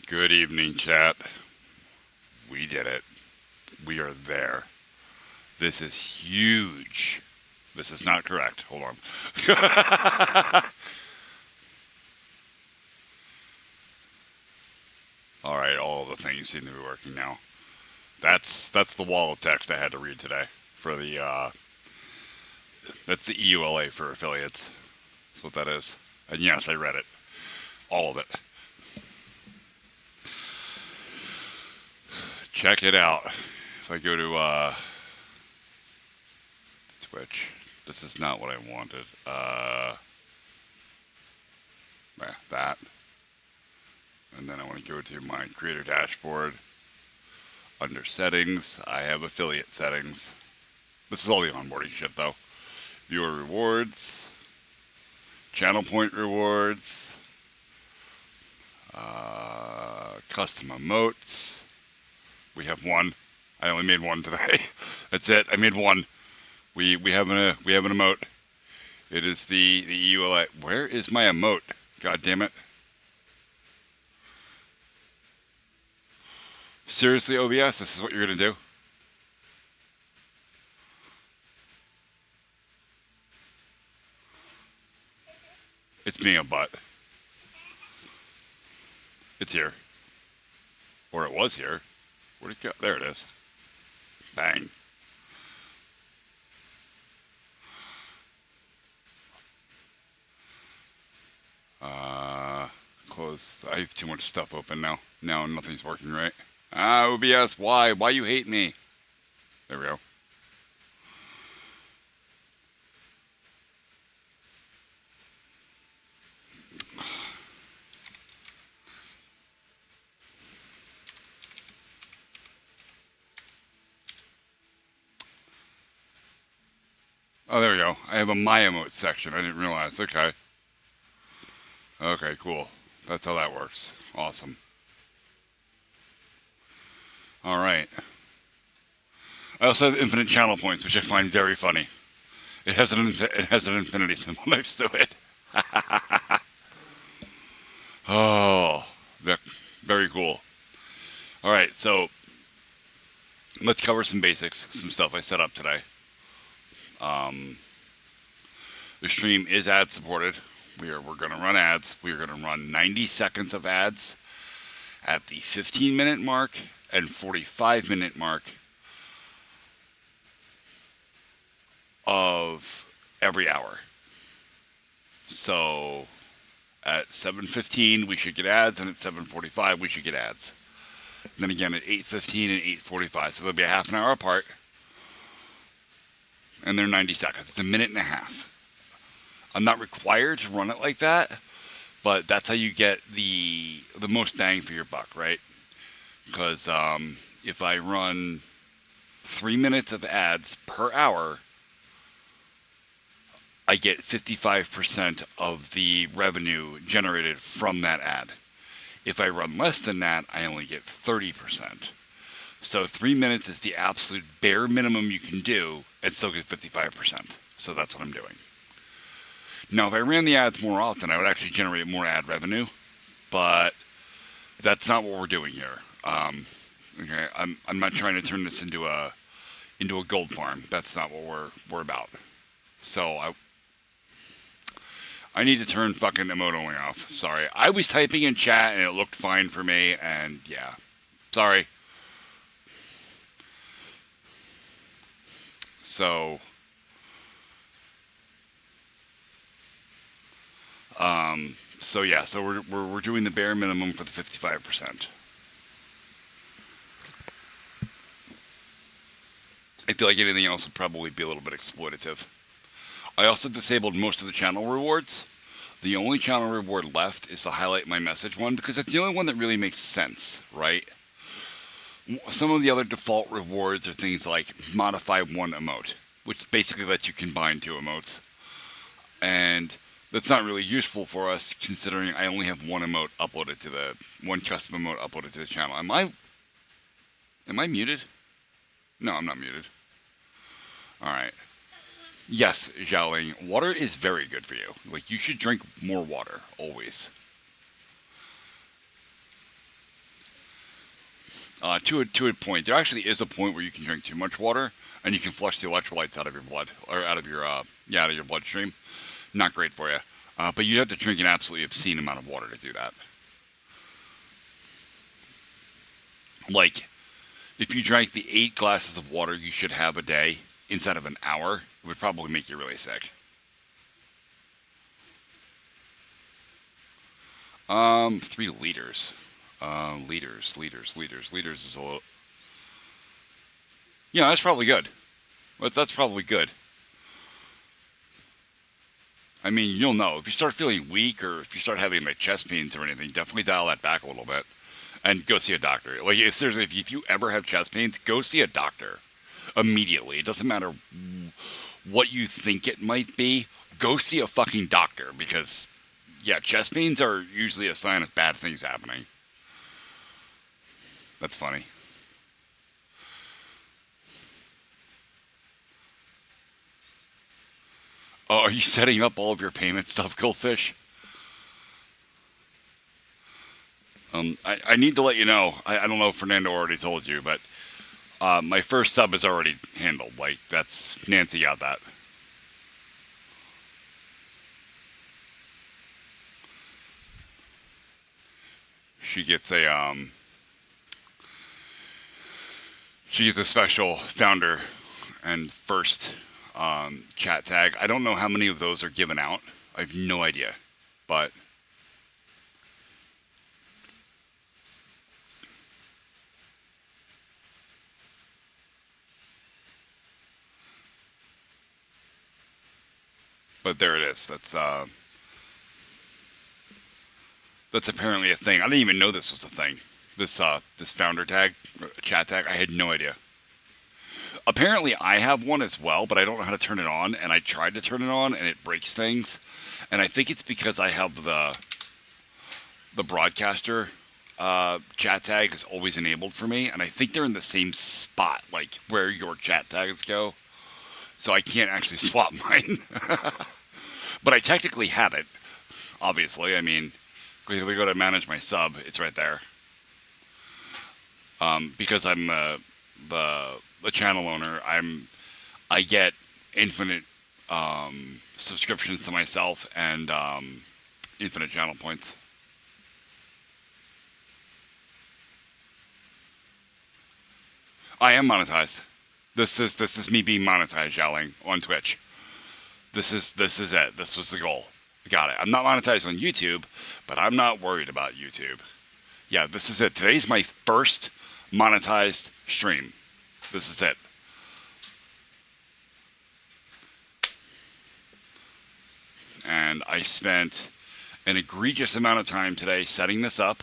Good evening, chat. We did it. We are there. This is huge. This is not correct. Hold on. All right, all the things seem to be working now. That's the wall of text I had to read today for the that's the EULA for affiliates. That's what that is. And yes, I read it. All of it. Check it out. If I go to Twitch, this is not what I wanted. That. And then I want to go to my creator dashboard. Under settings, I have affiliate settings. This is all the onboarding shit though. Viewer rewards, channel point rewards, custom emotes. We have one. I only made one today. That's it. I made one. We have an emote. It is the EULA. Where is my emote? God damn it. Seriously, OBS, this is what you're gonna do? It's being a butt. It's here. Or it was here. Where'd it go? There it is. Bang. Close. I have too much stuff open now. Now nothing's working right. OBS, why? Why you hate me? There we go. Oh, there we go. I have a My Emote section. I didn't realize. Okay. Okay, cool. That's how that works. Awesome. All right. I also have infinite channel points, which I find very funny. It has an infinity symbol next to it. Oh, very cool. All right, so let's cover some basics, some stuff I set up today. The stream is ad supported. We're going to run ads. We're going to run 90 seconds of ads at the 15-minute mark and 45-minute mark of every hour. So at 7:15 we should get ads, and at 7:45 we should get ads. And then again at 8:15 and 8:45. So they'll be a half an hour apart, and they're 90 seconds. It's a minute and a half. I'm not required to run it like that, but that's how you get the most bang for your buck, right? Because if I run 3 minutes of ads per hour, I get 55% of the revenue generated from that ad. If I run less than that, I only get 30%. So 3 minutes is the absolute bare minimum you can do and still get 55%. So that's what I'm doing. Now, if I ran the ads more often, I would actually generate more ad revenue, but that's not what we're doing here. Okay, I'm not trying to turn this into a gold farm. That's not what we're about. So I need to turn fucking emote only off. Sorry. I was typing in chat and it looked fine for me, and yeah. Sorry. So so we're doing the bare minimum for the 55%. I feel like anything else would probably be a little bit exploitative. I also disabled most of the channel rewards. The only channel reward left is the highlight my message one, because that's the only one that really makes sense, right? Some of the other default rewards are things like modify one emote, which basically lets you combine two emotes. And that's not really useful for us, considering I only have one emote uploaded to one custom emote uploaded to the channel. Am I muted? No, I'm not muted. All right. Yes, Xiaoling, water is very good for you. Like, you should drink more water, always. To a point. There actually is a point where you can drink too much water and you can flush the electrolytes out of your blood or out of your out of your bloodstream. Not great for you. But you have to drink an absolutely obscene amount of water to do that. Like, if you drank the 8 glasses of water you should have a day instead of an hour, it would probably make you really sick. 3 liters. Liters is a little. Yeah, that's probably good. But that's probably good. I mean, you'll know if you start feeling weak or if you start having like chest pains or anything. Definitely dial that back a little bit and go see a doctor. Like seriously, if you ever have chest pains, go see a doctor immediately. It doesn't matter what you think it might be. Go see a fucking doctor because yeah, chest pains are usually a sign of bad things happening. That's funny. Oh, are you setting up all of your payment stuff, Goldfish? I need to let you know. I don't know if Fernando already told you, but my first sub is already handled. Like, that's Nancy got that. She gets a she gets a special founder and first chat tag. I don't know how many of those are given out. I have no idea, but there it is. That's apparently a thing. I didn't even know this was a thing. This founder tag, chat tag. I had no idea. Apparently, I have one as well, but I don't know how to turn it on. And I tried to turn it on, and it breaks things. And I think it's because I have the broadcaster chat tag is always enabled for me, and I think they're in the same spot, like where your chat tags go. So I can't actually swap mine. But I technically have it. Obviously, I mean, if we go to manage my sub, it's right there. Because I'm the channel owner, I get infinite subscriptions to myself and infinite channel points. I am monetized. This is me being monetized, yelling on Twitch. This is it. This was the goal. Got it. I'm not monetized on YouTube, but I'm not worried about YouTube. Yeah, this is it. Today's my first monetized stream. This is it. And I spent an egregious amount of time today setting this up.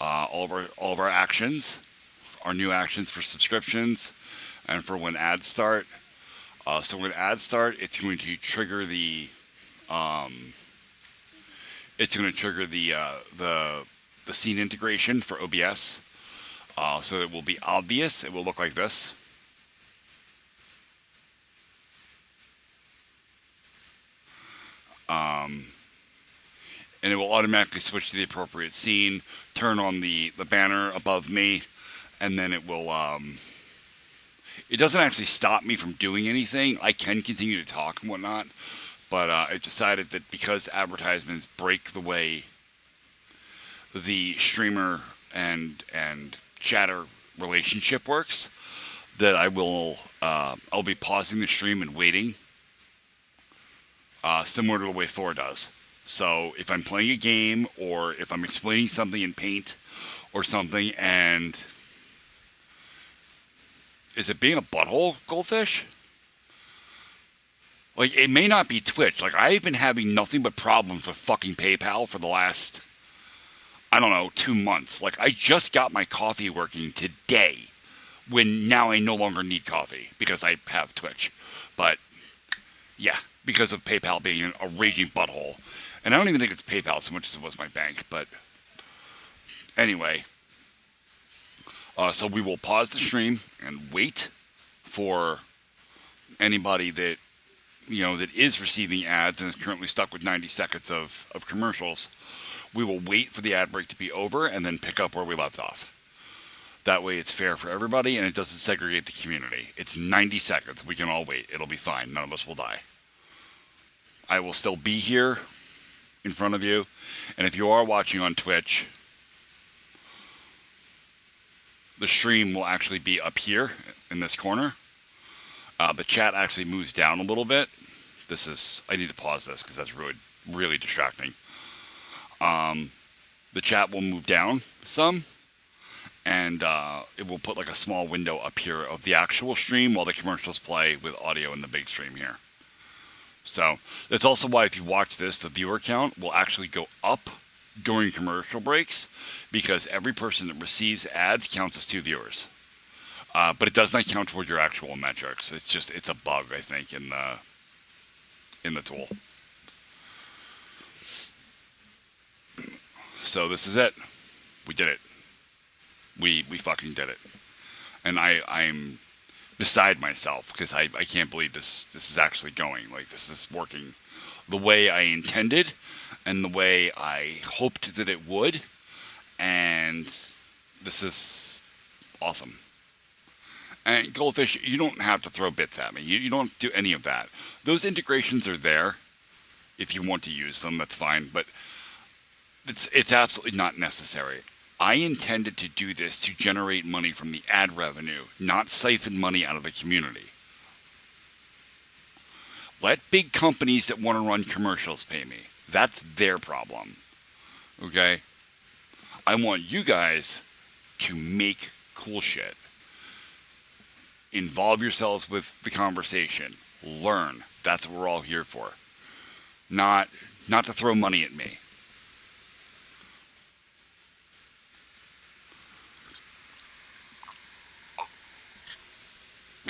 All of our actions, our new actions for subscriptions, and for when ads start. So when ads start, it's going to trigger the scene integration for OBS. So it will be obvious. It will look like this. And it will automatically switch to the appropriate scene, turn on the banner above me, and then it will, it doesn't actually stop me from doing anything. I can continue to talk and whatnot, but I've decided that because advertisements break the way the streamer and chatter relationship works, that I'll be pausing the stream and waiting, similar to the way Thor does. So if I'm playing a game or if I'm explaining something in Paint or something, and is it being a butthole, Goldfish? Like, it may not be Twitch. Like, I've been having nothing but problems with fucking PayPal for the last, I don't know, 2 months. Like, I just got my coffee working today, when now I no longer need coffee because I have Twitch. But yeah, because of PayPal being a raging butthole. And I don't even think it's PayPal so much as it was my bank. But anyway, so we will pause the stream and wait for anybody that, that is receiving ads and is currently stuck with 90 seconds of commercials. We will wait for the ad break to be over and then pick up where we left off. That way it's fair for everybody and it doesn't segregate the community. It's 90 seconds. We can all wait. It'll be fine. None of us will die. I will still be here in front of you. And if you are watching on Twitch, the stream will actually be up here in this corner. The chat actually moves down a little bit. I need to pause this because that's really, really distracting. The chat will move down some. And it will put like a small window up here of the actual stream while the commercials play with audio in the big stream here. So that's also why if you watch this, the viewer count will actually go up during commercial breaks because every person that receives ads counts as 2 viewers. But it does not count toward your actual metrics. It's a bug, I think, in the tool. So this is it. We did it. We fucking did it. And I'm beside myself because I can't believe this is actually going. Like, this is working the way I intended and the way I hoped that it would. And this is awesome. And Goldfish, you don't have to throw bits at me. You don't do any of that. Those integrations are there. If you want to use them, that's fine. But it's absolutely not necessary. I intended to do this to generate money from the ad revenue, not siphon money out of the community. Let big companies that want to run commercials pay me. That's their problem. Okay? I want you guys to make cool shit. Involve yourselves with the conversation. Learn. That's what we're all here for. Not to throw money at me.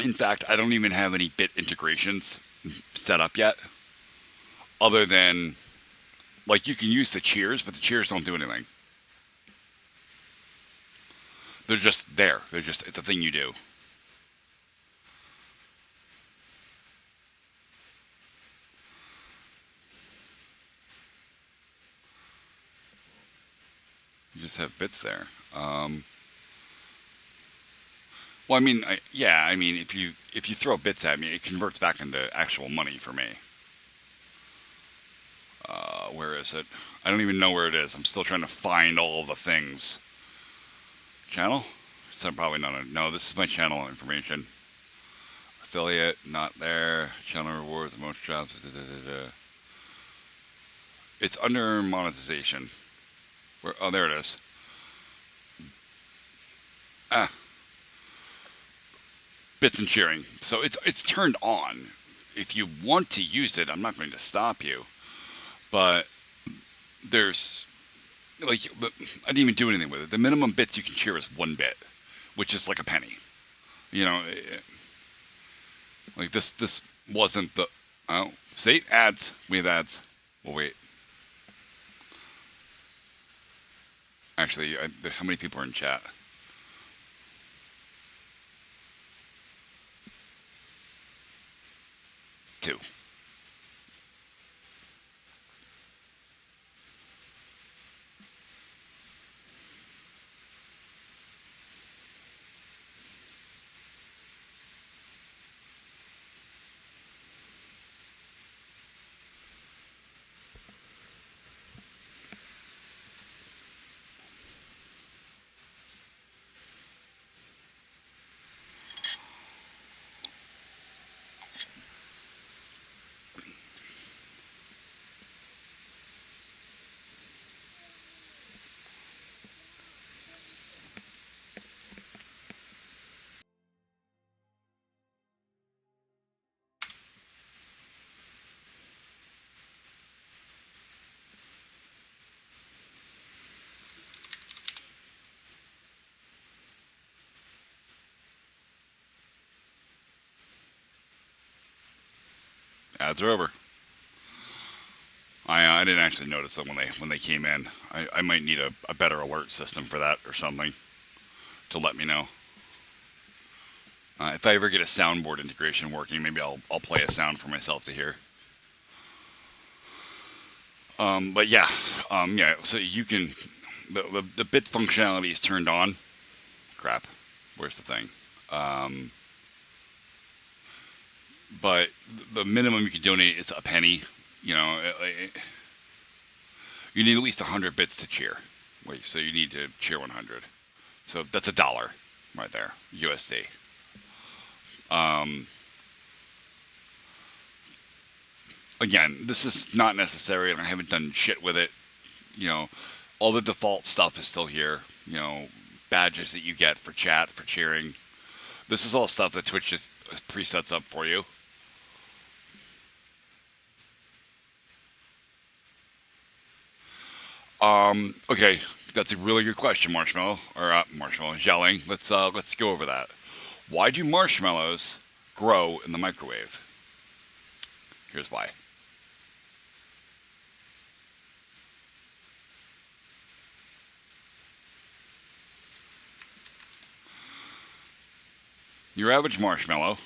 In fact, I don't even have any bit integrations set up yet. Other than, like, you can use the cheers, but the cheers don't do anything. They're just there. It's a thing you do. You just have bits there. Well, I mean, if you throw bits at me, it converts back into actual money for me. Where is it? I don't even know where it is. I'm still trying to find all of the things. Channel? So probably not. No, this is my channel information. Affiliate, not there. Channel rewards, emotion jobs. It's under monetization. Oh, there it is. Bits and cheering. So it's turned on. If you want to use it, I'm not going to stop you. But there's, like, I didn't even do anything with it. The minimum bits you can cheer is 1 bit, which is like a penny. You know, like this wasn't the, oh, see, ads. We have ads. Well, wait. Actually, how many people are in chat? 2. Ads are over. I didn't actually notice them when they came in. I might need a better alert system for that or something to let me know. If I ever get a soundboard integration working, maybe I'll play a sound for myself to hear. But yeah, so you can, the bit functionality is turned on crap. Where's the thing? But the minimum you can donate is a penny. You know, you need at least 100 bits to cheer. Wait, so you need to cheer 100. So that's $1 right there, USD. Again, this is not necessary, and I haven't done shit with it. You know, all the default stuff is still here. You know, badges that you get for chat, for cheering. This is all stuff that Twitch just presets up for you. Okay, that's a really good question, Marshmallow, or Marshmallow, Gelling. Let's go over that. Why do marshmallows grow in the microwave? Here's why. Your average marshmallow,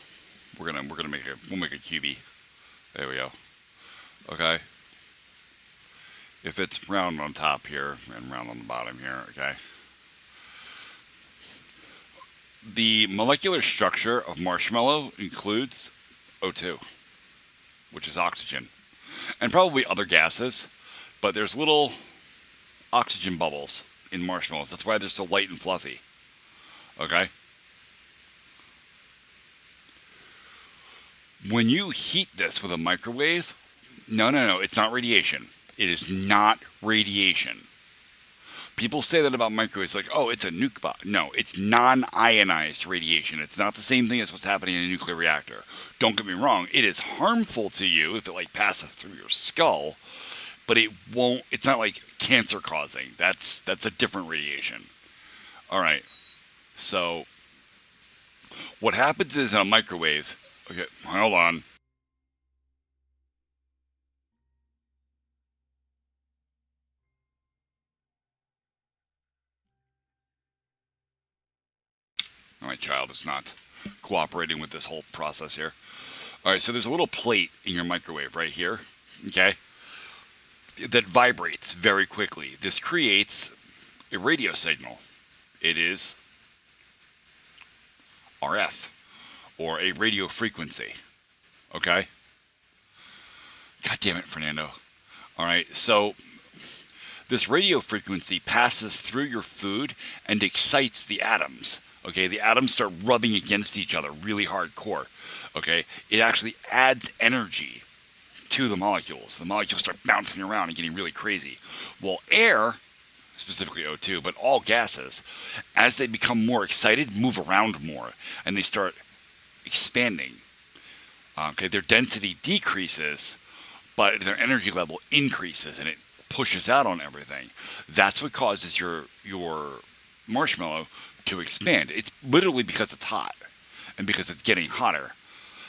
we'll make a cubie. There we go. Okay. If it's round on top here and round on the bottom here, okay. The molecular structure of marshmallow includes O2, which is oxygen, and probably other gases, but there's little oxygen bubbles in marshmallows. That's why they're so light and fluffy. Okay? When you heat this with a microwave, no, it's not radiation. It is not radiation. People say that about microwaves, like, oh, it's a nuke bomb. No, it's non-ionized radiation. It's not the same thing as what's happening in a nuclear reactor. Don't get me wrong. It is harmful to you if it, like, passes through your skull, but it won't, it's not, like, cancer-causing. That's a different radiation. All right. So, what happens is in a microwave, okay, hold on. My child is not cooperating with this whole process here. All right, so there's a little plate in your microwave right here, okay, that vibrates very quickly. This creates a radio signal. It is RF, or a radio frequency, okay? God damn it, Fernando. All right, so this radio frequency passes through your food and excites the atoms. Okay, the atoms start rubbing against each other really hardcore. Okay, it actually adds energy to the molecules. The molecules start bouncing around and getting really crazy. Well, air, specifically O2, but all gases, as they become more excited, move around more, and they start expanding. Okay, their density decreases, but their energy level increases, and it pushes out on everything. That's what causes your marshmallow to expand. It's literally because it's hot and because it's getting hotter.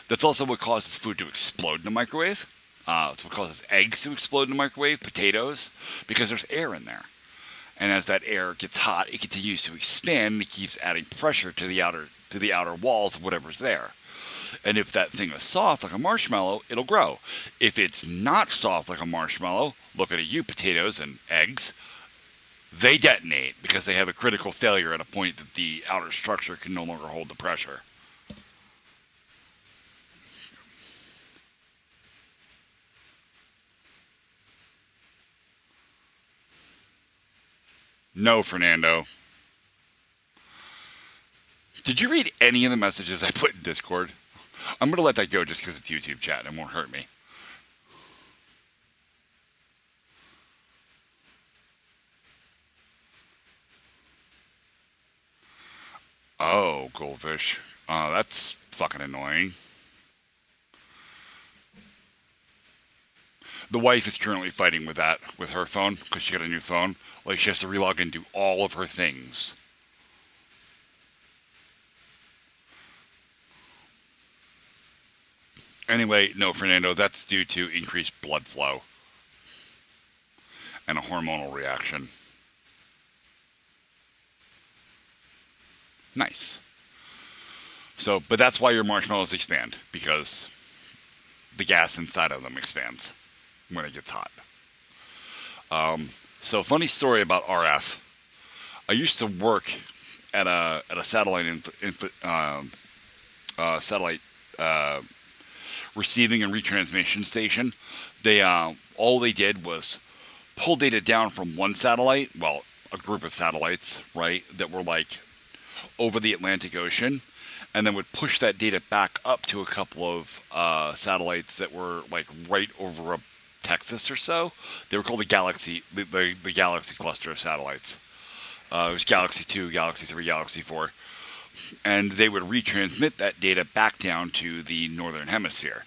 That's also what causes food to explode in the microwave. It's what causes eggs to explode in the microwave, potatoes, because there's air in there. And as that air gets hot, it continues to expand, and it keeps adding pressure to the outer walls of whatever's there. And if that thing is soft like a marshmallow, it'll grow. If it's not soft like a marshmallow, looking at you, potatoes and eggs, they detonate because they have a critical failure at a point that the outer structure can no longer hold the pressure. No, Fernando. Did you read any of the messages I put in Discord? I'm going to let that go just because it's YouTube chat and it won't hurt me. Oh, goldfish. That's fucking annoying. The wife is currently fighting with that, with her phone, because she got a new phone. Like, she has to relog into all of her things. Anyway, no, Fernando, that's due to increased blood flow and a hormonal reaction. Nice. So, but that's why your marshmallows expand, because the gas inside of them expands when it gets hot. So, funny story about RF. I used to work at a satellite uh, receiving and retransmission station. They all they did was pull data down from one satellite, well, a group of satellites, right, that were like over the Atlantic Ocean, and then would push that data back up to a couple of satellites that were like right over Texas or so. They were called the Galaxy cluster of satellites. It was Galaxy 2, Galaxy 3, Galaxy 4. And they would retransmit that data back down to the northern hemisphere.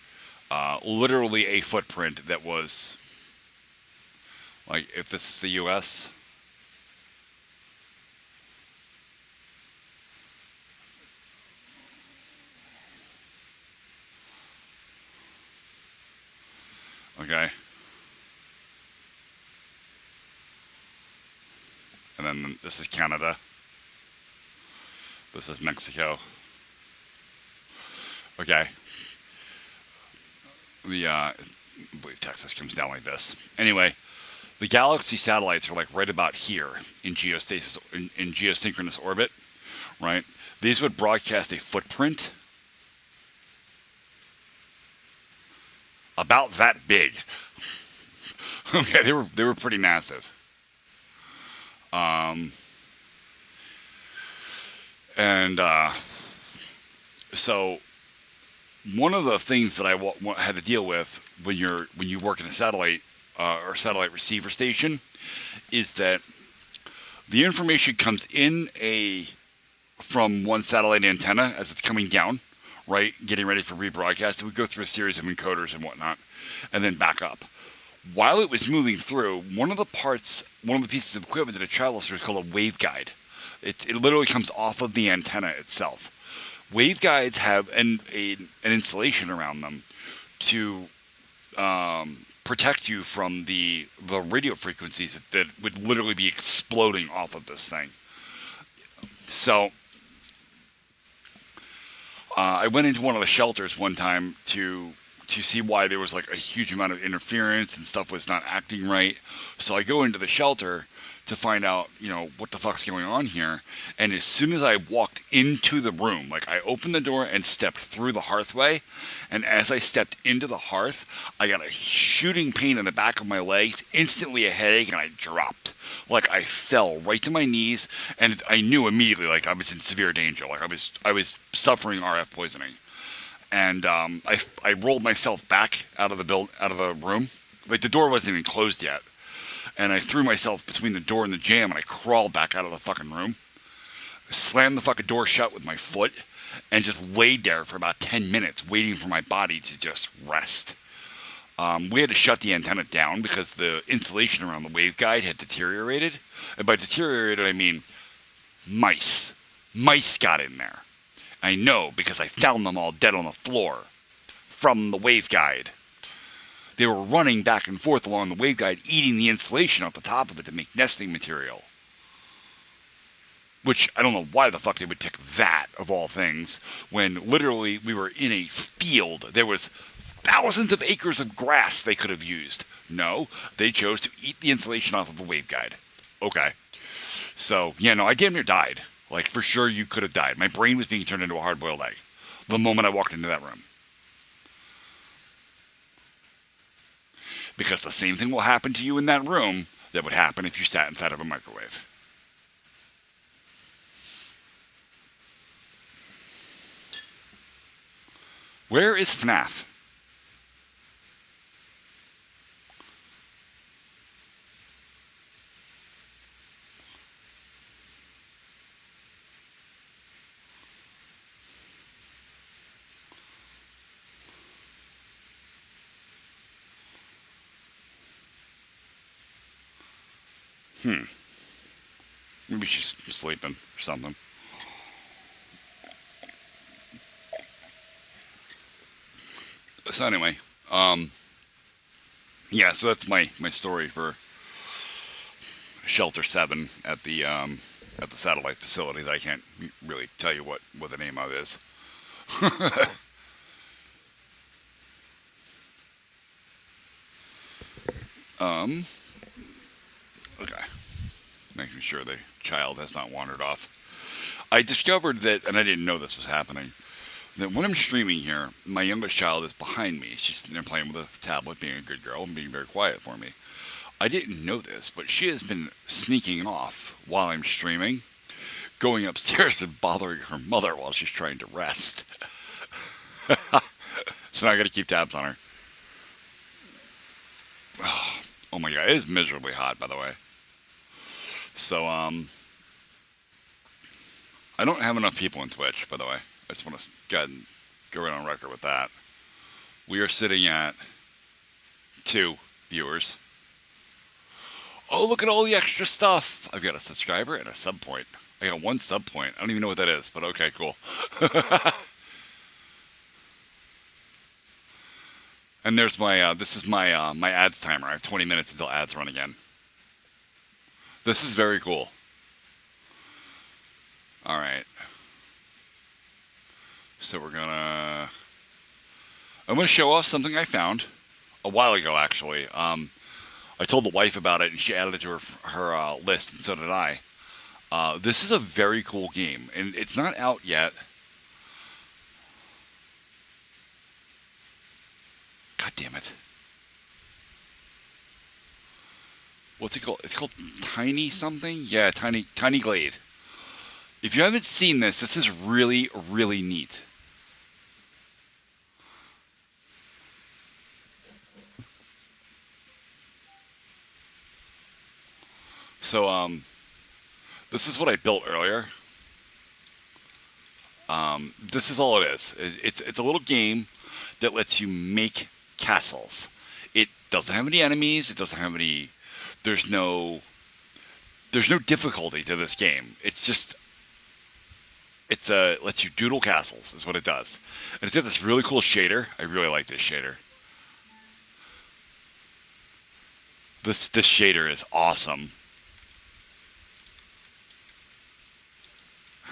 Literally a footprint that was, like, if this is the US, okay? And then this is Canada. This is Mexico. Okay. I believe Texas comes down like this. Anyway, the Galaxy satellites are like right about here in geostasis, in geosynchronous orbit, right? These would broadcast a footprint about that big. Okay, they were pretty massive. And so one of the things that I had to deal with when you work in a satellite or satellite receiver station is that the information comes in from one satellite antenna as it's coming down, right, getting ready for rebroadcast. It would go through a series of encoders and whatnot, and then back up. While it was moving through, one of the pieces of equipment that it travels through is called a waveguide. It literally comes off of the antenna itself. Waveguides have an insulation around them to protect you from the radio frequencies that would literally be exploding off of this thing. So I went into one of the shelters one time to see why there was like a huge amount of interference and stuff was not acting right. So I go into the shelter to find out, what the fuck's going on here. And as soon as I walked into the room, like I opened the door and stepped through the hearthway, and as I stepped into the hearth, I got a shooting pain in the back of my legs, instantly a headache, and I dropped. Like I fell right to my knees, and I knew immediately like I was in severe danger. Like I was suffering RF poisoning. And I rolled myself back out of the room. Like the door wasn't even closed yet. And I threw myself between the door and the jamb, and I crawled back out of the fucking room, slammed the fucking door shut with my foot, and just laid there for about 10 minutes waiting for my body to just rest. We had to shut the antenna down because the insulation around the waveguide had deteriorated. And by deteriorated, I mean mice. Mice got in there. I know because I found them all dead on the floor from the waveguide. They were running back and forth along the waveguide, eating the insulation off the top of it to make nesting material. Which, I don't know why the fuck they would pick that, of all things, when literally we were in a field. There was thousands of acres of grass they could have used. No, they chose to eat the insulation off of a waveguide. Okay. So, yeah, no, I damn near died. Like, for sure you could have died. My brain was being turned into a hard-boiled egg the moment I walked into that room. Because the same thing will happen to you in that room that would happen if you sat inside of a microwave. Where is FNAF? Maybe she's sleeping or something. So anyway, yeah, so that's my story for Shelter 7 at the satellite facility that I can't really tell you what the name of it is. Okay. Making sure the child has not wandered off. I discovered that, and I didn't know this was happening, that when I'm streaming here, my youngest child is behind me. She's sitting there playing with a tablet, being a good girl, and being very quiet for me. I didn't know this, but she has been sneaking off while I'm streaming, going upstairs and bothering her mother while she's trying to rest. So now I gotta keep tabs on her. Oh my god, it is miserably hot, by the way. So, I don't have enough people on Twitch, by the way. I just want to go ahead and go right on record with that. We are sitting at 2 viewers. Oh, look at all the extra stuff. I've got a subscriber and a sub point. I got 1 sub point. I don't even know what that is, but okay, cool. And there's my, this is my, my ads timer. I have 20 minutes until ads run again. This is very cool. Alright. So I'm gonna show off something I found a while ago, actually. I told the wife about it, and she added it to her list, and so did I. This is a very cool game, and it's not out yet. God damn it. What's it called? It's called Tiny something? Yeah, Tiny Glade. If you haven't seen this, this is really, really neat. So, this is what I built earlier. This is all it is. It's a little game that lets you make castles. It doesn't have any enemies. It doesn't have any. There's no difficulty to this game. It's just it lets you doodle castles is what it does, and it's got this really cool shader. I really like this shader. This shader is awesome.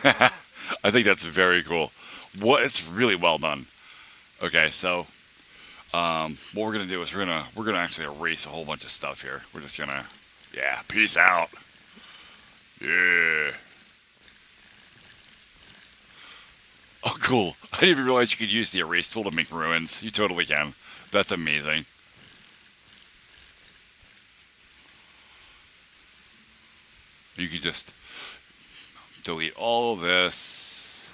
I think that's very cool. It's really well done. Okay, so what we're gonna do is we're gonna actually erase a whole bunch of stuff here. We're just gonna, yeah, peace out. Yeah. Oh, cool. I didn't even realize you could use the erase tool to make ruins. You totally can. That's amazing. You could just delete all of this.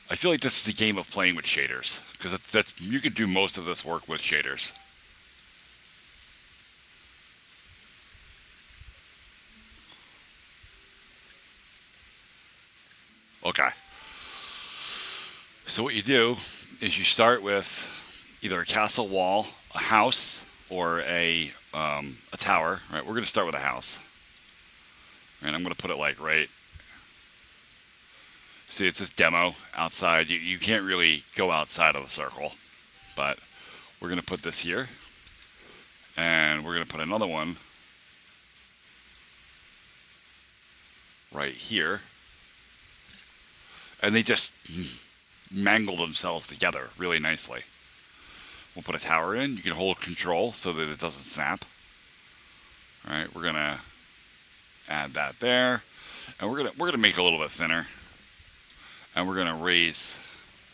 I feel like this is a game of playing with shaders, because that's you could do most of this work with shaders. Okay. So what you do is you start with either a castle wall, a house, or a tower. Right? We're going to start with a house. And I'm going to put it like right. See, it's this demo outside. You can't really go outside of the circle. But we're going to put this here. And we're going to put another one right here. And they just mangle themselves together really nicely. We'll put a tower in. You can hold control so that it doesn't snap. All right, we're gonna add that there, and we're gonna make it a little bit thinner, and we're gonna raise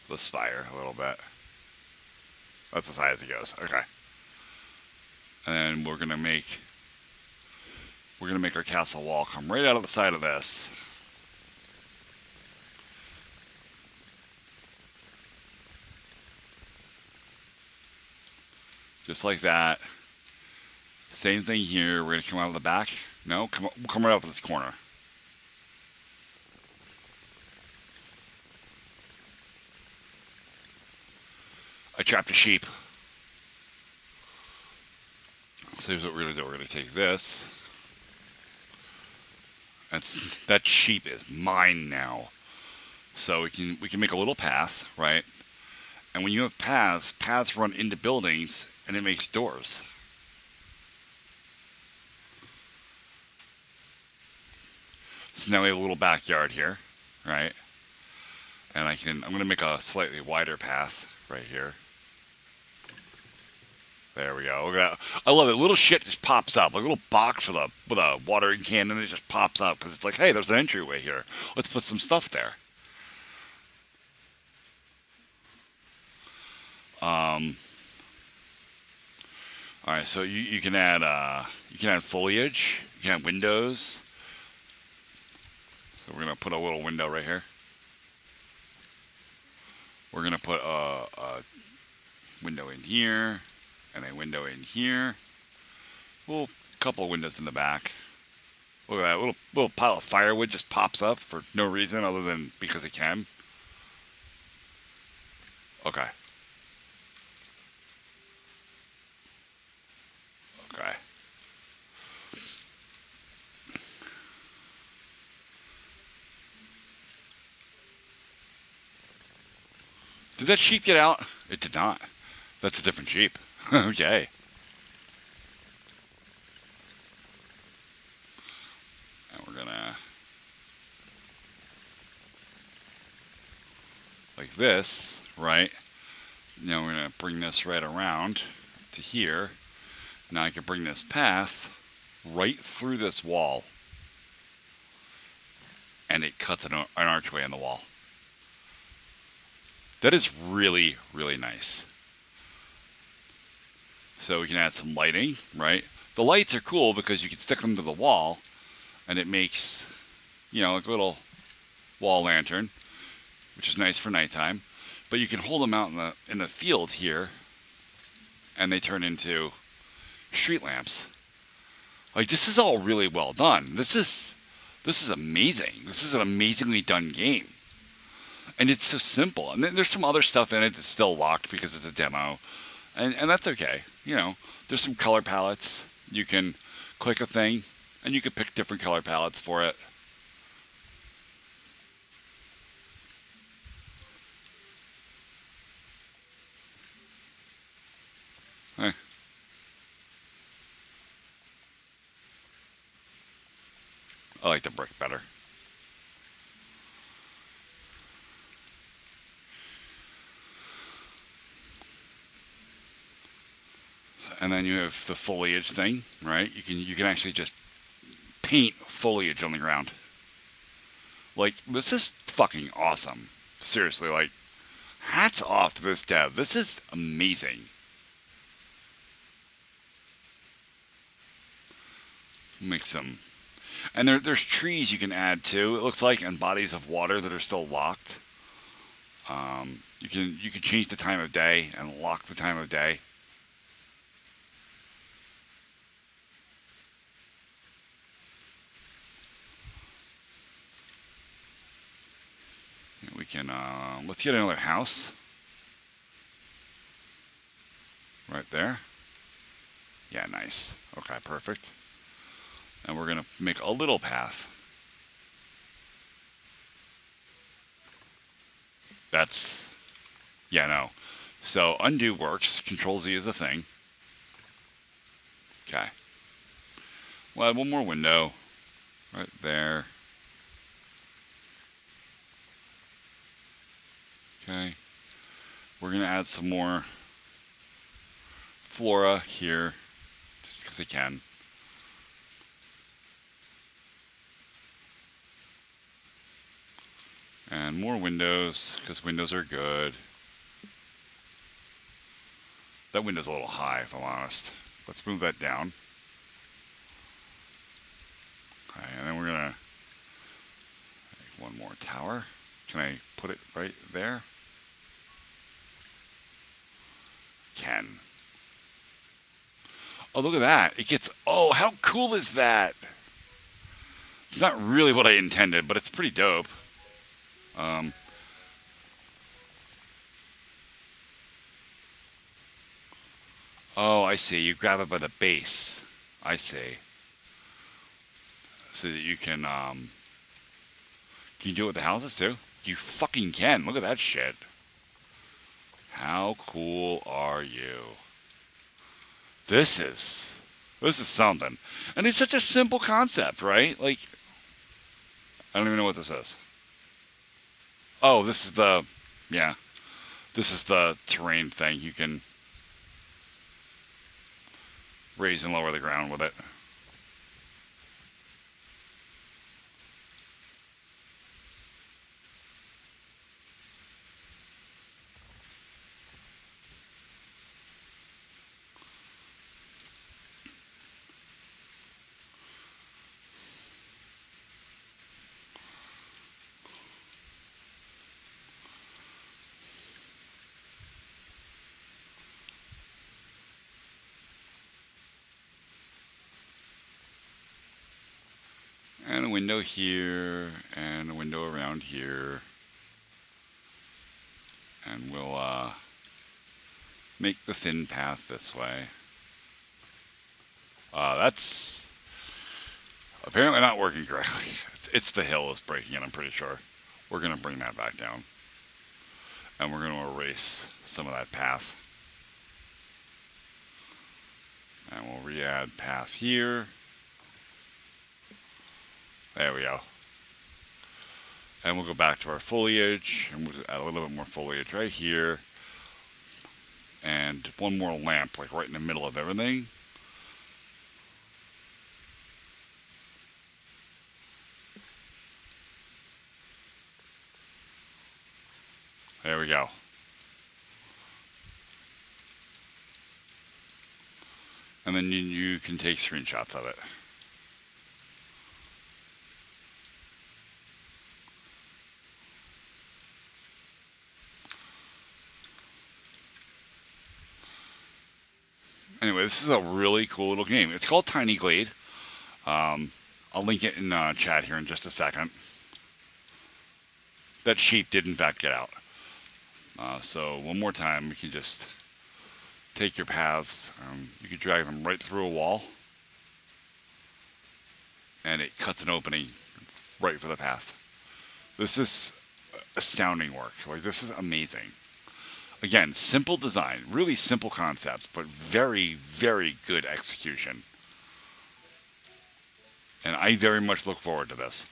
the spire a little bit. That's as high as it goes. Okay, and we're gonna make our castle wall come right out of the side of this. Just like that. Same thing here. We're going to come out of the back. No, come right out of this corner. I trapped a sheep. So here's what we're going to do. We're going to take this. That sheep is mine now. So we can make a little path, right? And when you have paths run into buildings, and it makes doors. So now we have a little backyard here, right? And I'm going to make a slightly wider path right here. There we go. Look at that. I love it. Little shit just pops up. Like a little box with a watering can, and it just pops up because it's like, hey, there's an entryway here. Let's put some stuff there. Um, all right, so you can add foliage. You can add windows. So we're gonna put a little window right here. We're gonna put a window in here and a window in here. Well, a couple of windows in the back. Look at that little pile of firewood just pops up for no reason other than because it can. Okay. Okay. Did that sheep get out? It did not. That's a different sheep. Okay. And we're gonna like this, right? Now we're gonna bring this right around to here. Now I can bring this path right through this wall, and it cuts an archway in the wall. That is really, really nice. So we can add some lighting, right? The lights are cool because you can stick them to the wall, and it makes, like a little wall lantern, which is nice for nighttime. But you can hold them out in the field here, and they turn into street lamps. Like, this is all really well done. This is amazing. This is an amazingly done game. And it's so simple. And then there's some other stuff in it that's still locked because it's a demo. And that's okay. There's some color palettes. You can click a thing, and you can pick different color palettes for it. Eh. I like the brick better. And then you have the foliage thing, right? You can actually just paint foliage on the ground. Like, this is fucking awesome. Seriously, like, hats off to this dev. This is amazing. Make some, and there's trees you can add too. It looks like, and bodies of water that are still locked. You can change the time of day and lock the time of day. We can let's get another house right there. Yeah, nice. Okay, perfect. And we're gonna make a little path. That's, yeah, no. So undo works. Control Z is a thing. Okay. We'll add one more window right there. Okay. We're gonna add some more flora here, just because I can. And more windows, because windows are good. That window's a little high, if I'm honest. Let's move that down. Okay, and then we're gonna make one more tower. Can I put it right there? Can. Oh, look at that. It gets, oh, how cool is that? It's not really what I intended, but it's pretty dope. Oh, I see. You grab it by the base. I see. So that you can you do it with the houses too? You fucking can. Look at that shit. How cool are you? This is something. And it's such a simple concept, right? Like, I don't even know what this is. Oh, this is yeah. This is the terrain thing. You can raise and lower the ground with it. And a window here, and a window around here. And we'll make the thin path this way. That's apparently not working correctly. It's the hill is breaking it, I'm pretty sure. We're going to bring that back down. And we're going to erase some of that path. And we'll re-add path here. There we go. And we'll go back to our foliage, and we'll add a little bit more foliage right here. And one more lamp, like right in the middle of everything. There we go. And then you can take screenshots of it. Anyway, this is a really cool little game. It's called Tiny Glade. I'll link it in chat here in just a second. That sheep did in fact get out. So one more time, we can just take your paths. You can drag them right through a wall. And it cuts an opening right for the path. This is astounding work. Like, this is amazing. Again, simple design, really simple concept, but very, very good execution. And I very much look forward to this.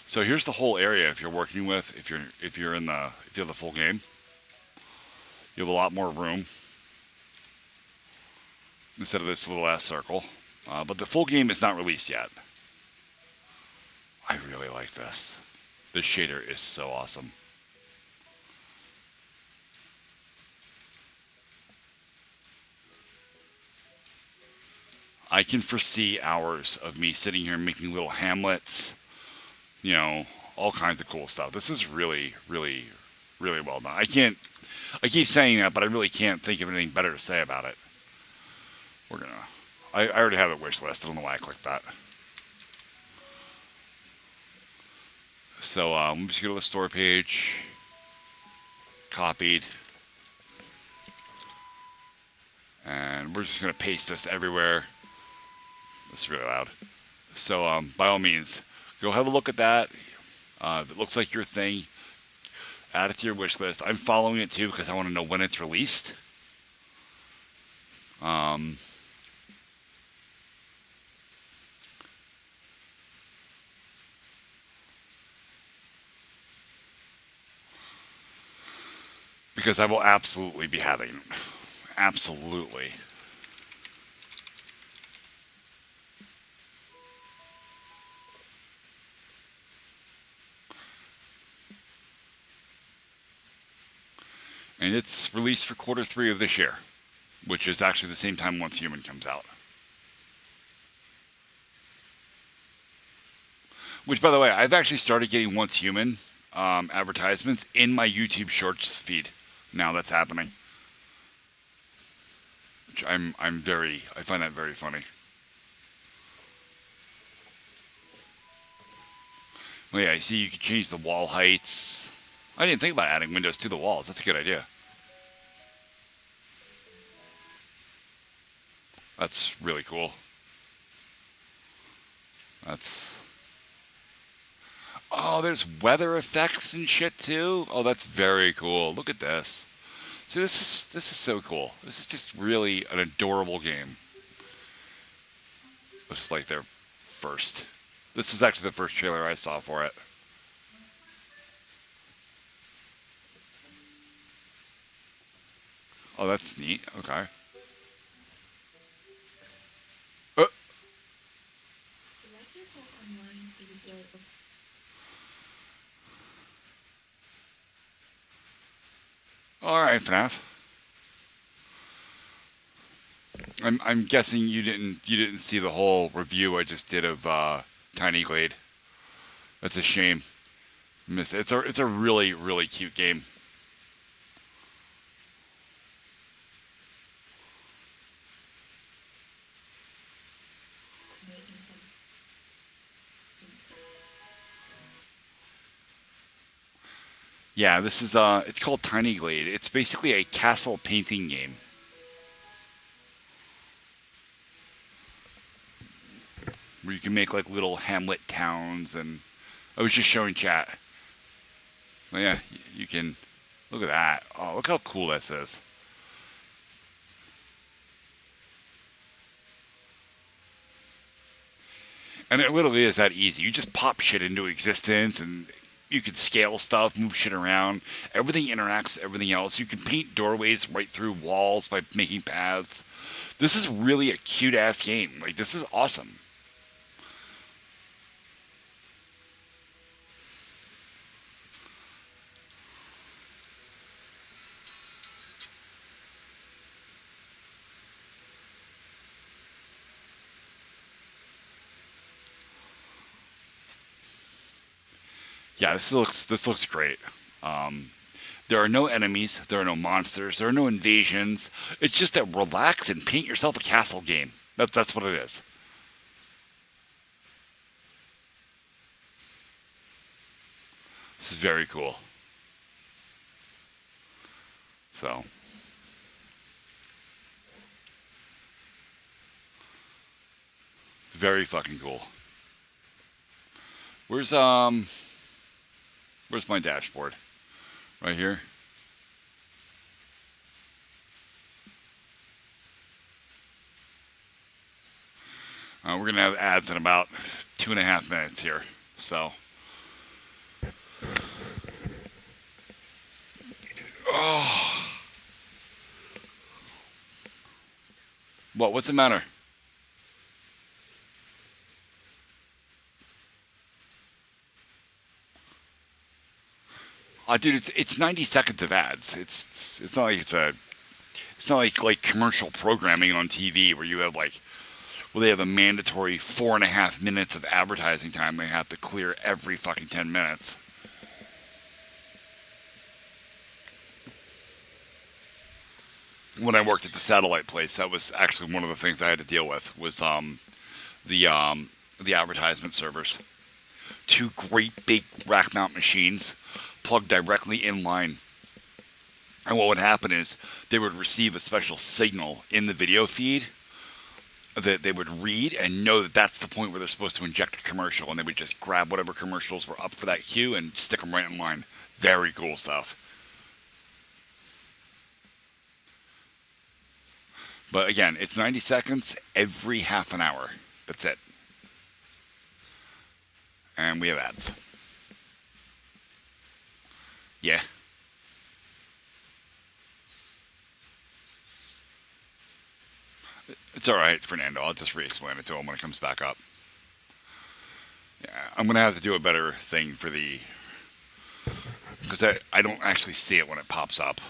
So here's the whole area. If you're working with, if you have the full game, you have a lot more room instead of this little ass circle. But the full game is not released yet. I really like this. This shader is so awesome. I can foresee hours of me sitting here making little hamlets, you know, all kinds of cool stuff. This is really, really, really well done. I keep saying that, but I really can't think of anything better to say about it. I already have it wish list. I don't know why I clicked that. So I'm just going to the store page, copied, and we're just going to paste this everywhere. It's really loud. So by all means, go have a look at that. If it looks like your thing, add it to your wish list. I'm following it too because I want to know when it's released. Because I will absolutely be having it. Absolutely. And it's released for Q3 of this year, which is actually the same time Once Human comes out. Which, by the way, I've actually started getting Once Human advertisements in my YouTube Shorts feed. Now that's happening. Which I find that very funny. Well, yeah, I see you can change the wall heights. I didn't think about adding windows to the walls. That's a good idea. That's really cool. Oh, there's weather effects and shit too. Oh, that's very cool. Look at this. See, this is so cool. This is just really an adorable game. It's like their first. This is actually the first trailer I saw for it. Oh, that's neat. Okay. All right, FNAF. I'm guessing you didn't see the whole review I just did of Tiny Glade. That's a shame. Miss it. It's a really really cute game. Yeah, this is it's called Tiny Glade. It's basically a castle painting game where you can make like little hamlet towns. And I was just showing chat. Well, yeah, you can look at that. Oh, look how cool this is. And it literally is that easy. You just pop shit into existence, and you can scale stuff, move shit around. Everything interacts with everything else. You can paint doorways right through walls by making paths. This is really a cute ass game. Like, this is awesome. Yeah, this looks great. Um, there are no enemies, there are no monsters, there are no invasions. It's just a relax and paint yourself a castle game. That's what it is. This is very cool. So, very fucking cool. Where's where's my dashboard? Right here. We're gonna have ads in about 2.5 minutes here. So, oh, what? What's the matter? Dude, it's 90 seconds of ads. It's not like it's not like commercial programming on TV where you have like well they have a mandatory 4.5 minutes of advertising time they have to clear every fucking 10 minutes. When I worked at the satellite place, that was actually one of the things I had to deal with was the um, the advertisement servers. Two great big rack mount machines plugged directly in line. And what would happen is they would receive a special signal in the video feed that they would read and know that that's the point where they're supposed to inject a commercial, and they would just grab whatever commercials were up for that queue and stick them right in line. Very cool stuff. But again, it's 90 seconds every half an hour. That's it. And we have ads. Yeah. It's all right, Fernando. I'll just re-explain it to him when it comes back up. Yeah, I'm gonna have to do a better thing for the because I don't actually see it when it pops up.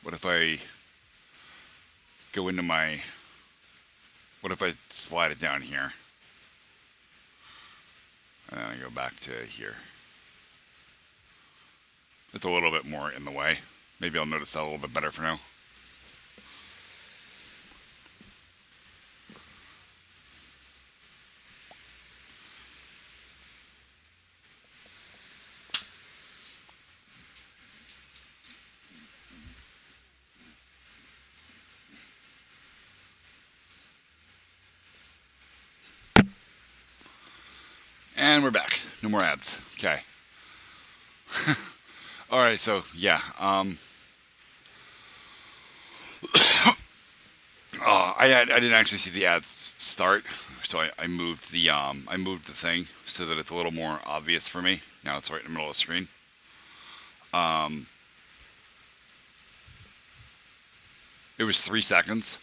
What if I go into my? What if I slide it down here and then I go back to here? It's a little bit more in the way. Maybe I'll notice that a little bit better for now. And we're back. No more ads. Okay. All right. So yeah. I didn't actually see the ads start, so I moved the thing so that it's a little more obvious for me. Now it's right in the middle of the screen. Um, it was 3 seconds.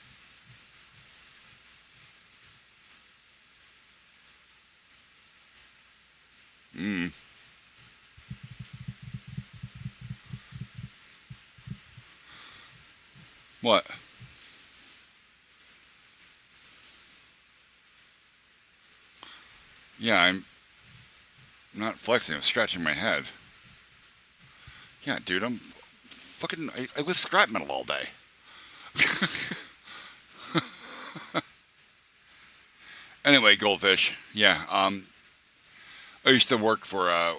Mm. What? Yeah, I'm not flexing. I'm scratching my head. Yeah, dude, I'm fucking. I lift scrap metal all day. Anyway, goldfish. Yeah. I used to work for a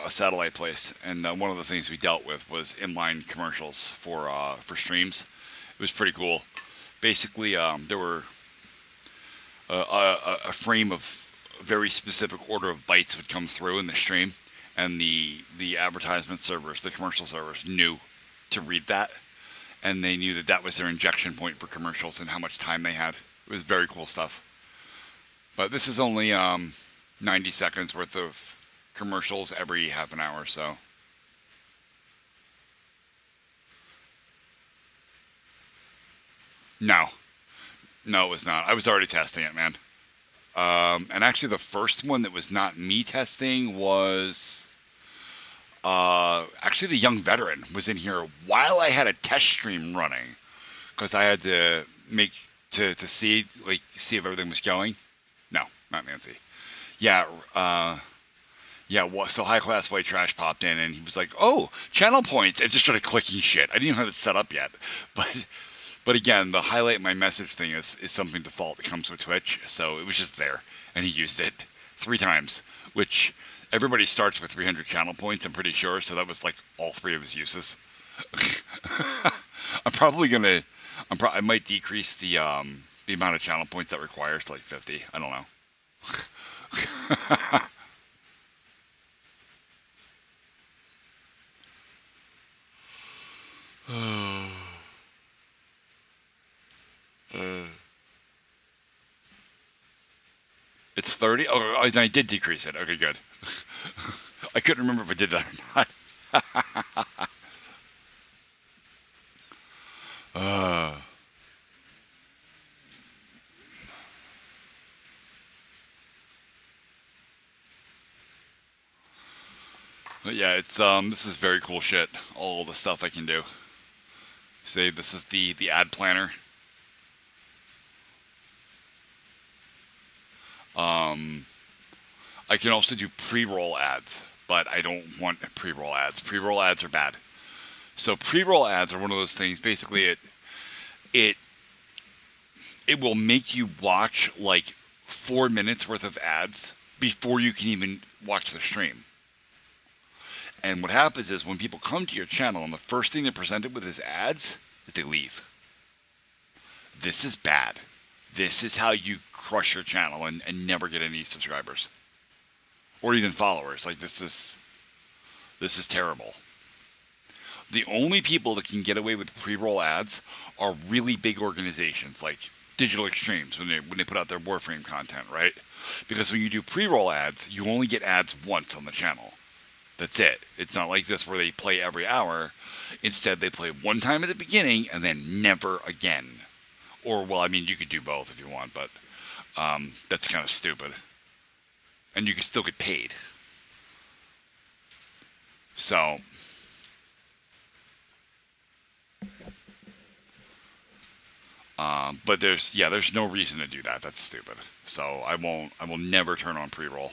satellite place, and one of the things we dealt with was inline commercials for streams. It was pretty cool. Basically, there were a frame of very specific order of bytes would come through in the stream, and the advertisement servers, the commercial servers, knew to read that, and they knew that that was their injection point for commercials and how much time they had. It was very cool stuff. But this is only 90 seconds worth of commercials every half an hour, so. No. No, it was not. I was already testing it, man. And actually, the first one that was not me testing was actually the young veteran was in here while I had a test stream running because I had to make to see if everything was going. No, not Nancy. Yeah, yeah. So high class white trash popped in and he was like, "Oh, channel points," and just started clicking shit. I didn't even have it set up yet, but again, the highlight my message thing is something default that comes with Twitch, so it was just there, and he used it 3 times, which everybody starts with 300 channel points, I'm pretty sure, so that was like all 3 of his uses. I'm probably gonna, I might decrease the amount of channel points that requires to like 50. I don't know. It's 30. Oh, I did decrease it. Okay, good. I couldn't remember if I did that or not. But yeah, it's this is very cool shit. All the stuff I can do. Say this is the ad planner. Um, I can also do pre-roll ads, but I don't want pre-roll ads. Pre-roll ads are bad. So pre-roll ads are one of those things. Basically, it it will make you watch like 4 minutes worth of ads before you can even watch the stream. And what happens is when people come to your channel and the first thing they're presented with is ads, is they leave. This is bad. This is how you crush your channel and never get any subscribers or even followers. Like this is terrible. The only people that can get away with pre-roll ads are really big organizations like Digital Extremes when they put out their Warframe content, right? Because when you do pre-roll ads, you only get ads once on the channel. That's it. It's not like this where they play every hour. Instead, they play one time at the beginning and then never again. Or, well, I mean, you could do both if you want, but that's kind of stupid. And you can still get paid. So, but there's no reason to do that. That's stupid. So I will never turn on pre-roll.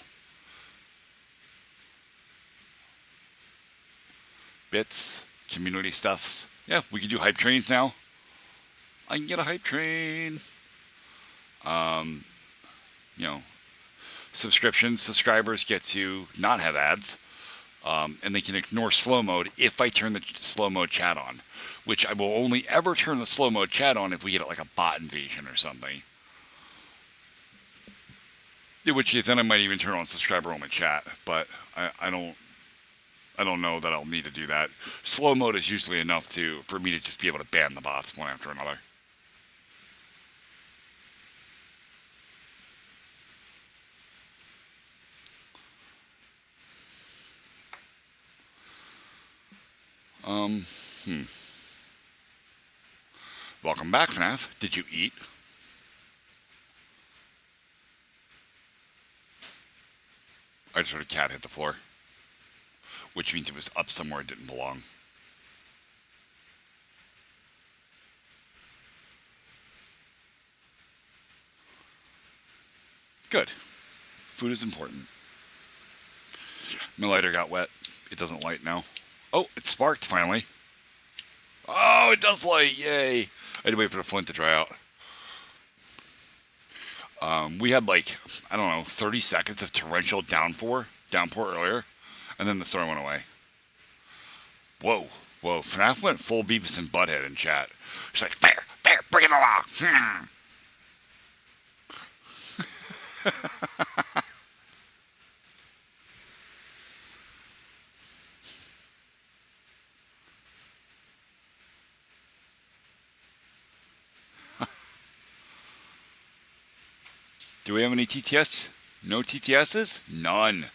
Bits, community stuffs. Yeah, we can do hype trains now. I can get a hype train. Um, you know, subscribers get to not have ads, and they can ignore slow mode if I turn the slow mode chat on, which I will only ever turn the slow mode chat on if we get like a bot invasion or something. Which then I might even turn on subscriber only chat, but I don't know that I'll need to do that. Slow mode is usually enough for me to just be able to ban the bots one after another. Welcome back, FNAF. Did you eat? I just heard a cat hit the floor, which means it was up somewhere it didn't belong. Good. Food is important. My lighter got wet. It doesn't light now. Oh, it sparked finally. Oh, it does light. Yay. I had to wait for the flint to dry out. We had like, I don't know, 30 seconds of torrential downpour earlier, and then the storm went away. Whoa, whoa. FNAF went full Beavis and Butthead in chat. She's like, fair, fair, bring it along. Do we have any TTS? No TTSs? None.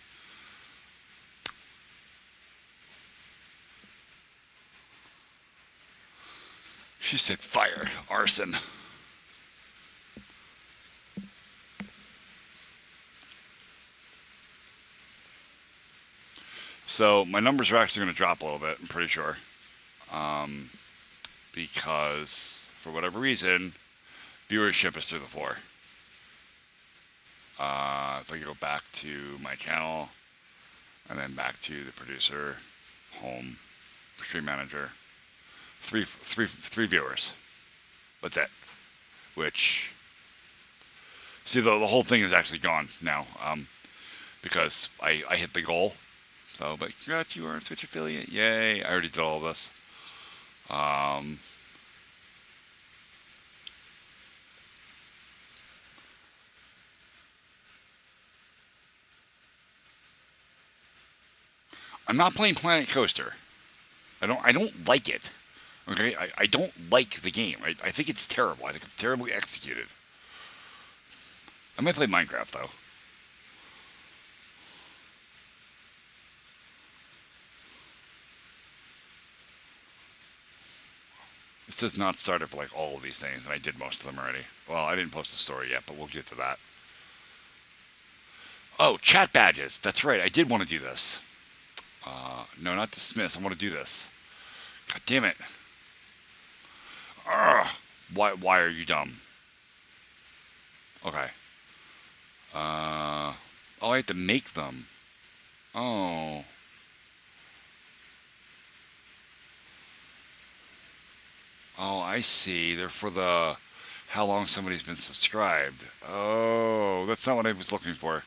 She said fire, arson. So my numbers are actually going to drop a little bit, I'm pretty sure. Because, for whatever reason, viewership is through the floor. If I go back to my channel, and then back to the producer, home, stream manager, three viewers. That's it. Which, see, the whole thing is actually gone now, because I hit the goal. So, but congrats, you are a Twitch affiliate. Yay! I already did all of this. I'm not playing Planet Coaster. I don't like it. Okay, I don't like the game. I think it's terrible. I think it's terribly executed. I might play Minecraft though. It says not started for like all of these things, and I did most of them already. Well, I didn't post a story yet, but we'll get to that. Oh, chat badges. That's right. I did want to do this. No, not dismiss. I want to do this. God damn it. Ugh. Why are you dumb? Okay. Oh, I have to make them. Oh. Oh, I see. They're for the how long somebody's been subscribed. Oh, that's not what I was looking for.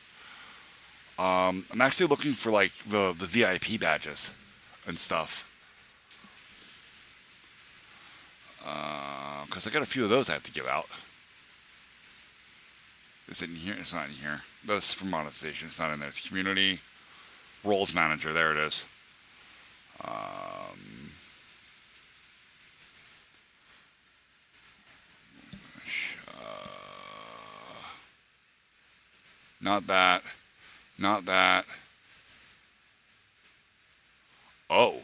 I'm actually looking for like the VIP badges and stuff. Because I got a few of those I have to give out. Is it in here? It's not in here. That's for monetization. It's not in there. It's community roles manager. There it is. Not that. Not that. Oh.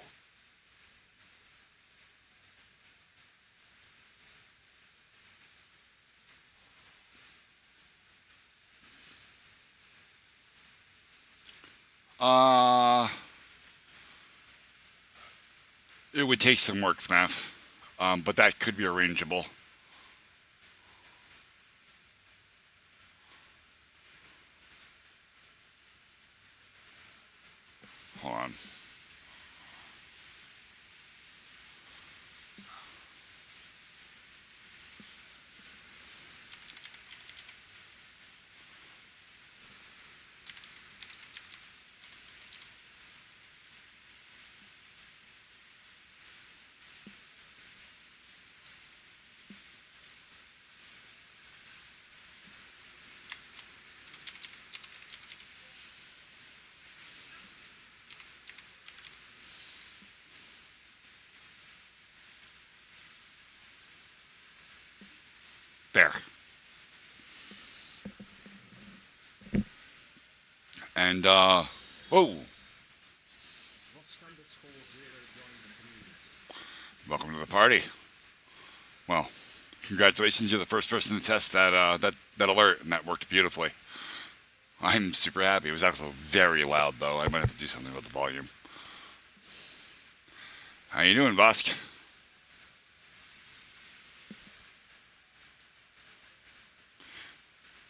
It would take some work, FNAF. But that could be arrangeable. Hold on. There. And, whoa. Welcome to the party. Well, congratulations, you're the first person to test that, that alert, and that worked beautifully. I'm super happy. It was actually very loud, though. I might have to do something with the volume. How you doing, Vosk?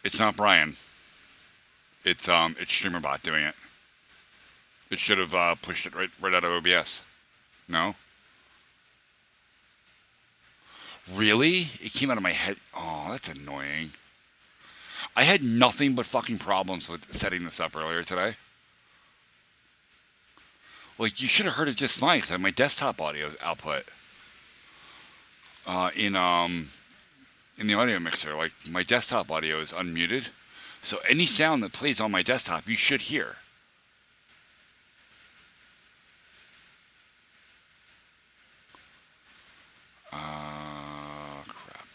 It's not Brian. It's StreamerBot doing it. It should have pushed it right out of OBS. No? Really? It came out of my head. Oh, that's annoying. I had nothing but fucking problems with setting this up earlier today. Like, you should have heard it just fine because I have my desktop audio output in the audio mixer. Like, my desktop audio is unmuted, so any sound that plays on my desktop, you should hear. Crap.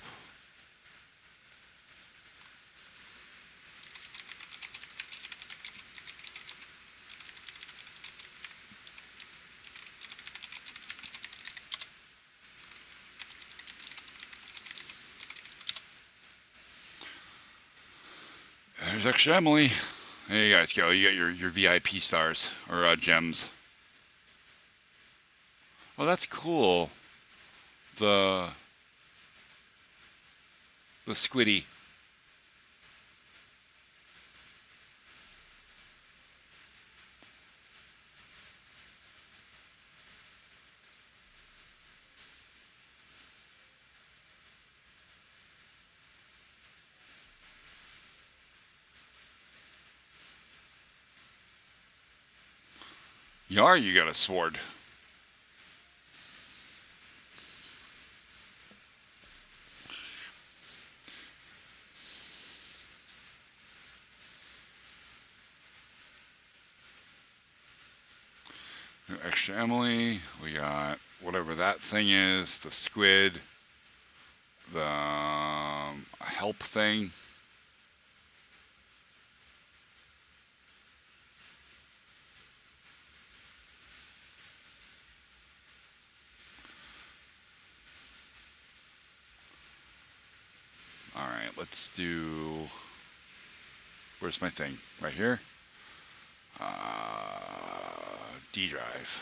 There's extra Emily. There you guys go. You got your VIP stars or gems. Oh, that's cool. The squiddy. Yar, you got a sword. Extra Emily. We got whatever that thing is. The squid. The help thing. All right, let's do. Where's my thing? Right here. D drive.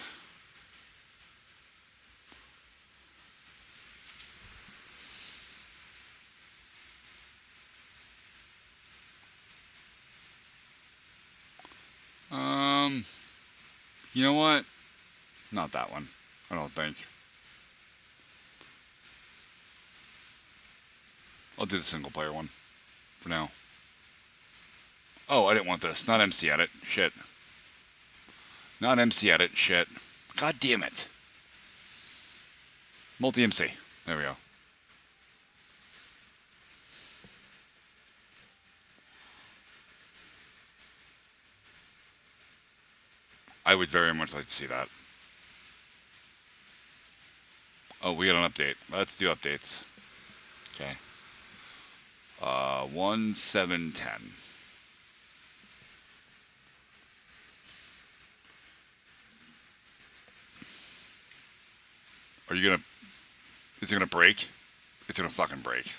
You know what? Not that one. I don't think. I'll do the single player one for now. Oh, I didn't want this. Not MC edit. Shit. Not MC edit. Shit. God damn it. Multi MC. There we go. I would very much like to see that. Oh, we got an update. Let's do updates. Okay. 1710. Are you gonna... Is it gonna break? It's gonna fucking break.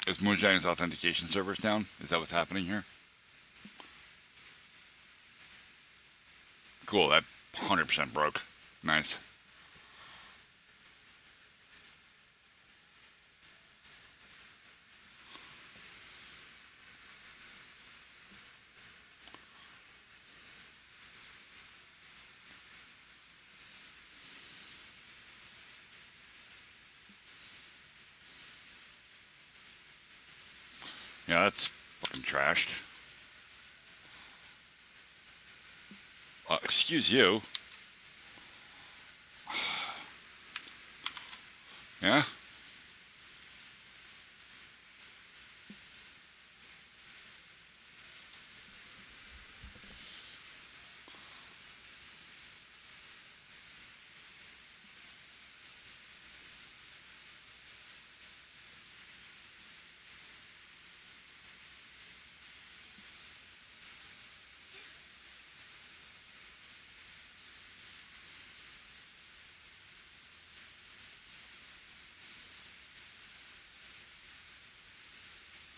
Is Moonshine's authentication servers down? Is that what's happening here? Cool, that 100% broke. Nice. Yeah, that's fucking trashed. Excuse you. Yeah?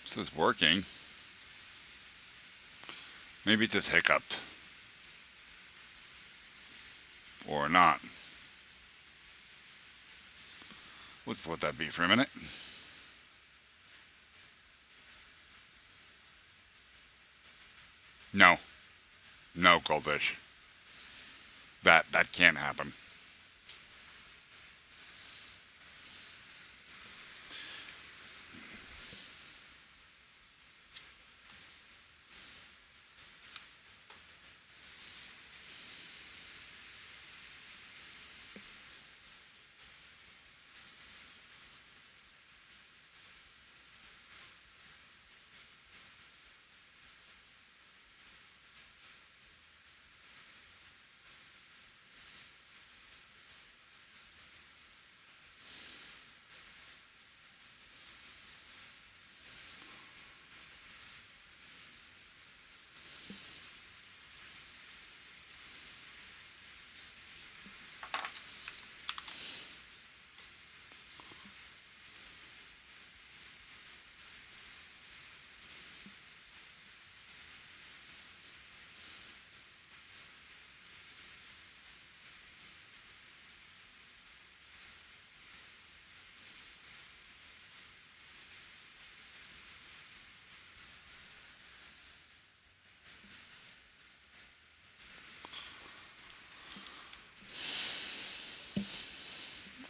This is working. Maybe it just hiccuped. Or not. Let's let that be for a minute. No. No, Goldfish. That can't happen.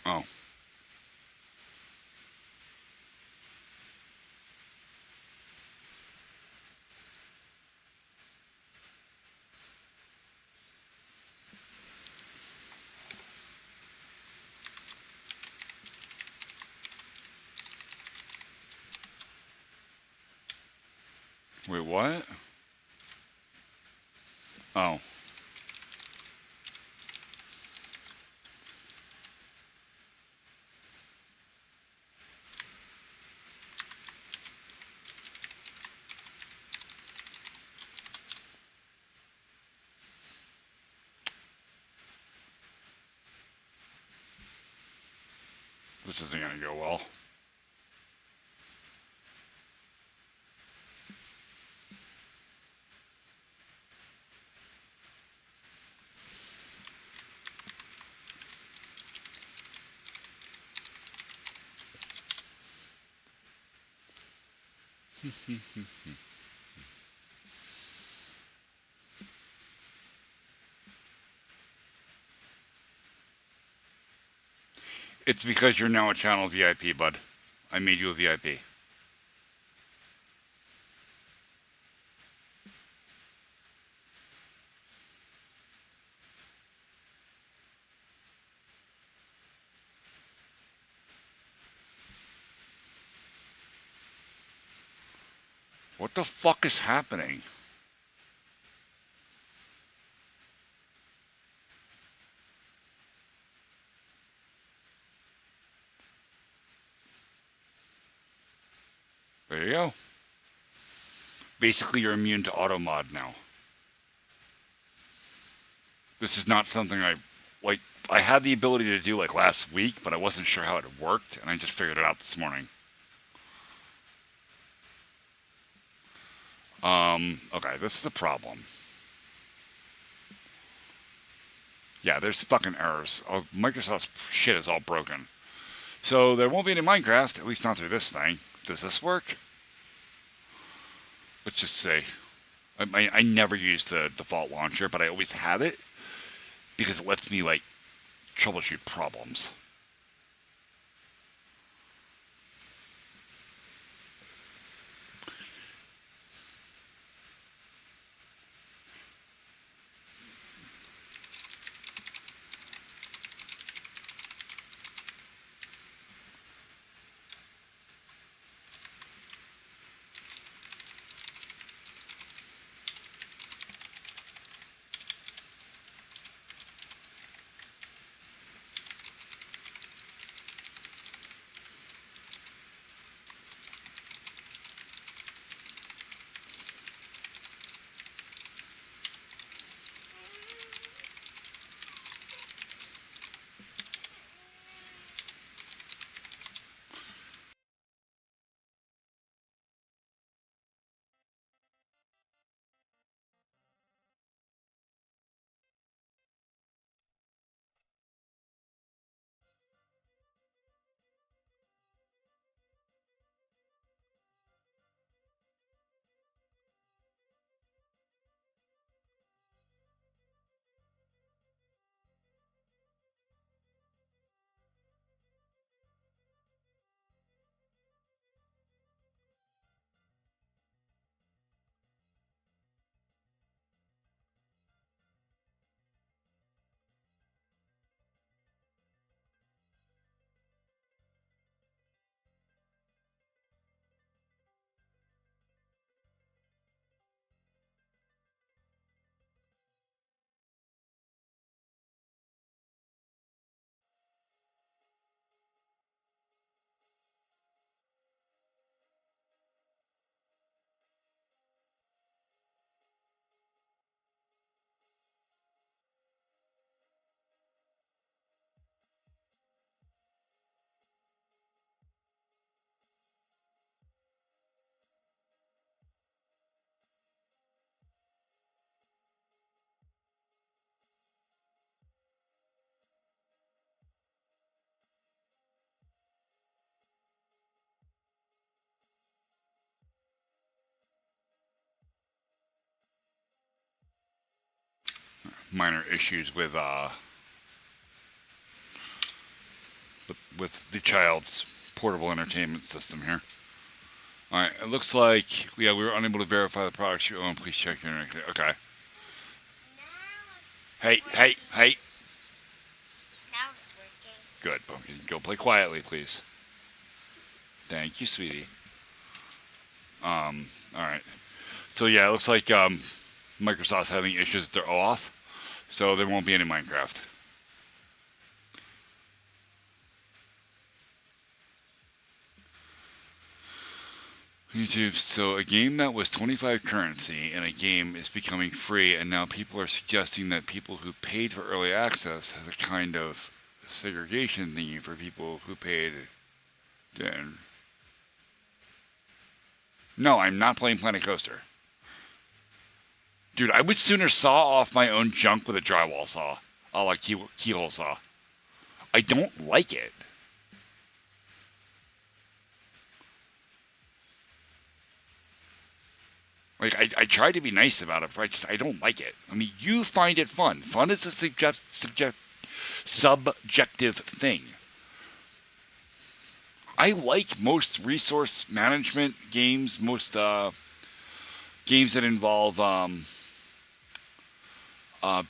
Oh. Wait, what? Oh. This isn't gonna go well. It's because you're now a channel VIP, bud. I made you a VIP. What the fuck is happening? There you go. Basically, you're immune to auto mod now. This is not something like. I had the ability to do like last week, but I wasn't sure how it worked, and I just figured it out this morning. Okay, this is a problem. Yeah, there's fucking errors. Oh, Microsoft's shit is all broken. So there won't be any Minecraft, at least not through this thing. Does this work? Let's just say. I never use the default launcher, but I always have it because it lets me, like, troubleshoot problems. minor issues with the child's portable entertainment system here. All right, it looks like we were unable to verify the products you own. Please check your internet. Okay. Hey, hey, hey. Now it's working. Good, Pumpkin. Go play quietly, please. Thank you, sweetie. All right. So yeah, it looks like Microsoft's having issues with their OAuth, so there won't be any Minecraft. YouTube. So a game that was 25 currency in a game is becoming free, and now people are suggesting that people who paid for early access has a kind of segregation thingy for people who paid. No, I'm not playing Planet Coaster. Dude, I would sooner saw off my own junk with a drywall saw, like keyhole saw. I don't like it. Like, I tried to be nice about it, but I don't like it. I mean, you find it fun. Fun is a subjective thing. I like most resource management games, most games that involve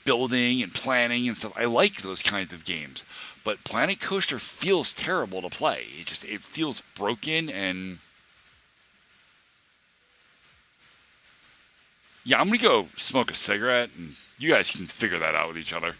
building and planning and stuff. I like those kinds of games. But Planet Coaster feels terrible to play. It feels broken and yeah, I'm gonna go smoke a cigarette, and you guys can figure that out with each other.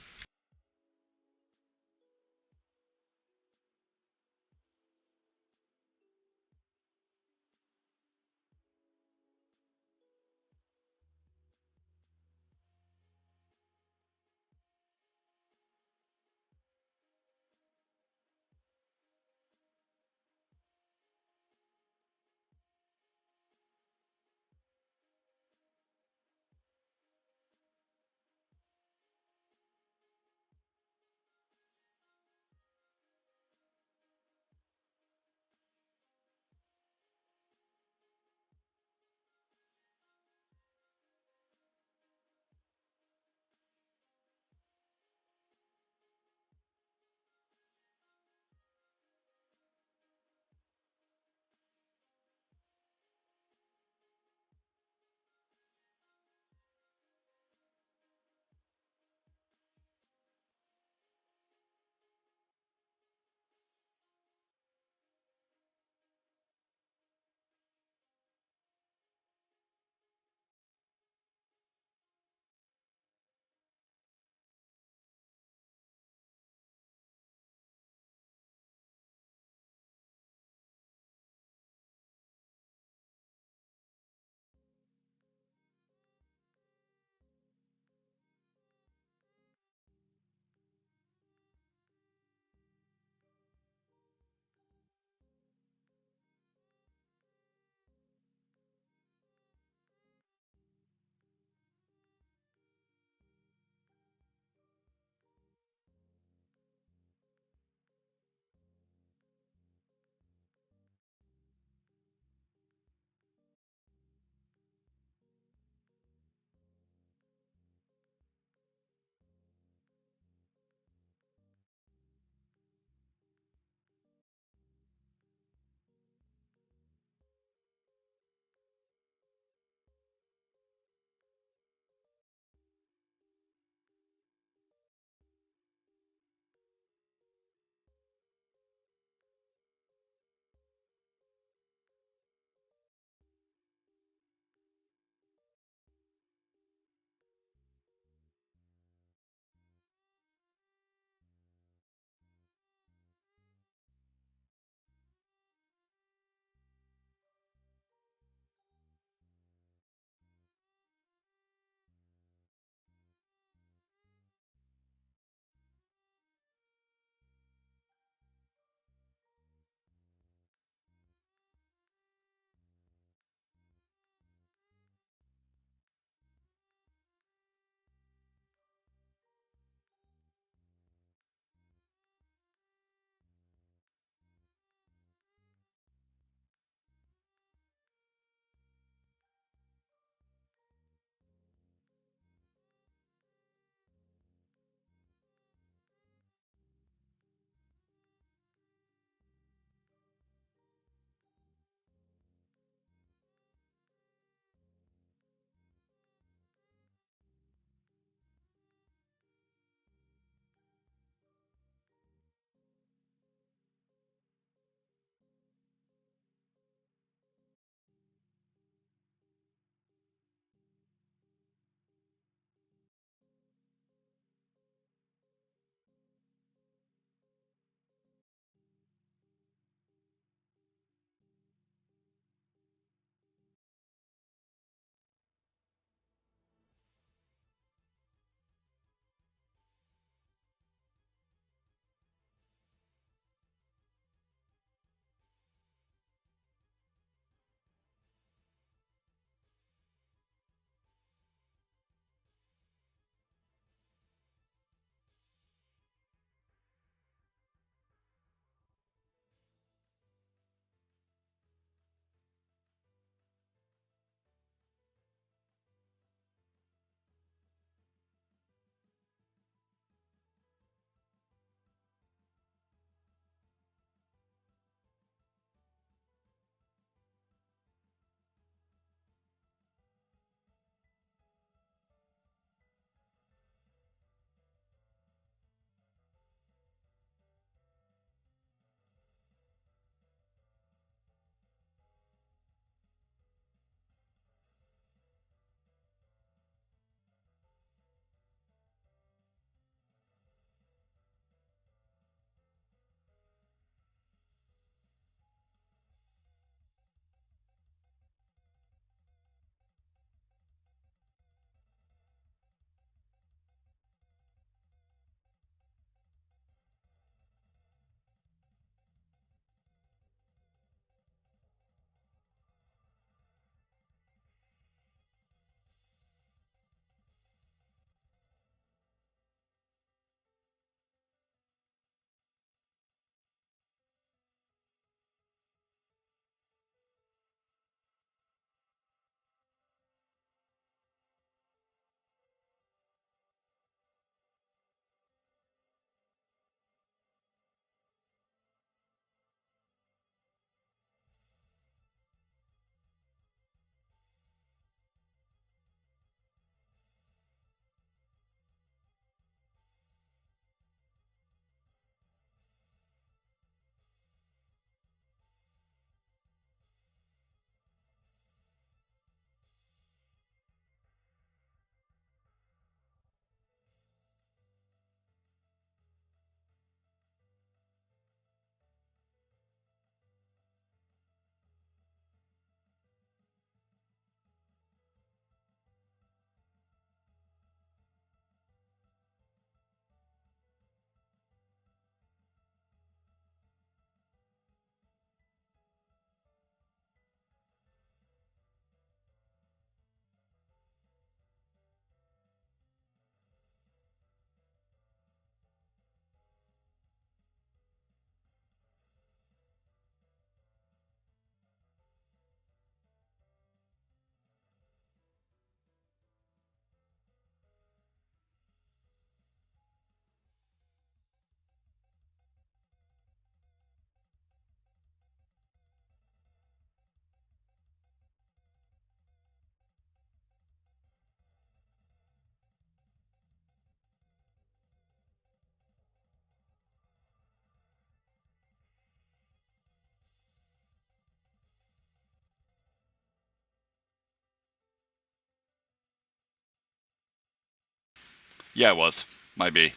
Yeah, it was. Might be.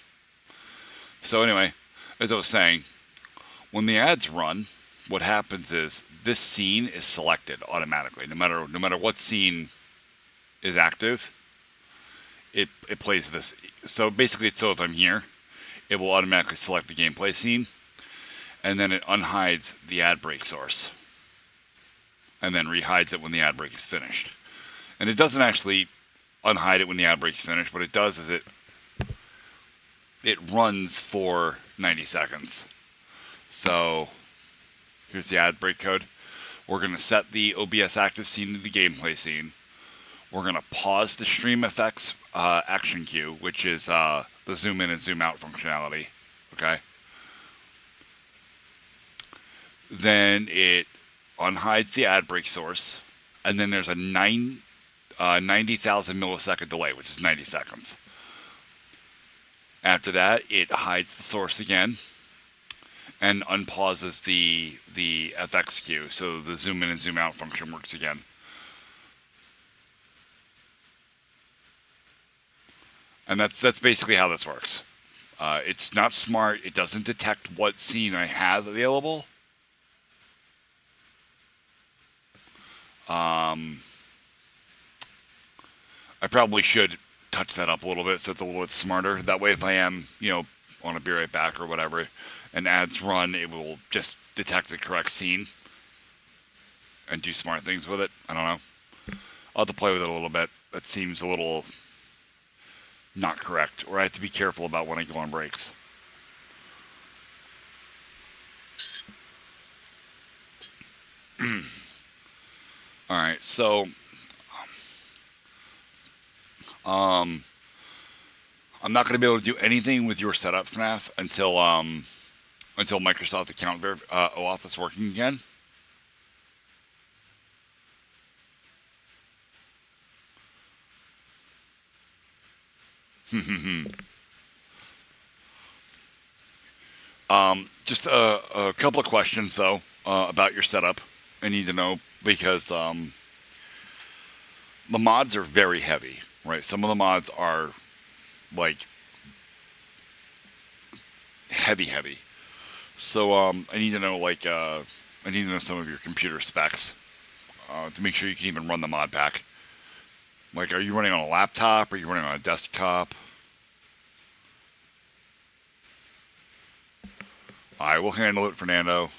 So anyway, as I was saying, when the ads run, what happens is this scene is selected automatically. No matter what scene is active, it plays this. So basically, if I'm here, it will automatically select the gameplay scene, and then it unhides the ad break source, and then rehides it when the ad break is finished. And it doesn't actually unhide it when the ad break is finished. What it does is it runs for 90 seconds. So here's the ad break code. We're going to set the OBS active scene to the gameplay scene. We're going to pause the stream effects action cue, which is the zoom in and zoom out functionality. Okay. Then it unhides the ad break source, and then there's a 90,000 millisecond delay, which is 90 seconds. After that, it hides the source again and unpauses the FX cue, so the zoom in and zoom out function works again. And that's basically how this works. It's not smart. It doesn't detect what scene I have available. I probably should touch that up a little bit so it's a little bit smarter. That way, if I am, on a Be Right Back or whatever, and ads run, it will just detect the correct scene and do smart things with it. I don't know. I'll have to play with it a little bit. That seems a little not correct, or I have to be careful about when I go on breaks. Alright, so I'm not going to be able to do anything with your setup, FNAF, until Microsoft account OAuth is working again. Just a couple of questions, though, about your setup. I need to know, because the mods are very heavy, right? Some of the mods are, like, heavy. So, I need to know, I need to know some of your computer specs to make sure you can even run the mod pack. Like, are you running on a laptop? Are you running on a desktop? I will handle it, Fernando.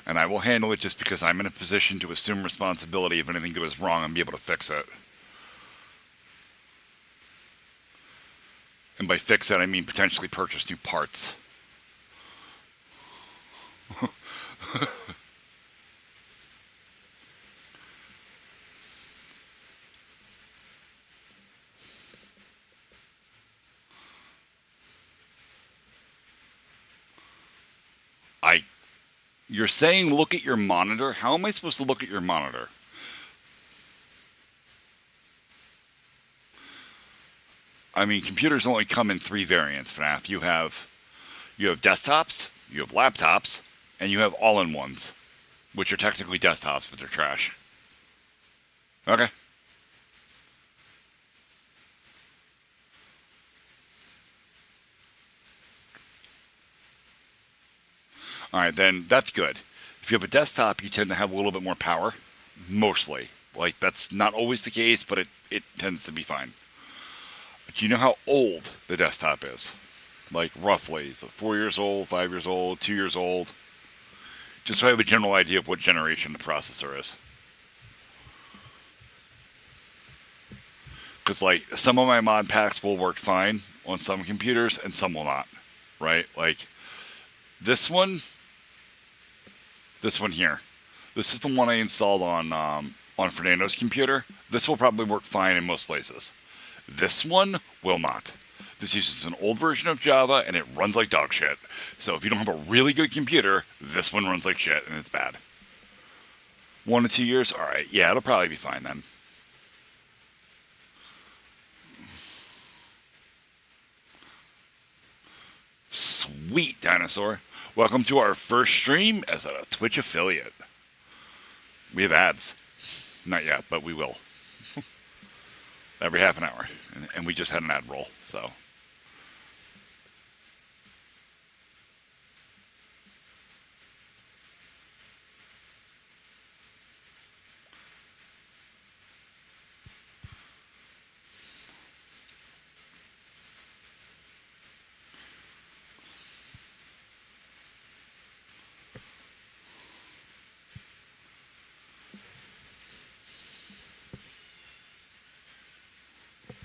And I will handle it just because I'm in a position to assume responsibility if anything goes wrong and be able to fix it. And by fix it, I mean potentially purchase new parts. You're saying look at your monitor? How am I supposed to look at your monitor? I mean, computers only come in 3 variants, FNAF. You have desktops, you have laptops, and you have all-in-ones, which are technically desktops, but they're trash. Okay. Alright, then that's good. If you have a desktop, you tend to have a little bit more power. Mostly. Like, that's not always the case, but it tends to be fine. Do you know how old the desktop is? Like, roughly. Is it 4 years old, 5 years old, 2 years old? Just so I have a general idea of what generation the processor is. Because, like, some of my mod packs will work fine on some computers, and some will not. Right? Like, this one here. This is the one I installed on Fernando's computer. This will probably work fine in most places. This one will not. This uses an old version of Java, and it runs like dog shit. So if you don't have a really good computer, this one runs like shit, and it's bad. 1 to 2 years? Alright, yeah, it'll probably be fine then. Sweet, Dinosaur. Welcome to our first stream as a Twitch affiliate. We have ads. Not yet, but we will. every half an hour, and we just had an ad roll, so.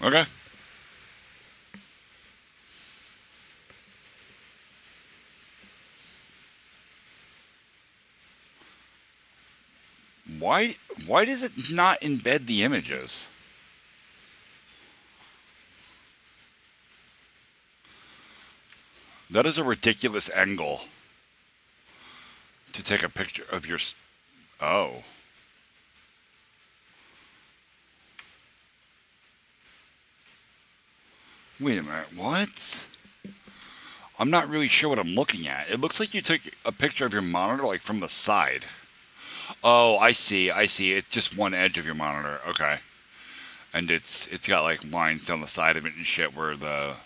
Okay. Why does it not embed the images? That is a ridiculous angle to take a picture of your. Oh. Wait a minute. What? I'm not really sure what I'm looking at. It looks like you took a picture of your monitor like from the side. Oh, I see. I see. It's just one edge of your monitor. Okay. And it's got like lines down the side of it and shit where the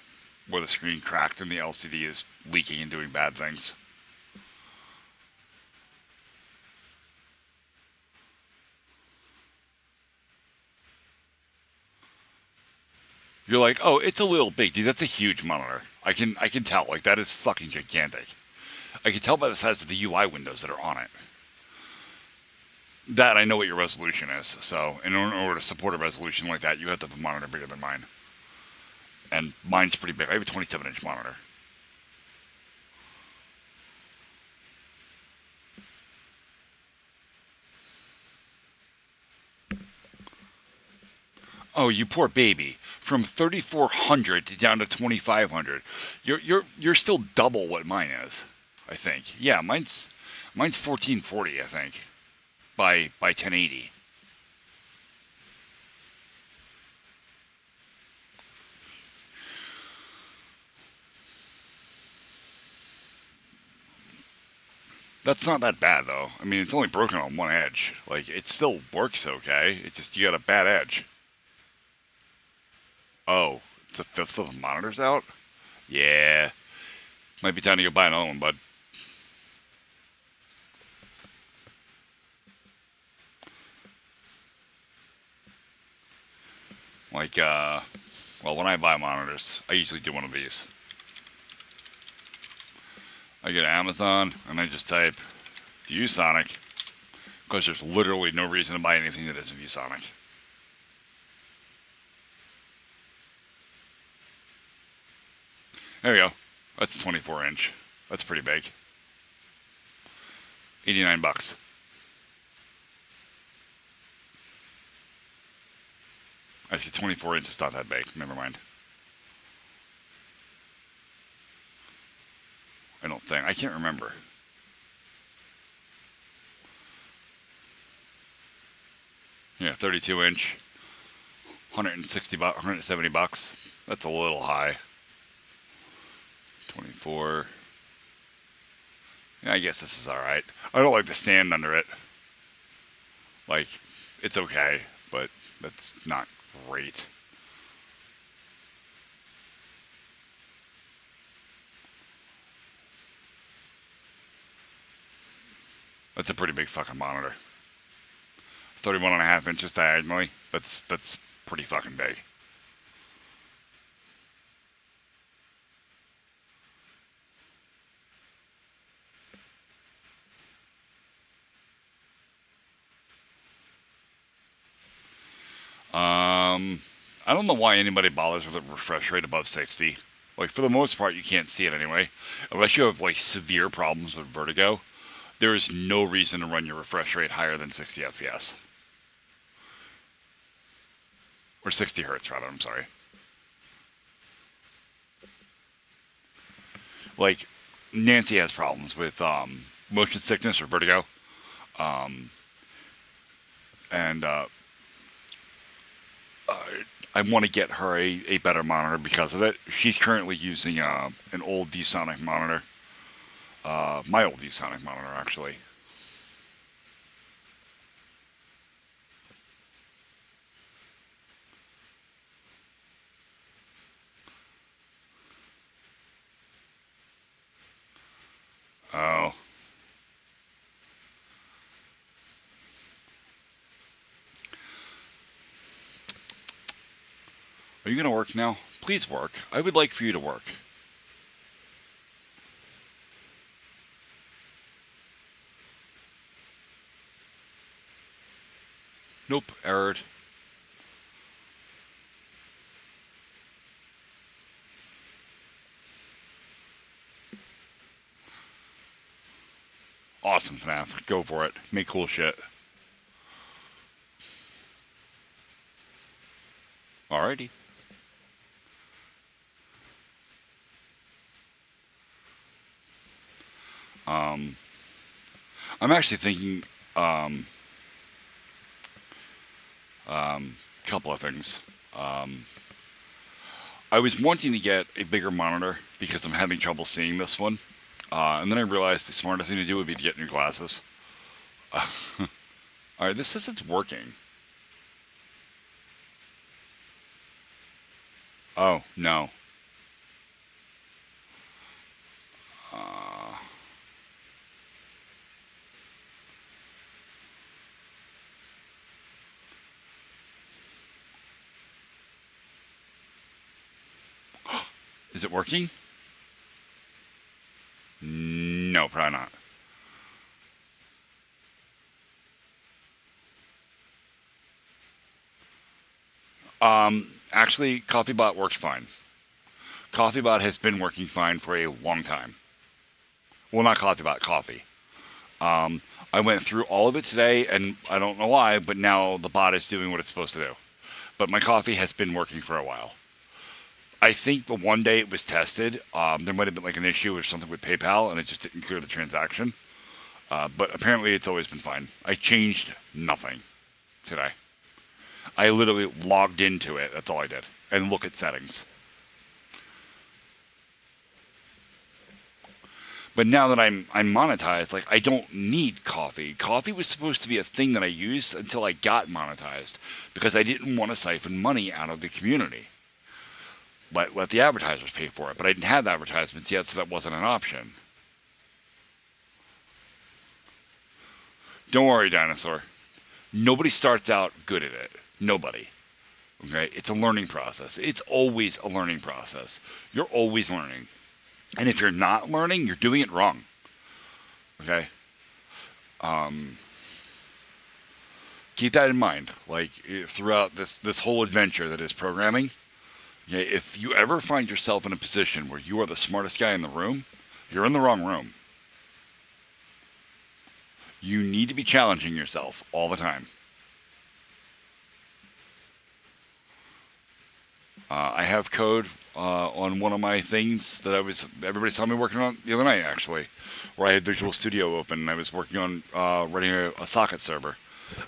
screen cracked and the LCD is leaking and doing bad things. You're like, oh, it's a little big, dude. That's a huge monitor. I can tell. Like that is fucking gigantic. I can tell by the size of the UI windows that are on it. That I know what your resolution is. So in order to support a resolution like that, you have to have a monitor bigger than mine. And mine's pretty big. I have a 27-inch monitor. Oh, you poor baby! From 3,400 down to 2,500. You're still double what mine is. I think. Yeah, mine's 1440. I think by 1080. That's not that bad though. I mean, it's only broken on one edge. Like it still works okay. It just you got a bad edge. Oh, it's a fifth of the monitors out? Yeah. Might be time to go buy another one, bud. Like, well, when I buy monitors, I usually do one of these. I go to Amazon, and I just type ViewSonic, because there's literally no reason to buy anything that isn't ViewSonic. There we go. That's 24-inch. That's pretty big. 89 bucks. Actually, 24 inches is not that big. Never mind. I don't think. I can't remember. Yeah, 32-inch. 160 bucks, 170 bucks. That's a little high. 24. Yeah, I guess this is alright. I don't like the stand under it. Like, it's okay, but that's not great. That's a pretty big fucking monitor. 31.5 inches diagonally. That's pretty fucking big. I don't know why anybody bothers with a refresh rate above 60. Like, for the most part, you can't see it anyway. Unless you have, like, severe problems with vertigo, there is no reason to run your refresh rate higher than 60 FPS. Or 60 hertz, rather, I'm sorry. Like, Nancy has problems with motion sickness or vertigo. And I want to get her a better monitor because of it. She's currently using an old ViewSonic monitor. My old ViewSonic monitor, actually. Are you going to work now? Please work. I would like for you to work. Nope, errored. Awesome, FNAF. Go for it. Make cool shit. Alrighty. I'm actually thinking, couple of things. I was wanting to get a bigger monitor because I'm having trouble seeing this one. And then I realized the smarter thing to do would be to get new glasses. Alright, this says it's working. Oh, no. Is it working? No, probably not. Actually, CoffeeBot works fine. CoffeeBot has been working fine for a long time. Well, not CoffeeBot, Coffee. I went through all of it today, and I don't know why, but now the bot is doing what it's supposed to do. But my coffee has been working for a while. I think the one day it was tested, there might have been like an issue or something with PayPal, and it just didn't clear the transaction. But apparently it's always been fine. I changed nothing today. I literally logged into it, that's all I did, and look at settings. But now that I'm monetized, like, I don't need coffee. Coffee was supposed to be a thing that I used until I got monetized, because I didn't want to siphon money out of the community. Let the advertisers pay for it, but I didn't have advertisements yet, so that wasn't an option. Don't worry, Dinosaur. Nobody starts out good at it. Nobody. Okay? It's a learning process. It's always a learning process. You're always learning. And if you're not learning, you're doing it wrong. Okay? Keep that in mind. Like, throughout this whole adventure that is programming, okay, if you ever find yourself in a position where you are the smartest guy in the room, you're in the wrong room. You need to be challenging yourself all the time. I have code on one of my things that everybody saw me working on the other night, actually, where I had Visual Studio open and I was working on running a socket server.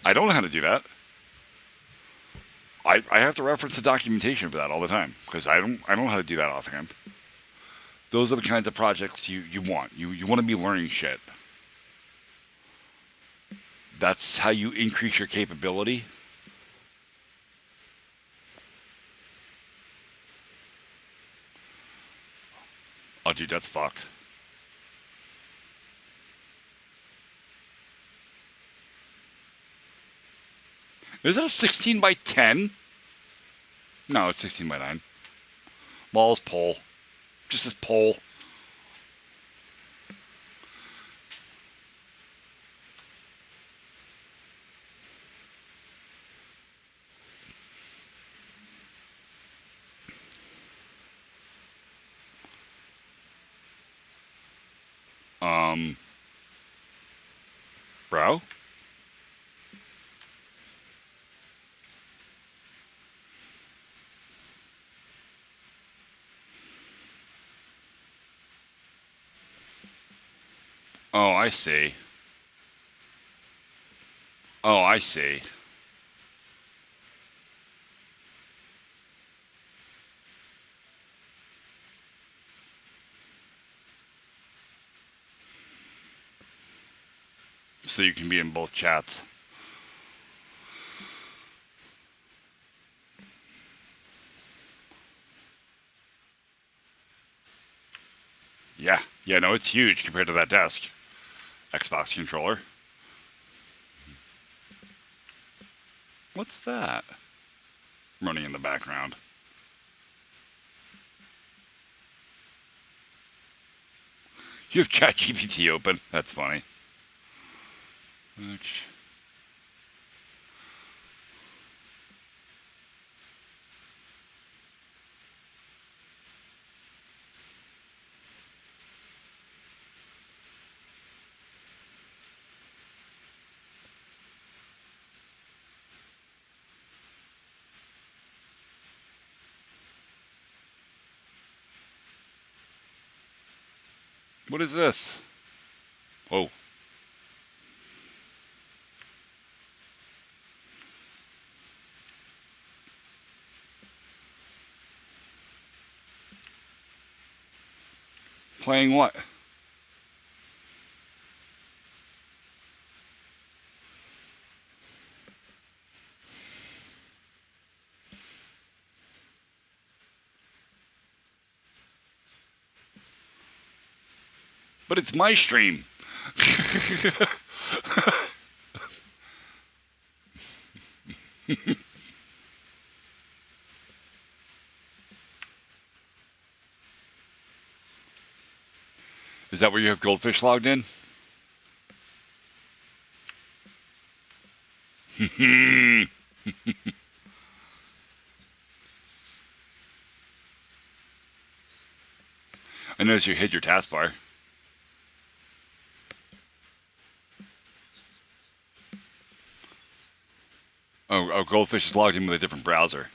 I don't know how to do that. I have to reference the documentation for that all the time because I don't know how to do that offhand. Those are the kinds of projects you want. You want to be learning shit. That's how you increase your capability. Oh, dude, that's fucked. Is that a 16 by 10? No, it's 16 by 9. Walls, pole. Just this pole. Bro? Oh, I see. Oh, I see. So you can be in both chats. Yeah. Yeah, no, it's huge compared to that desk. Xbox controller. What's that? Running in the background. You have ChatGPT open. That's funny. Which... What is this? Oh. Playing what? But it's my stream. Is that where you have Goldfish logged in? I noticed you hid your taskbar. Oh, Goldfish is logged in with a different browser.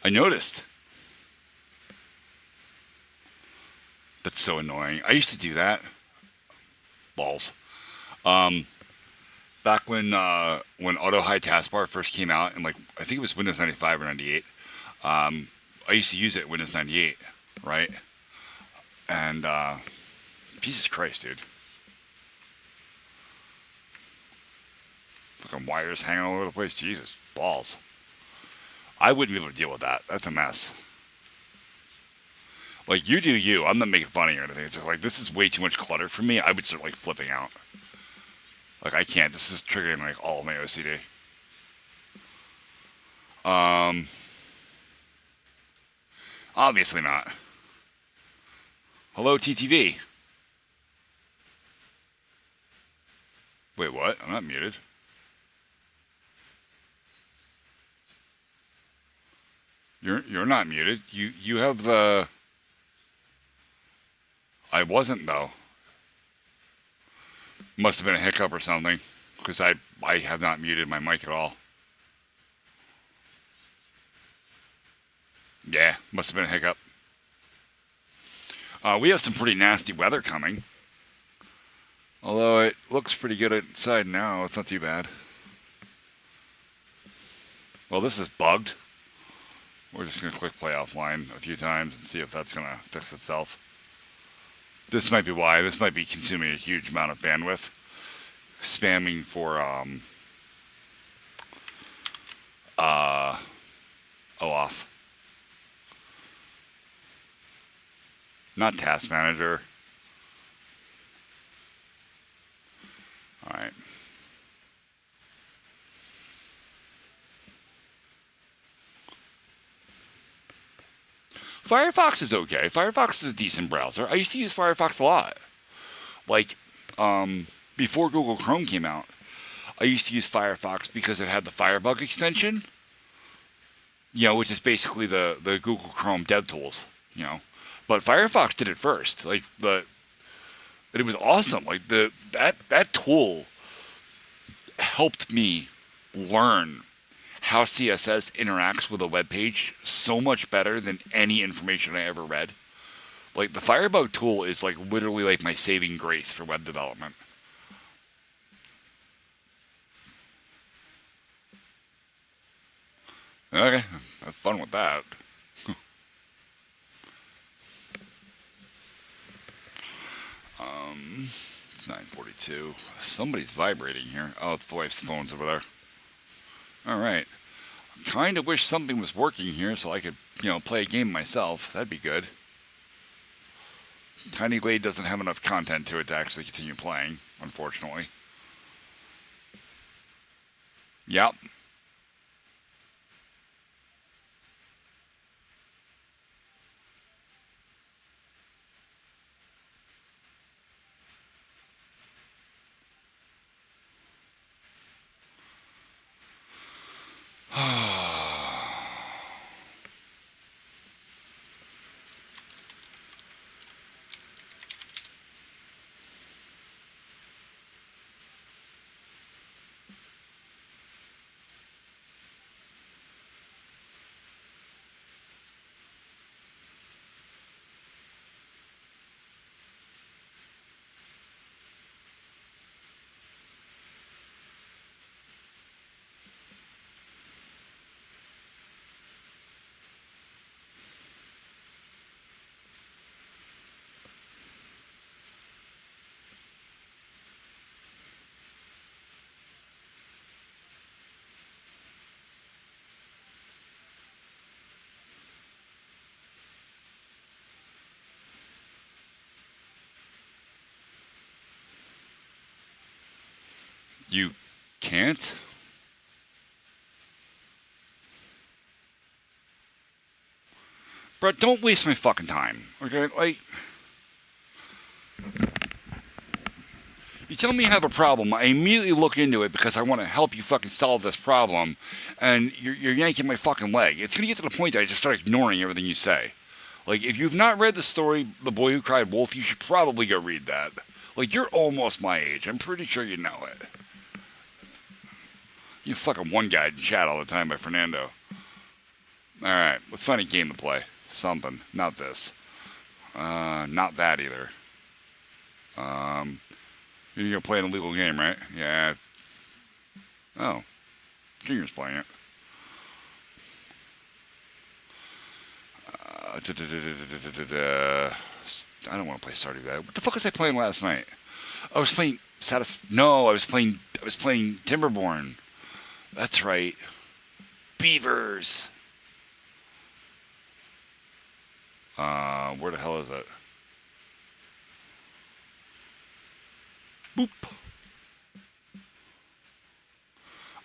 I noticed. That's so annoying. I used to do that. Balls. Back when Auto Hide Taskbar first came out, and like I think it was Windows 95 or 98. I used to use it Windows 98, right? And Jesus Christ, dude. Fucking wires hanging all over the place. Jesus, balls. I wouldn't be able to deal with that. That's a mess. Like, you do you. I'm not making fun of you or anything. It's just like, this is way too much clutter for me. I would start, like, flipping out. Like, I can't. This is triggering, like, all of my OCD. Obviously not. Hello, TTV. Wait, what? I'm not muted. You're not muted. You have the... I wasn't, though. Must have been a hiccup or something, because I have not muted my mic at all. Yeah, must have been a hiccup. We have some pretty nasty weather coming. Although it looks pretty good outside now. It's not too bad. Well, this is bugged. We're just going to click play offline a few times and see if that's going to fix itself. This might be why. This might be consuming a huge amount of bandwidth. Spamming for, OAuth. Not Task Manager. Alright. Firefox is okay. Firefox is a decent browser. I used to use Firefox a lot. Like, before Google Chrome came out, I used to use Firefox because it had the Firebug extension. You know, which is basically the Google Chrome DevTools, you know. But Firefox did it first. Like, it was awesome. Like, that tool helped me learn how CSS interacts with a web page so much better than any information I ever read. Like, the Firebug tool is, like, literally, like, my saving grace for web development. Okay, have fun with that. It's 9:42. Somebody's vibrating here. Oh, it's the wife's phone's over there. Alright. Kind of wish something was working here so I could, play a game myself. That'd be good. Tiny Glade doesn't have enough content to it to actually continue playing, unfortunately. Yep. You can't? Bro, don't waste my fucking time. Okay? Like, you tell me you have a problem, I immediately look into it because I want to help you fucking solve this problem, and you're yanking my fucking leg. It's gonna get to the point that I just start ignoring everything you say. Like, if you've not read the story, The Boy Who Cried Wolf, you should probably go read that. Like, you're almost my age. I'm pretty sure you know it. You fucking one guy in chat all the time by Fernando. Alright, let's find a game to play. Something. Not this. Not that either. You're gonna play an illegal game, right? Yeah. Oh. Junior's playing it. I don't want to play Stardew Valley. What the fuck was I playing last night? I was playing No, I was playing Timberborn. That's right. Beavers. Where the hell is it? Boop.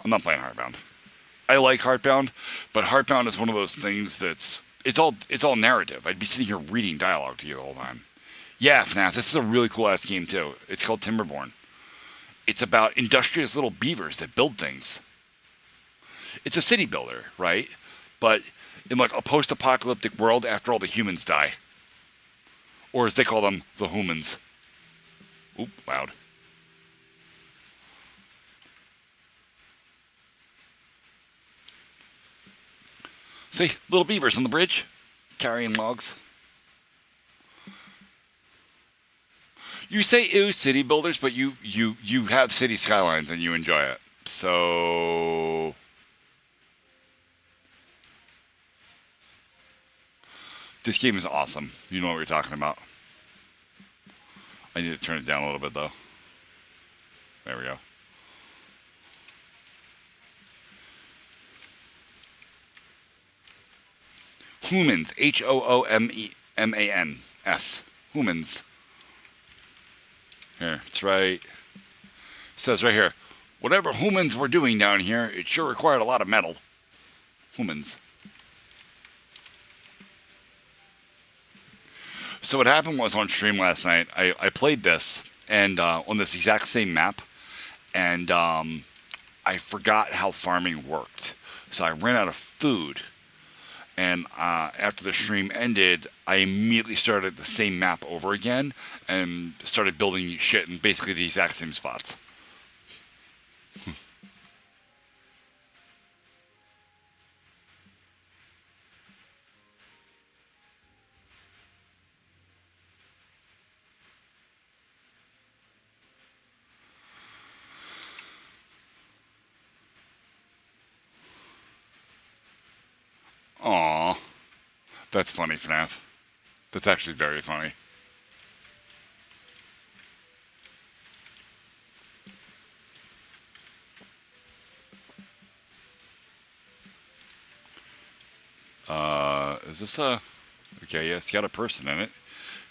I'm not playing Heartbound. I like Heartbound, but Heartbound is one of those things that's it's all narrative. I'd be sitting here reading dialogue to you the whole time. Yeah, FNAF, this is a really cool ass game too. It's called Timberborn. It's about industrious little beavers that build things. It's a city builder, right? But in like a post-apocalyptic world after all the humans die. Or as they call them, the humans. Oop, loud. See, little beavers on the bridge, carrying logs. You say ew city builders, but you have city skylines and you enjoy it. So this game is awesome. You know what we're talking about. I need to turn it down a little bit though. There we go. Humans. Hoomans. Humans. Here, it's right. It says right here. Whatever humans were doing down here, it sure required a lot of metal. Humans. So what happened was on stream last night, I played this, and on this exact same map, and I forgot how farming worked. So I ran out of food. And after the stream ended, I immediately started the same map over again and started building shit in basically the exact same spots. Aww. That's funny, FNAF. That's actually very funny. Is this a... Okay, yeah, it's got a person in it.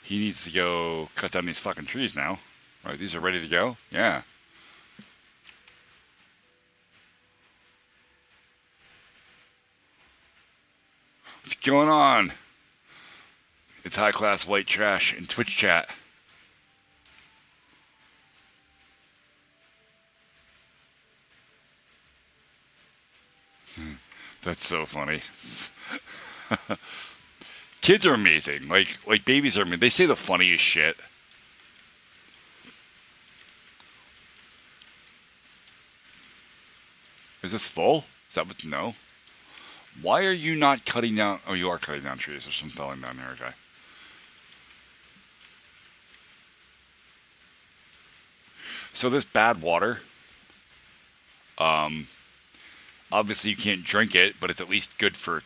He needs to go cut down these fucking trees now. Right, these are ready to go? Yeah. What's going on? It's high class white trash in Twitch chat. That's so funny. Kids are amazing. Like babies are amazing. They say the funniest shit. Is this full? Is that what? No. Why are you not cutting down? Oh, you are cutting down trees. There's some felling down here. Okay. So this bad water, obviously you can't drink it, but it's at least good for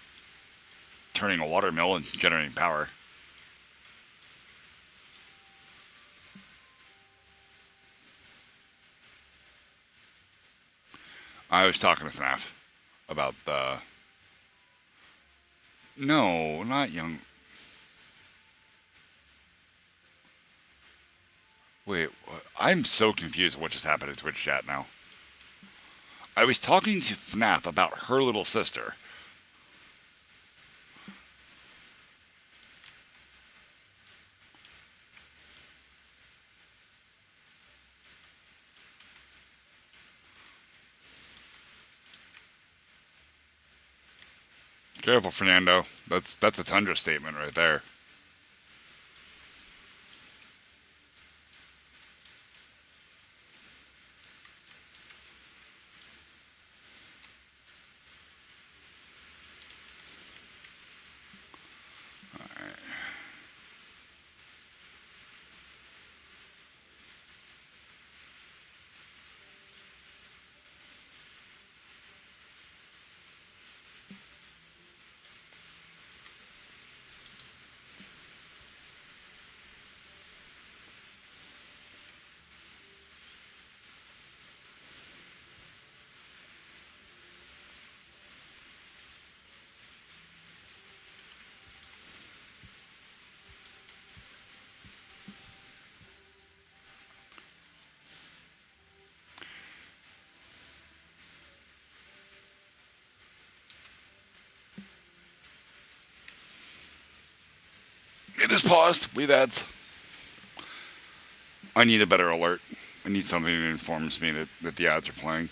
turning a water mill and generating power. I was talking to FNAF about the... No, not young... Wait, what? I'm so confused what just happened in Twitch chat now. I was talking to FNAF about her little sister. Careful, Fernando. That's a Tundra statement right there. It is paused. Leave ads. I need a better alert. I need something that informs me that the ads are playing.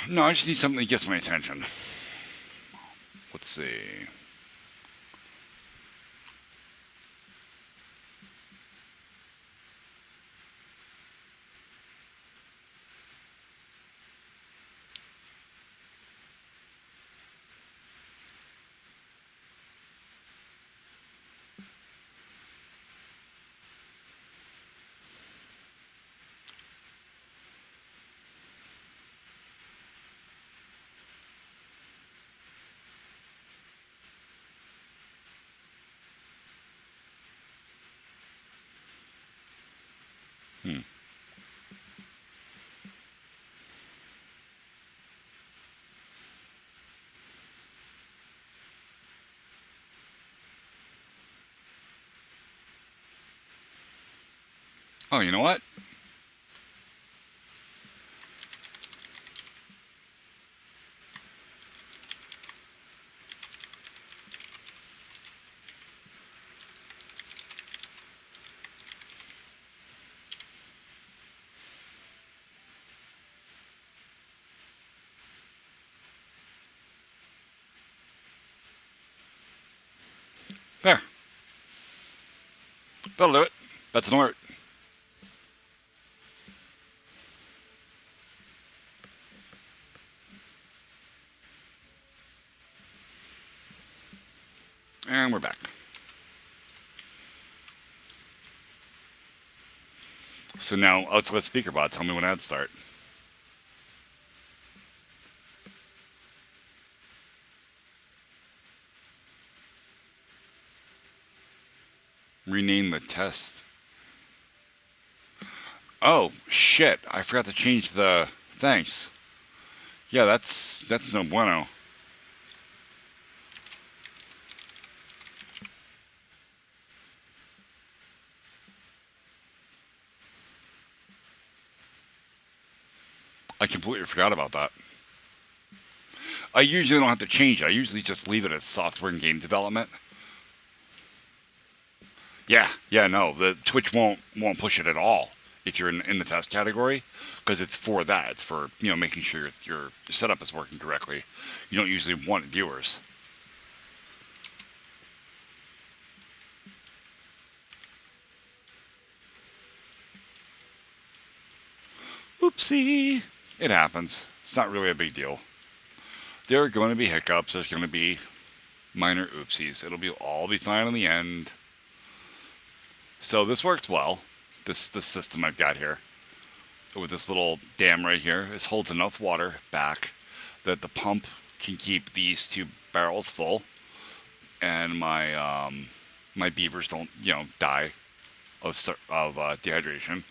No, I just need something that gets my attention. Let's see. Oh, you know what? There. That'll do it. That's an alert. And we're back. So now let's let SpeakerBot tell me when ads start. Rename the test. Oh, shit. I forgot to change the... Thanks. Yeah, that's no bueno. I completely forgot about that. I usually don't have to change it. I usually just leave it as software and game development. Yeah, no, the Twitch won't push it at all if you're in the test category, because it's for that. It's for making sure your setup is working correctly. You don't usually want viewers. Oopsie, it happens. It's not really a big deal. There are going to be hiccups. There's going to be minor oopsies. It'll all be fine in the end. So this works well. This system I've got here with this little dam right here. This holds enough water back that the pump can keep these 2 barrels full, and my beavers don't die of dehydration.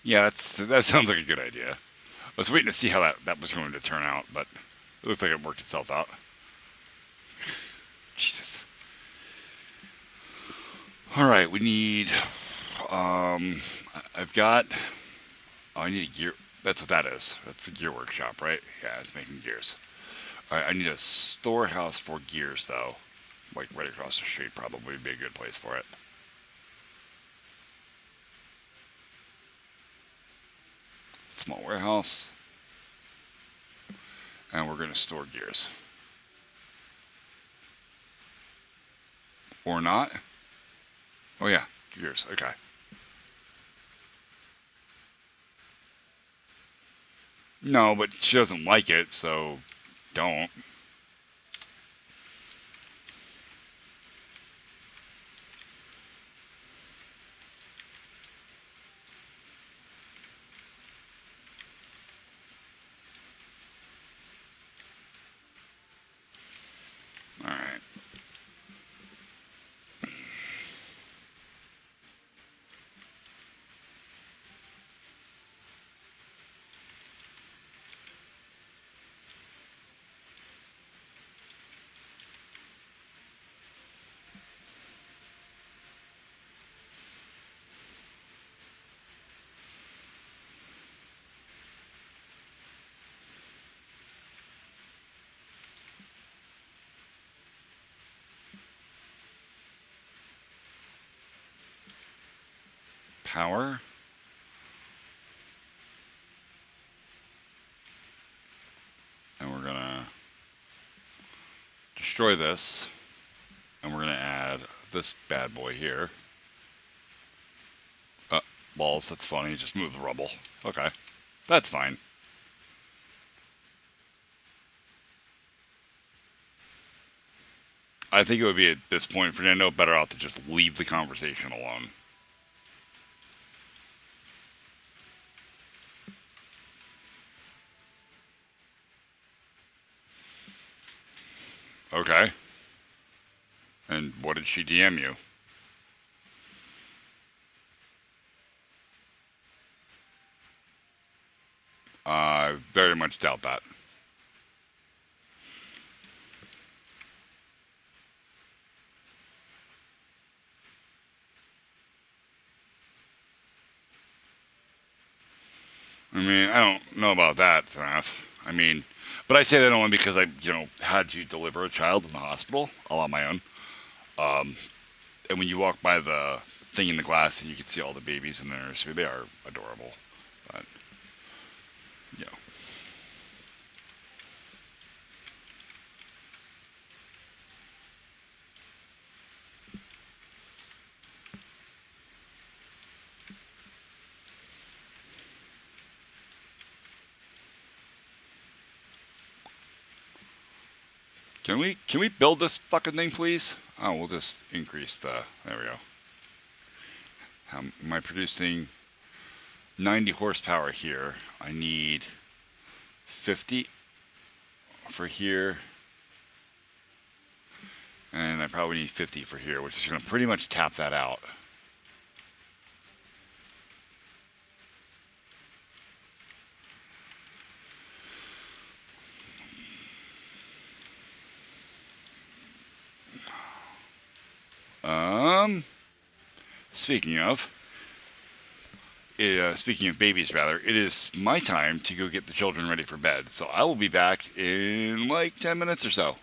Yeah, that sounds like a good idea. I was waiting to see how that was going to turn out, but it looks like it worked itself out. Jesus. All right, we need. I've got. Oh, I need a gear. That's what that is. That's the gear workshop, right? Yeah, it's making gears. All right, I need a storehouse for gears, though. Like right across the street, probably would be a good place for it. Small warehouse. And we're going to store gears. Or not. Oh, yeah, gears. Okay. No, but she doesn't like it, so don't. All right. Power. And we're going to destroy this. And we're going to add this bad boy here. Balls, that's funny. Just move the rubble. Okay. That's fine. I think it would be at this point, Fernando, better out to just leave the conversation alone. Okay. And what did she DM you? I very much doubt that. know about that, Thraff. I mean, but I say that only because I, had to deliver a child in the hospital all on my own. And when you walk by the thing in the glass, and you can see all the babies in the nursery. They are adorable. But, you know. Can we build this fucking thing, please? Oh, we'll just increase the. There we go. How am I producing? 90 horsepower here. I need 50 for here. And I probably need 50 for here, which is going to pretty much tap that out. Speaking of, speaking of babies, rather, it is my time to go get the children ready for bed. So I will be back in like 10 minutes or so.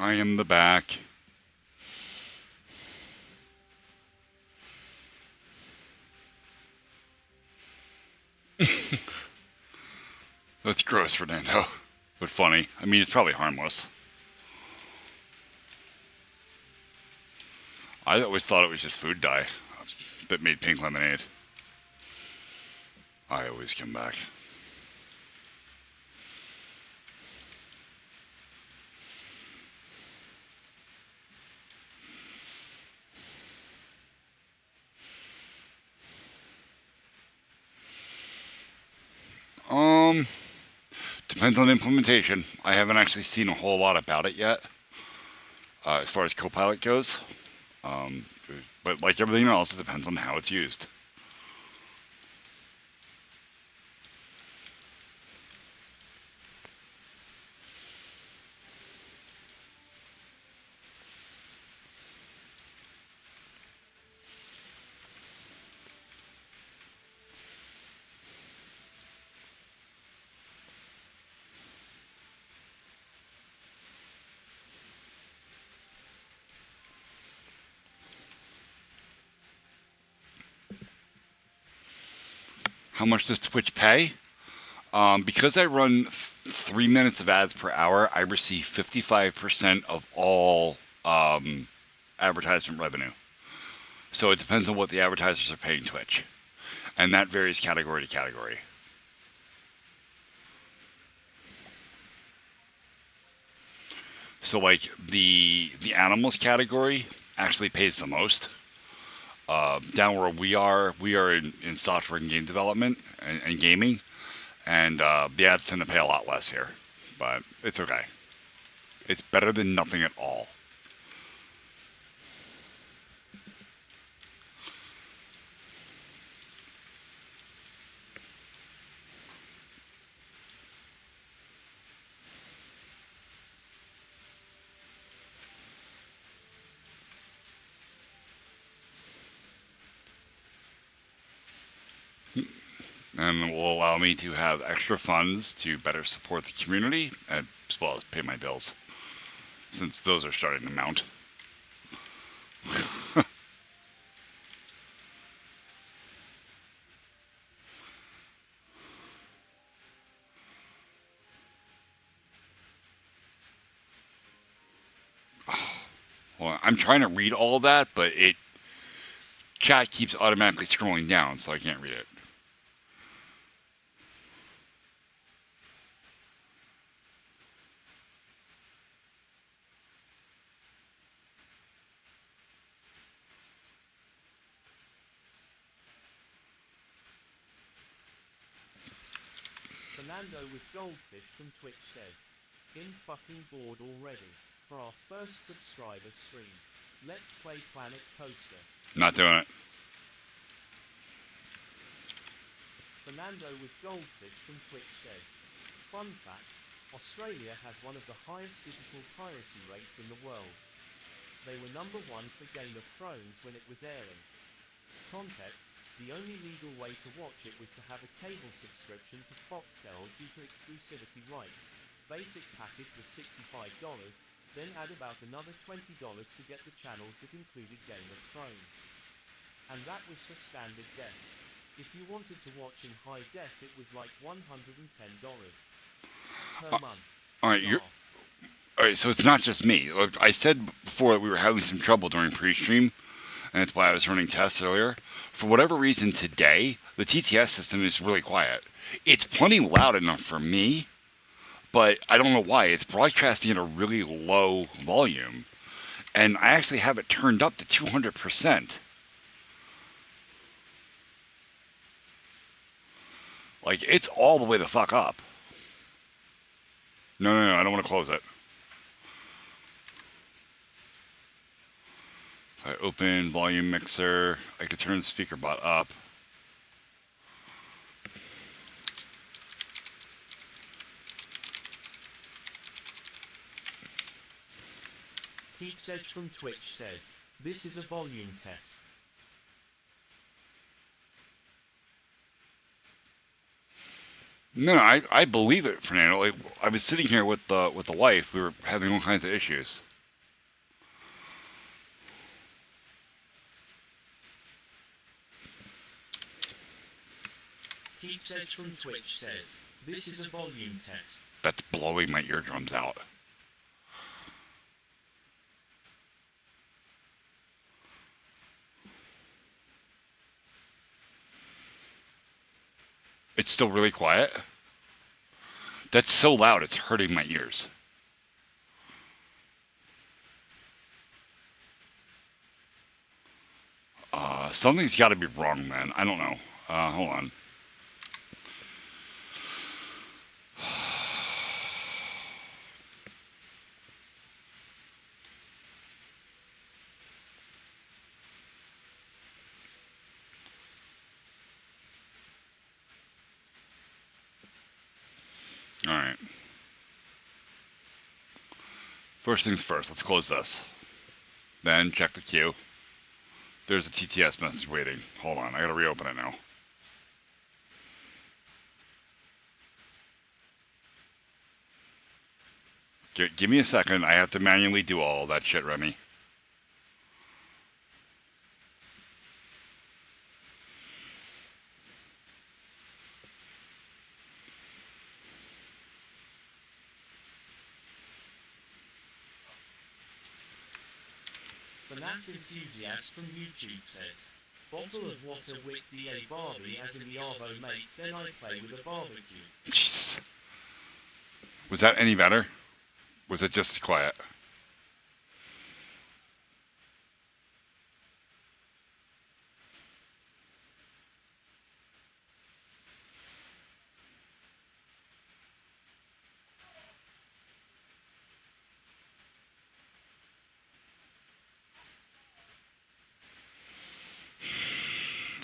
I am the back. That's gross, Fernando. But funny. I mean, it's probably harmless. I always thought it was just food dye that made pink lemonade. I always come back. Depends on the implementation. I haven't actually seen a whole lot about it yet, as far as Copilot goes. Um, but like everything else, it depends on how it's used. How much does Twitch pay? Because I run 3 minutes of ads per hour, I receive 55% of all advertisement revenue. So it depends on what the advertisers are paying Twitch. And that varies category to category. So like the animals category actually pays the most. Down where we are in software and game development and gaming, and the ads tend to pay a lot less here, but it's okay. It's better than nothing at all. And it will allow me to have extra funds to better support the community as well as pay my bills, since those are starting to mount. Well, I'm trying to read all of that, but chat keeps automatically scrolling down, so I can't read it. Fernando with Goldfish from Twitch says, "In fucking bored already. For our first subscriber stream, let's play Planet Coaster." Not doing it. Fernando with Goldfish from Twitch says, "Fun fact, Australia has one of the highest digital piracy rates in the world. They were number one for Game of Thrones when it was airing. Context, the only legal way to watch it was to have a cable subscription to Foxtel due to exclusivity rights. Basic package was $65, then add about another $20 to get the channels that included Game of Thrones. And that was for standard def. If you wanted to watch in high def, it was like $110 per month." Alright, so it's not just me. Look, I said before that we were having some trouble during pre-stream, and that's why I was running tests earlier. For whatever reason today, the TTS system is really quiet. It's plenty loud enough for me, but I don't know why. It's broadcasting at a really low volume, and I actually have it turned up to 200%. Like, it's all the way the fuck up. No, I don't want to close it. If I open volume mixer, I could turn the speaker bot up. Keeps Edge from Twitch says, "This is a volume test." No, I believe it, Fernando. Like, I was sitting here with the wife. We were having all kinds of issues. Keeps Edge from Twitch says, this is a volume test. That's blowing my eardrums out. It's still really quiet. That's so loud, it's hurting my ears. Something's got to be wrong, man. I don't know. Hold on. All right. First things first, let's close this. Then check the queue. There's a TTS message waiting. Hold on, I gotta reopen it now. Give me a second. I have to manually do all that shit, Remy. The Nat Enthusiast from YouTube says, bottle of water with DA Barbie as in the Arvo mate, then I play with a barbecue. Jesus. Was that any better? Was it just quiet?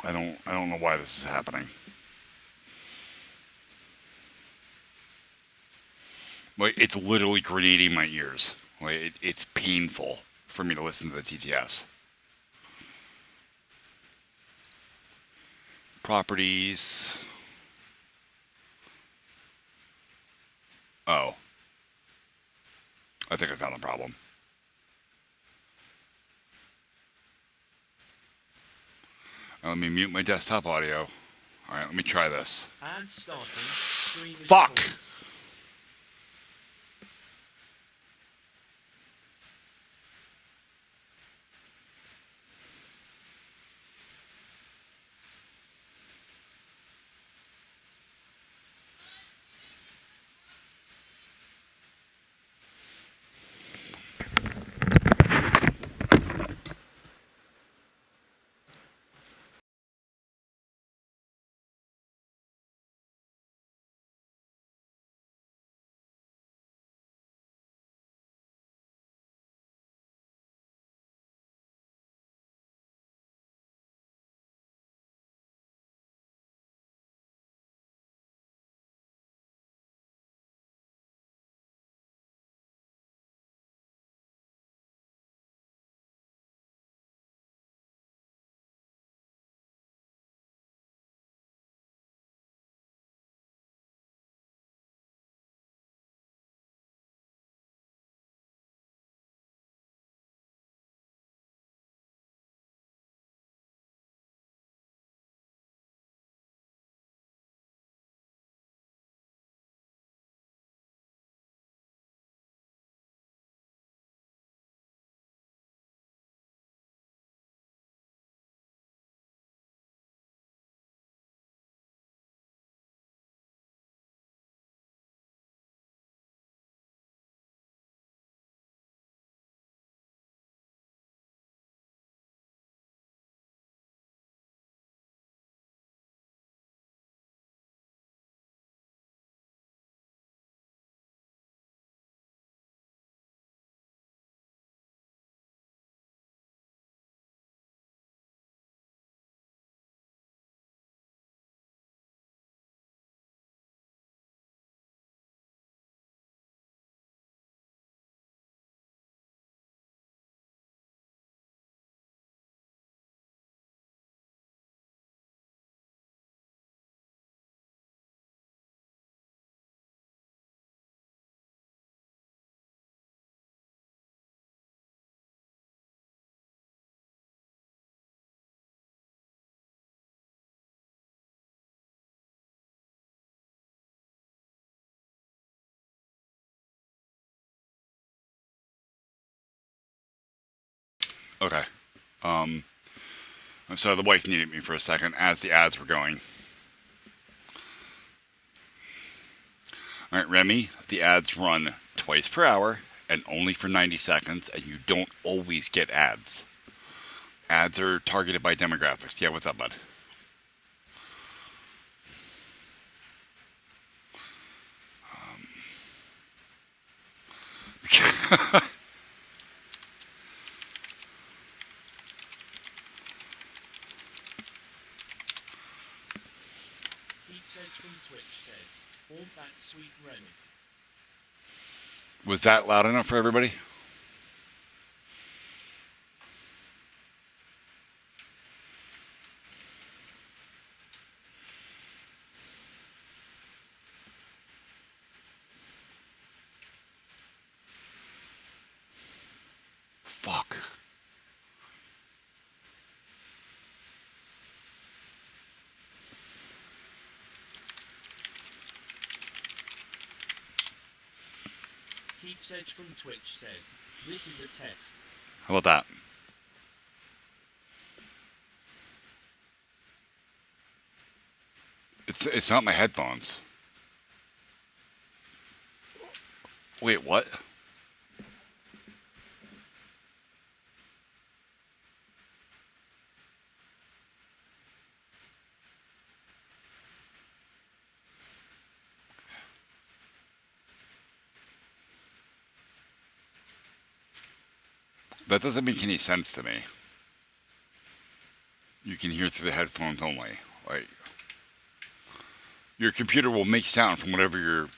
I don't know why this is happening. Wait, it's literally grenading my ears. Wait, it's painful for me to listen to the TTS. Properties. Oh. I think I found the problem. Let me mute my desktop audio. Alright, let me try this. And starting, stream is Fuck! paused. Okay. Um, so the wife needed me for a second as the ads were going. All right, Remy, the ads run twice per hour and only for 90 seconds, and you don't always get ads. Ads are targeted by demographics. Yeah, what's up, bud? Keeps Edge from Twitch says, all that sweet Remy. Was that loud enough for everybody? Fuck. Keeps Edge from Twitch says, this is a test. How about that? It's not my headphones. Wait, what? That doesn't make any sense to me. You can hear through the headphones only. Like, your computer will make sound from whatever your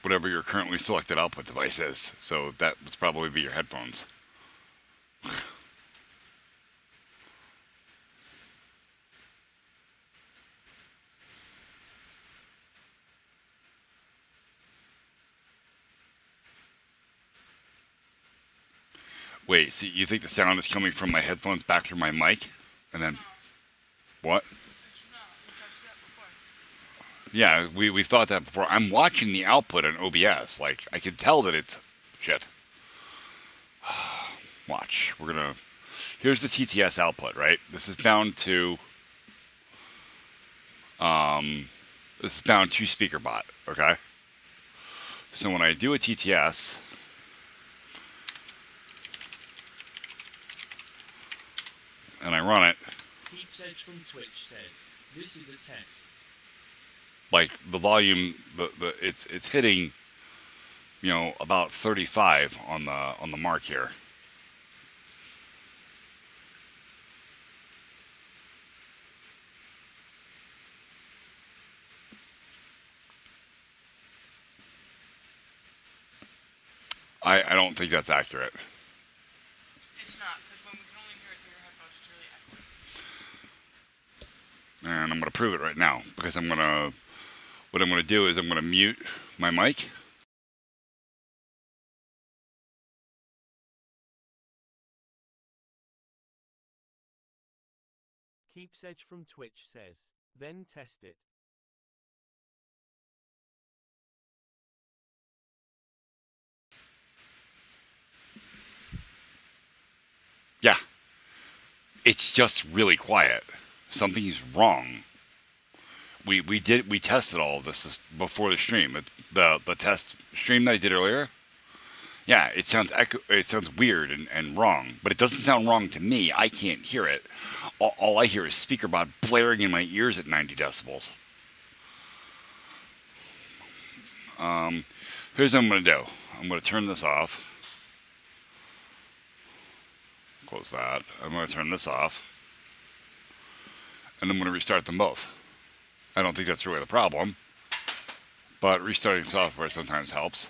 currently selected output device is. So that would probably be your headphones. Wait, so you think the sound is coming from my headphones back through my mic? And then, what? Yeah, we thought that before. I'm watching the output on OBS. Like, I can tell that it's... Shit. Watch. We're gonna... Here's the TTS output, right? This is bound to... This is bound to SpeakerBot, okay? So when I do a TTS... and I run it... Keeps Edge from Twitch says, this is a test. Like, the volume, it's hitting, you know, about 35 on the mark here. I don't think that's accurate. It's not, because when we can only hear it through your headphones, it's really echoey. And I'm going to prove it right now, because what I'm going to do is I'm going to mute my mic. Keeps Edge from Twitch says, then test it. Yeah. It's just really quiet. Something's wrong. We tested all of this before the stream. The test stream that I did earlier. Yeah, it sounds weird and wrong, but it doesn't sound wrong to me. I can't hear it. All I hear is SpeakerBot blaring in my ears at 90 decibels. Here's what I'm going to do. I'm going to turn this off. Close that. I'm going to turn this off. And I'm going to restart them both. I don't think that's really the problem, but restarting software sometimes helps.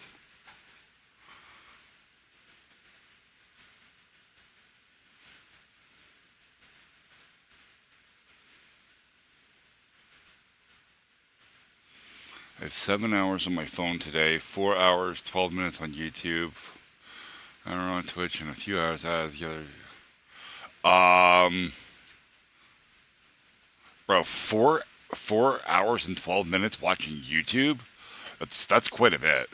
I have 7 hours on my phone today, 4 hours, 12 minutes on YouTube. I don't know, on Twitch, and a few hours out of the other. Bro, 4 hours and 12 minutes watching YouTube? That's quite a bit.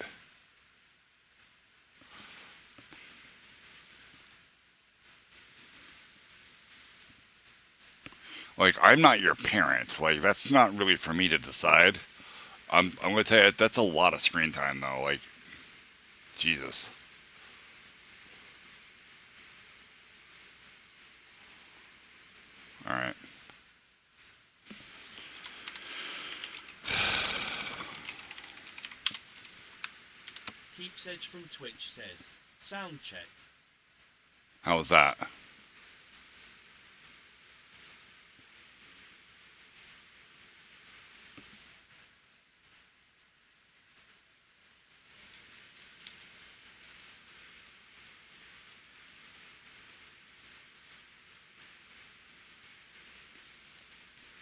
Like, I'm not your parent. Like, that's not really for me to decide. I'm gonna tell you that's a lot of screen time though. Like, Jesus. All right. Keeps Edge from Twitch says, sound check. How was that?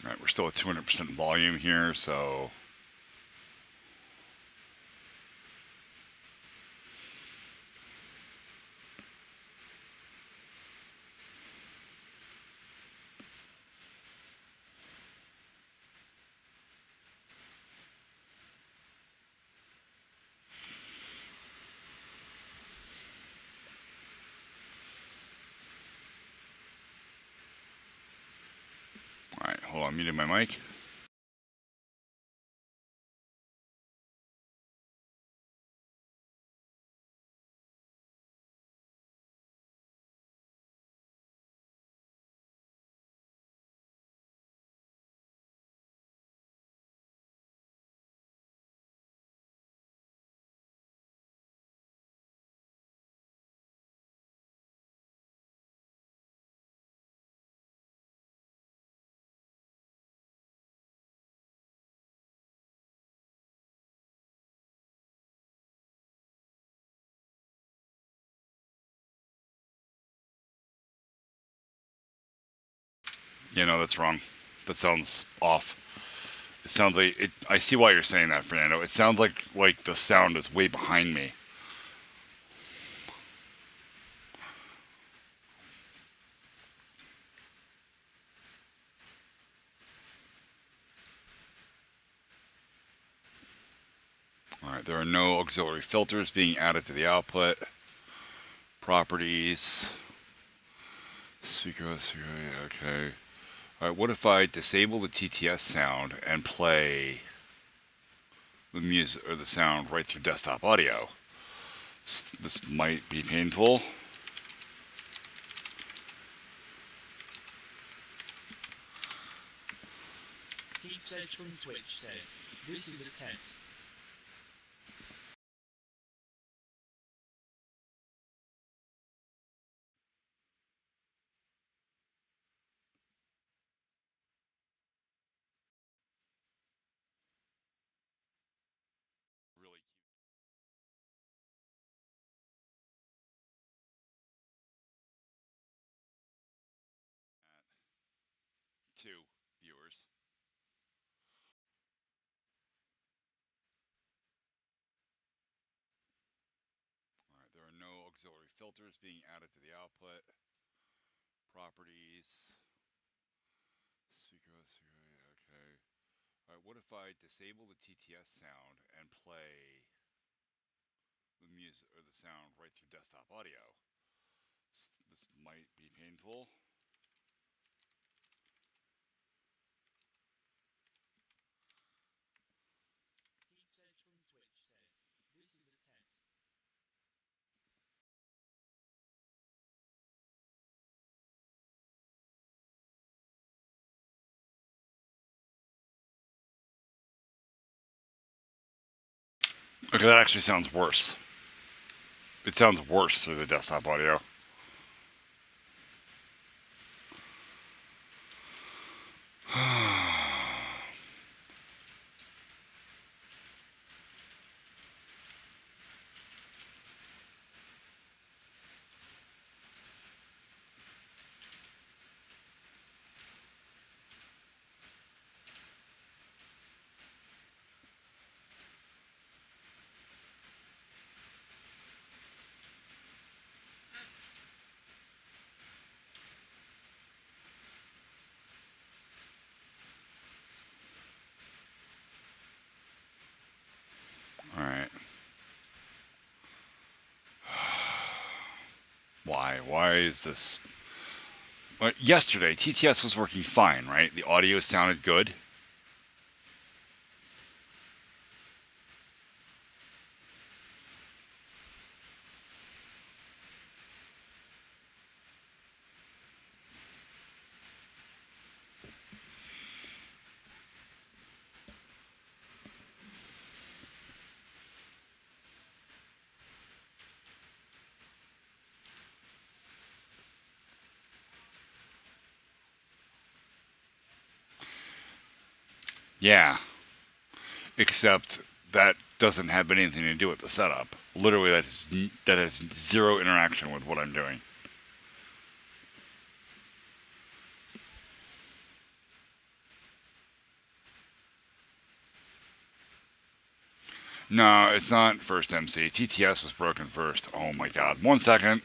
All right, we're still at 200% volume here, so all right, hold on, muted my mic. Yeah, no, that's wrong. That sounds off. It sounds like it. I see why you're saying that, Fernando. It sounds like the sound is way behind me. All right, there are no auxiliary filters being added to the output. Properties. Speaker, okay. All right, what if I disable the TTS sound and play the music or the sound right through desktop audio? This might be painful. Keeps Edge from Twitch says, this is a test. Really cute. 2 viewers. All right, there are no auxiliary filters being added to the output. Properties. Speaker, okay. All right, what if I disable the TTS sound and play the music or the sound right through desktop audio? This might be painful. Keeps Edge from Twitch says, this is a test. Okay, that actually sounds worse. It sounds worse through the desktop audio. All right. Why? Why is this Yesterday, TTS was working fine, right? The audio sounded good. Yeah, except that doesn't have anything to do with the setup. Literally, that has zero interaction with what I'm doing. No, it's not first MC. TTS was broken first. Oh my god. 1 second.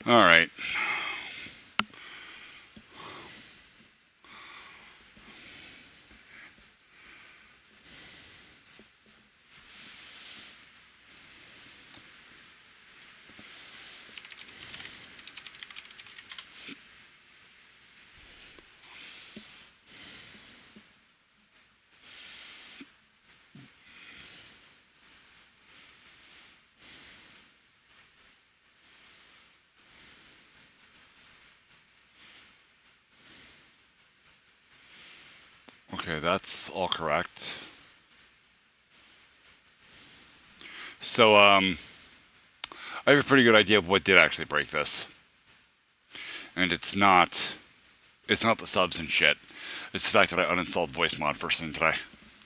Alright. Okay, that's all correct. So, I have a pretty good idea of what did actually break this. And it's not the subs and shit. It's the fact that I uninstalled VoiceMod first thing today.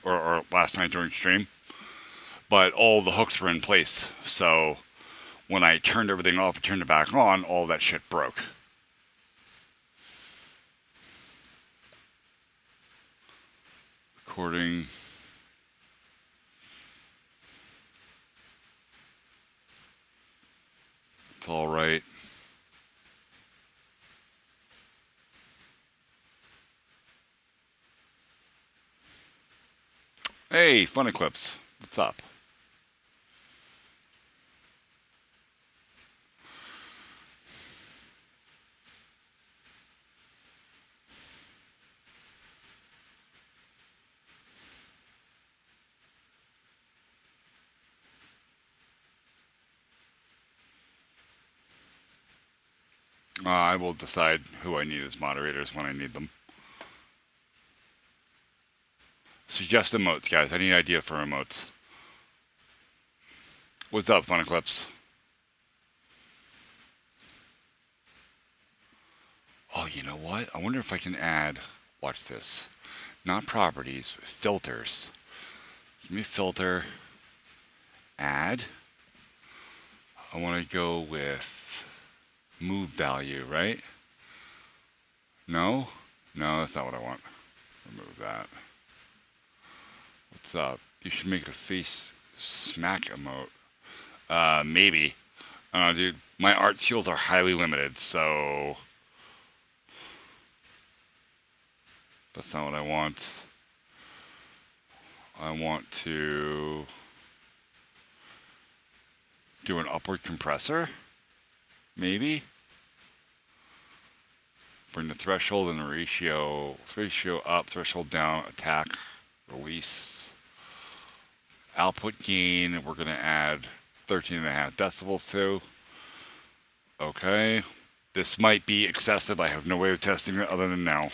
Or last night during stream. But all the hooks were in place. So when I turned everything off and turned it back on, all that shit broke. Recording. It's all right. Hey, Fun Eclipse. What's up? I will decide who I need as moderators when I need them. Suggest emotes, guys. I need an idea for emotes. What's up, Fun Eclipse? Oh, you know what? I wonder if I can add watch this. Not properties, but filters. Give me filter, add. I want to go with move value, right? No? No, that's not what I want. Remove that. What's up? You should make a face smack emote. Maybe. I don't know, dude. My art skills are highly limited, so that's not what I want. I want to do an upward compressor, maybe. Bring the threshold and the ratio up, threshold down, attack, release. Output gain, we're going to add 13.5 decibels to. Okay. This might be excessive. I have no way of testing it other than now.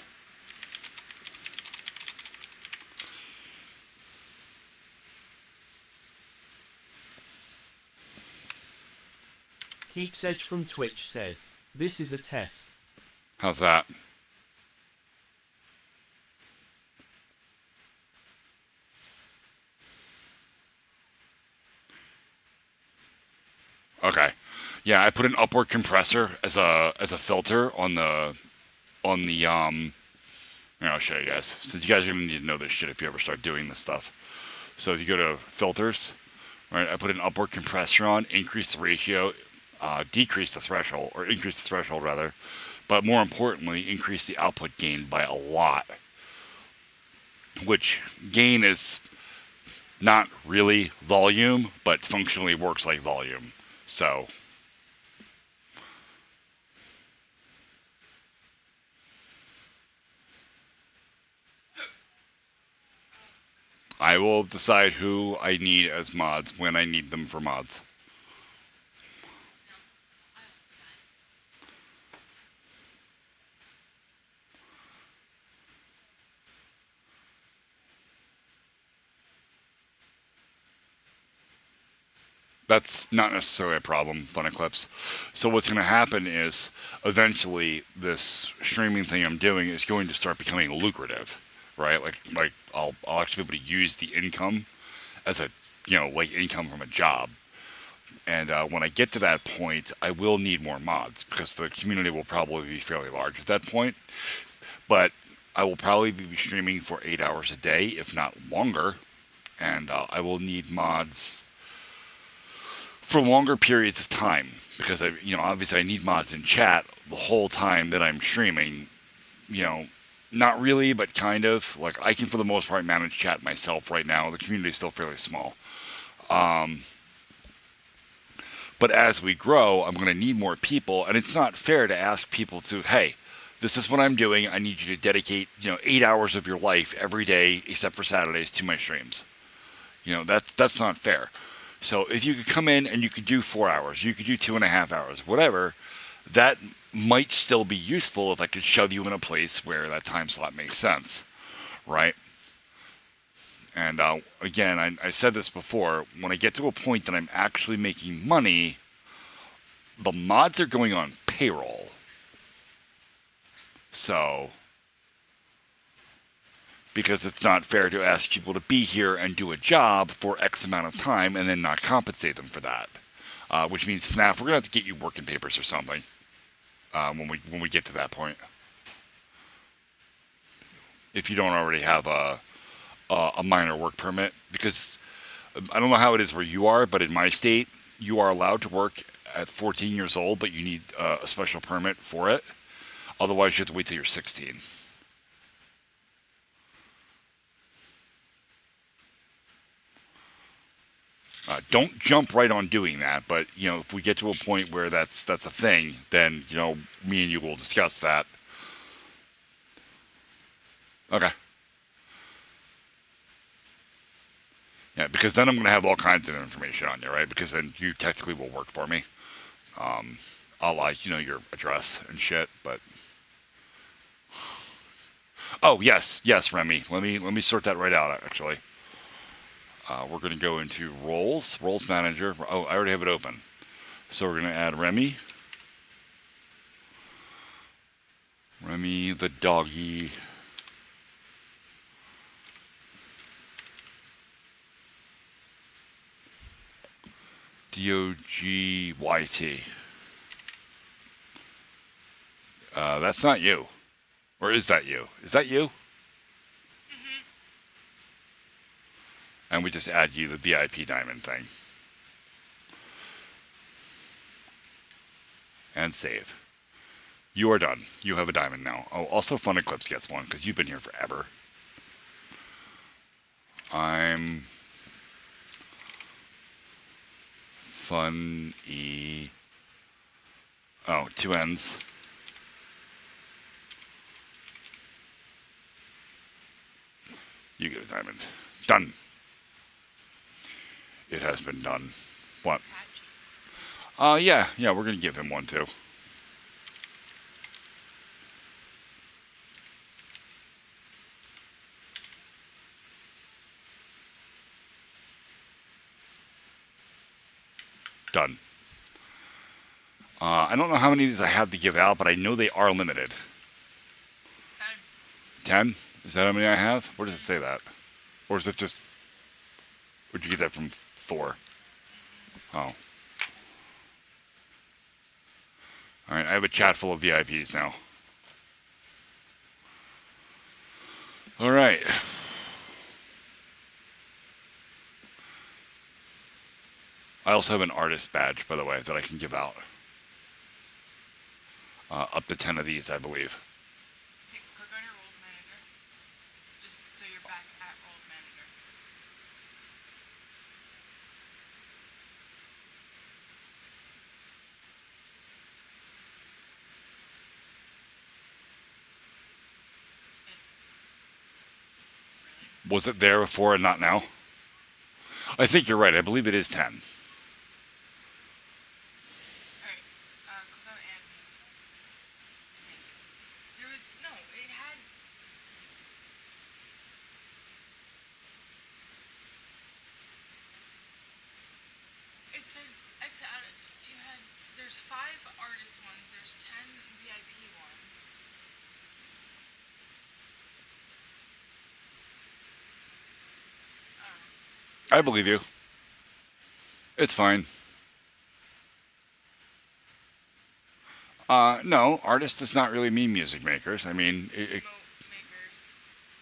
Keeps Edge from Twitch says, this is a test. How's that? Okay. Yeah, I put an upward compressor as a filter on the I'll show you guys. Since you guys are gonna need to know this shit if you ever start doing this stuff. So if you go to filters, right, I put an upward compressor on, increase the ratio, decrease the threshold, or increase the threshold rather, but more importantly, increase the output gain by a lot. Which gain is not really volume, but functionally works like volume. So I will decide who I need as mods when I need them for mods. I will decide. That's not necessarily a problem, Fun Eclipse. So what's going to happen is eventually this streaming thing I'm doing is going to start becoming lucrative, right? Like I'll actually be able to use the income as a, like income from a job. And when I get to that point, I will need more mods because the community will probably be fairly large at that point. But I will probably be streaming for 8 hours a day, if not longer. And I will need mods for longer periods of time because obviously I need mods in chat the whole time that I'm streaming. Not really, but kind of. Like I can for the most part manage chat myself right now. The community is still fairly small. But as we grow, I'm going to need more people, and it's not fair to ask people to, hey, this is what I'm doing. I need you to dedicate, 8 hours of your life every day, except for Saturdays, to my streams. That's not fair. So if you could come in and you could do 4 hours, you could do 2.5 hours, whatever, that might still be useful if I could shove you in a place where that time slot makes sense, right? And again, I said this before, when I get to a point that I'm actually making money, the mods are going on payroll. So, because it's not fair to ask people to be here and do a job for X amount of time and then not compensate them for that. Which means, FNAF, we're going to have to get you working papers or something when we get to that point. If you don't already have a minor work permit, because I don't know how it is where you are, but in my state, you are allowed to work at 14 years old, but you need a special permit for it. Otherwise, you have to wait till you're 16. Don't jump right on doing that, but if we get to a point where that's a thing, then me and you will discuss that. Okay. Yeah, because then I'm going to have all kinds of information on you, right? Because then you technically will work for me. I'll like, your address and shit, but... Oh, yes, Remy. Let me sort that right out, actually. We're going to go into Roles Manager. Oh, I already have it open. So we're going to add Remy. Remy the doggy. DOGYT. That's not you. Or is that you? Is that you? And we just add you the VIP diamond thing. And save. You are done. You have a diamond now. Oh, also Fun Eclipse gets one, because you've been here forever. I'm... Fun E... Oh, 2 N's. You get a diamond. Done. It has been done. What? Patchy. Yeah, we're gonna give him one too. Done. I don't know how many of these I have to give out, but I know they are limited. 10? Is that how many I have? Where does it say that? Or is it just... Where'd you get that from Thor? Oh. Alright, I have a chat full of VIPs now. Alright. I also have an artist badge, by the way, that I can give out. Up to 10 of these, I believe. Hey, click on your roles manager. Just so you're back at roles manager. Really? Was it there before and not now? I think you're right. I believe it is 10. Alright. Click on admin. I think. There was no, it had it said X out you had there's 5 artist ones, there's 10 VIP ones. I believe you. It's fine. No, artist does not really mean music makers. I mean, Remote makers.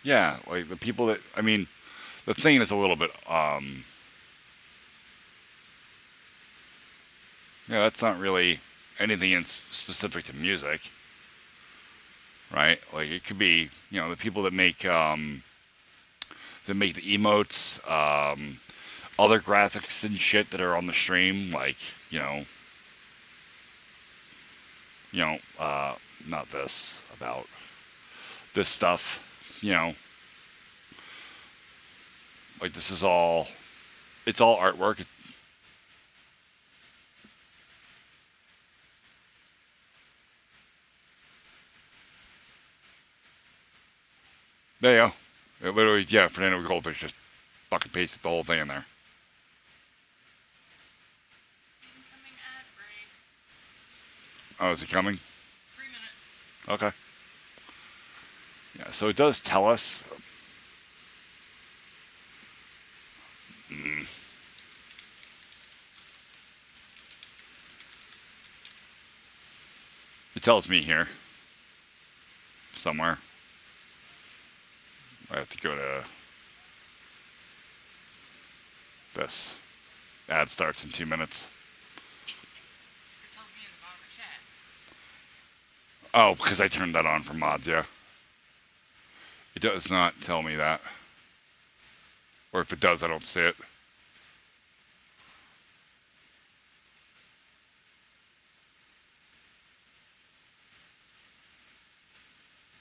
yeah, like the people that, I mean, the thing is a little bit, yeah, that's not really anything specific to music, right? Like it could be, the people that make the emotes, other graphics and shit that are on the stream, like, not this, about this stuff, like this is all, it's all artwork. There you go. It literally, yeah, Fernando Goldfish just fucking pasted the whole thing in there. Incoming ad break. Oh, is it coming? 3 minutes. Okay. Yeah, so it does tell us. It tells me here. Somewhere. I have to go to this. Ad starts in 2 minutes. It tells me in the bottom of chat. Oh, because I turned that on for mods, yeah. It does not tell me that. Or if it does, I don't see it.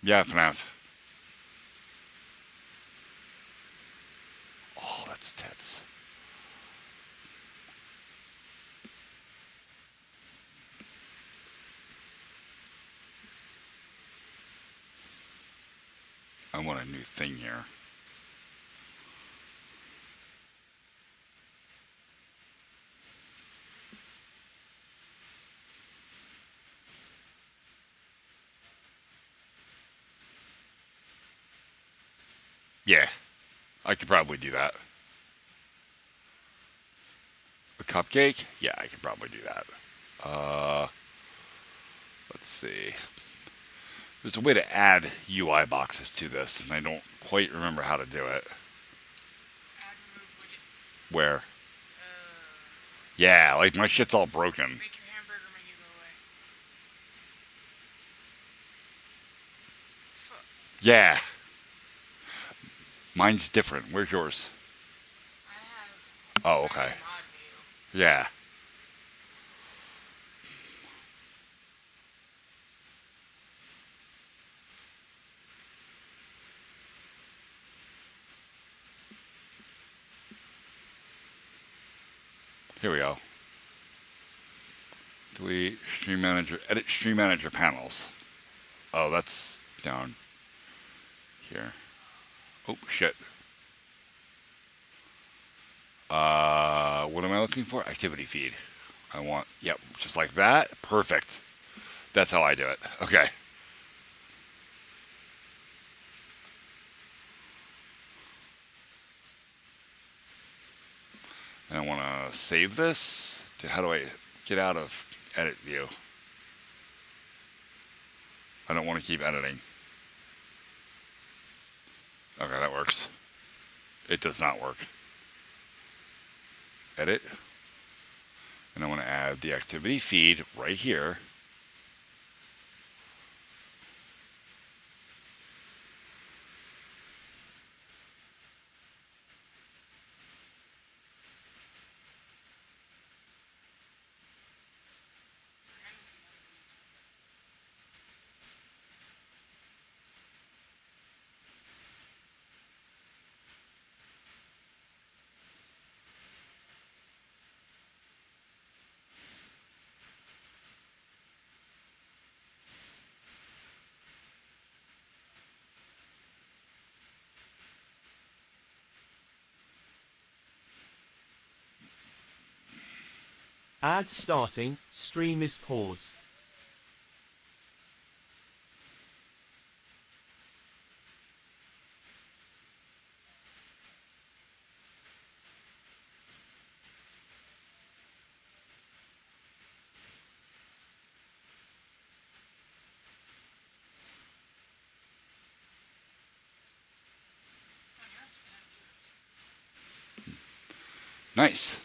Yeah, FNAF. Oh, that's tits. I want a new thing here. Yeah, I could probably do that. cupcake? Yeah, I could probably do that. Let's see. There's a way to add UI boxes to this, and I don't quite remember how to do it. Add remove widgets. Where? Yeah, like my shit's all broken. Make your hamburger menu go away. Yeah. Mine's different. Where's yours? I have. Oh, okay. Mod view. Yeah. Here we go. Delete Stream Manager, edit Stream Manager panels. Oh, that's down here. Oh, shit. What am I looking for? Activity feed. I want, yep, just like that. Perfect. That's how I do it. Okay. And I want to save this. How do I get out of edit view? I don't want to keep editing. Okay, that works. It does not work. Edit. And I want to add the activity feed right here. Ad starting, stream is paused. Nice.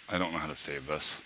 I don't know how to save this.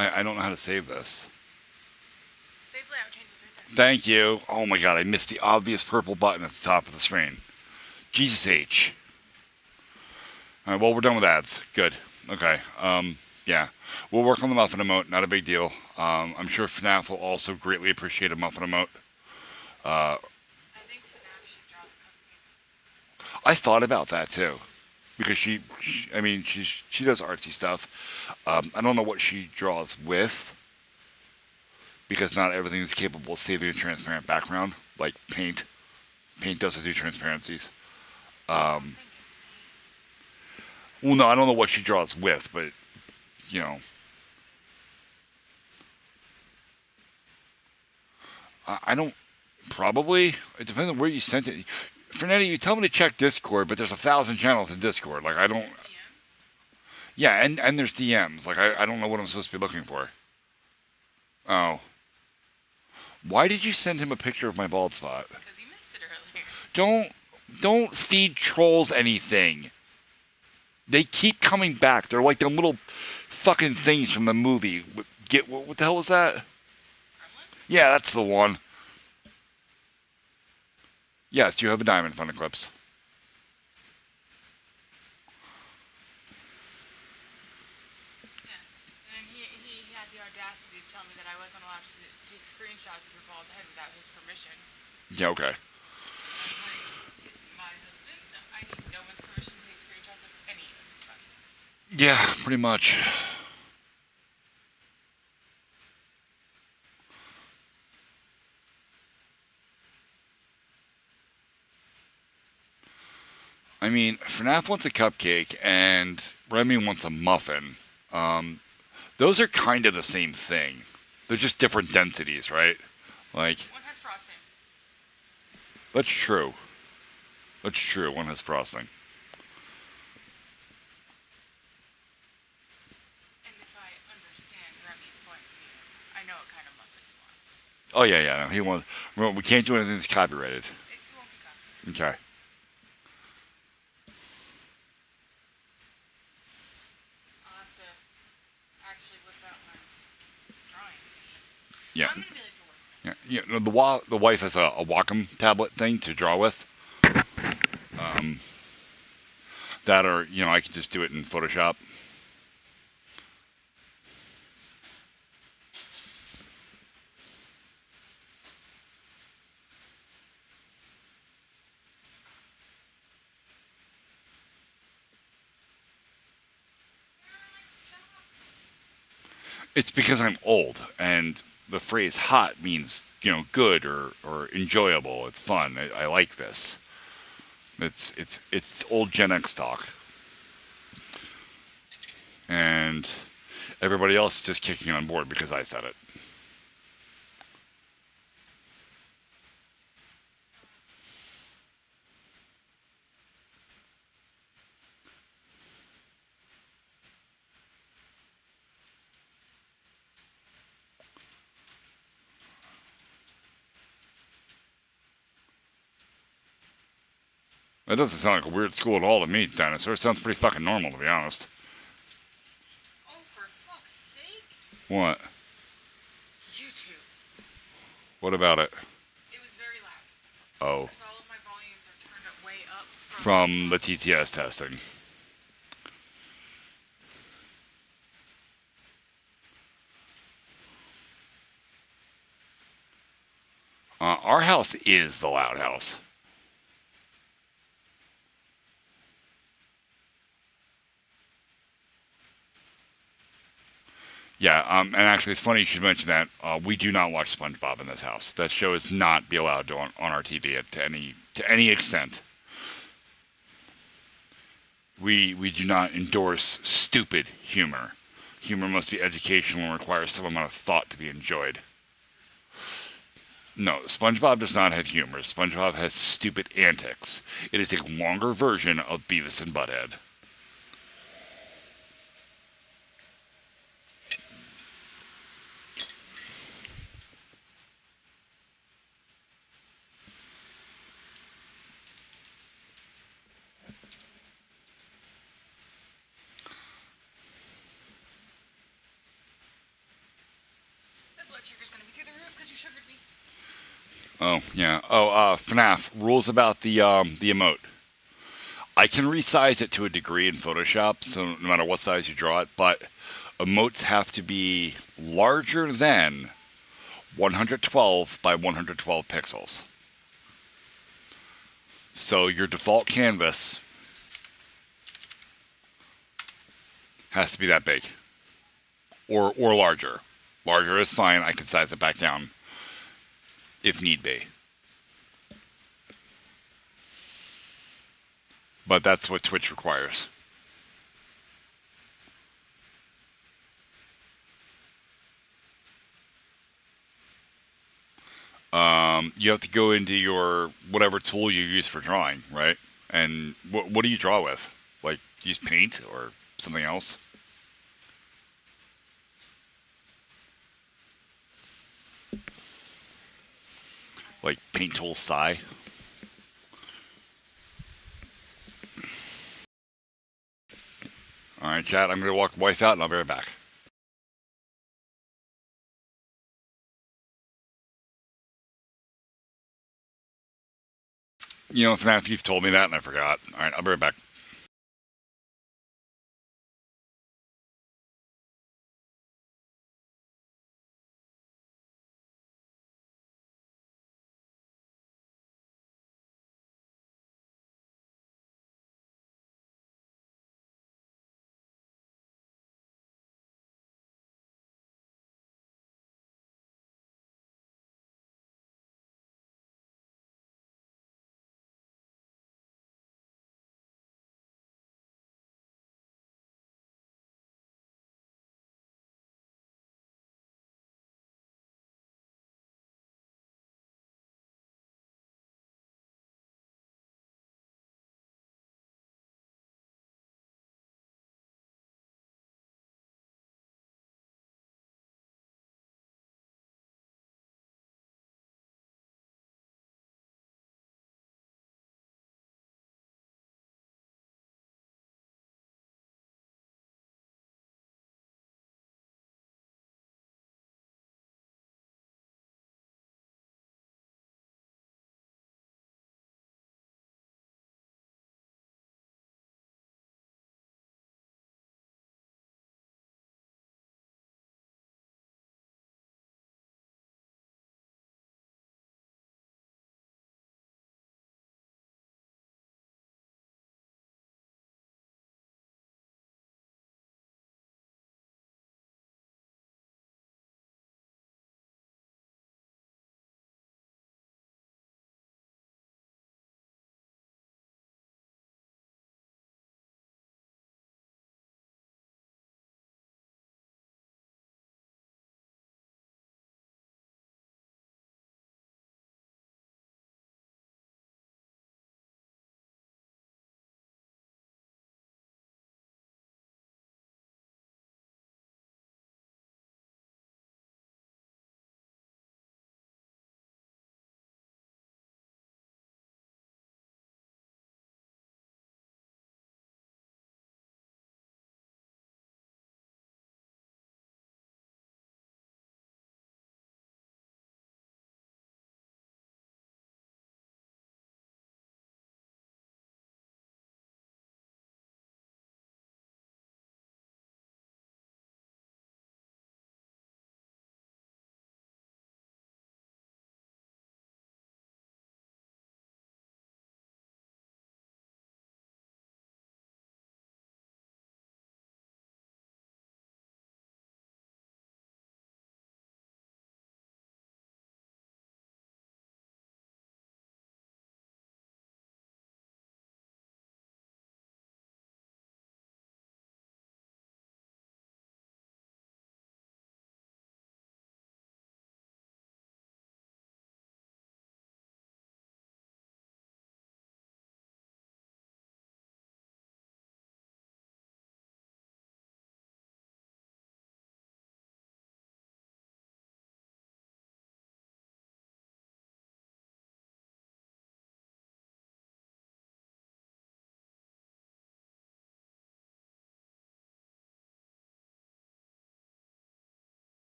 I don't know how to save this. Save layout changes right there. Thank you. Oh my god, I missed the obvious purple button at the top of the screen. Jesus H. Alright, well, we're done with ads. Good. Okay. Yeah. We'll work on the muffin emote. Not a big deal. I'm sure FNAF will also greatly appreciate a muffin emote. I think FNAF should draw the cupcake. I thought about that too. Because she does artsy stuff. I don't know what she draws with. Because not everything is capable of saving a transparent background. Like paint. Paint doesn't do transparencies. Well, no, I don't know what she draws with, but, you know. I don't, probably, it depends on where you sent it. Fernetti, you tell me to check Discord, but there's 1,000 channels in Discord. Like, I don't, yeah, and there's DMs. Like, I don't know what I'm supposed to be looking for. Oh. Why did you send him a picture of my bald spot? Because you missed it earlier. Don't feed trolls anything. They keep coming back. They're like them little fucking things from the movie. What the hell was that? Gremlin? Yeah, that's the one. Yes, you have a diamond fun eclipse. Yeah. And then he had the audacity to tell me that I wasn't allowed to take screenshots of your bald head without his permission. Yeah, okay. Like, he's my husband. I need no one's permission to take screenshots of any of his documents. Yeah, pretty much. I mean, FNAF wants a cupcake and Remy wants a muffin. Those are kind of the same thing. They're just different densities, right? Like, One has frosting. that's true. That's true. One has frosting. And if I understand Remy's point of view, I know what kind of muffin he wants. Oh, yeah, yeah. No, he wants. Well, we can't do anything that's copyrighted. It won't be copied. Okay. I'll have to actually whip out my drawing. Yeah. I'm gonna be late for work. Yeah. No, the wife has a Wacom tablet thing to draw with. That or, I could just do it in Photoshop. Where are my socks? It's because I'm old, and the phrase hot means, good or enjoyable. It's fun. I like this. It's old Gen X talk. And everybody else is just kicking on board because I said it. That doesn't sound like a weird school at all to me, Dinosaur. It sounds pretty fucking normal, to be honest. Oh, for fuck's sake! What? YouTube. What about it? It was very loud. Oh, Because all of my volumes are turned up way up from the TTS testing. Our house is the loud house. Yeah, and actually, it's funny you should mention that. We do not watch SpongeBob in this house. That show is not be allowed to on our TV to any extent. We do not endorse stupid humor. Humor must be educational and requires some amount of thought to be enjoyed. No, SpongeBob does not have humor. SpongeBob has stupid antics. It is a longer version of Beavis and Butthead. My blood sugar's gonna be through the roof because you sugared me. Oh, yeah. Oh, FNAF, rules about the emote. I can resize it to a degree in Photoshop, so no matter what size you draw it, but emotes have to be larger than 112 by 112 pixels. So your default canvas has to be that big. Or larger. Larger is fine. I can size it back down if need be. But that's what Twitch requires. You have to go into your whatever tool you use for drawing, right? And what do you draw with? Like, use paint or something else? Like Paint Tool Psi? Alright, chat, I'm gonna walk the wife out and I'll be right back. You know, FNAF, you've told me that and I forgot. Alright, I'll be right back.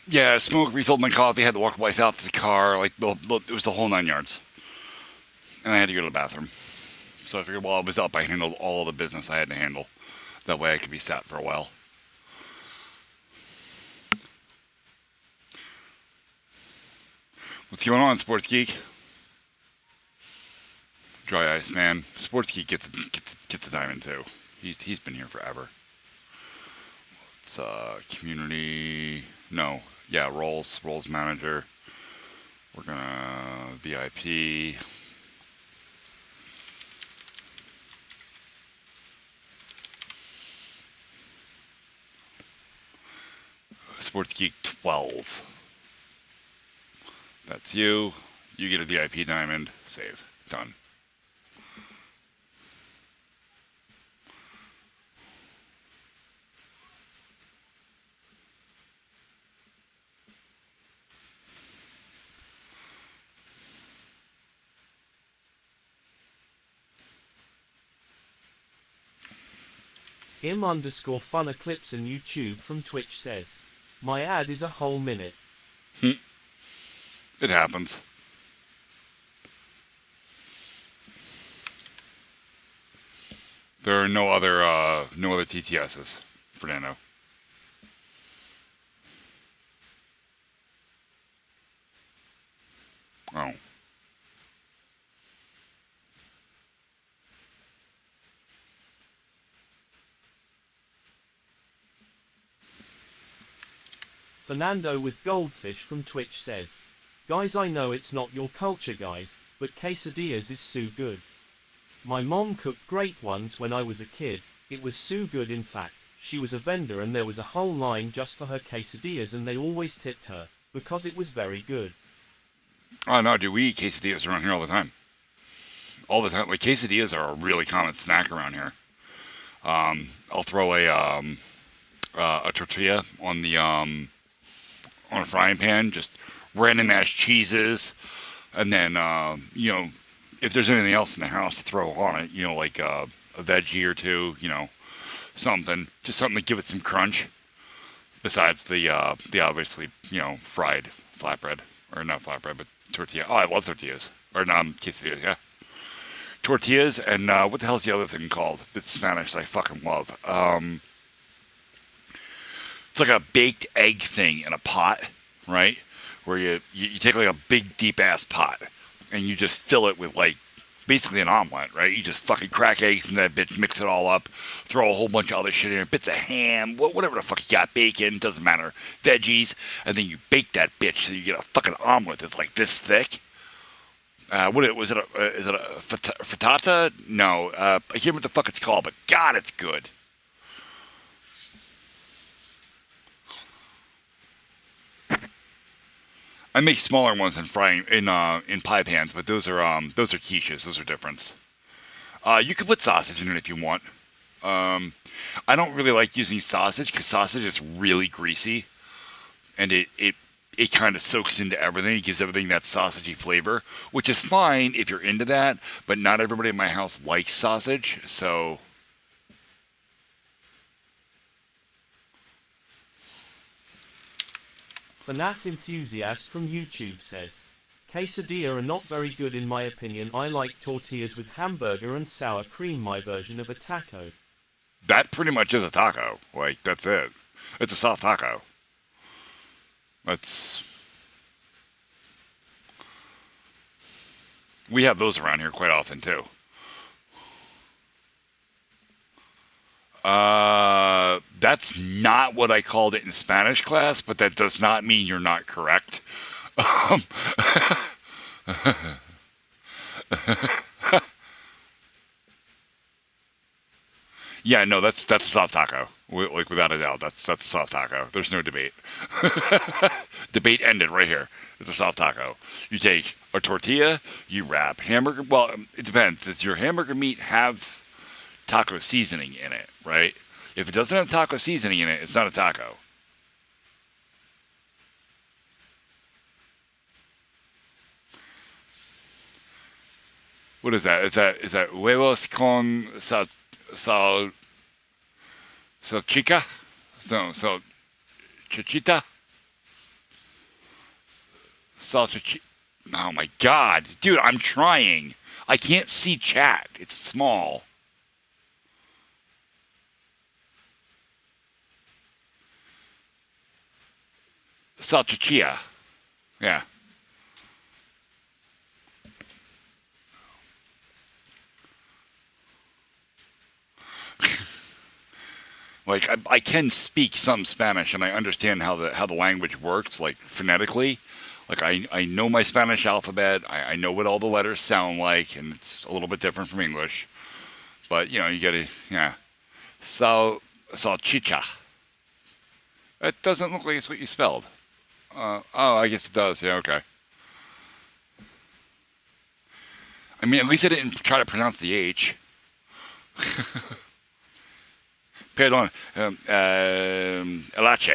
Yeah, smoke, refilled my coffee, had to walk the wife out to the car. Like, it was the whole 9 yards. And I had to go to the bathroom. So I figured while I was up, I handled all the business I had to handle. That way I could be sat for a while. What's going on, Sports Geek? Dry Ice, man. Sports Geek gets the diamond, too. He's been here forever. It's community... No. Yeah, roles manager. We're gonna VIP. Sports Geek 12. That's you. You get a VIP diamond. Save. Done. Im_fun Eclipse on YouTube from Twitch says, my ad is a whole minute. It happens. There are no other TTSs, Fernando. Oh. Fernando with Goldfish from Twitch says, guys, I know it's not your culture, guys, but quesadillas is so good. My mom cooked great ones when I was a kid. It was so good, in fact. She was a vendor and there was a whole line just for her quesadillas and they always tipped her, because it was very good. Oh, no, dude, we eat quesadillas around here all the time. All the time. Like, quesadillas are a really common snack around here. I'll throw a tortilla on the, on a frying pan, just random mashed cheeses, and then, if there's anything else in the house to throw on it, like a veggie or two, something, just something to give it some crunch, besides the obviously, fried flatbread, or not flatbread, but tortilla. Oh, I love tortillas, or quesadillas, yeah. Tortillas, and what the hell's the other thing called? It's Spanish that I fucking love. It's like a baked egg thing in a pot, right? Where you take like a big deep ass pot and you just fill it with like basically an omelet, right? You just fucking crack eggs in that bitch, mix it all up, throw a whole bunch of other shit in there, bits of ham, whatever the fuck you got, bacon, doesn't matter, veggies, and then you bake that bitch so you get a fucking omelet that's like this thick. Is it a frittata? No, I can't remember what the fuck it's called, but God, it's good. I make smaller ones in frying in pie pans, but those are quiches. Those are different. You can put sausage in it if you want. I don't really like using sausage because sausage is really greasy, and it kind of soaks into everything. It gives everything that sausagey flavor, which is fine if you're into that. But not everybody in my house likes sausage, so. FNAF Enthusiast from YouTube says, quesadilla are not very good in my opinion. I like tortillas with hamburger and sour cream, my version of a taco. That pretty much is a taco. Like, that's it. It's a soft taco. We have those around here quite often, too. That's not what I called it in Spanish class, but that does not mean you're not correct. Yeah, no, that's a soft taco. Like, without a doubt, that's a soft taco. There's no debate. Debate ended right here. It's a soft taco. You take a tortilla, you wrap hamburger. Well, it depends. Does your hamburger meat have taco seasoning in it, right? If it doesn't have taco seasoning in it, it's not a taco. What is that? Is that huevos con salchicha? So, chichita? Salchichi. Oh my god. Dude, I'm trying. I can't see chat. It's small. Salchichia. Yeah. Like I can speak some Spanish and I understand how the language works, like phonetically. Like I know my Spanish alphabet. I know what all the letters sound like, and it's a little bit different from English. But you know, you gotta yeah. Salchicha. That doesn't look like it's what you spelled. Oh, I guess it does. Yeah, okay. I mean, at least I didn't try to pronounce the H. Perdón. El H.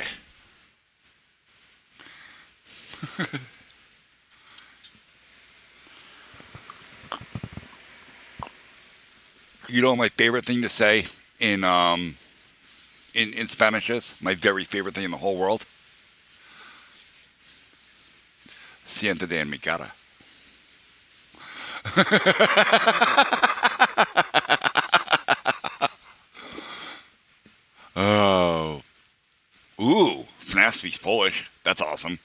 You know, my favorite thing to say in Spanish is my very favorite thing in the whole world. Siéntate en mi cara. Oh. Ooh, FNAF speaks Polish. That's awesome.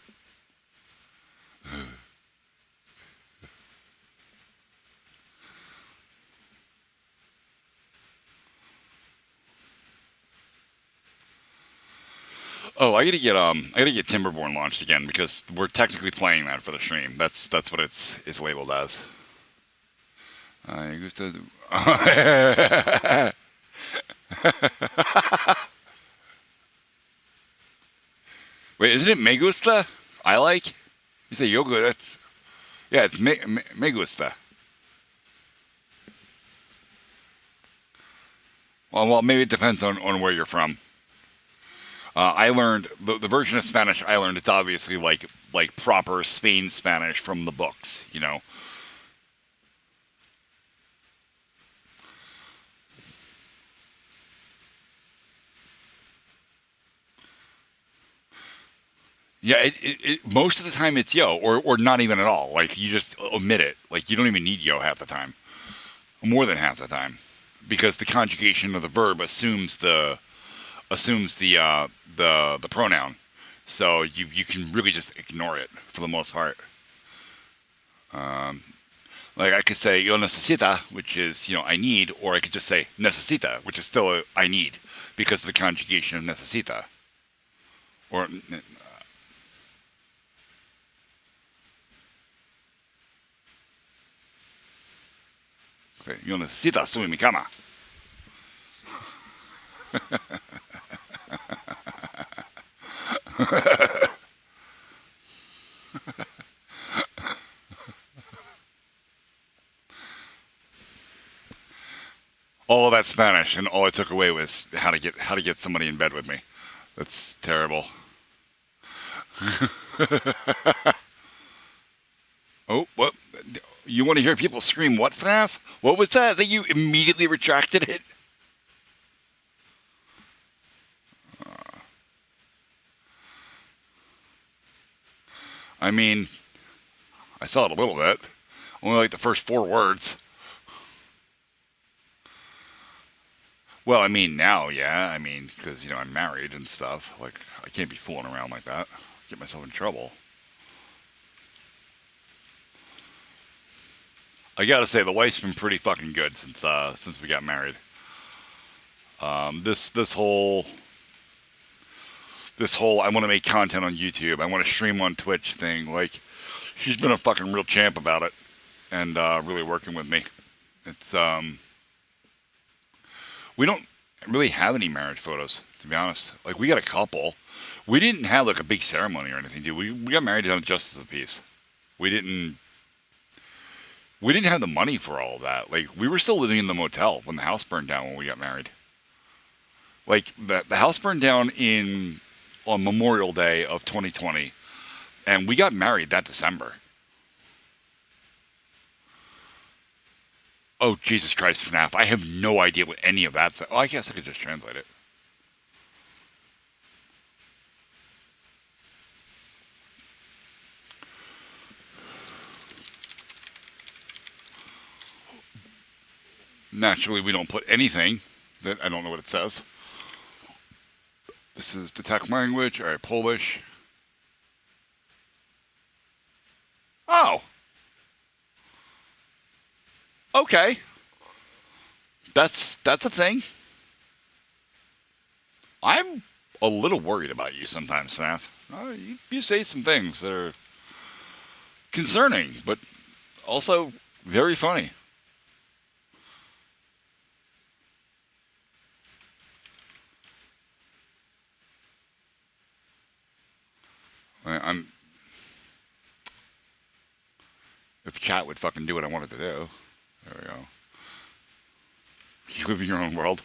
Oh, I gotta get Timberborn launched again because we're technically playing that for the stream. That's what it's labeled as. I gusta. Wait, isn't it me gusta? I like. You say yoga. That's yeah. It's me gusta. Well, maybe it depends on where you're from. I learned the version of Spanish I learned. It's obviously like proper Spain Spanish from the books, you know. Yeah, most of the time it's yo, or not even at all. Like you just omit it. Like you don't even need yo half the time, more than half the time, because the conjugation of the verb assumes the pronoun, so you can really just ignore it for the most part. Like I could say yo necesita, which is I need, or I could just say necesita, which is still I need, because of the conjugation of necesita. Or say yo necesita subir mi cama. All of that Spanish, and all I took away was how to get somebody in bed with me. That's terrible. Oh, what? You want to hear people scream what, FNAF? What was that? That you immediately retracted it? I mean, I saw it a little bit. Only like the first 4 words. Well, I mean, now, yeah. I mean, because, I'm married and stuff. Like, I can't be fooling around like that. Get myself in trouble. I gotta say, the wife's been pretty fucking good since we got married. This whole I want to make content on YouTube, I want to stream on Twitch thing, like, she's been a fucking real champ about it, and really working with me. It's we don't really have any marriage photos, to be honest. Like, we got a couple. We didn't have like a big ceremony or anything, dude. We got married on Justice of the Peace. We didn't have the money for all of that. Like, we were still living in the motel when the house burned down when we got married. Like, the house burned down on Memorial Day of 2020, and we got married that December. Oh, Jesus Christ, FNAF. I have no idea what any of that's... Oh, I guess I could just translate it. Naturally, we don't put anything that I don't know what it says. This is detect language. All right, Polish. Oh. Okay. That's a thing. I'm a little worried about you sometimes, Snath. You say some things that are concerning, but also very funny. I'm. If chat would fucking do what I wanted to do. There we go. You live in your own world.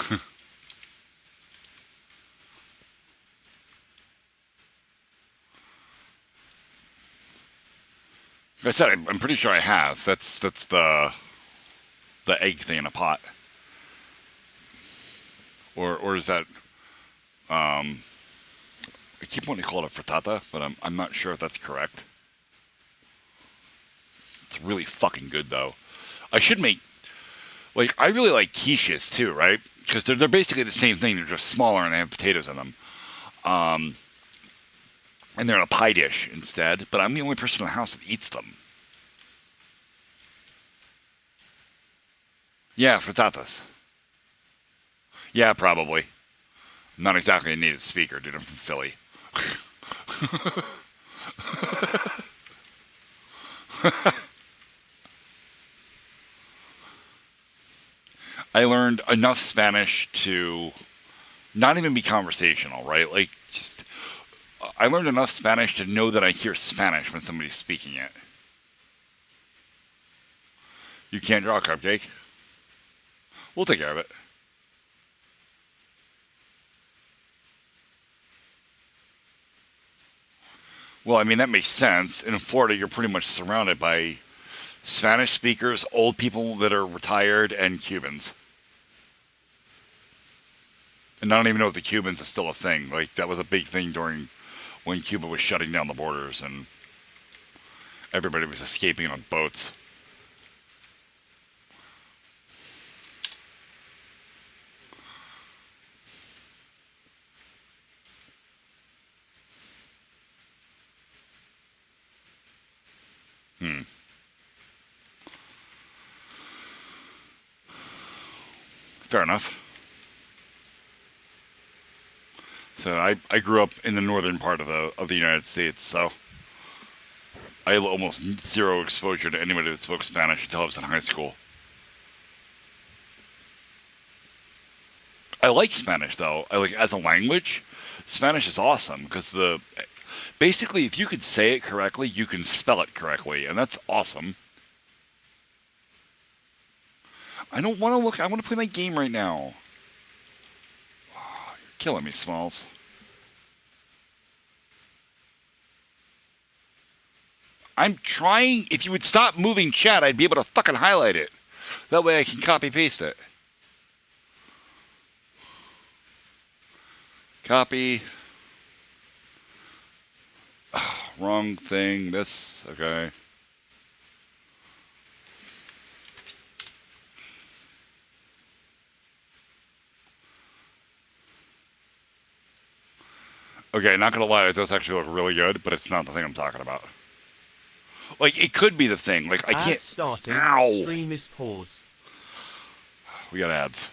Like I said, I'm pretty sure I have. That's the egg thing in a pot. Or is that I keep wanting to call it a frittata, but I'm not sure if that's correct. It's really fucking good though. I should make I really like quiches too, right? Because they're basically the same thing. They're just smaller and they have potatoes in them. And they're in a pie dish instead. But I'm the only person in the house that eats them. Yeah, frittatas. Yeah, probably. I'm not exactly a native speaker, dude. I'm from Philly. I learned enough Spanish to not even be conversational, right? I learned enough Spanish to know that I hear Spanish when somebody's speaking it. You can't draw a cupcake? We'll take care of it. Well, I mean, that makes sense. In Florida, you're pretty much surrounded by Spanish speakers, old people that are retired, and Cubans. And I don't even know if the Cubans is still a thing. That was a big thing during when Cuba was shutting down the borders and everybody was escaping on boats. Fair enough. So I grew up in the northern part of the United States, so I had almost zero exposure to anybody that spoke Spanish until I was in high school. I like Spanish though. As a language, Spanish is awesome because basically if you could say it correctly, you can spell it correctly, and that's awesome. I don't want to look. I want to play my game right now. Oh, you're killing me, Smalls. I'm trying. If you would stop moving chat, I'd be able to fucking highlight it. That way I can copy paste it. Copy. Oh, wrong thing. This. Okay. Okay, not gonna lie, it does actually look really good, but it's not the thing I'm talking about. It could be the thing. I can't. Ads starting. Ow! Stream is paused. We got ads.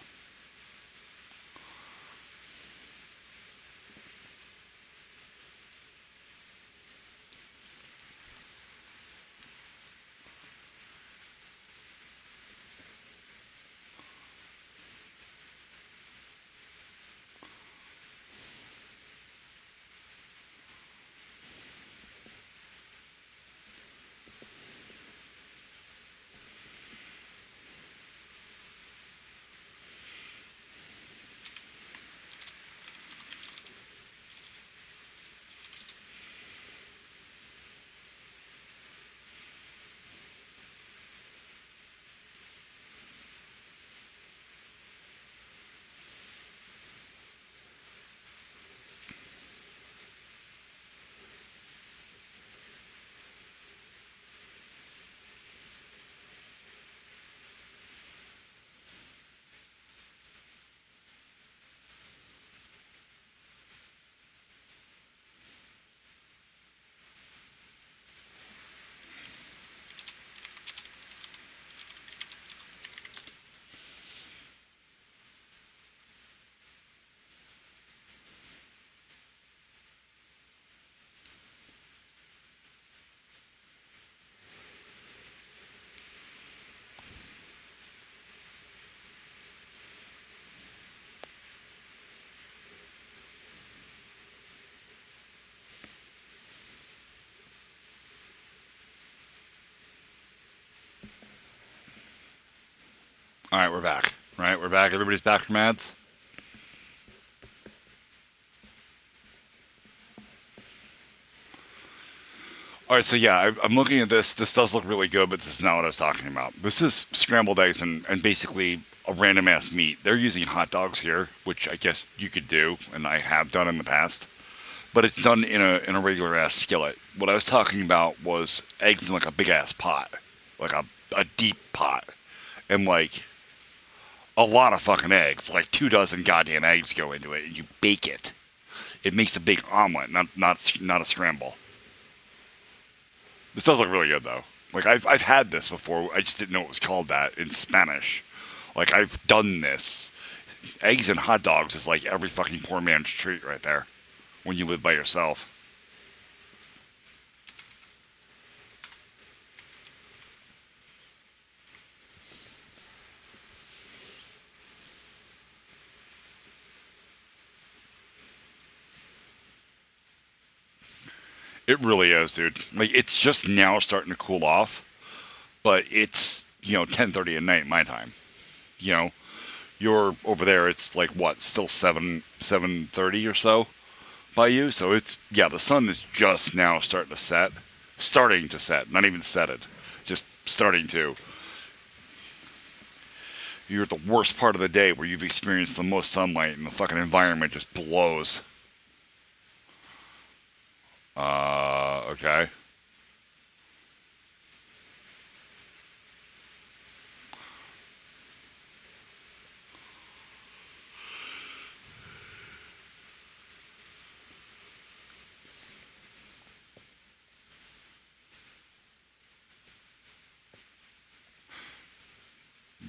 All right, we're back. Right, we're back. Everybody's back from ads. All right, so yeah, I'm looking at this. This does look really good, but this is not what I was talking about. This is scrambled eggs and basically a random ass meat. They're using hot dogs here, which I guess you could do, and I have done in the past. But it's done in a regular ass skillet. What I was talking about was eggs in like a big ass pot, like a deep pot, and like a lot of fucking eggs, like 2 dozen goddamn eggs go into it, and you bake it. It makes a big omelet, not a scramble. This does look really good though. Like I've had this before. I just didn't know it was called that in Spanish. Like I've done this. Eggs and hot dogs is like every fucking poor man's treat right there when you live by yourself. It really is, dude. Like it's just now starting to cool off, but it's 10:30 at night my time. You know, you're over there. It's like what? Still 7:30 or so by you. So it's the sun is just now starting to set. Not even setted, just starting to. You're at the worst part of the day where you've experienced the most sunlight and the fucking environment just blows. Okay.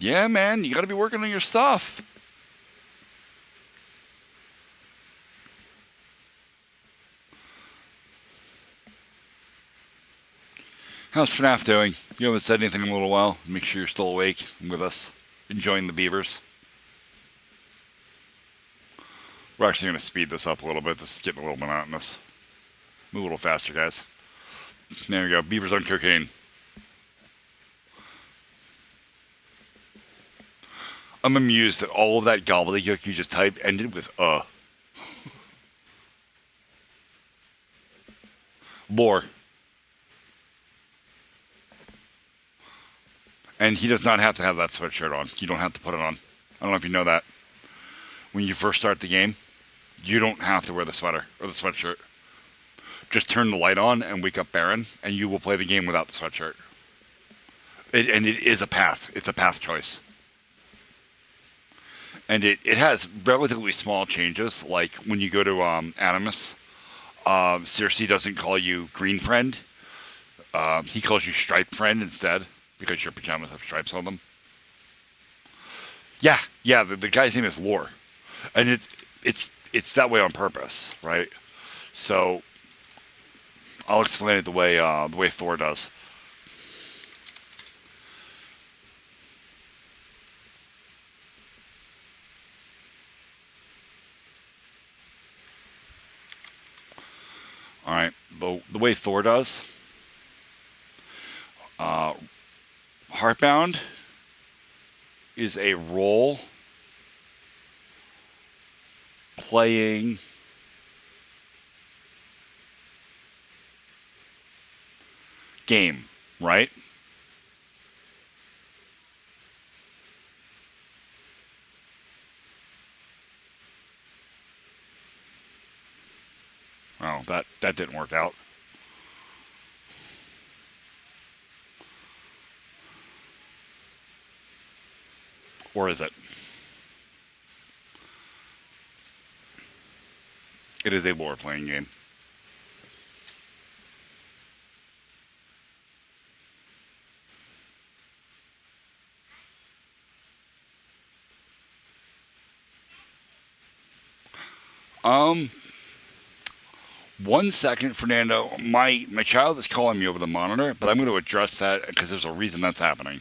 Yeah, man, you gotta be working on your stuff. How's FNAF doing? You haven't said anything in a little while. Make sure you're still awake and with us, enjoying the beavers. We're actually going to speed this up a little bit. This is getting a little monotonous. Move a little faster, guys. There we go. Beavers on cocaine. I'm amused that all of that gobbledygook you just typed ended with Lore. And he does not have to have that sweatshirt on. You don't have to put it on. I don't know if you know that. When you first start the game, you don't have to wear the sweater or the sweatshirt. Just turn the light on and wake up Baron, and you will play the game without the sweatshirt. And it is a path. It's a path choice. And it has relatively small changes, like when you go to Animus, Cersei doesn't call you Green Friend. He calls you Striped Friend instead, because your pajamas have stripes on them. Yeah, the guy's name is Lore. And it's that way on purpose, right? So I'll explain it the way Thor does. All right, the way Thor does. Heartbound is a role playing game, right? Oh, that didn't work out. Or is it? It is a lore playing game. Um, 1 second, Fernando. My child is calling me over the monitor, but I'm going to address that because there's a reason that's happening.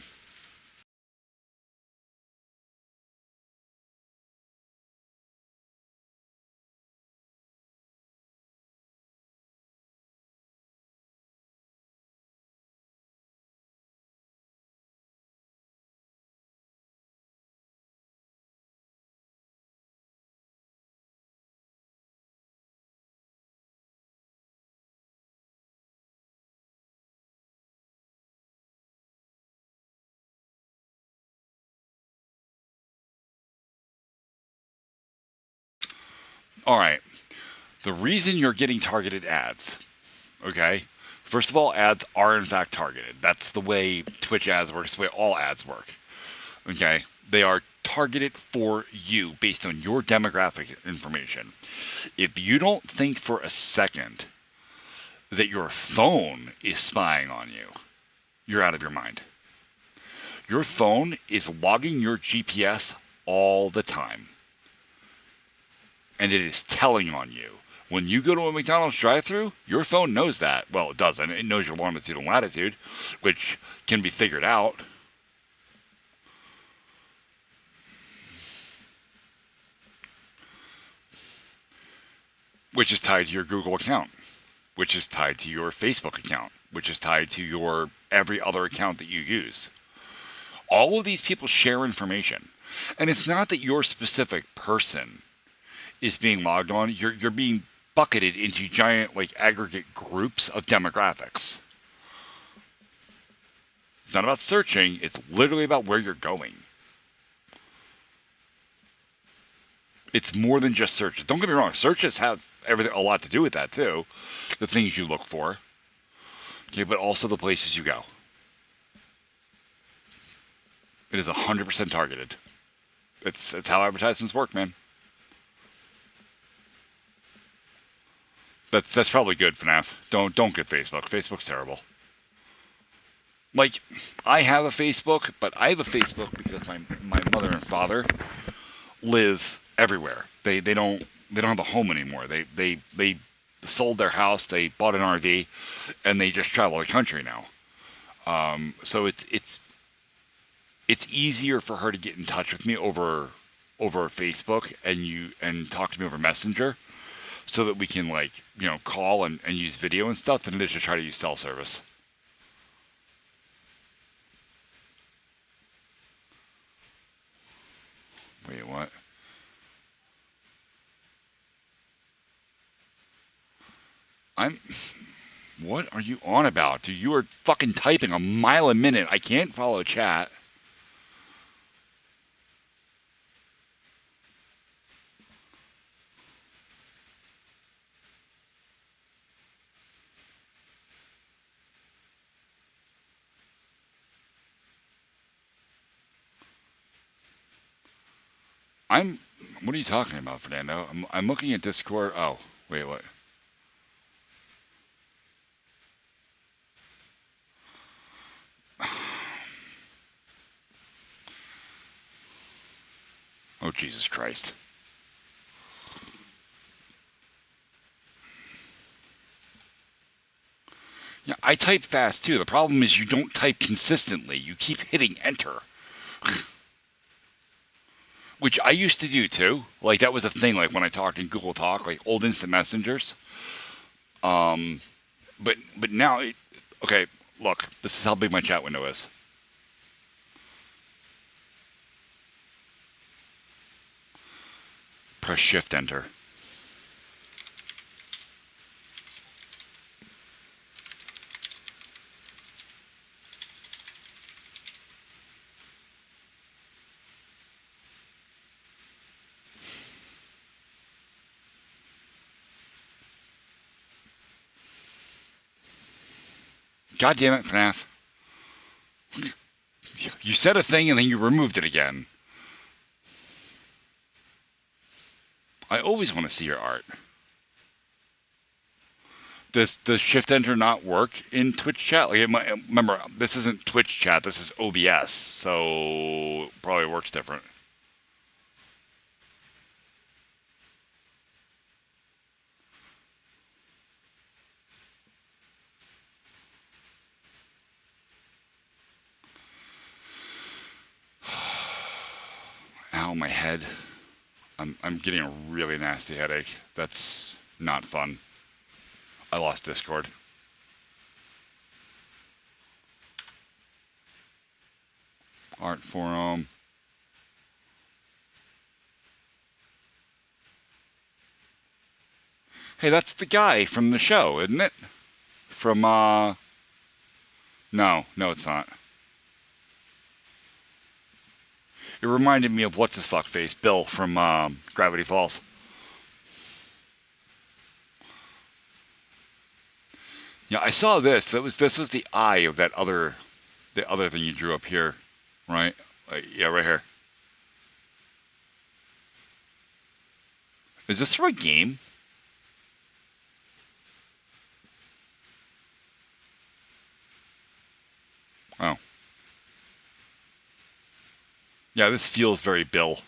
All right. The reason you're getting targeted ads, okay? First of all, ads are in fact targeted. That's the way Twitch ads work. It's the way all ads work. Okay? They are targeted for you based on your demographic information. If you don't think for a second that your phone is spying on you, you're out of your mind. Your phone is logging your GPS all the time. And it is telling on you. When you go to a McDonald's drive-thru, your phone knows that. Well, it doesn't. It knows your longitude and latitude, which can be figured out. Which is tied to your Google account, which is tied to your Facebook account, which is tied to your every other account that you use. All of these people share information. And it's not that your specific person is being logged on. You're being bucketed into giant, like, aggregate groups of demographics. It's not about searching. It's literally about where you're going. It's more than just searches. Don't get me wrong. Searches have a lot to do with that, too. The things you look for. Okay, but also the places you go. It is 100% targeted. It's how advertisements work, man. That's probably good, FNAF. Don't get Facebook. Facebook's terrible. Like, I have a Facebook, but I have a Facebook because my mother and father live everywhere. They don't have a home anymore. They sold their house, they bought an RV, and they just travel the country now. So it's easier for her to get in touch with me over Facebook and talk to me over Messenger, so that we can, like, call and use video and stuff, than it is to try to use cell service. Wait, what? What are you on about? Dude, you are fucking typing a mile a minute. I can't follow chat. What are you talking about, Fernando? I'm looking at Discord. Oh, wait, what? Oh, Jesus Christ. Yeah, I type fast too. The problem is you don't type consistently. You keep hitting enter. Which I used to do too. Like, that was a thing, like, when I talked in Google Talk, like old instant messengers. But now, okay, look, this is how big my chat window is. Press shift enter. God damn it, FNAF. You said a thing and then you removed it again. I always want to see your art. Does shift enter not work in Twitch chat? Like, remember, this isn't Twitch chat, this is OBS, so it probably works different. Ow, my head. I'm getting a really nasty headache. That's not fun. I lost Discord. Art forum. Hey, that's the guy from the show, isn't it? From, No, it's not. It reminded me of what's-his-fuck-face, Bill from Gravity Falls. Yeah, I saw this. This was the eye of the other thing you drew up here, right? Yeah, right here. Is this from a game? Oh. Yeah, this feels very Bill.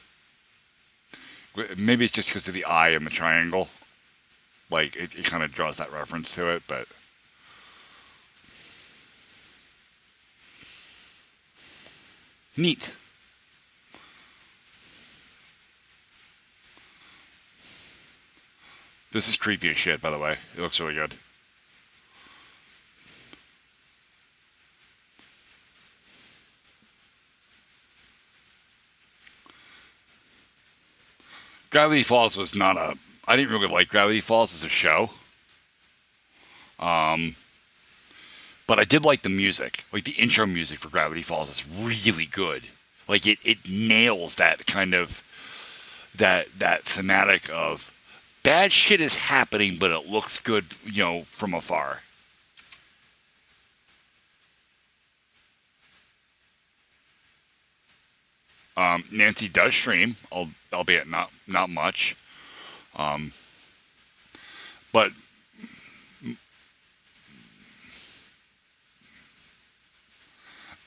Maybe it's just because of the eye and the triangle. Like, it kind of draws that reference to it, but... Neat. This is creepy as shit, by the way. It looks really good. Gravity Falls was not a... I didn't really like Gravity Falls as a show. But I did like the music. Like, the intro music for Gravity Falls is really good. Like, it nails that kind of... That thematic of... Bad shit is happening, but it looks good, you know, from afar. Nancy does stream, albeit not much. But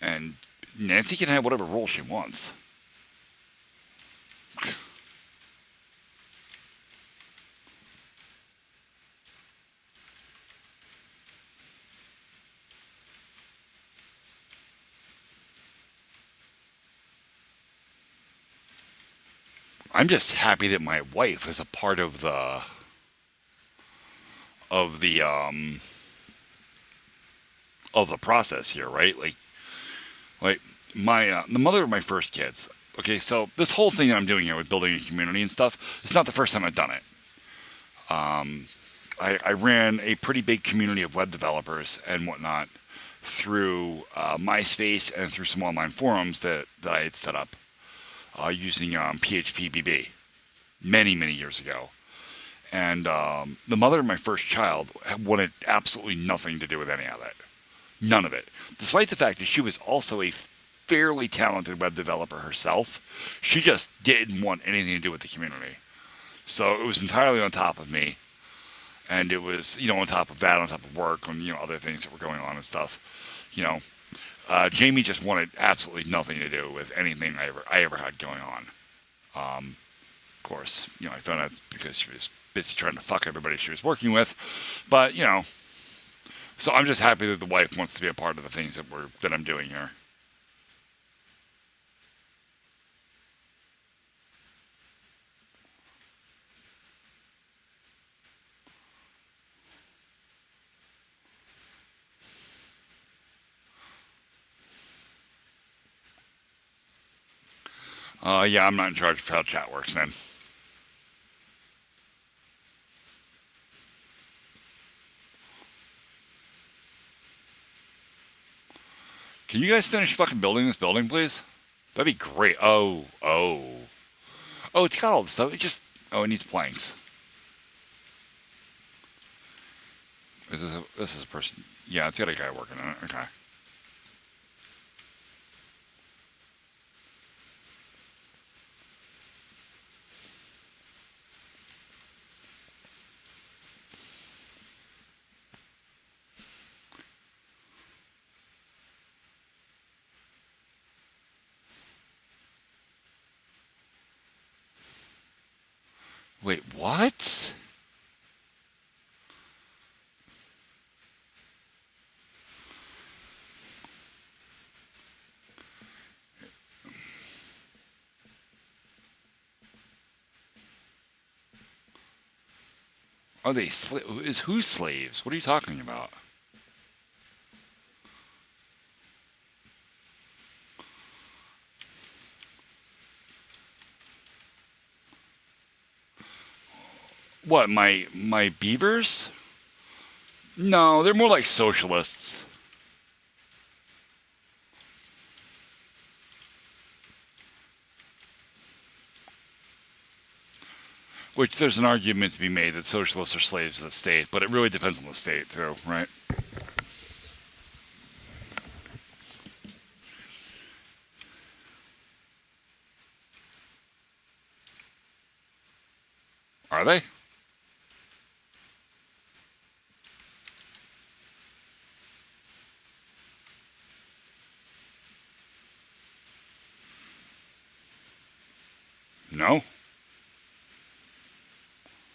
and Nancy can have whatever role she wants. I'm just happy that my wife is a part of the of the process here, right? Like my the mother of my first kids. Okay, so this whole thing that I'm doing here with building a community and stuff, it's not the first time I've done it. I ran a pretty big community of web developers and whatnot through MySpace and through some online forums that I had set up using PHP BB many years ago. And the mother of my first child wanted absolutely nothing to do with any of it. None of it. Despite the fact that she was also a fairly talented web developer herself, she just didn't want anything to do with the community. So it was entirely on top of me. And it was, you know, on top of that, on top of work, and, you know, other things that were going on and stuff. You know, Jamie just wanted absolutely nothing to do with anything I ever had going on. Of course, you know, I found out because she was busy trying to fuck everybody she was working with. But, you know, so I'm just happy that the wife wants to be a part of the things that I'm doing here. Yeah, I'm not in charge of how chat works, man. Can you guys finish fucking building this building, please? That'd be great. Oh, it's got all this stuff. It needs planks. This is a person. Yeah, it's got a guy working on it. Okay. Wait, what? Are they who's slaves? What are you talking about? What, my beavers? No, they're more like socialists. Which there's an argument to be made that socialists are slaves of the state, but it really depends on the state too, right? Are they? No?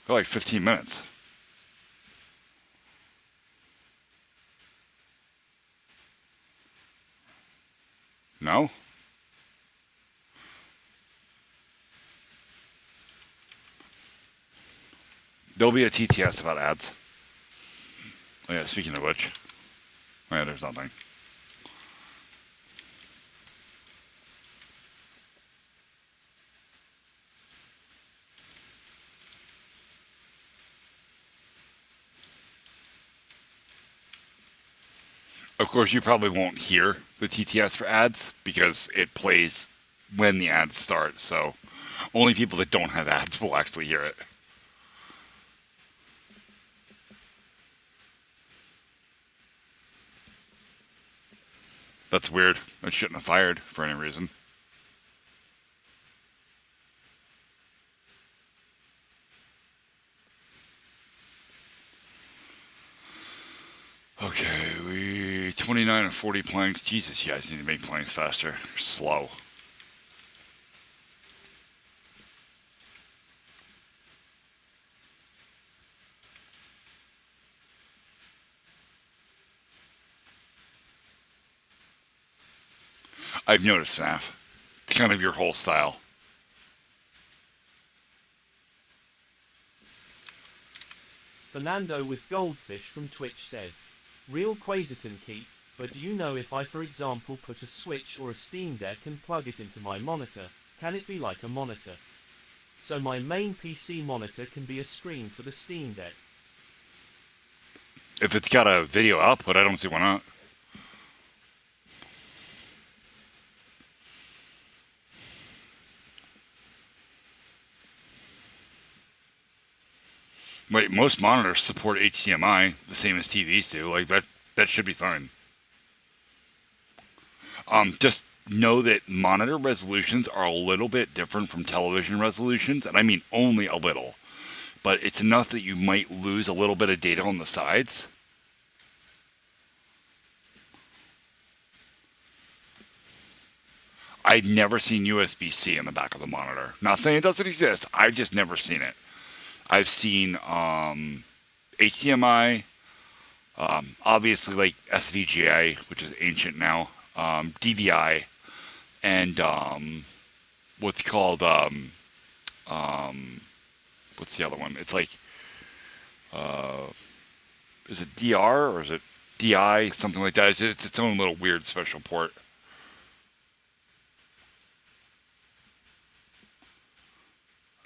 They're like 15 minutes. No? There'll be a TTS about ads. Oh yeah, speaking of which. Oh yeah, there's nothing. Of course, you probably won't hear the TTS for ads because it plays when the ads start, so only people that don't have ads will actually hear it. That's weird. I shouldn't have fired for any reason. Okay, we 29 and 40 planks. Jesus, you guys need to make planks faster. You're slow. I've noticed, FNAF. It's kind of your whole style. Fernando with Goldfish from Twitch says, Real Quasiton Keep, but do you know if I for example put a Switch or a Steam Deck and plug it into my monitor, can it be like a monitor? So my main PC monitor can be a screen for the Steam Deck. If it's got a video output, I don't see why not. Wait, most monitors support HDMI, the same as TVs do. Like that should be fine. Just know that monitor resolutions are a little bit different from television resolutions, and I mean only a little. But it's enough that you might lose a little bit of data on the sides. I've never seen USB-C in the back of the monitor. Not saying it doesn't exist. I've just never seen it. I've seen HDMI, obviously like SVGA, which is ancient now, DVI, and what's called what's the other one? It's like is it DR or is it DI, something like that? It's its own little weird special port.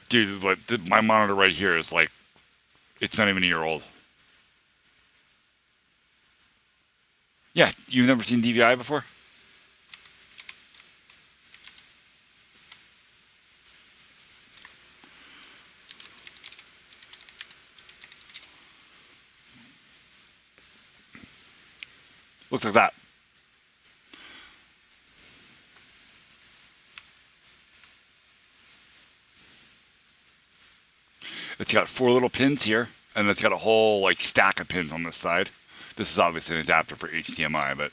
Dude, like my monitor right here is like, it's not even a year old. Yeah, you've never seen DVI before? Looks like that. It's got 4 little pins here, and it's got a whole like stack of pins on this side. This is obviously an adapter for HDMI, but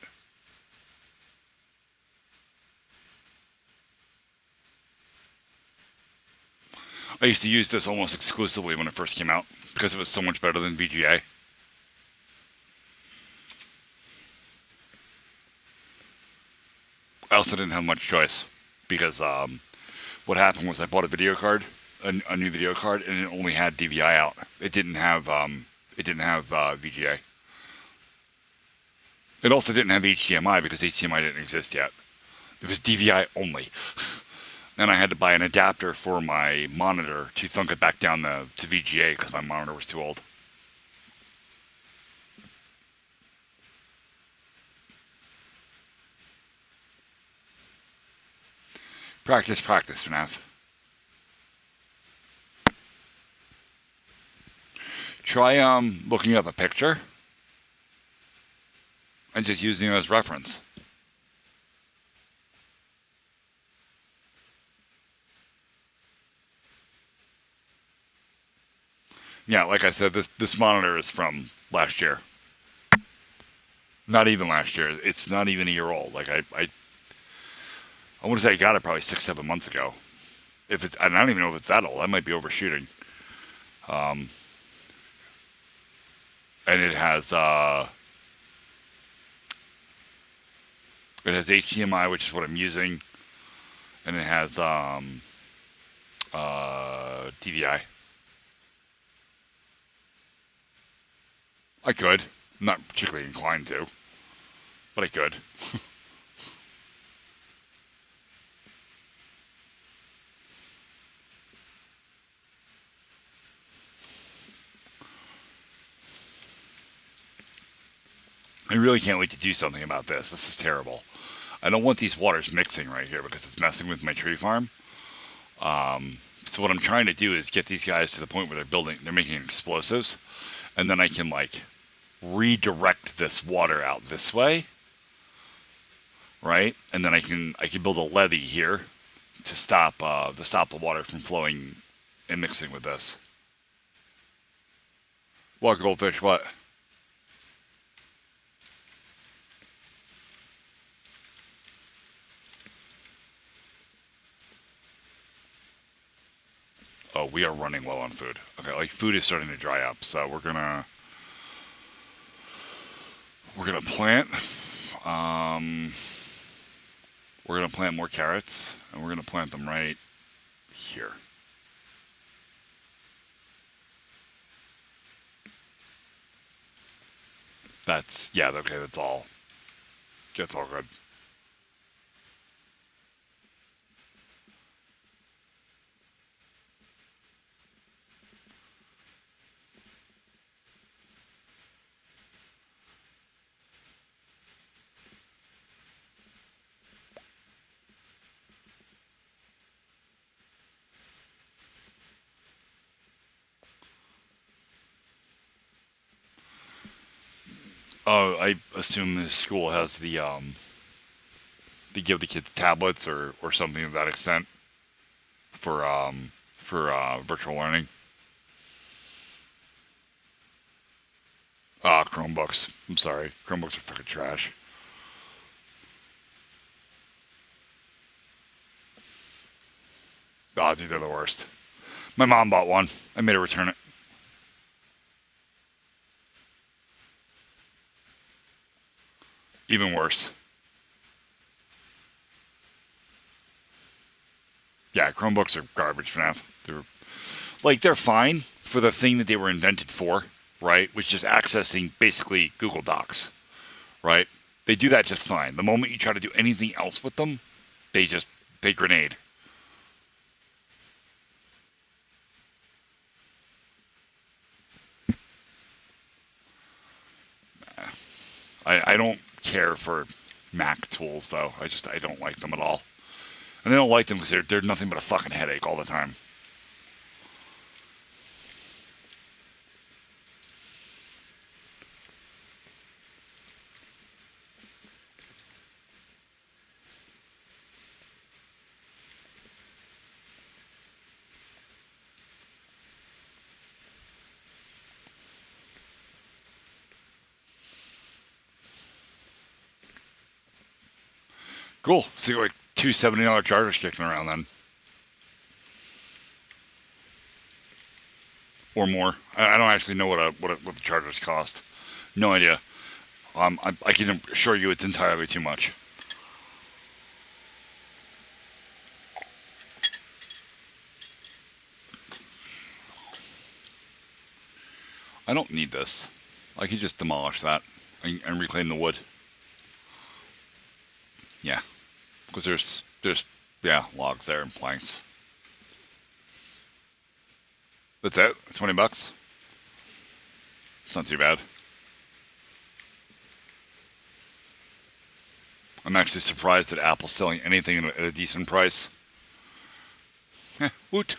I used to use this almost exclusively when it first came out because it was so much better than VGA. I also didn't have much choice because what happened was I bought a video card, a new video card, and it only had DVI out. It didn't have VGA. It also didn't have HDMI because HDMI didn't exist yet. It was DVI only. And I had to buy an adapter for my monitor to thunk it back down to VGA because my monitor was too old. Practice, practice, FNAF. Try looking up a picture and just using it as reference. Yeah, like I said, this monitor is from last year. Not even last year. It's not even a year old. Like I want to say I got it probably 6, 7 months ago. If it's, and I don't even know if it's that old. I might be overshooting. And it has HDMI, which is what I'm using, and it has DVI. I could. I'm not particularly inclined to, but I could. I really can't wait to do something about this. This is terrible. I don't want these waters mixing right here because it's messing with my tree farm. So what I'm trying to do is get these guys to the point where they're making explosives, and then I can like redirect this water out this way, right? And then I can build a levee here to stop the water from flowing and mixing with this. What, goldfish? What? Oh, we are running low on food. Okay, like food is starting to dry up, so we're gonna plant. We're gonna plant more carrots, and we're gonna plant them right here. That's okay. That's all. That's all good. Oh, I assume this school has they give the kids tablets or something of that extent for virtual learning. Ah, Chromebooks. I'm sorry, Chromebooks are fucking trash. Ah, dude, they're the worst. My mom bought one. I made her return it. Even worse. Yeah, Chromebooks are garbage, FNAF. They're fine for the thing that they were invented for, right? Which is accessing basically Google Docs, right? They do that just fine. The moment you try to do anything else with them, they grenade. I don't care for Mac tools though. I don't like them at all. And I don't like them because they're nothing but a fucking headache all the time. Cool. So you got like two $70 chargers kicking around then. Or more. I don't actually know what the chargers cost. No idea. I can assure you it's entirely too much. I don't need this. I can just demolish that and reclaim the wood. Yeah, because there's logs there and planks. That's it. $20. It's not too bad. I'm actually surprised that Apple's selling anything at a decent price. Woot.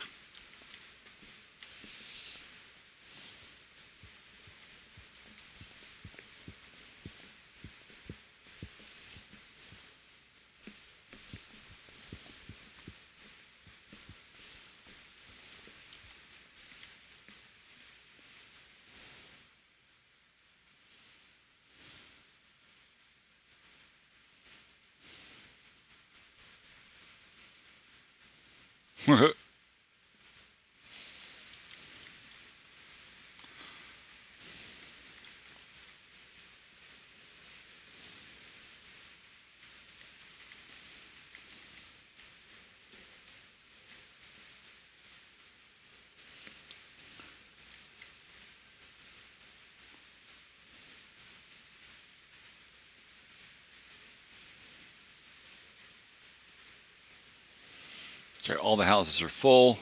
Okay, all the houses are full.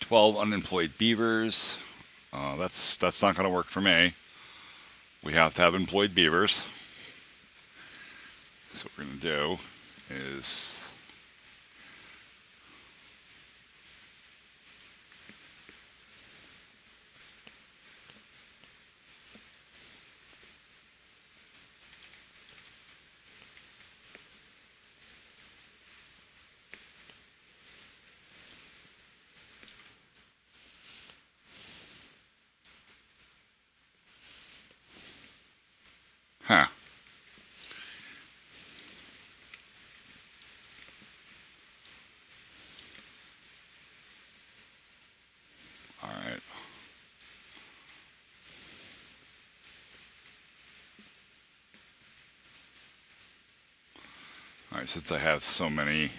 12 unemployed beavers. That's not going to work for me. We have to have employed beavers. So what we're going to do is huh. All right. All right, since I have so many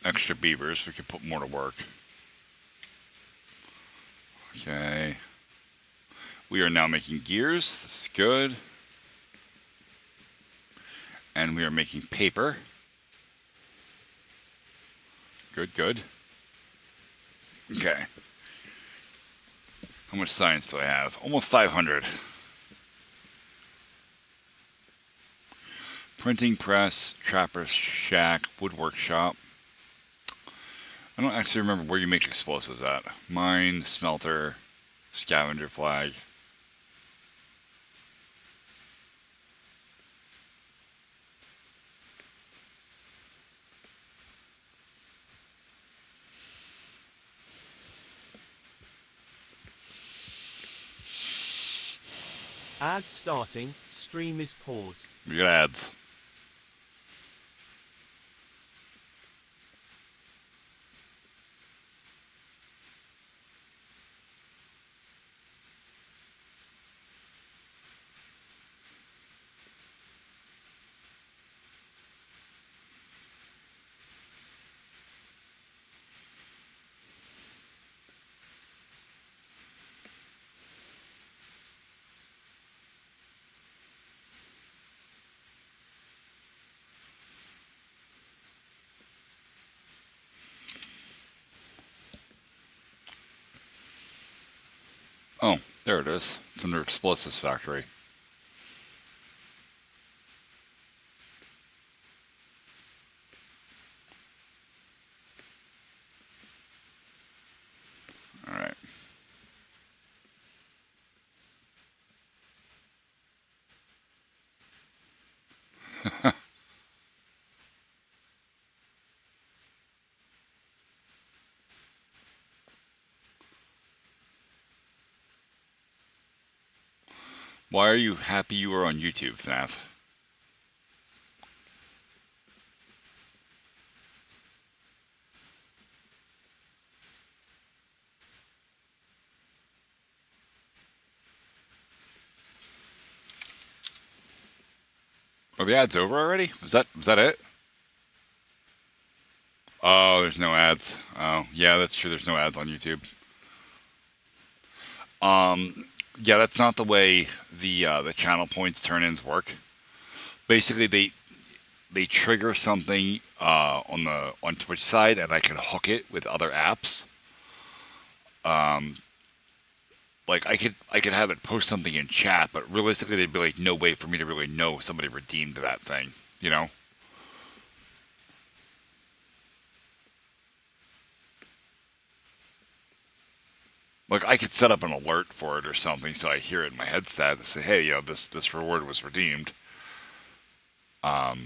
extra beavers, we could put more to work. Okay. We are now making gears. This is good. And we are making paper. Good, good. Okay. How much science do I have? Almost 500. Printing press, trapper's shack, wood workshop. I don't actually remember where you make explosives at. Mine, smelter, scavenger flag. Ads starting, stream is paused. We got ads. Oh, there it is. It's under explosives factory. All right. Why are you happy you are on YouTube, FNAF? Are the ads over already? Was that it? Oh, there's no ads. Oh, yeah, that's true. There's no ads on YouTube. Yeah, that's not the way the channel points turn-ins work. Basically, they trigger something on Twitch side, and I can hook it with other apps. Like I could have it post something in chat, but realistically, there'd be like no way for me to really know somebody redeemed that thing. You know? Like I could set up an alert for it or something, so I hear it in my headset to say, "Hey, this reward was redeemed." But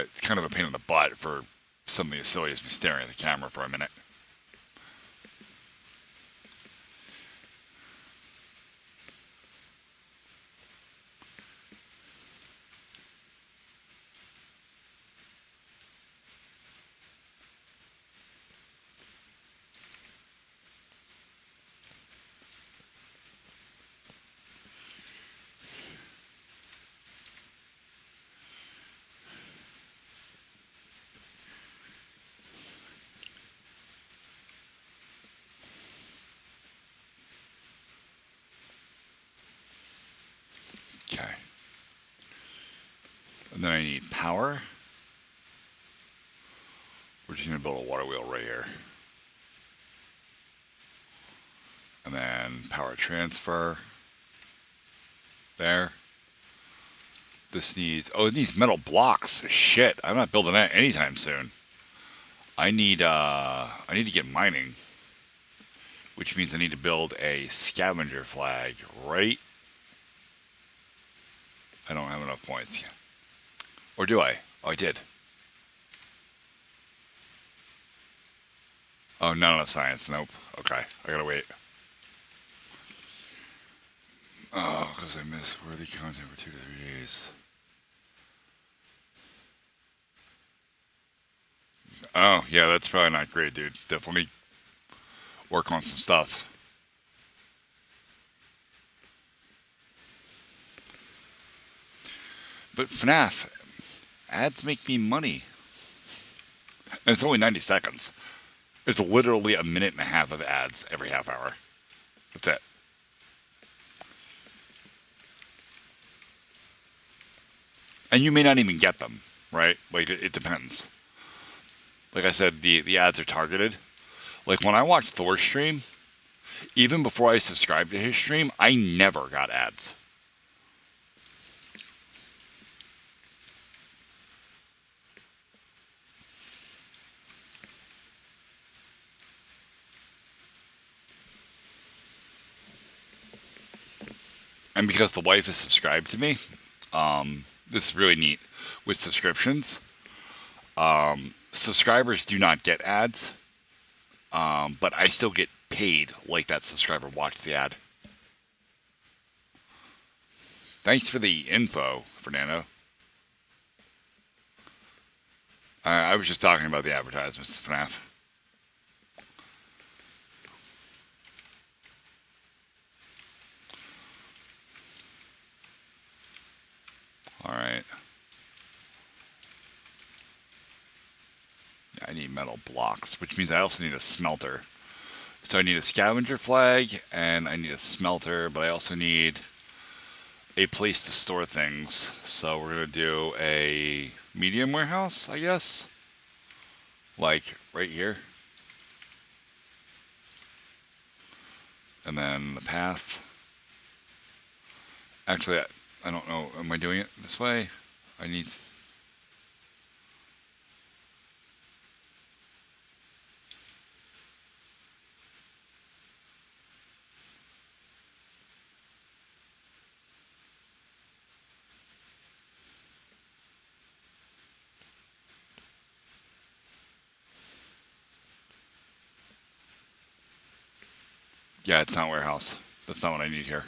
it's kind of a pain in the butt for something as silly as me staring at the camera for a minute. And then I need power. We're just going to build a water wheel right here. And then power transfer. There. This needs... Oh, it needs metal blocks. Shit, I'm not building that anytime soon. I need to get mining. Which means I need to build a scavenger flag, right? I don't have enough points. Or do I? Oh, I did. Oh, not enough science. Nope. Okay, I gotta wait. Oh, because I missed worthy content for 2 to 3 days. Oh, yeah, that's probably not great, dude. Definitely work on some stuff. But FNAF, ads make me money. And it's only 90 seconds. It's literally a minute and a half of ads every half hour. That's it. And you may not even get them, right? Like, it depends. Like I said, the ads are targeted. Like, when I watched Thor's stream, even before I subscribed to his stream, I never got ads. And because the wife is subscribed to me, this is really neat. With subscriptions, subscribers do not get ads, but I still get paid like that subscriber watched the ad. Thanks for the info, Fernando. I was just talking about the advertisements to FNAF. Alright. I need metal blocks, which means I also need a smelter. So I need a scavenger flag, and I need a smelter, but I also need a place to store things. So we're going to do a medium warehouse, I guess. Like, right here. And then the path. Actually, I don't know. Am I doing it this way? I need... Yeah, it's not warehouse. That's not what I need here.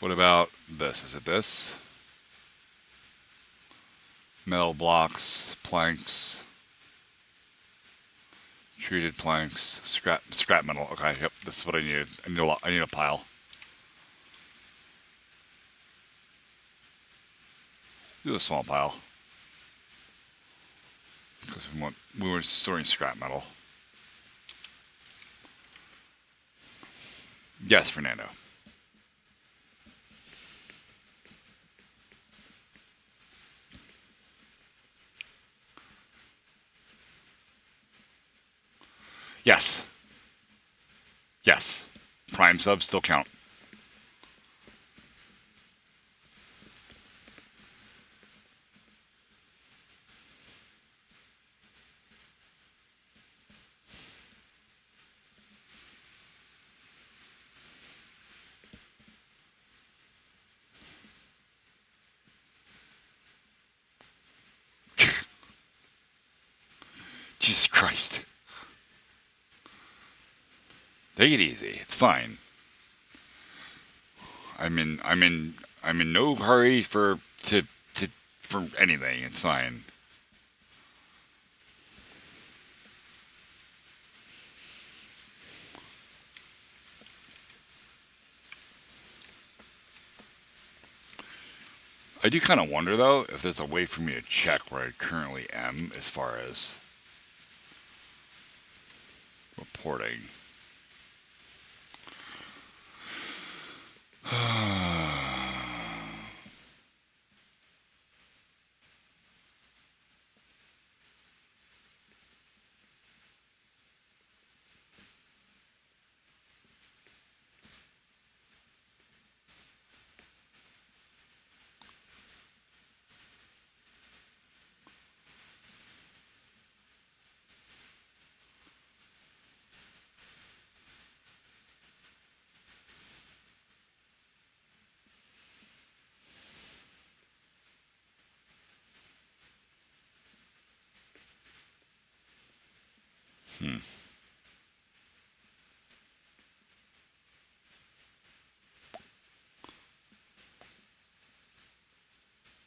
What about this? Is it this? Metal blocks, planks, treated planks, scrap metal. Okay, yep, this is what I needed. I need a pile. Do a small pile. Because we were storing scrap metal. Yes, Fernando. Yes. Yes. Prime subs still count. Jesus Christ. Take it easy. It's fine. I'm in no hurry for anything. It's fine. I do kind of wonder though if there's a way for me to check where I currently am as far as reporting. Hmm.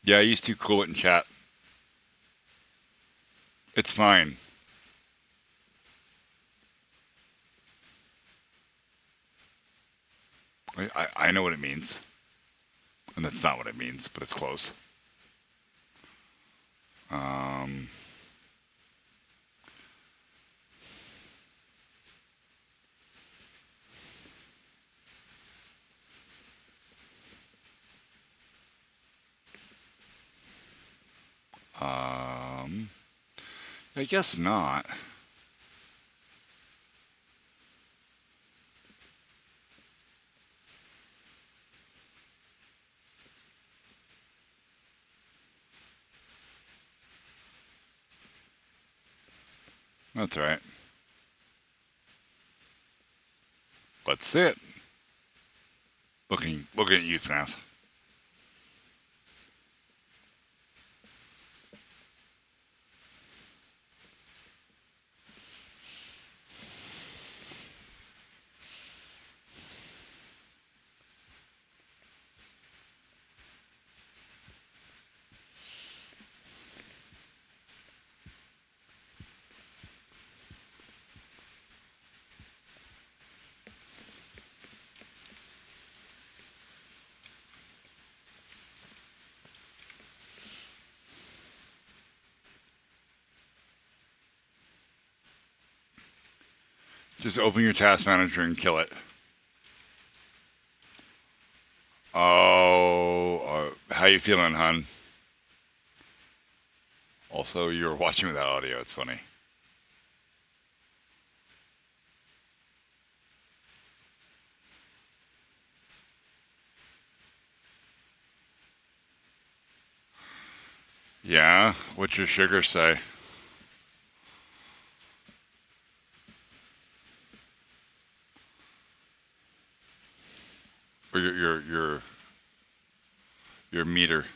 Yeah, I used to cool it in chat. It's fine. I know what it means. And that's not what it means, but it's close. Um, um, I guess not. That's right. Let's see it. Looking at you, FNAF. Just open your task manager and kill it. Oh, how you feeling, hun? Also, you were watching without audio. It's funny. Yeah? What's your sugar say? Or your meter?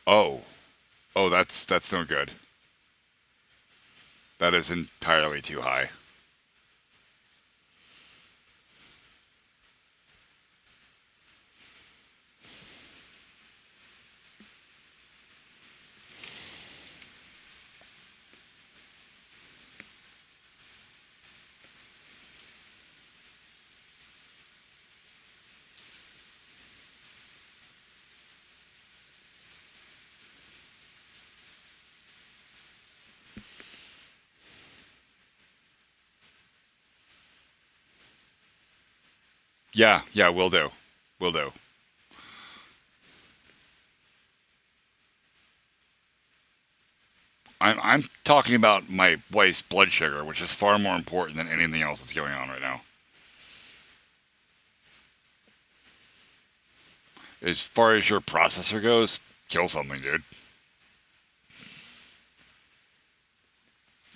Oh. Oh, that's no good. That is entirely too high. Yeah, yeah, will do. Will do. I'm talking about my wife's blood sugar, which is far more important than anything else that's going on right now. As far as your processor goes, kill something, dude.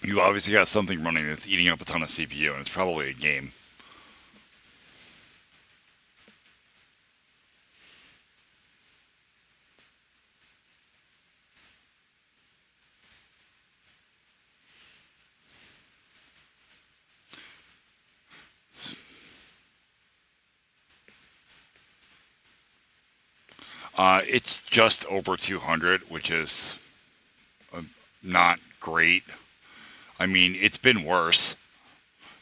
You obviously got something running that's eating up a ton of CPU, and it's probably a game. It's just over 200, which is not great. I mean, it's been worse.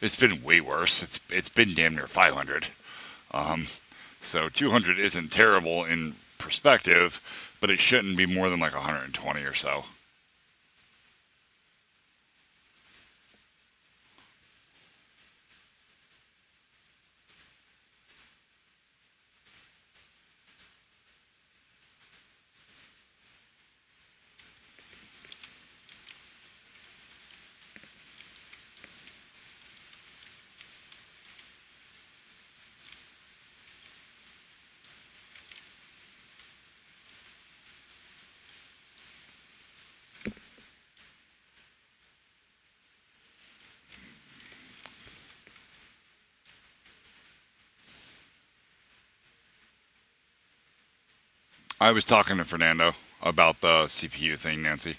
It's been way worse. It's been damn near 500. So 200 isn't terrible in perspective, but it shouldn't be more than like 120 or so. I was talking to Fernando about the CPU thing, Nancy.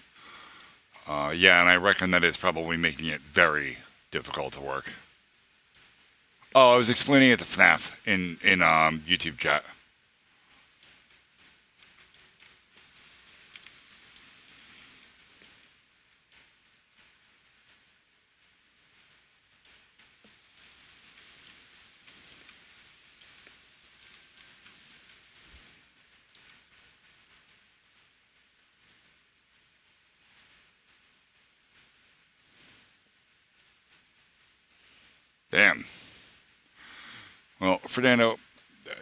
Yeah, and I reckon that it's probably making it very difficult to work. Oh, I was explaining it to FNAF in YouTube chat. Damn. Well, Fernando,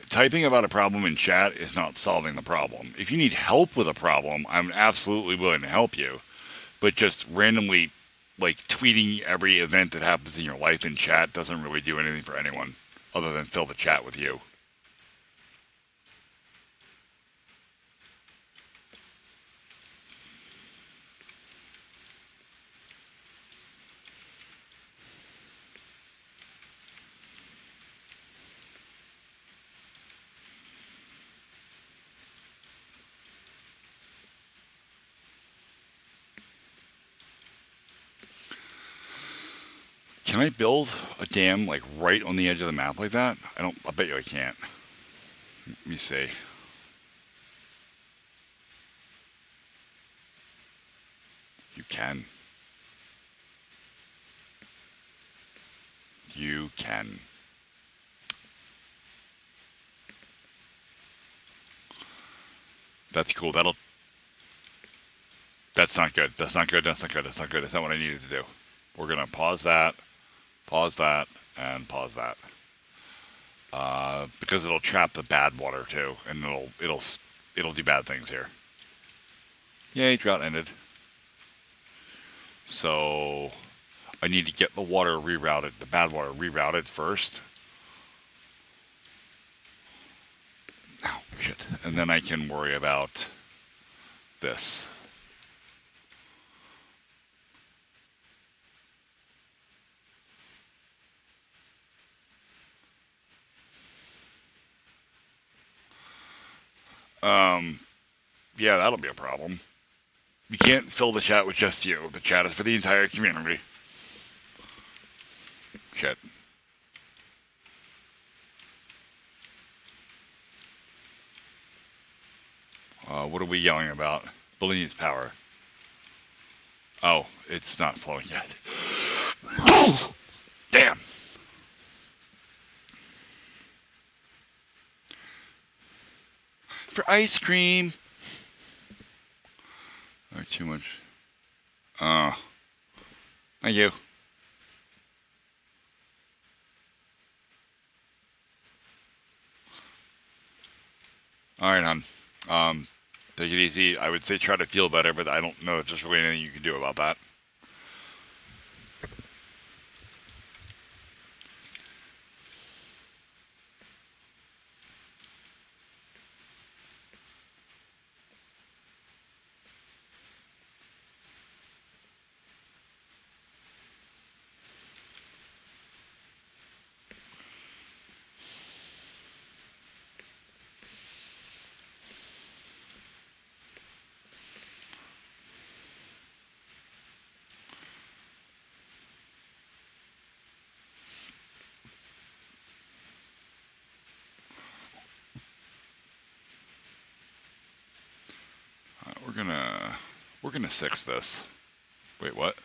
typing about a problem in chat is not solving the problem. If you need help with a problem, I'm absolutely willing to help you. But just randomly, like, tweeting every event that happens in your life in chat doesn't really do anything for anyone other than fill the chat with you. Can I build a dam, like, right on the edge of the map like that? I bet you I can't. Let me see. You can. You can. That's cool. That's not good. That's not good. That's not good. That's not good. That's not what I needed to do. We're gonna pause that, and pause that. Because it'll trap the bad water too, and it'll do bad things here. Yay, drought ended. So I need to get the water rerouted, the bad water rerouted first. Oh, shit. And then I can worry about this. Yeah, that'll be a problem. You can't fill the chat with just you. The chat is for the entire community. Shit. What are we yelling about? Building needs power. Oh, it's not flowing yet. Damn. For ice cream. Or too much. Thank you. Alright, hon. Take it easy. I would say try to feel better, but I don't know if there's really anything you can do about that. We're gonna six this. Wait, what?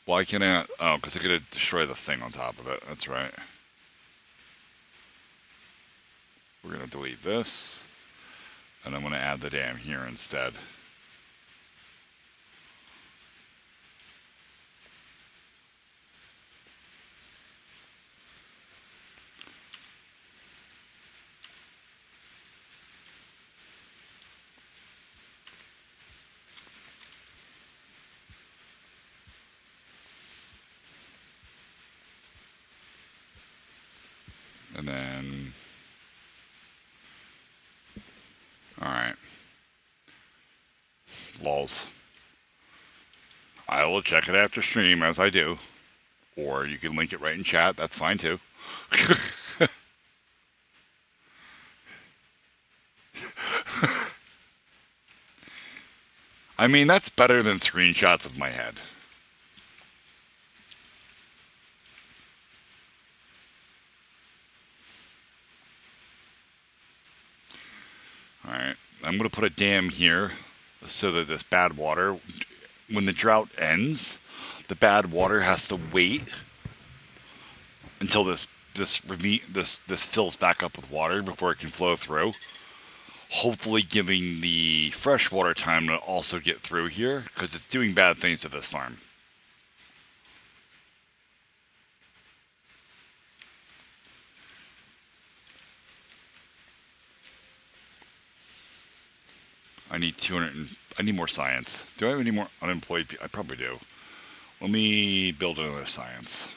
Why can't I? Oh, because I could destroy the thing on top of it. That's right. We're gonna delete this, and I'm gonna add the dam here instead. And then, alright. Lols. I will check it after stream, as I do. Or you can link it right in chat, that's fine too. I mean, that's better than screenshots of my head. Alright, I'm going to put a dam here so that this bad water, when the drought ends, the bad water has to wait until this fills back up with water before it can flow through. Hopefully giving the freshwater time to also get through here, because it's doing bad things to this farm. I need 200. I need more science. Do I have any more unemployed people? I probably do. Let me build another science.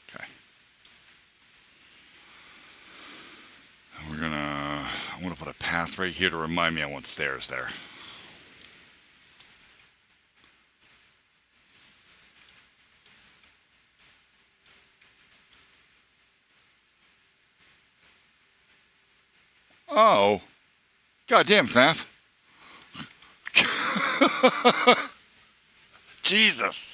Okay. I'm gonna put a path right here to remind me I want stairs there. Oh. Goddamn, FNAF. Jesus.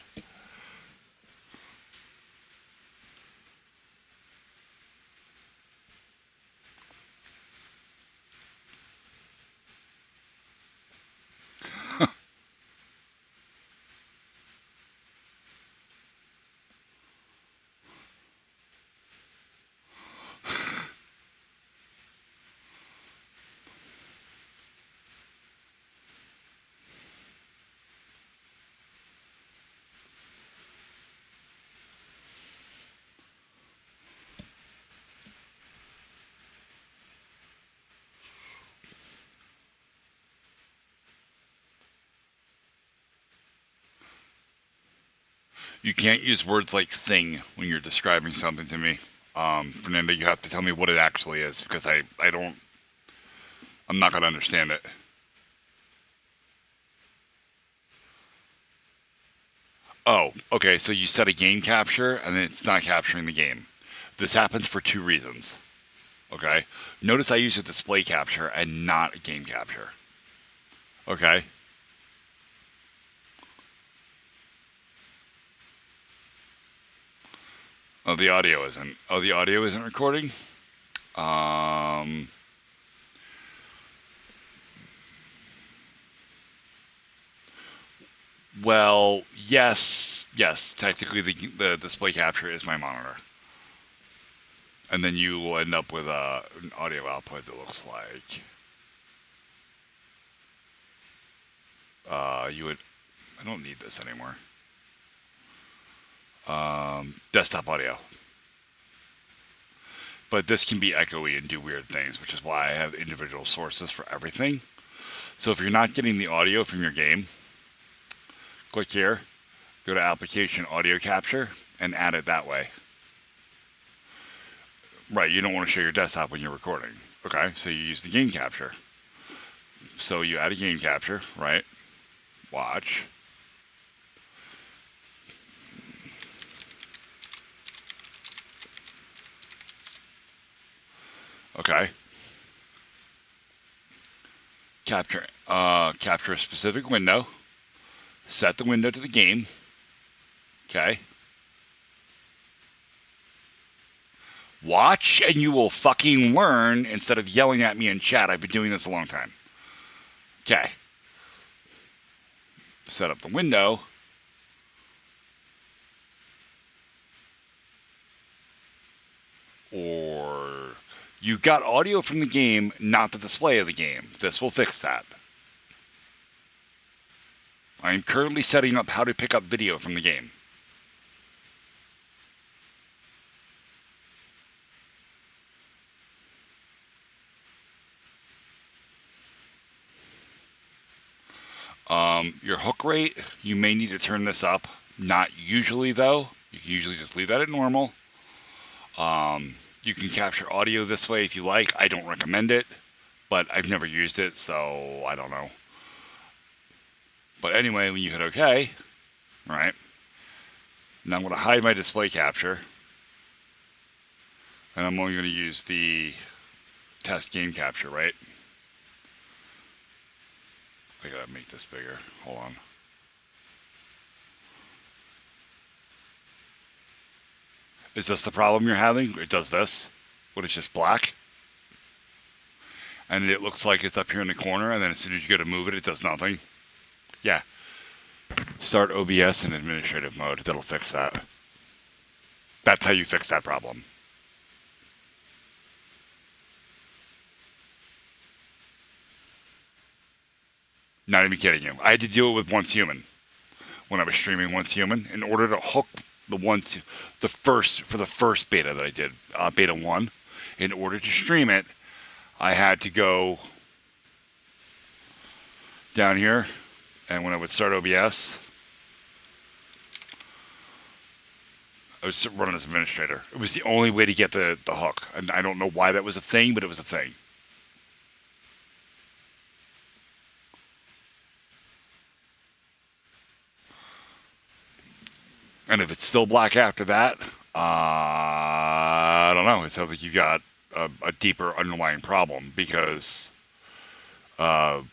You can't use words like thing when you're describing something to me. Fernando, you have to tell me what it actually is, because I'm not going to understand it. Oh, okay, so you set a game capture, and then it's not capturing the game. This happens for two reasons. Okay? Notice I use a display capture and not a game capture. Okay? Oh, the audio isn't. Oh, the audio isn't recording? Well, yes. Technically, the display capture is my monitor. And then you will end up with an audio output that looks like... I don't need this anymore. Desktop audio. But this can be echoey and do weird things, which is why I have individual sources for everything. So if you're not getting the audio from your game, click here, go to Application Audio Capture, and add it that way. Right, you don't want to show your desktop when you're recording. Okay, so you use the game capture. So you add a game capture, right? Watch. Okay. Capture a specific window. Set the window to the game. Okay. Watch and you will fucking learn instead of yelling at me in chat. I've been doing this a long time. Okay. Set up the window. Or you got audio from the game, not the display of the game. This will fix that. I am currently setting up how to pick up video from the game. Your hook rate, you may need to turn this up. Not usually, though. You can usually just leave that at normal. You can capture audio this way if you like. I don't recommend it, but I've never used it, so I don't know. But anyway, when you hit OK, right, now I'm going to hide my display capture, and I'm only going to use the test game capture, right? I gotta make this bigger. Hold on. Is this the problem you're having? It does this when it's just black. And it looks like it's up here in the corner, and then as soon as you go to move it, it does nothing. Yeah. Start OBS in administrative mode. That'll fix that. That's how you fix that problem. Not even kidding you. I had to deal with Once Human when I was streaming Once Human in order to hook the first beta that I did, beta 1. In order to stream it, I had to go down here, and when I would start OBS, I was running as administrator. It was the only way to get the hook. And I don't know why that was a thing, but it was a thing. And if it's still black after that, I don't know. It sounds like you got a deeper underlying problem because running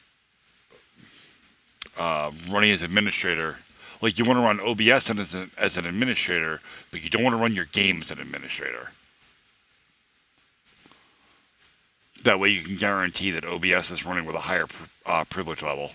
as administrator, like you want to run OBS as an administrator, but you don't want to run your game as an administrator. That way you can guarantee that OBS is running with a higher privilege level.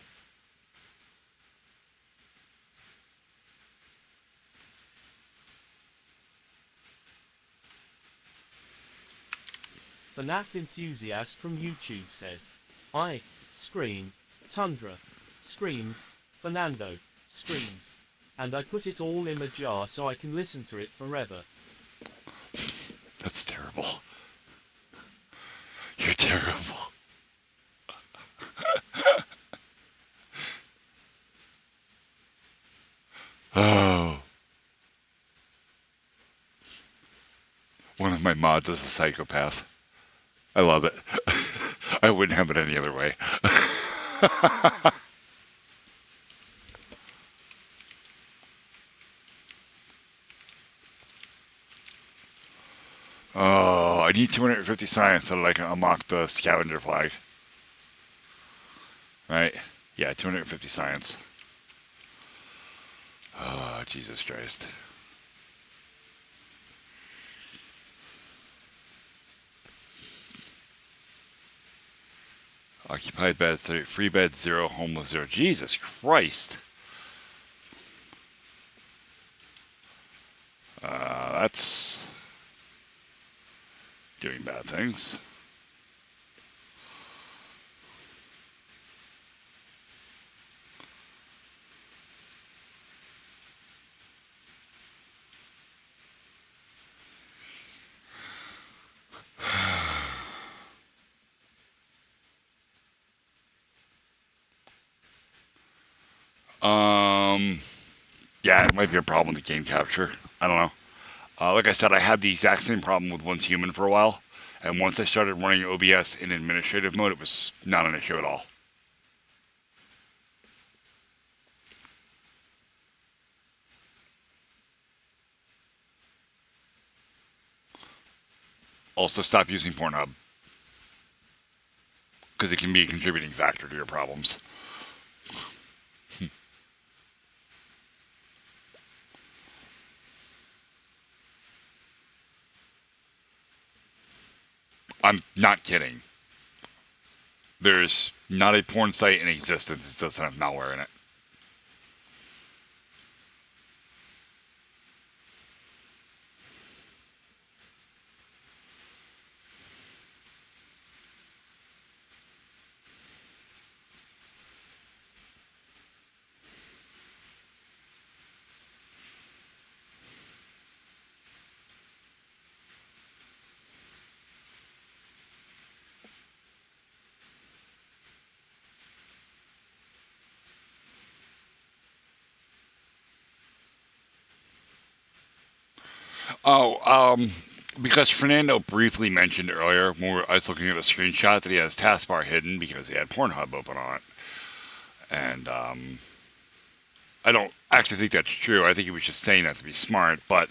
FNAF enthusiast from YouTube says, I scream, Tundra screams, Fernando screams, and I put it all in a jar so I can listen to it forever. That's terrible. You're terrible. Oh. One of my mods is a psychopath. I love it. I wouldn't have it any other way. Oh, I need 250 science so that I can unlock the scavenger flag. Right? Yeah, 250 science. Oh, Jesus Christ. Occupied bed 30, free bed 0, homeless 0. Jesus Christ. That's doing bad things. Yeah, it might be a problem with the game capture. I don't know. Like I said, I had the exact same problem with Once Human for a while, and once I started running OBS in administrative mode, it was not an issue at all. Also, stop using Pornhub, because it can be a contributing factor to your problems. I'm not kidding. There's not a porn site in existence that doesn't have malware in it. Because Fernando briefly mentioned earlier when I was looking at a screenshot that he has taskbar hidden because he had Pornhub open on it. And I don't actually think that's true. I think he was just saying that to be smart. But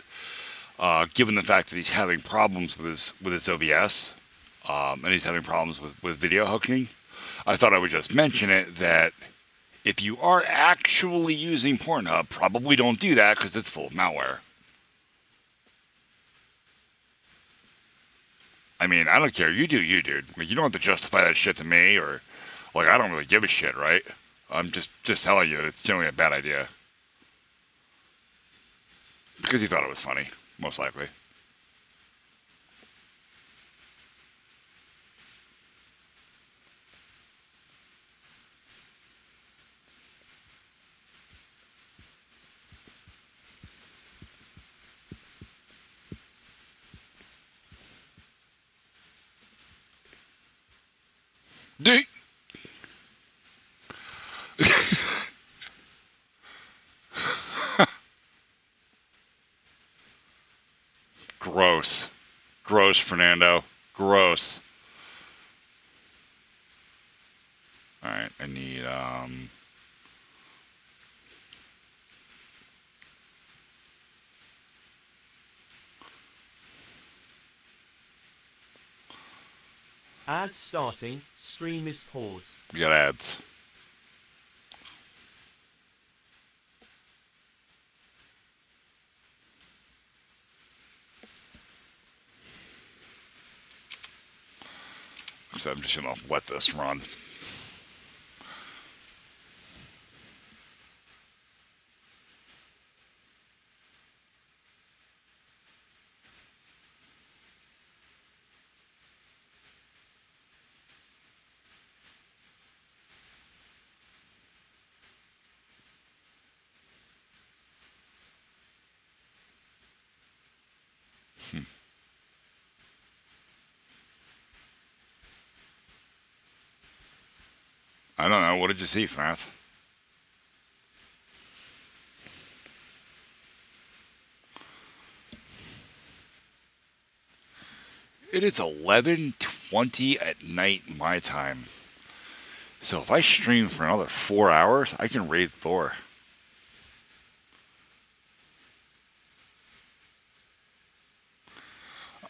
given the fact that he's having problems with his OBS, and he's having problems with video hooking, I thought I would just mention it that If you are actually using Pornhub, probably don't do that because it's full of malware. I mean, I don't care. You do you, dude. Like, you don't have to justify that shit to me, or like, I don't really give a shit, right? I'm just telling you that it's generally a bad idea because you thought it was funny, most likely. Dude. Gross. Gross, Fernando. Gross. Alright, I need, Ads starting, stream is paused. we got ads. So I'm just gonna let this run. I don't know. What did you see, FNAF? It is 11:20 at night my time. So if I stream for another 4 hours, I can raid Thor.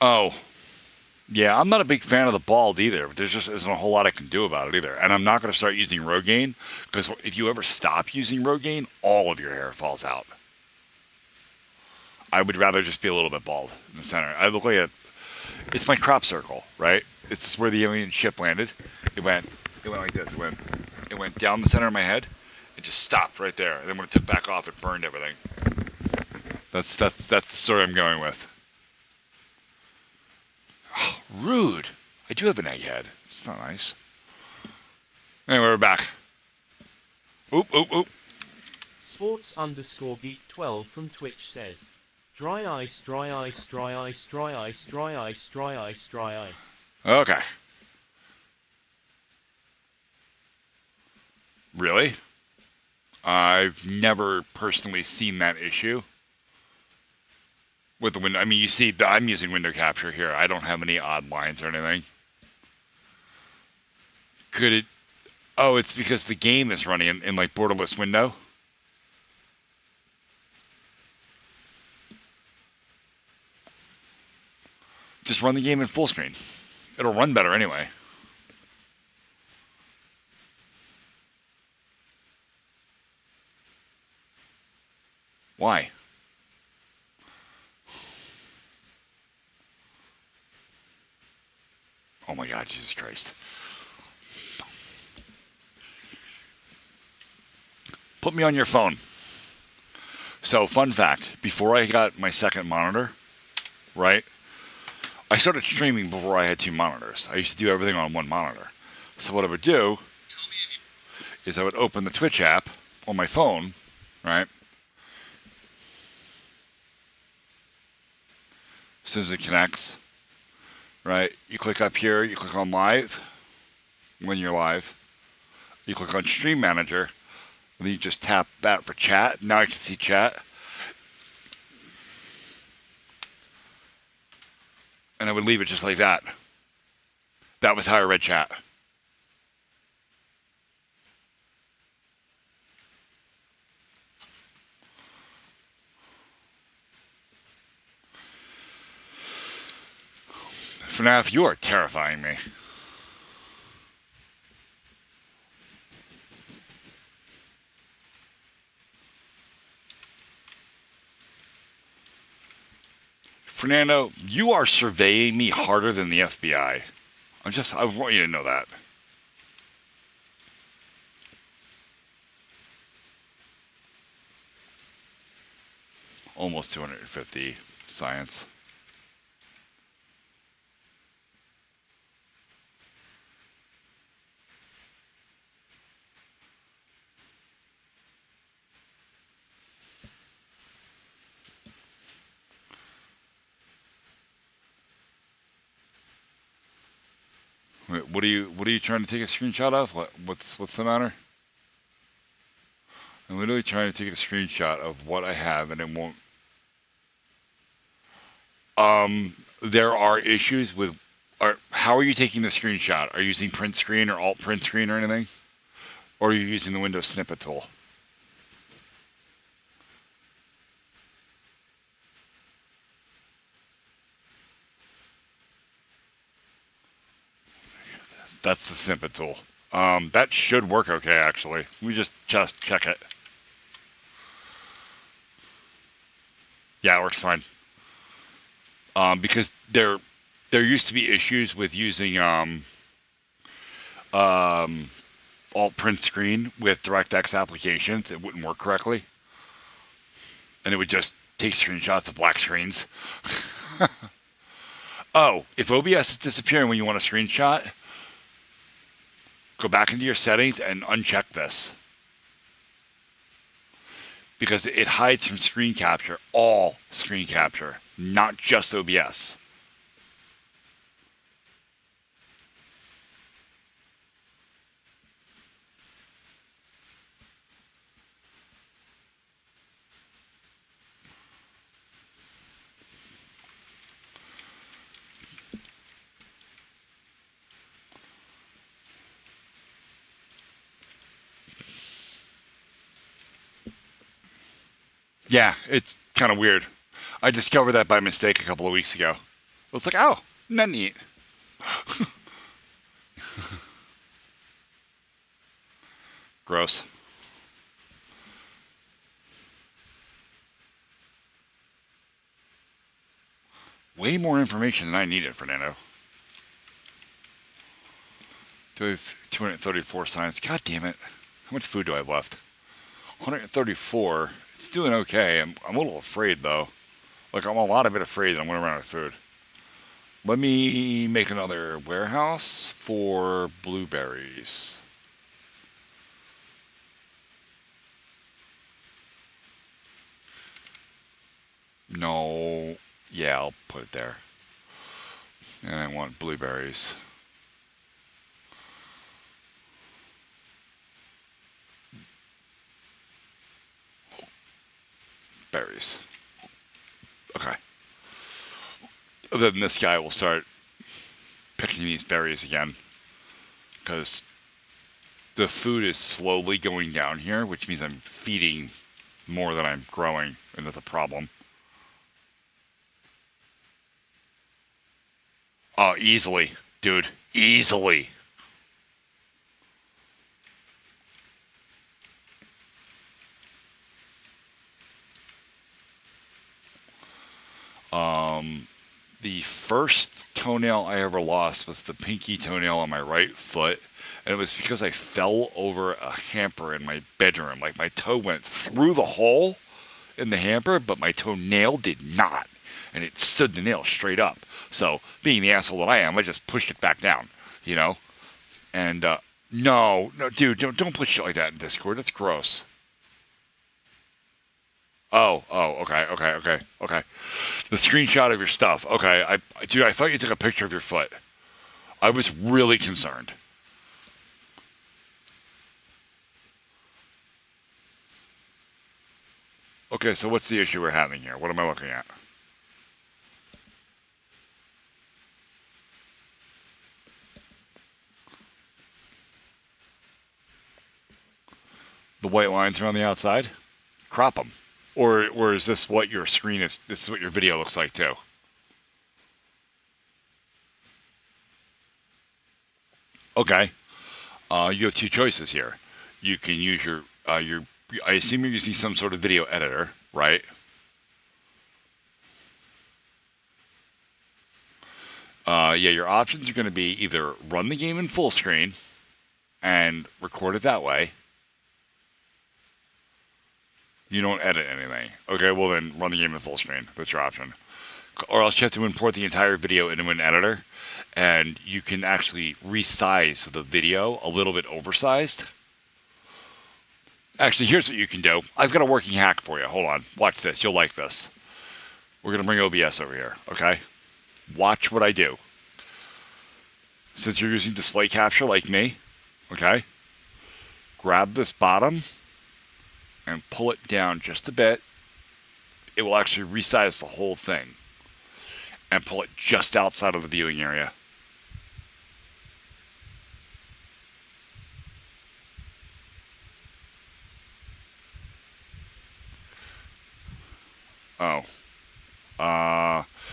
Oh. Yeah, I'm not a big fan of the bald either, but there just isn't a whole lot I can do about it either. And I'm not going to start using Rogaine, because if you ever stop using Rogaine, all of your hair falls out. I would rather just be a little bit bald in the center. I look like it's my crop circle, right? It's where the alien ship landed. It went like this. It went down the center of my head. It just stopped right there. And then when it took back off, it burned everything. That's the story I'm going with. Oh, rude. I do have an egghead. It's not nice. Anyway, we're back. Oop, oop, oop. Sports_geek12 from Twitch says, dry ice, dry ice, dry ice, dry ice, dry ice, dry ice, dry ice. Okay. Really? I've never personally seen that issue with the window. I mean, you see, I'm using window capture here. I don't have any odd lines or anything. Could it? Oh, it's because the game is running in like borderless window. Just run the game in full screen. It'll run better anyway. Why? Oh my God, Jesus Christ. Put me on your phone. So, fun fact, before I got my second monitor, right, I started streaming before I had two monitors. I used to do everything on one monitor. So what I would do is I would open the Twitch app on my phone, right? As soon as it connects, right, you click up here, you click on live, when you're live. You click on Stream Manager, and then you just tap that for chat. Now I can see chat. And I would leave it just like that. That was how I read chat. FNAF, you are terrifying me. Fernando, you are surveying me harder than the FBI. I want you to know that. Almost 250 science. Wait, what are you trying to take a screenshot of? What's the matter? I'm literally trying to take a screenshot of what I have and it won't. There are issues with. How are you taking the screenshot? Are you using print screen or alt print screen or anything? Or are you using the Windows snippet tool? That's the snippet tool. That should work okay, actually. We just check it. Yeah, it works fine. Because there used to be issues with using alt print screen with DirectX applications. It wouldn't work correctly, and it would just take screenshots of black screens. Oh, if OBS is disappearing when you want a screenshot, go back into your settings and uncheck this. Because it hides from screen capture, all screen capture, not just OBS. Yeah, it's kind of weird. I discovered that by mistake a couple of weeks ago. I was like, oh, not neat. Gross. Way more information than I needed, Fernando. 234 science. God damn it. How much food do I have left? 134. It's doing okay. I'm a little afraid, though. Like, I'm a lot of bit afraid that I'm going to run out of food. Let me make another warehouse for blueberries. No. Yeah, I'll put it there. And I want blueberries. Berries. Okay. Then this guy will start picking these berries again. Because the food is slowly going down here, which means I'm feeding more than I'm growing, and that's a problem. Oh, easily, dude. Easily. The first toenail I ever lost was the pinky toenail on my right foot, and it was because I fell over a hamper in my bedroom. Like, my toe went through the hole in the hamper, but my toenail did not, and it stood the nail straight up. So, being the asshole that I am, I just pushed it back down, you know? And, no, dude, don't put shit like that in Discord. That's gross. Oh, okay. The screenshot of your stuff. Okay, dude, I thought you took a picture of your foot. I was really concerned. Okay, so what's the issue we're having here? What am I looking at? The white lines around the outside? Crop them. Or is this what your screen is? This is what your video looks like too. Okay. You have two choices here. You can use your. I assume you're using some sort of video editor, right? Yeah, your options are going to be either run the game in full screen and record it that way. You don't edit anything. Okay, well then run the game in full screen. That's your option. Or else you have to import the entire video into an editor, and you can actually resize the video a little bit oversized. Actually, here's what you can do. I've got a working hack for you. Hold on. Watch this. You'll like this. We're going to bring OBS over here, okay? Watch what I do. Since you're using display capture like me, okay? Grab this bottom and pull it down just a bit. It will actually resize the whole thing. And pull it just outside of the viewing area. Oh.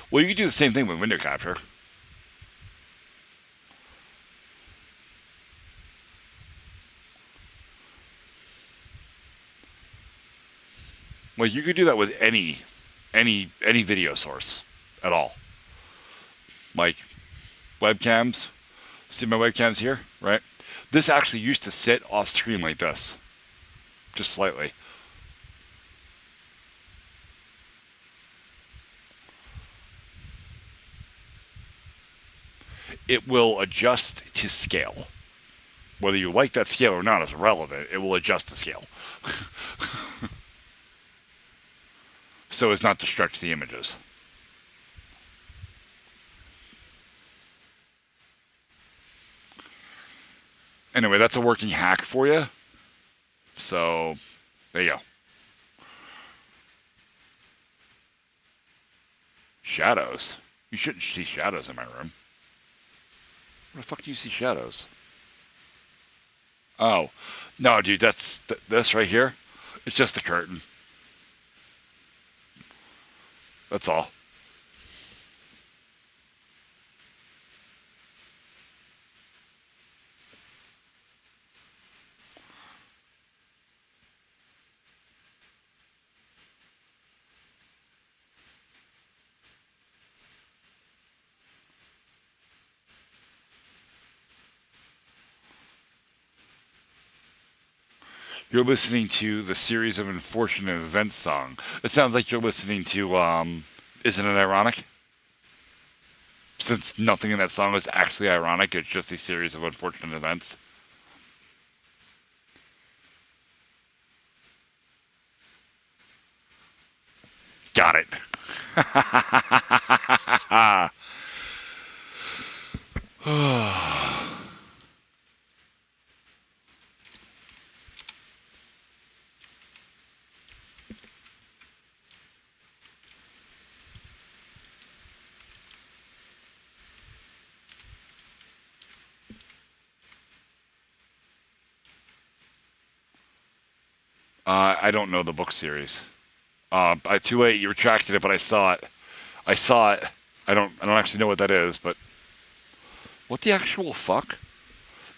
Well, you can do the same thing with window capture. Like, you could do that with any video source at all. Like webcams. See my webcams here, right? This actually used to sit off screen like this. Just slightly. It will adjust to scale. Whether you like that scale or not is irrelevant. It will adjust to scale. So as not to stretch the images. Anyway, that's a working hack for you. So, there you go. Shadows? You shouldn't see shadows in my room. Where the fuck do you see shadows? Oh. No, dude, that's... this right here? It's just the curtain. That's all. You're listening to the Series of Unfortunate Events song. It sounds like you're listening to, Isn't It Ironic? Since nothing in that song is actually ironic, it's just a series of unfortunate events. Got it. I don't know the book series. Too late. You retracted it, but I saw it. I saw it. I don't actually know what that is, but what the actual fuck?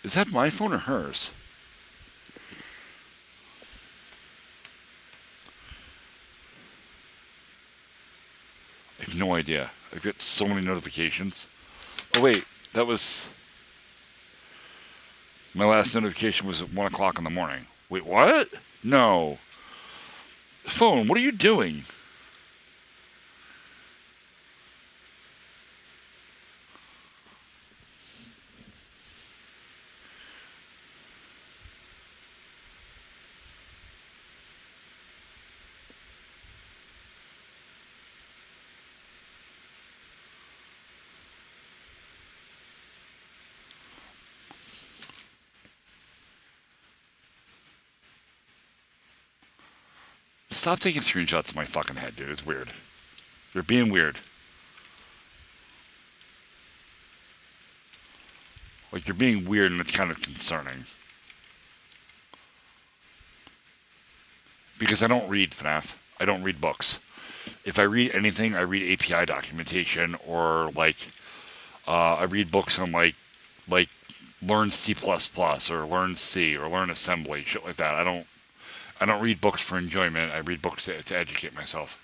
Is that my phone or hers? I have no idea. I've got so many notifications. Oh wait, that was... my last notification was at 1 o'clock in the morning. Wait, what? No. Phone, what are you doing? Stop taking screenshots of my fucking head, dude. It's weird. You're being weird. Like, you're being weird and it's kind of concerning. Because I don't read FNAF. I don't read books. If I read anything, I read API documentation or, like, I read books on, like learn C++ or learn C or learn assembly, shit like that. I don't read books for enjoyment. I read books to educate myself.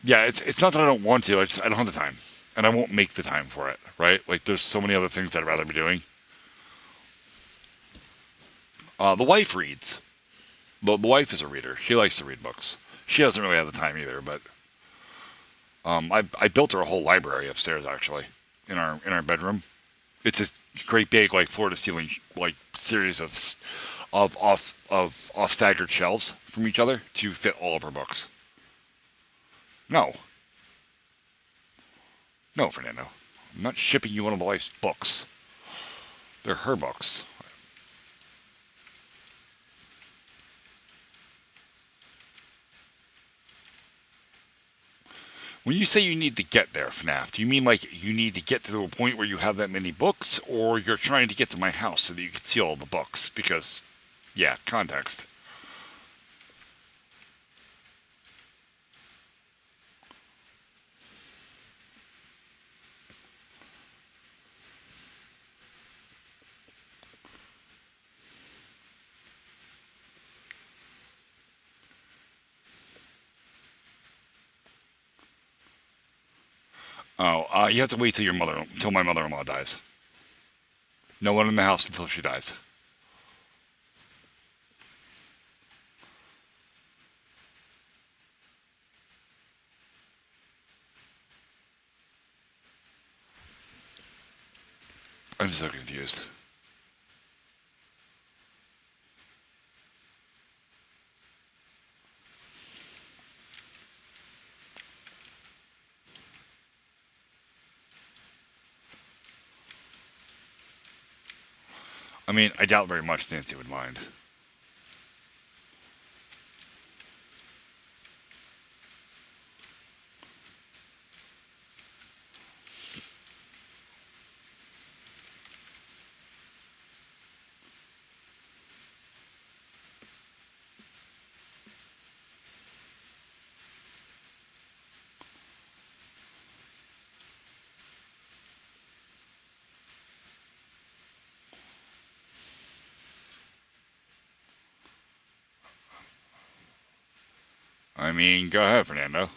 Yeah, it's not that I don't want to. I don't have the time, and I won't make the time for it. Right? Like there's so many other things I'd rather be doing. The wife reads. The wife is a reader. She likes to read books. She doesn't really have the time either, but I built her a whole library upstairs actually in our bedroom. It's a great big like floor to ceiling like series of staggered shelves from each other to fit all of her books. No, no, Fernando, I'm not shipping you one of the wife's books. They're her books. When you say you need to get there, FNAF, do you mean like you need to get to a point where you have that many books, or you're trying to get to my house so that you can see all the books? Because, yeah, context. Oh, you have to wait till my mother-in-law dies. No one in the house until she dies. I'm so confused. I mean, I doubt very much Nancy would mind. I mean, go ahead, Fernando.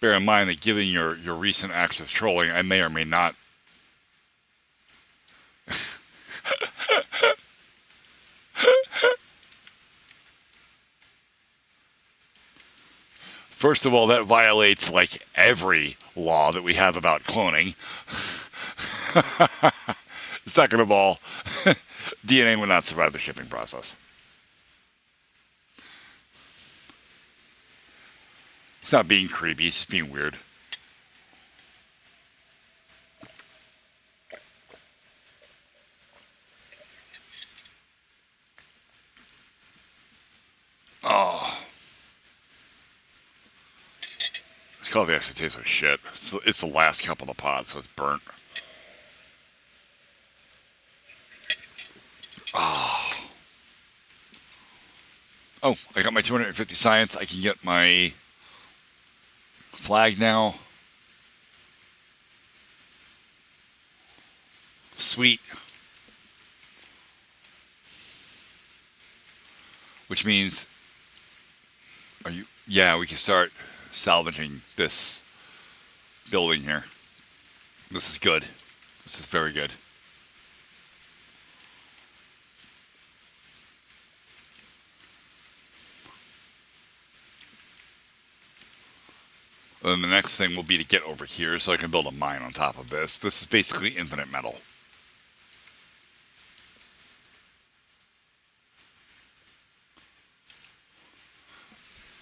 Bear in mind that given your recent acts of trolling, I may or may not. First of all, that violates like every law that we have about cloning. Second of all, DNA would not survive the shipping process. It's not being creepy, it's just being weird. Oh. This coffee actually tastes like shit. It's the last cup of the pot, so it's burnt. Oh. Oh, I got my 250 science. I can get my flag now. Sweet. Which means, are you? Yeah, we can start salvaging this building here. This is good. This is very good. Then the next thing will be to get over here so I can build a mine on top of this. This is basically infinite metal.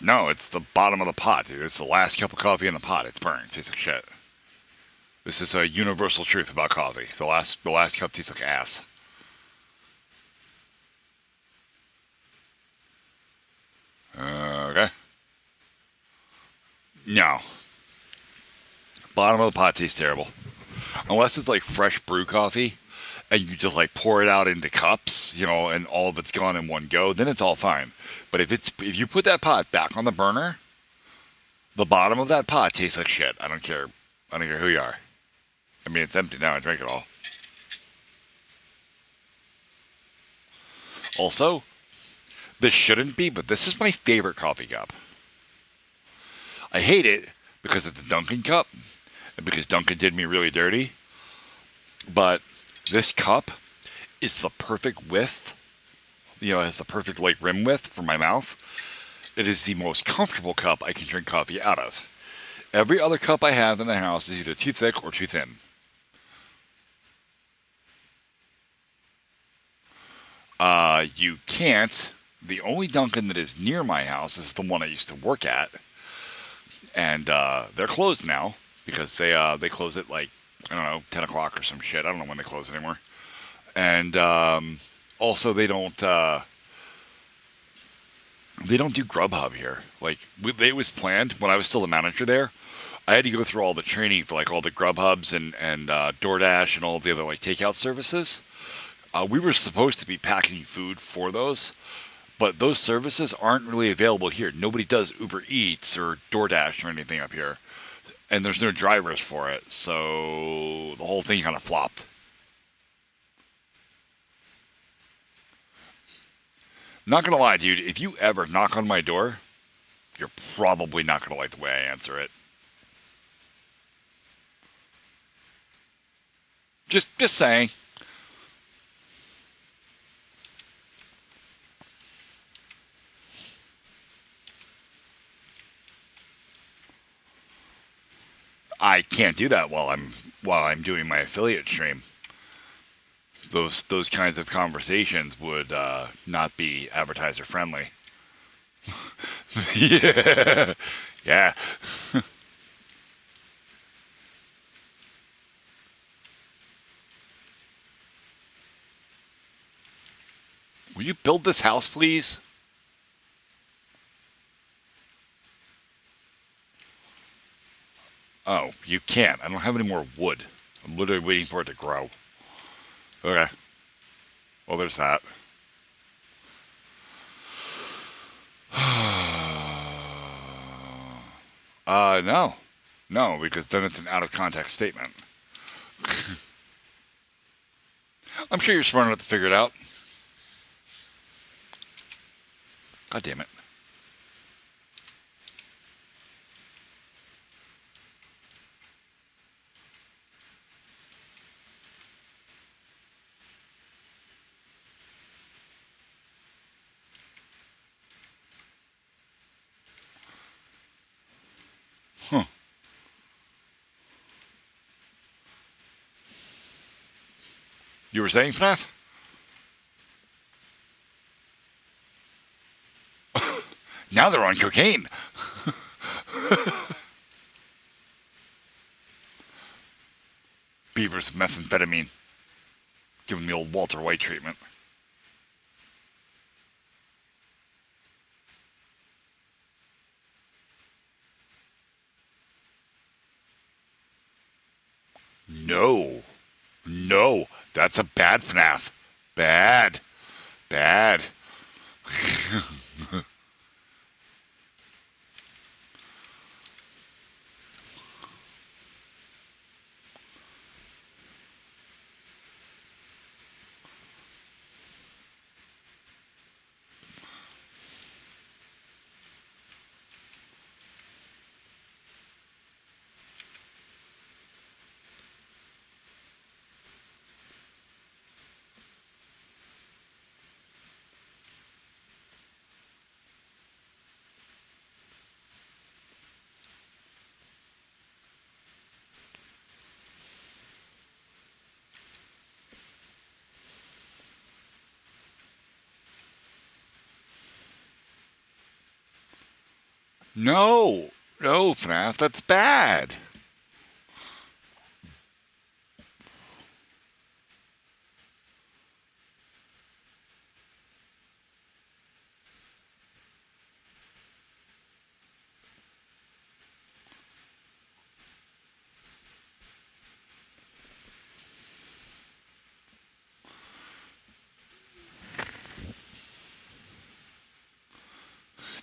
No, it's the bottom of the pot, dude. It's the last cup of coffee in the pot. It's burnt. It tastes like shit. This is a universal truth about coffee. The last cup tastes like ass. Okay. No. Bottom of the pot tastes terrible. Unless it's like fresh brew coffee and you just like pour it out into cups, you know, and all of it's gone in one go, then it's all fine. But if you put that pot back on the burner, the bottom of that pot tastes like shit. I don't care. I don't care who you are. I mean, it's empty now. I drank it all. Also, this shouldn't be, but this is my favorite coffee cup. I hate it because it's a Dunkin' cup and because Dunkin' did me really dirty. But this cup is the perfect width. You know, it has the perfect like rim width for my mouth. It is the most comfortable cup I can drink coffee out of. Every other cup I have in the house is either too thick or too thin. You can't. The only Dunkin' that is near my house is the one I used to work at, and they're closed now because they close at like, I don't know, 10 o'clock or some shit. I don't know when they close anymore. And also they don't do Grubhub here. Like it was planned when I was still the manager there. I had to go through all the training for like all the Grubhubs and DoorDash and all the other like takeout services. We were supposed to be packing food for those, but those services aren't really available here. Nobody does Uber Eats or DoorDash or anything up here, and there's no drivers for it, so the whole thing kind of flopped. Not gonna lie, dude, if you ever knock on my door, you're probably not gonna like the way I answer it. Just saying. I can't do that while I'm doing my affiliate stream. Those kinds of conversations would not be advertiser friendly. Yeah, yeah. Will you build this house, please? Oh, you can't. I don't have any more wood. I'm literally waiting for it to grow. Okay. Well, there's that. No. No, because then it's an out-of-context statement. I'm sure you're smart enough to figure it out. God damn it. Huh. You were saying, FNAF? Now they're on cocaine. Beavers with methamphetamine. Giving the old Walter White treatment. No. No. That's a bad FNAF. Bad. Bad. No. No, FNAF. That's bad.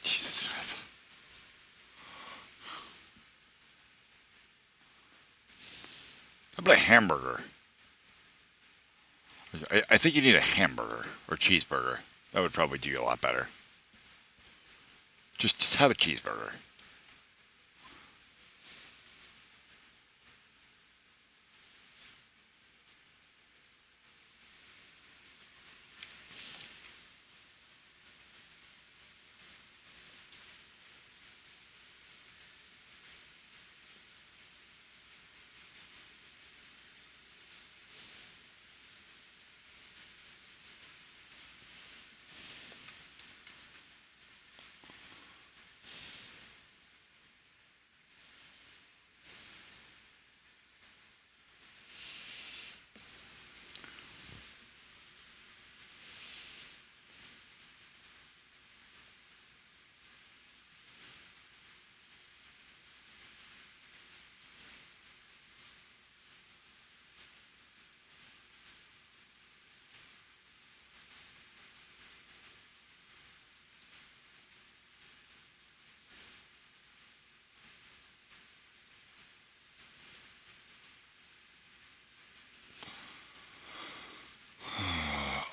Jesus, FNAF. How about a hamburger? I think you need a hamburger or cheeseburger. That would probably do you a lot better. Just have a cheeseburger.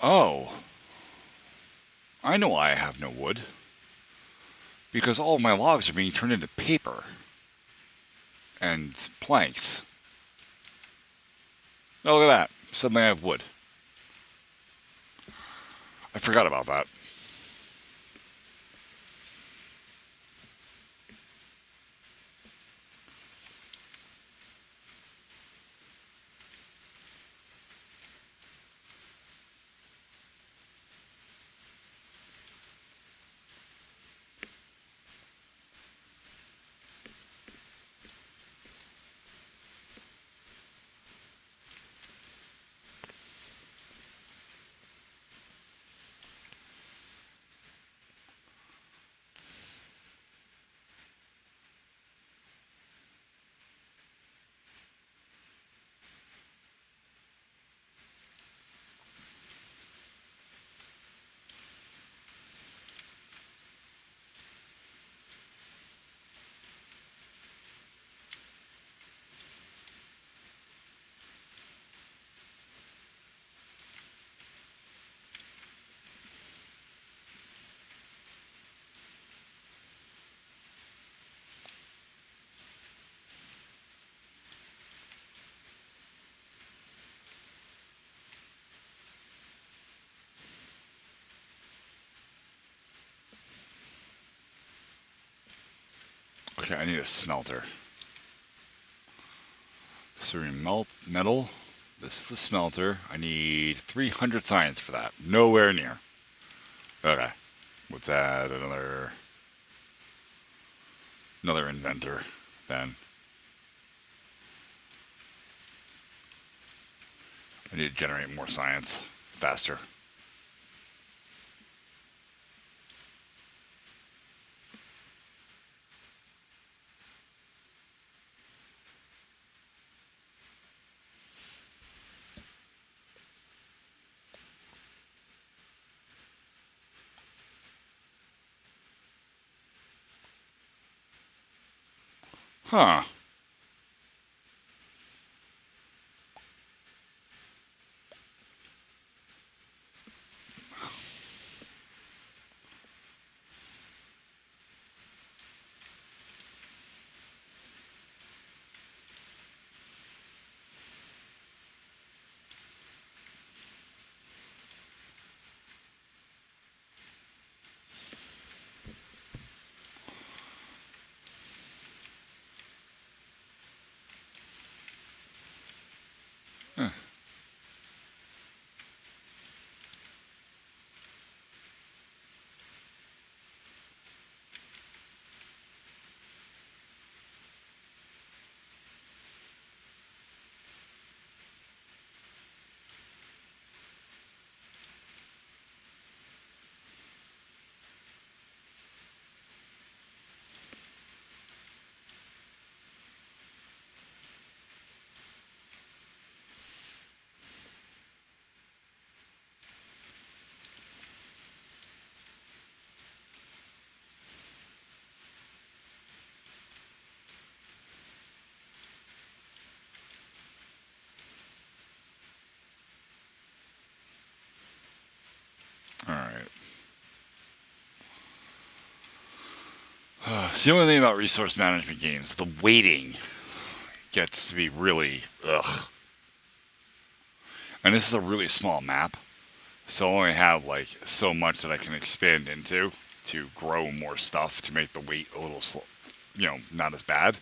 Oh. I know why I have no wood. Because all of my logs are being turned into paper. And planks. Oh, look at that. Suddenly I have wood. I forgot about that. Okay, I need a smelter. So we melt metal. This is the smelter. I need 300 science for that. Nowhere near. Okay. Let's add another inventor then. I need to generate more science faster. Huh. It's the only thing about resource management games. The waiting gets to be really ugh. And this is a really small map, so I only have like so much that I can expand into to grow more stuff to make the wait a little slow, not as bad.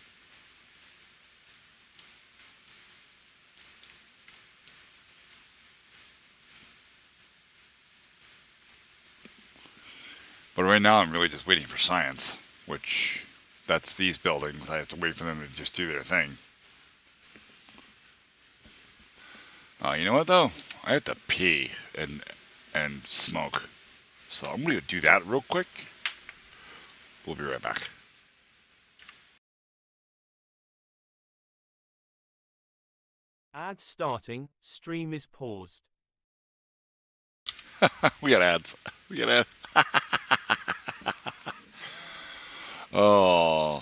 But right now I'm really just waiting for science, which that's these buildings. I have to wait for them to just do their thing. You know what though? I have to pee and smoke. So I'm going to do that real quick. We'll be right back. Ad starting, stream is paused. We got ads. We got ads. Oh.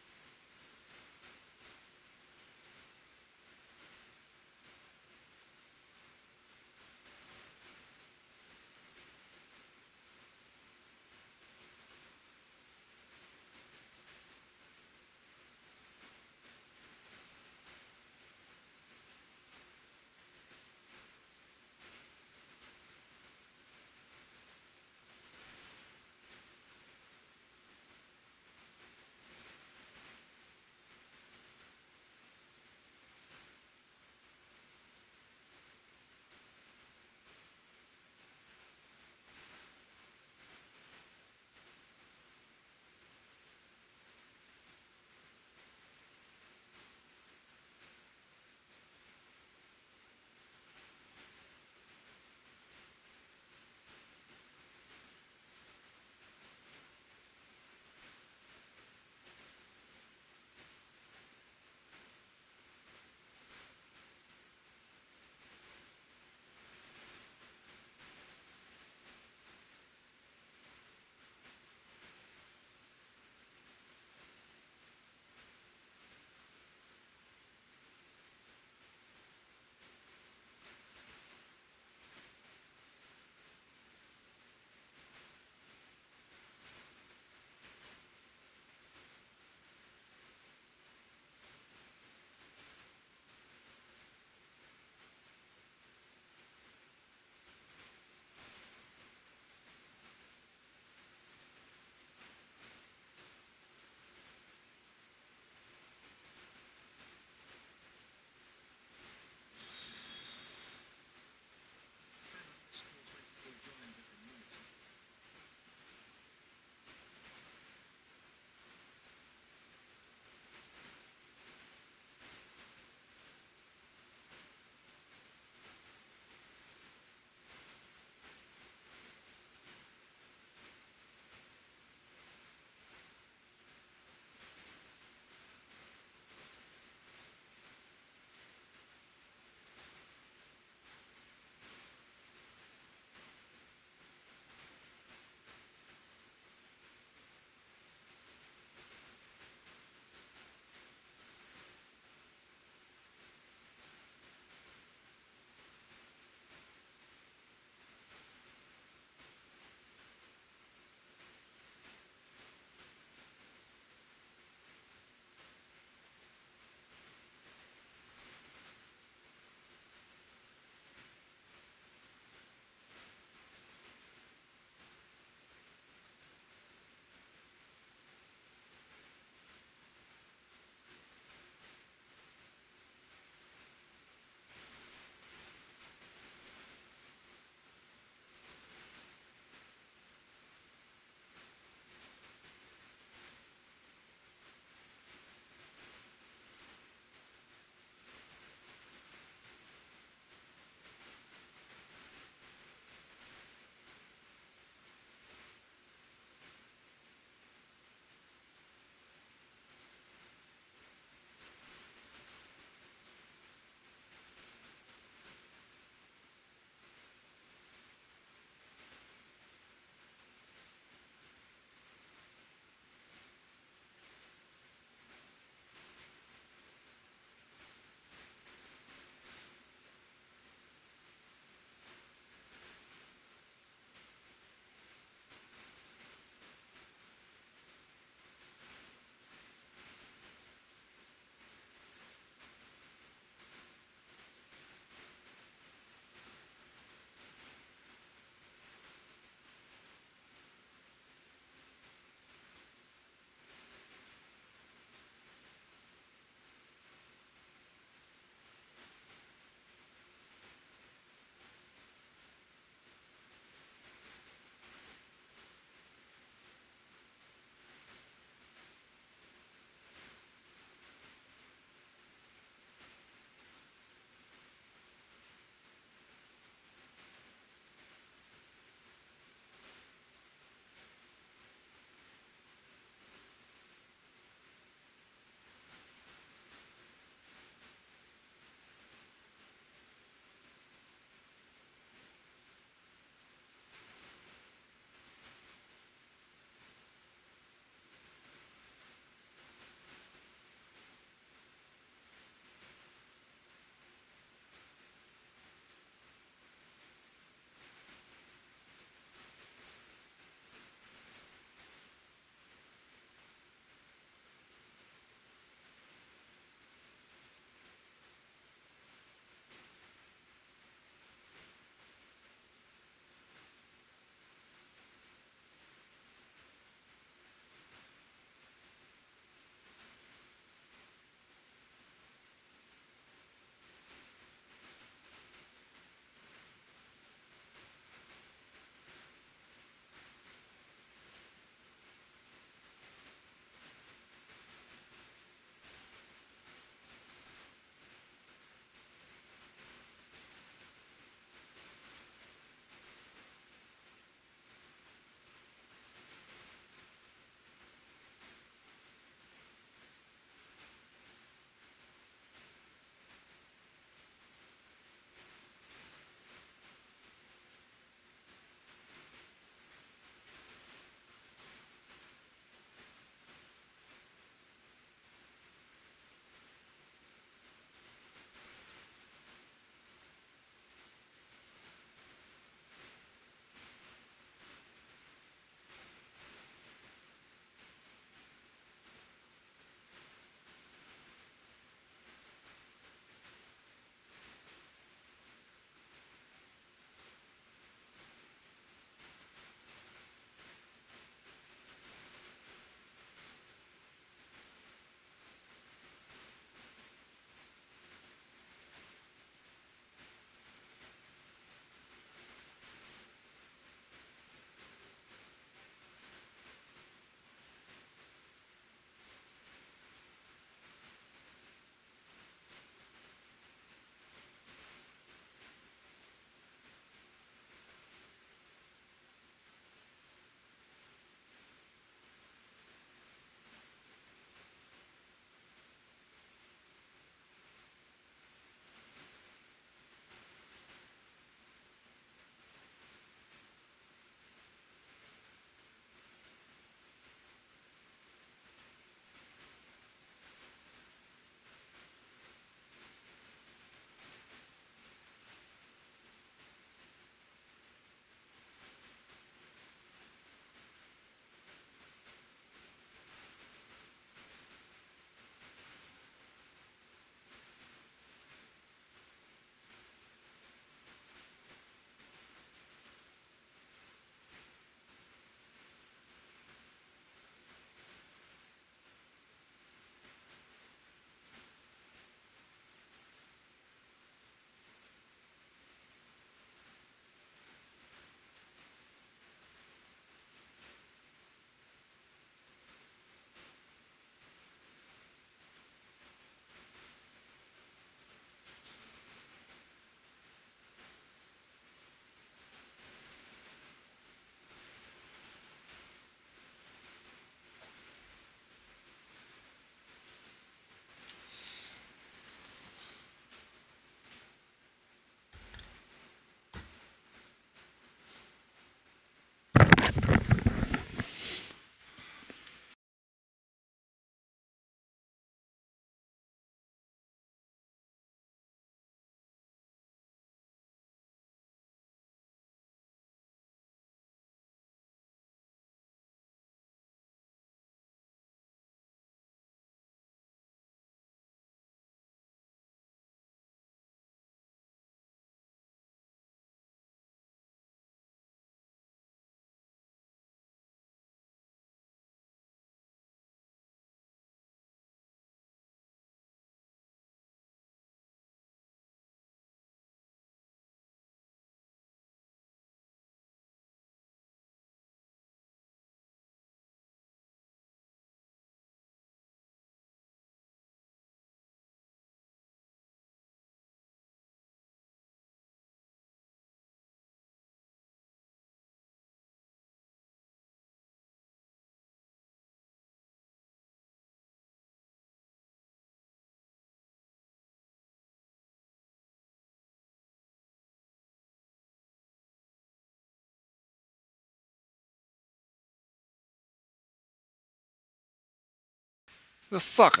The fuck?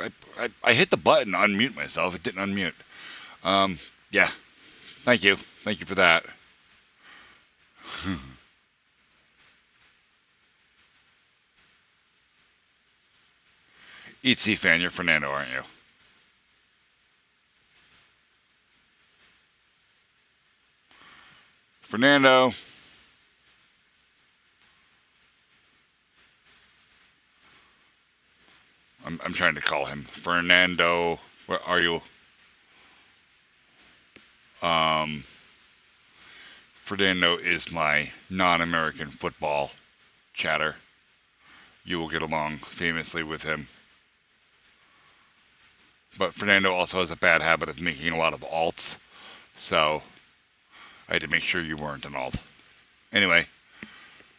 I hit the button to unmute myself. It didn't unmute. Yeah. Thank you. Thank you for that. ET fan, you're Fernando, aren't you? Fernando. I'm trying to call him. Fernando, where are you? Fernando is my non-American football chatter. You will get along famously with him. But Fernando also has a bad habit of making a lot of alts, so I had to make sure you weren't an alt. Anyway,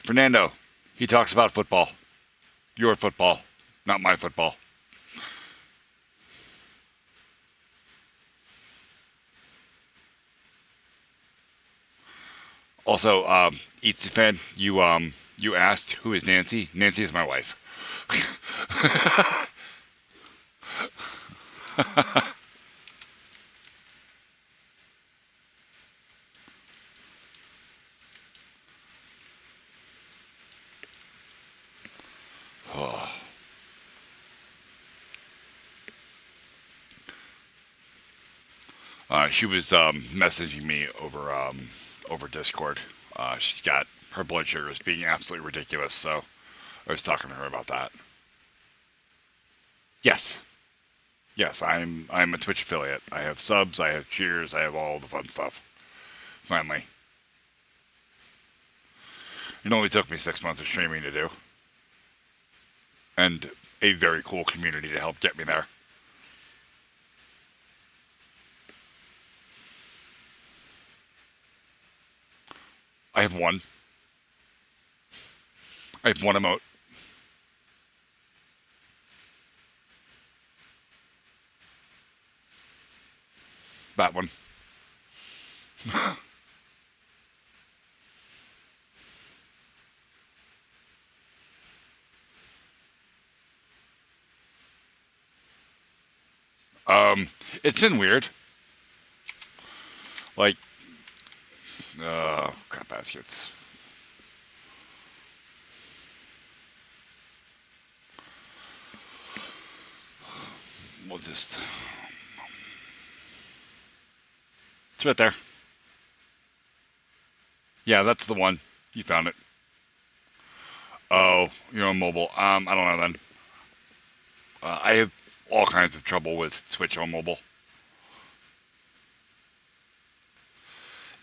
Fernando, he talks about football. Your football, not my football. Also, Itsy fan, you asked who is Nancy. Nancy is my wife. She was messaging me over Discord. She's got her blood sugar is being absolutely ridiculous, so I was talking to her about that. Yes, yes, I'm a Twitch affiliate. I have subs, I have cheers, I have all the fun stuff. Finally, it only took me 6 months of streaming to do, and a very cool community to help get me there. I have one. I have one emote. That one. It's been weird. Like, crap baskets. We'll just. It's right there. Yeah, that's the one. You found it. Oh, you're on mobile. I don't know then. I have all kinds of trouble with Switch on mobile.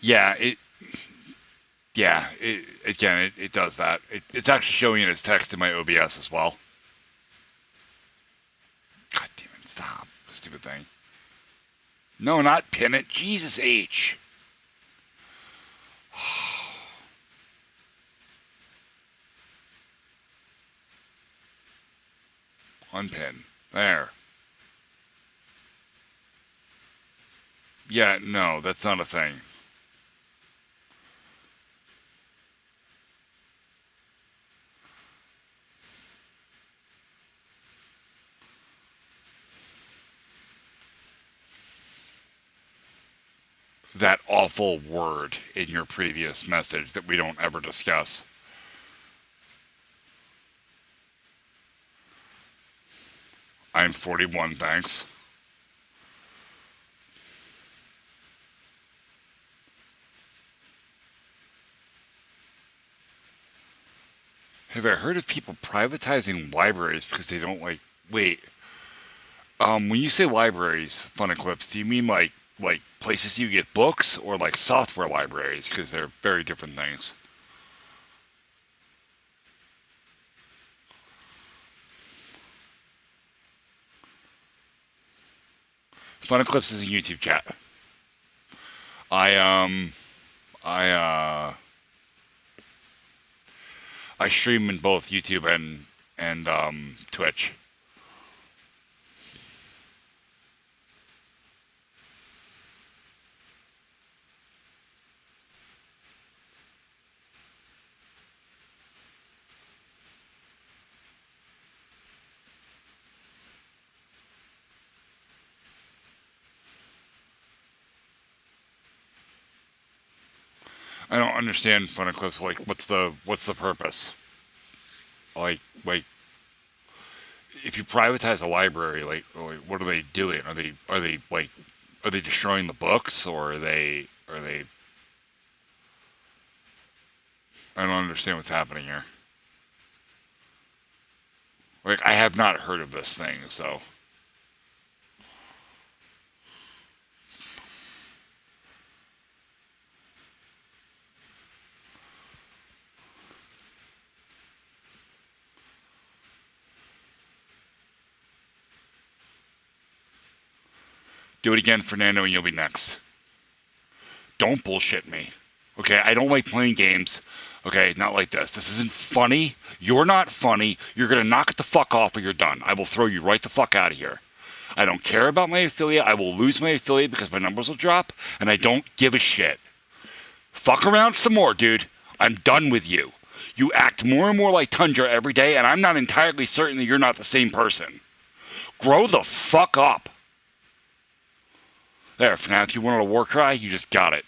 Yeah, it does that. It's actually showing it as text in my OBS as well. God damn it! Stop, stupid thing. No, not pin it. Jesus H. Unpin. There. Yeah, no, that's not a thing. That awful word in your previous message that we don't ever discuss. I'm 41, thanks. Have I heard of people privatizing libraries because they don't like... Wait. When you say libraries, Fun Eclipse, do you mean like places you get books or like software libraries? Because they're very different things. Fun Eclipse is a YouTube chat. I stream in both YouTube and Twitch. I don't understand Funniclips. Like, what's the purpose? Like, if you privatize a library, like, what are they doing? Are they destroying the books, or are they? I don't understand what's happening here. Like, I have not heard of this thing, so. Do it again, Fernando, and you'll be next. Don't bullshit me. Okay, I don't like playing games. Okay, not like this. This isn't funny. You're not funny. You're gonna knock it the fuck off or you're done. I will throw you right the fuck out of here. I don't care about my affiliate. I will lose my affiliate because my numbers will drop, and I don't give a shit. Fuck around some more, dude. I'm done with you. You act more and more like Tundra every day, and I'm not entirely certain that you're not the same person. Grow the fuck up. There, now if you wanted a war cry, you just got it.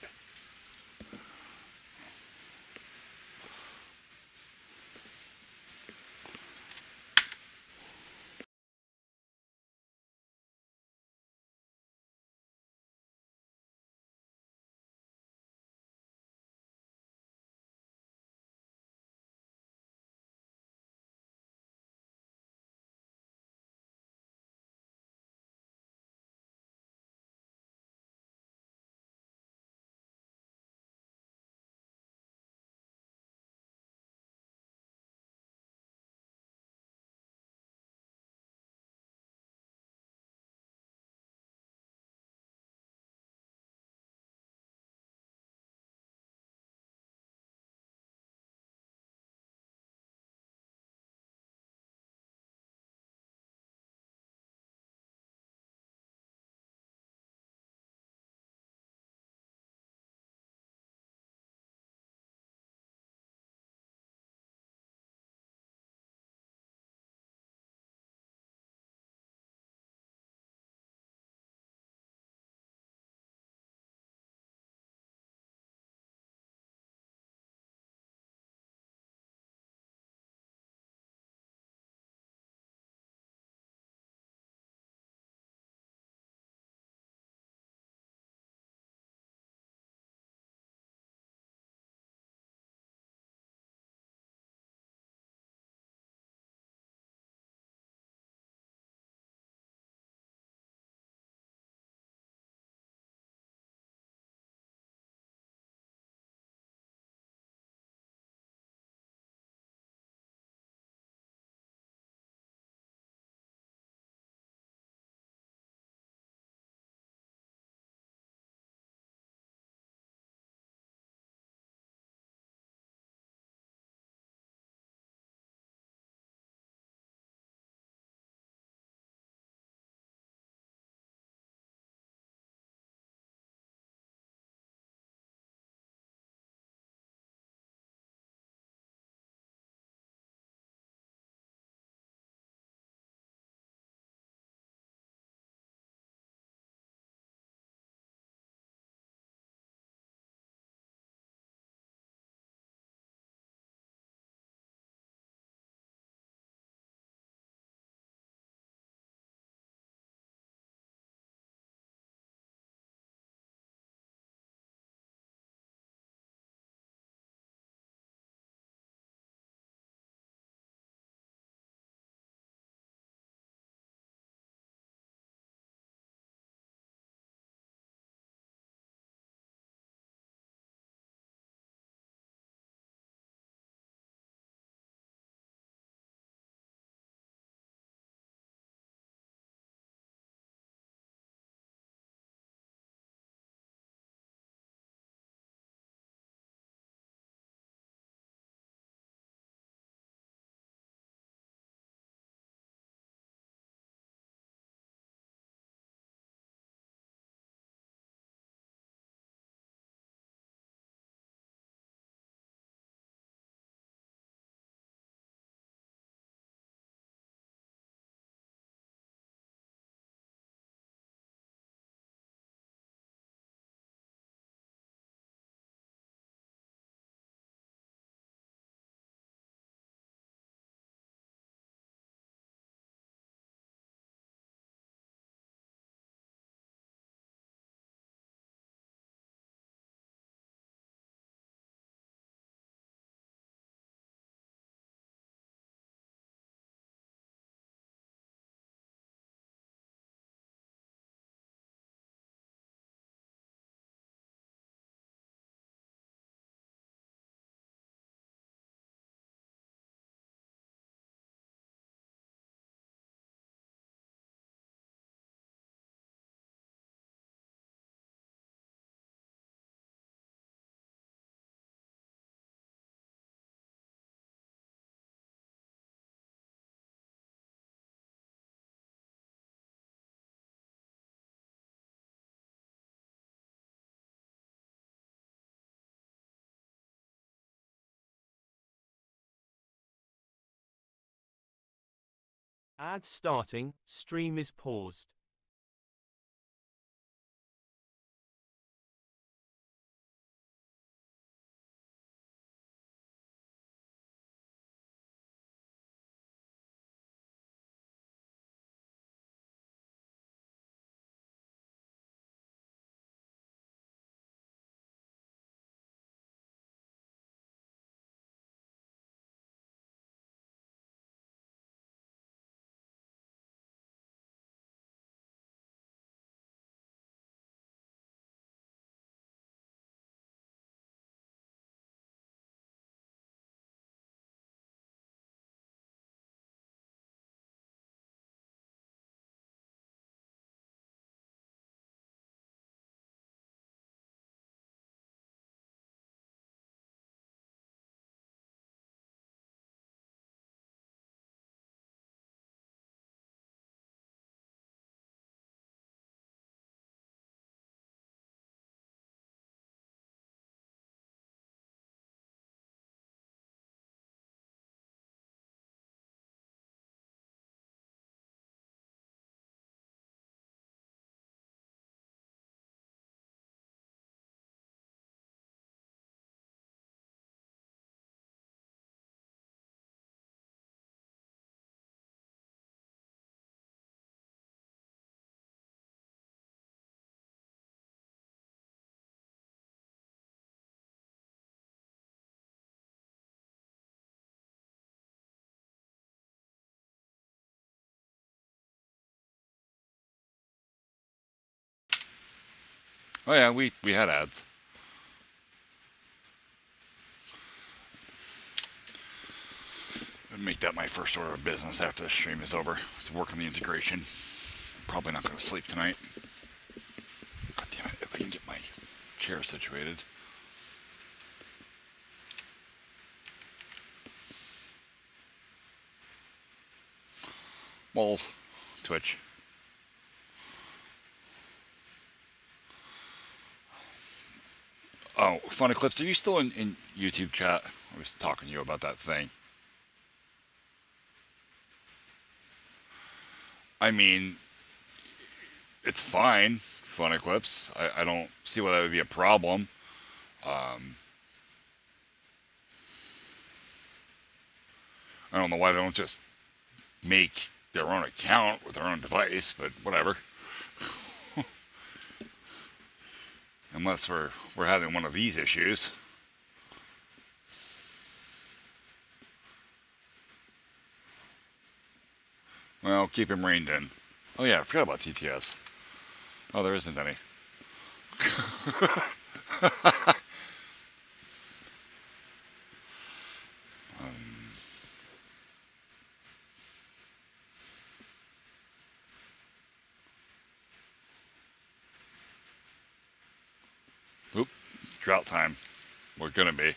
Ad starting, stream is paused. Oh yeah, we had ads. I'd make that my first order of business after the stream is over. To work on the integration. Probably not going to sleep tonight. God damn it! If I can get my chair situated. Walls. Twitch. Oh, Fun Eclipse, are you still in YouTube chat? I was talking to you about that thing. I mean, it's fine, Fun Eclipse. I don't see why that would be a problem. I don't know why they don't just make their own account with their own device, but whatever. Unless we're having one of these issues. Well, keep him reined in. Oh yeah, I forgot about TTS. Oh, there isn't any. Oop, drought time. We're gonna be.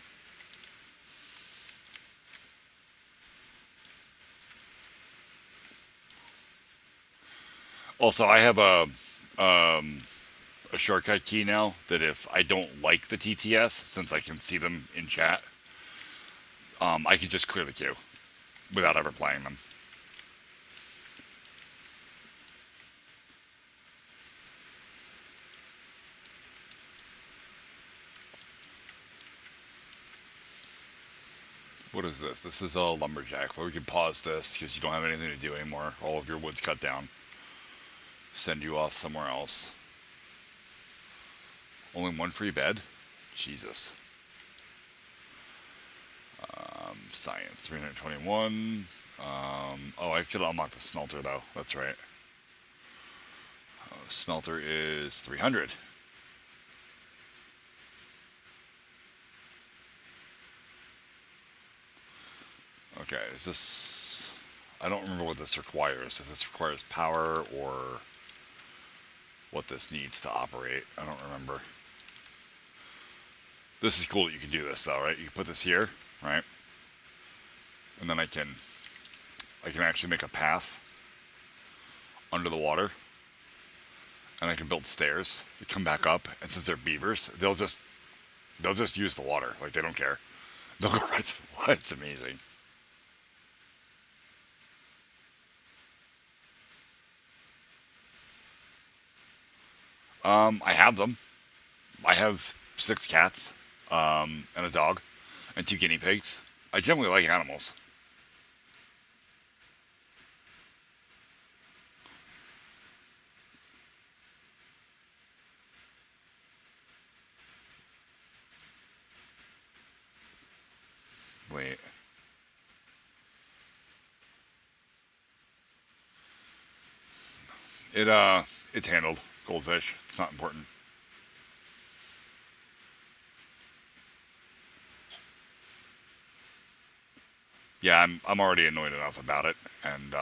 Also, I have a shortcut key now that if I don't like the TTS, since I can see them in chat, I can just clear the queue without ever playing them. What is this? This is a lumberjack. Well, we can pause this because you don't have anything to do anymore. All of your wood's cut down. Send you off somewhere else. Only one free bed? Jesus. Science, 321. Oh, I could unlock the smelter, though. That's right. Smelter is 300. Okay, is this... I don't remember what this requires. If this requires power or what this needs to operate. I don't remember. This is cool that you can do this, though, right? You can put this here, right? And then I can actually make a path under the water. And I can build stairs. You come back up, and since they're beavers, they'll just use the water. Like, they don't care. They'll go right to the water. It's amazing. I have them. I have 6 cats, and a dog, and 2 guinea pigs. I generally like animals. Wait. It it's handled. Goldfish. It's not important. Yeah, I'm already annoyed enough about it, and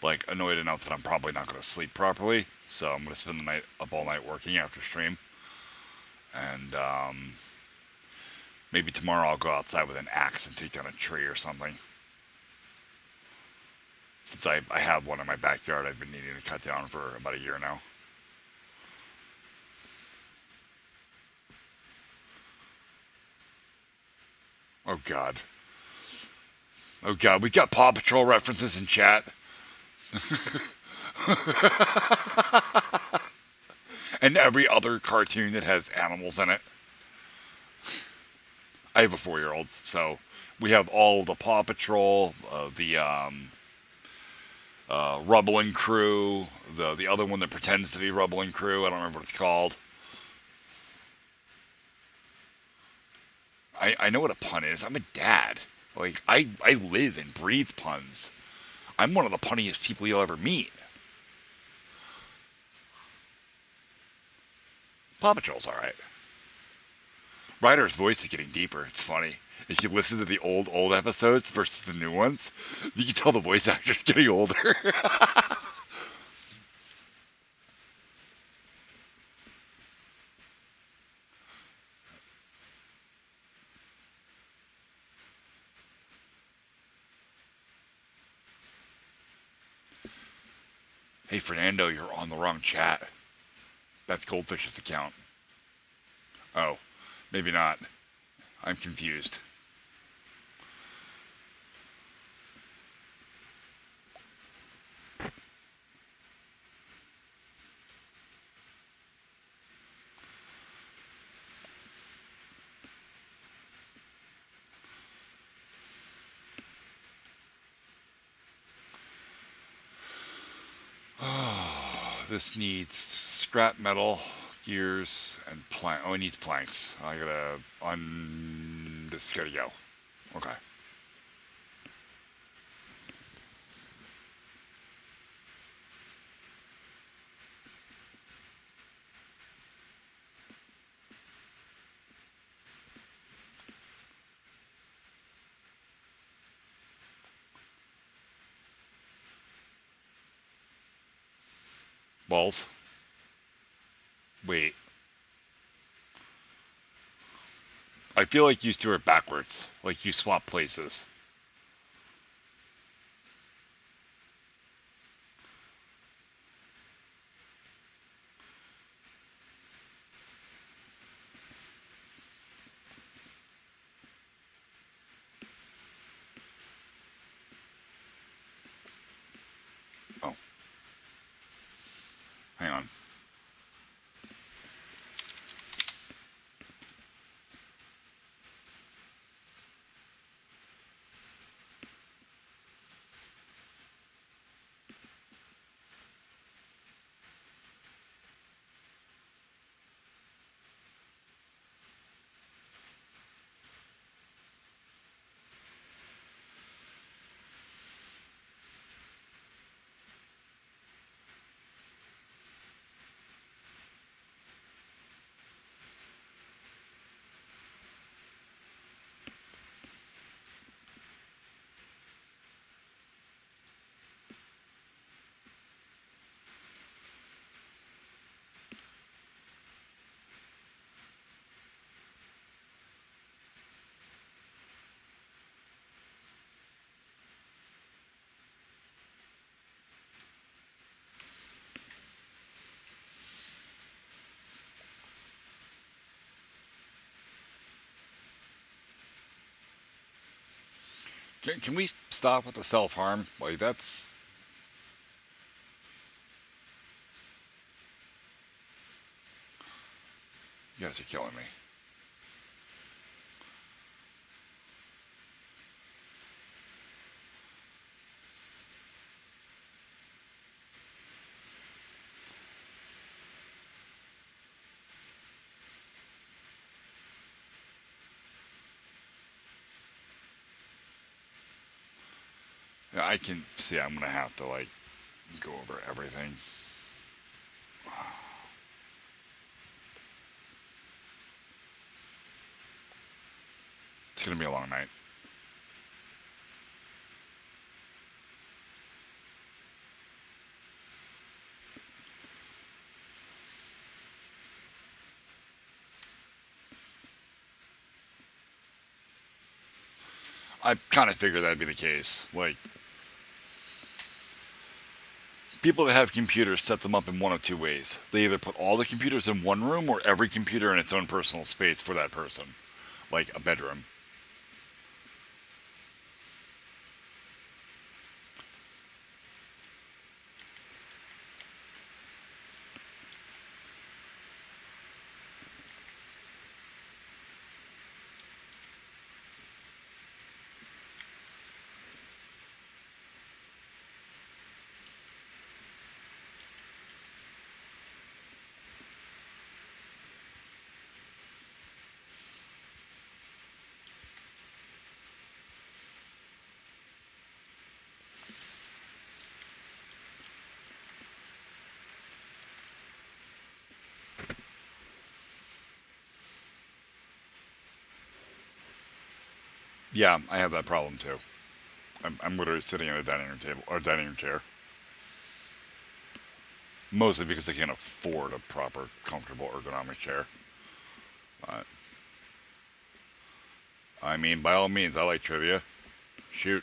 like annoyed enough that I'm probably not going to sleep properly. So I'm going to spend the night up all night working after stream, and maybe tomorrow I'll go outside with an axe and take down a tree or something. Since I have one in my backyard, I've been needing to cut down for about a year now. Oh God. Oh God, we've got Paw Patrol references in chat. And every other cartoon that has animals in it. I have a 4-year-old, so we have all the Paw Patrol, the Rubble and Crew, the other one that pretends to be Rubble and Crew. I don't remember what it's called. I know what a pun is. I'm a dad. Like I live and breathe puns. I'm one of the punniest people you'll ever meet. Paw Patrol's alright. Ryder's voice is getting deeper. It's funny. If you listen to the old episodes versus the new ones, you can tell the voice actor's getting older. Hey Fernando, you're on the wrong chat. That's Goldfish's account. Oh, maybe not. I'm confused. This needs scrap metal, gears, and plank. Oh, it needs planks. I gotta This gotta go. Okay. Balls. Wait. I feel like you two are backwards. Like you swap places. Oh. Hang on. Can we stop with the self harm? Like that's You guys are killing me. Yeah, I can see I'm gonna have to like go over everything. It's gonna be a long night. I kind of figured that'd be the case. Like, people that have computers set them up in one of two ways. They either put all the computers in one room or every computer in its own personal space for that person, like a bedroom. Yeah, I have that problem too. I'm literally sitting at a dining room table or dining room chair. Mostly because I can't afford a proper, comfortable, ergonomic chair. But, I mean, by all means, I like trivia. Shoot.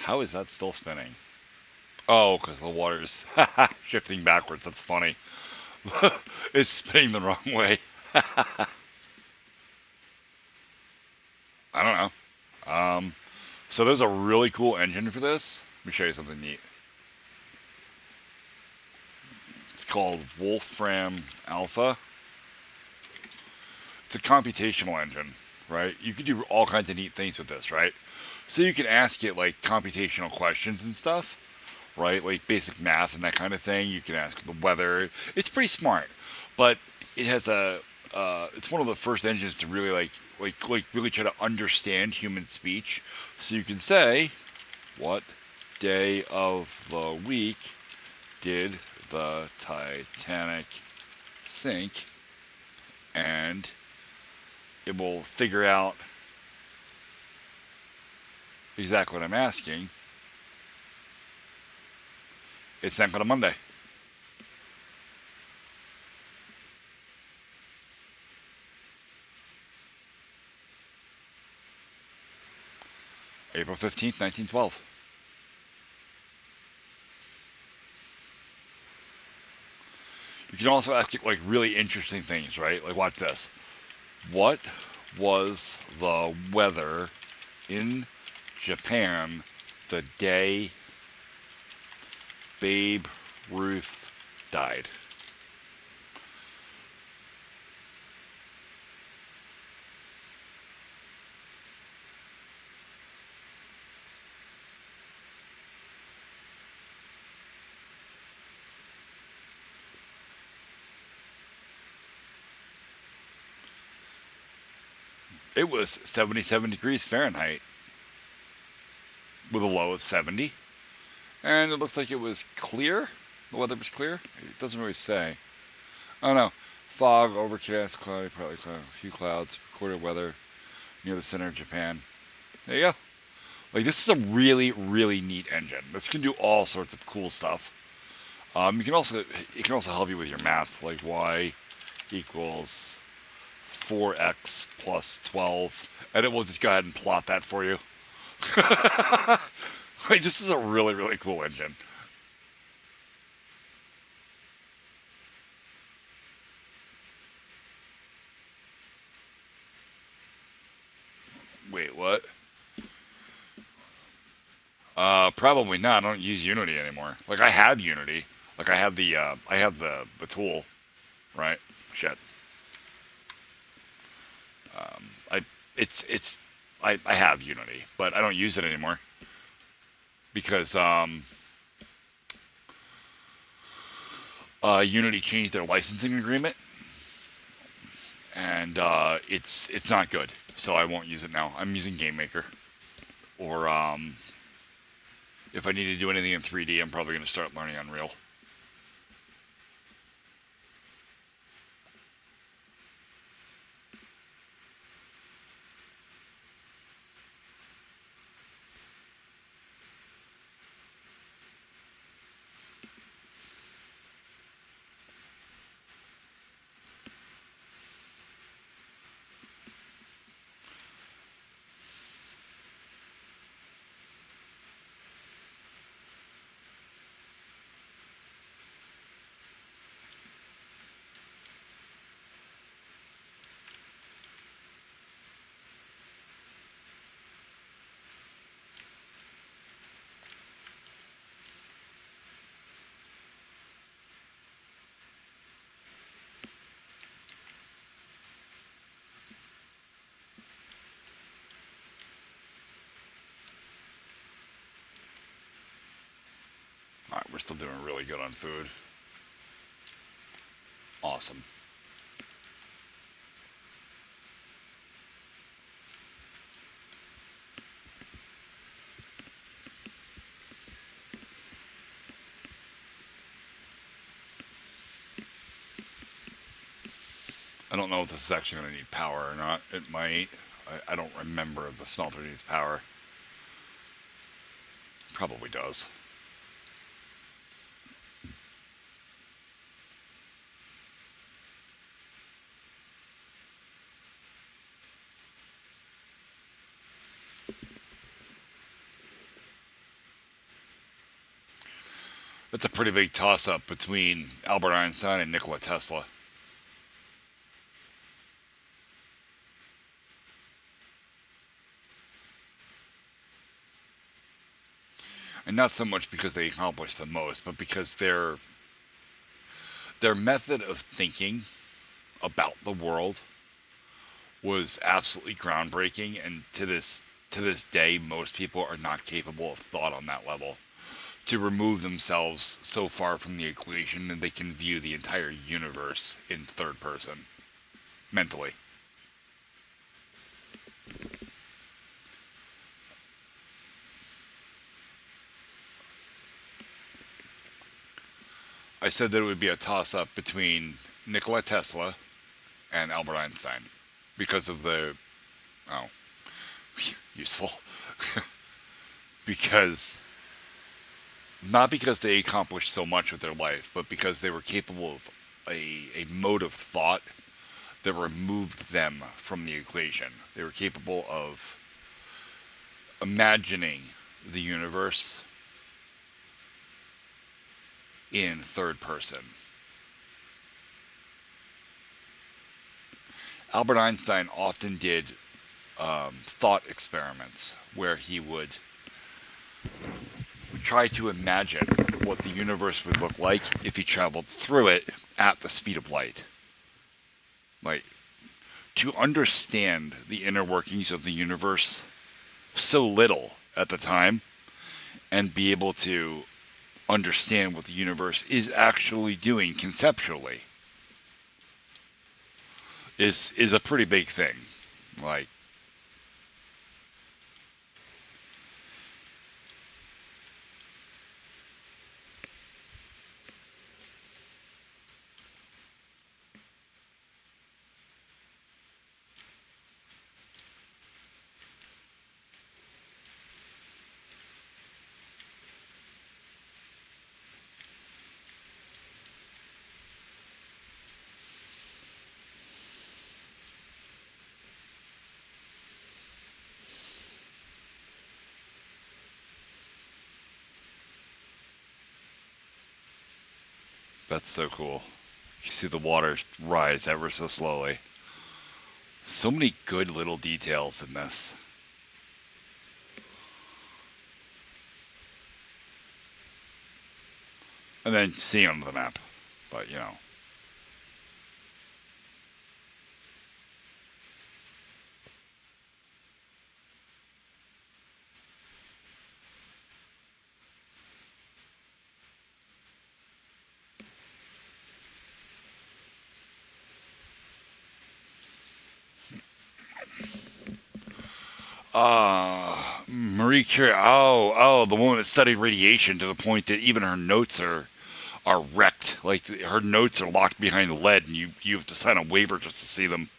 How is that still spinning? Oh, because the water's shifting backwards. That's funny. It's spinning the wrong way. I don't know. So there's a really cool engine for this. Let me show you something neat. It's called Wolfram Alpha. It's a computational engine, right? You can do all kinds of neat things with this, right? So you can ask it like computational questions and stuff, right? Like basic math and that kind of thing. You can ask the weather. It's pretty smart, but it has a. It's one of the first engines to really like really try to understand human speech. So you can say, "What day of the week did the Titanic sink?" And it will figure out exactly what I'm asking. It sank on a Monday. April 15th, 1912. You can also ask it like really interesting things, right? Like watch this. What was the weather in Japan the day Babe Ruth died? It was 77 degrees Fahrenheit with a low of 70. And it looks like it was clear. The weather was clear. It doesn't really say. I don't know. Fog, overcast, cloudy, partly cloudy, a few clouds, recorded weather near the center of Japan. There you go. Like, this is a really, really neat engine. This can do all sorts of cool stuff. It can also help you with your math, like y equals 4x plus 12, and it will just go ahead and plot that for you. Like, this is a really, really cool engine. Wait, what? Probably not. I don't use Unity anymore. Like, I had Unity. Like, I have the tool, right? Shit. I have Unity, but I don't use it anymore because Unity changed their licensing agreement, and it's not good. So I won't use it now. I'm using GameMaker, or if I need to do anything in 3D, I'm probably going to start learning Unreal. Alright, we're still doing really good on food. Awesome. I don't know if this is actually going to need power or not. It might. I don't remember if the smelter needs power. Probably does. It's a pretty big toss-up between Albert Einstein and Nikola Tesla. And not so much because they accomplished the most, but because their method of thinking about the world was absolutely groundbreaking, and to this day, most people are not capable of thought on that level. To remove themselves so far from the equation that they can view the entire universe in third person, mentally. I said that it would be a toss-up between Nikola Tesla and Albert Einstein because of the... oh, useful. Because... not because they accomplished so much with their life, but because they were capable of a mode of thought that removed them from the equation. They were capable of imagining the universe in third person. Albert Einstein often did thought experiments where he would try to imagine what the universe would look like if he traveled through it at the speed of light. Like, to understand the inner workings of the universe so little at the time, and be able to understand what the universe is actually doing conceptually is a pretty big thing. Like, That's so cool. You see the water rise ever so slowly. So many good little details in this. And then seeing on the map. But, you know. Marie Curie. Oh, the woman that studied radiation to the point that even her notes are wrecked. Like her notes are locked behind lead, and you have to sign a waiver just to see them.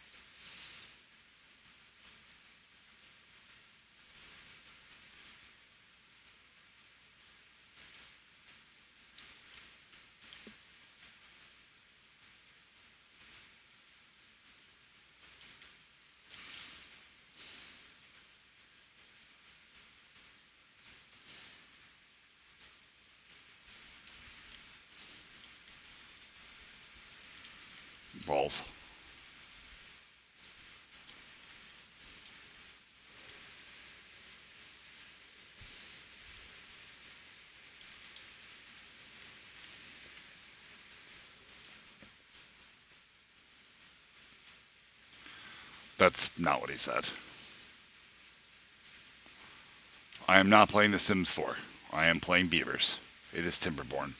Balls. That's not what he said. I am not playing The Sims 4. I am playing Beavers. It is Timberborn.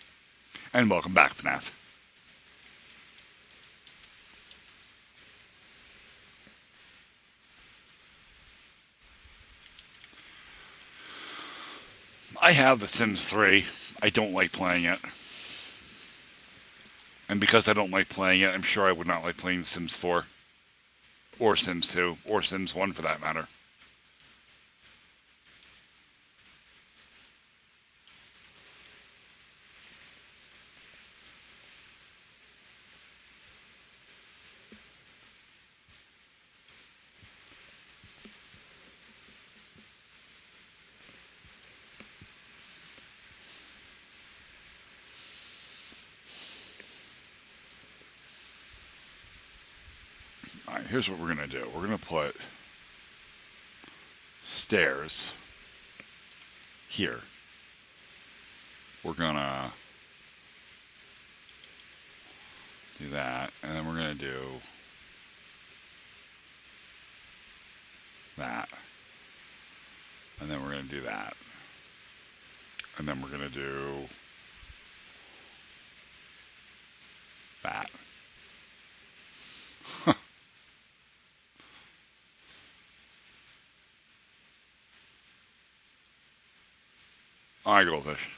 And welcome back, FNAF. I have The Sims 3. I don't like playing it. And because I don't like playing it, I'm sure I would not like playing The Sims 4. Or Sims 2. Or Sims 1 for that matter. Alright, here's what we're going to do. We're going to put stairs here. We're going to do that, and then we're going to do that. And then we're going to do that. And then we're going to do that. Alright, goldfish.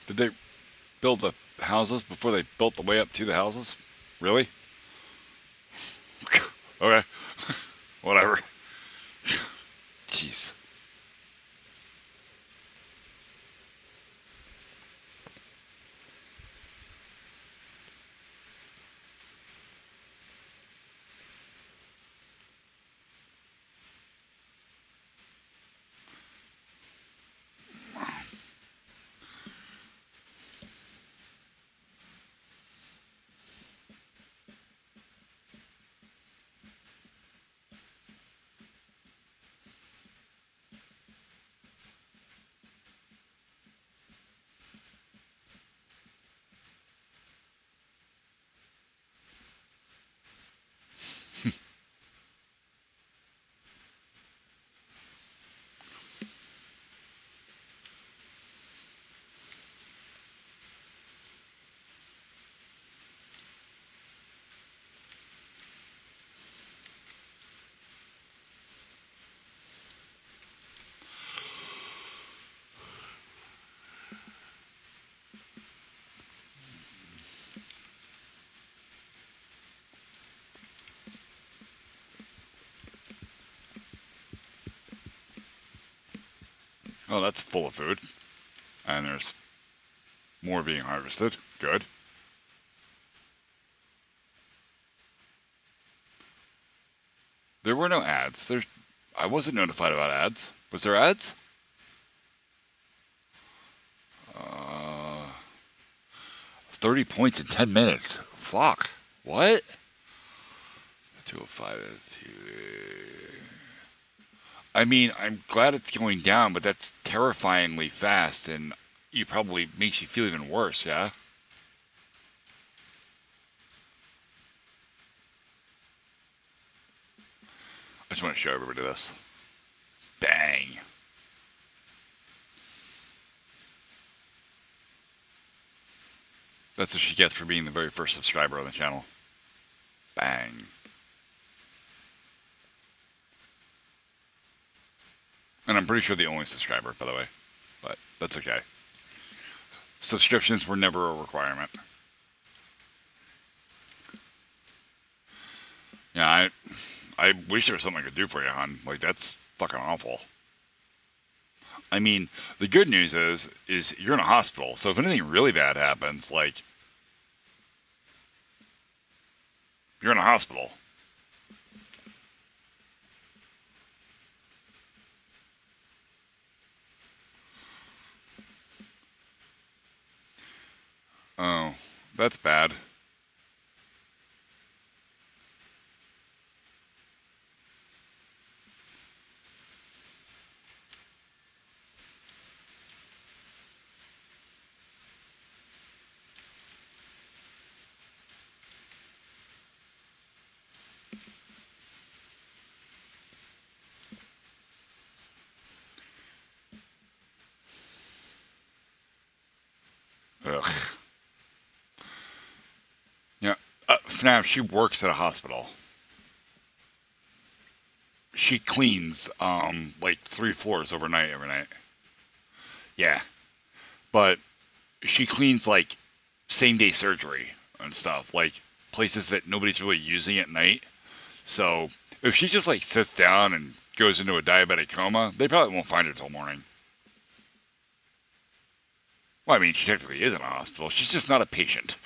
Did they build the houses before they built the way up to the houses? Really? Okay. Whatever. Jeez. Oh, that's full of food. And there's more being harvested. Good. There were no ads. I wasn't notified about ads. Was there ads? 30 points in 10 minutes. Fuck. What? 205 is... I mean, I'm glad it's going down, but that's terrifyingly fast, and it probably makes you feel even worse, yeah? I just want to show everybody this. Bang. That's what she gets for being the very first subscriber on the channel. Bang. And I'm pretty sure the only subscriber, by the way. But that's okay. Subscriptions were never a requirement. Yeah, I wish there was something I could do for you, hon. Like, that's fucking awful. I mean, the good news is you're in a hospital, so if anything really bad happens, like, you're in a hospital. Oh, that's bad. Ugh. Yeah, FNAF, she works at a hospital. She cleans, like 3 floors overnight every night. Yeah. But she cleans, like, same-day surgery and stuff. Like, places that nobody's really using at night. So, if she just, like, sits down and goes into a diabetic coma, they probably won't find her till morning. Well, I mean, she technically is in a hospital. She's just not a patient.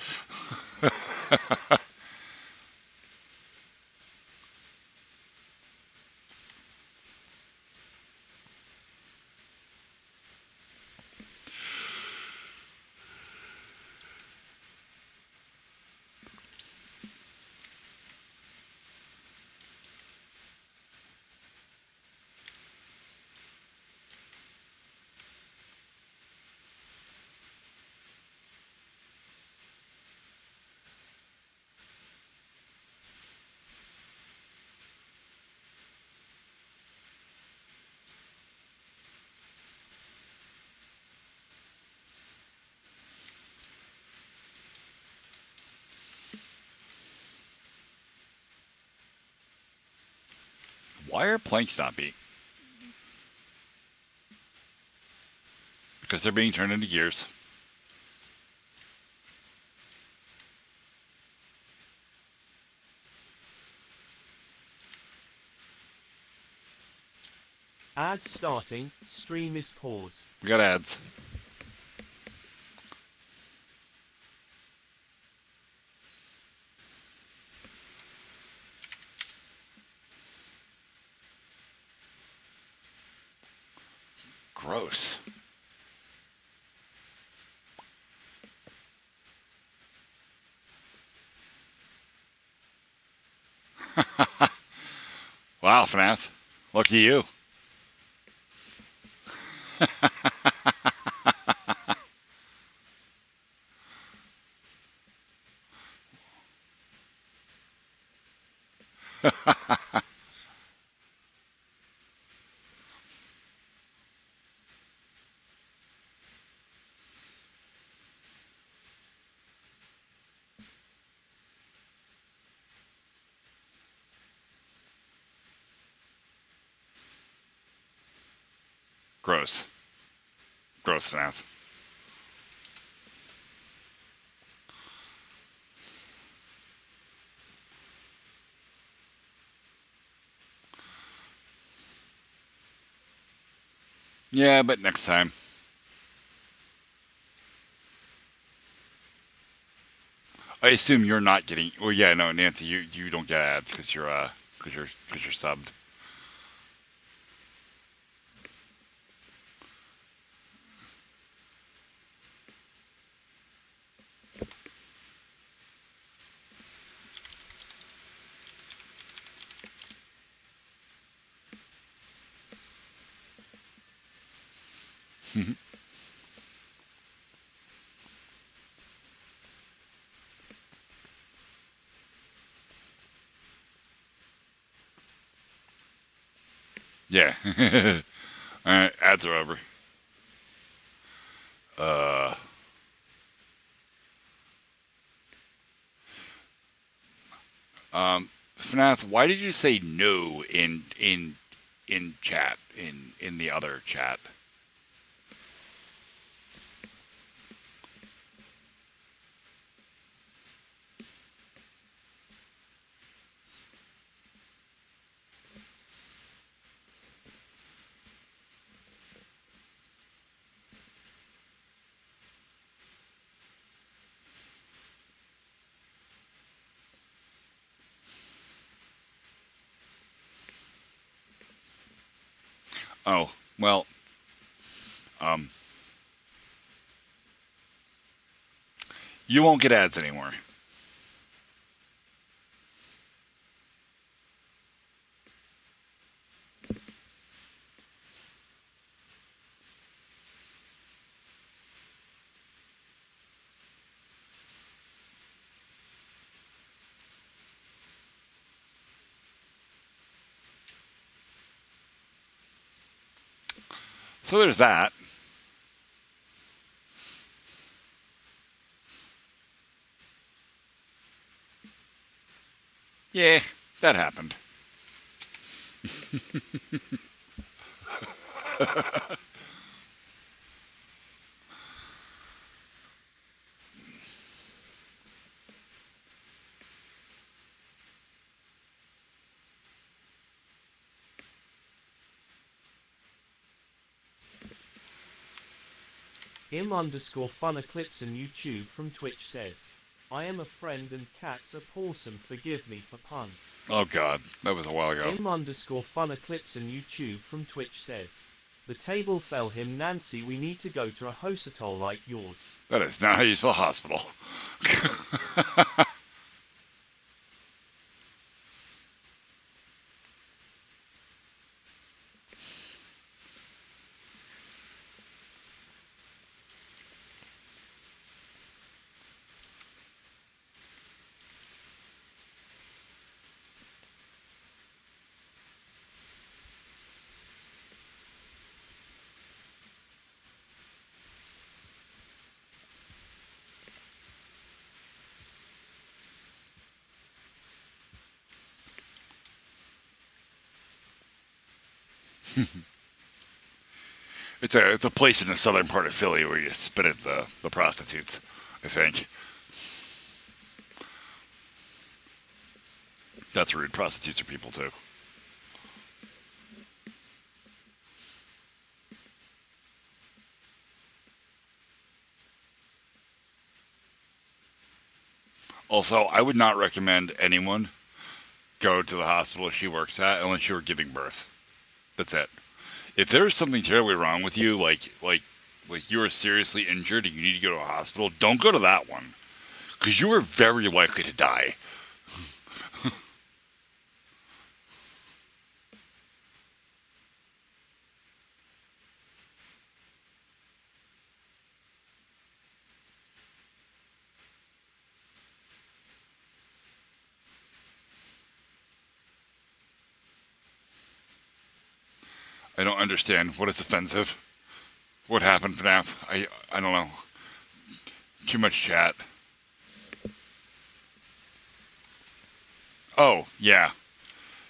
Why are planks not being? Because they're being turned into gears. Ads starting, stream is paused. We got ads. Gross. Wow, FNAF. Lucky you. Gross. Gross, FNAF. Yeah, but next time. I assume you're not getting. Well, yeah, no, Nancy, you don't get ads because you're subbed. Yeah. All right, ads are over. Uh, FNAF, why did you say no in chat in the other chat? Oh, well, um, you won't get ads anymore. So there's that. Yeah, that happened. Im_fun_eclipse on YouTube from Twitch says, I am a friend and cats are pawsome, forgive me for pun. Oh God, that was a while ago. Im_fun_eclipse on YouTube from Twitch says, the table fell him Nancy, we need to go to a hospital like yours. That is not how you spell hospital. It's a place in the southern part of Philly where you spit at the prostitutes, I think. That's rude. Prostitutes are people too. Also, I would not recommend anyone go to the hospital she works at unless you are giving birth. That's it. If there is something terribly wrong with you, like you are seriously injured and you need to go to a hospital, don't go to that one, because you are very likely to die. I don't understand what is offensive. What happened, FNAF? I don't know. Too much chat. Oh, yeah.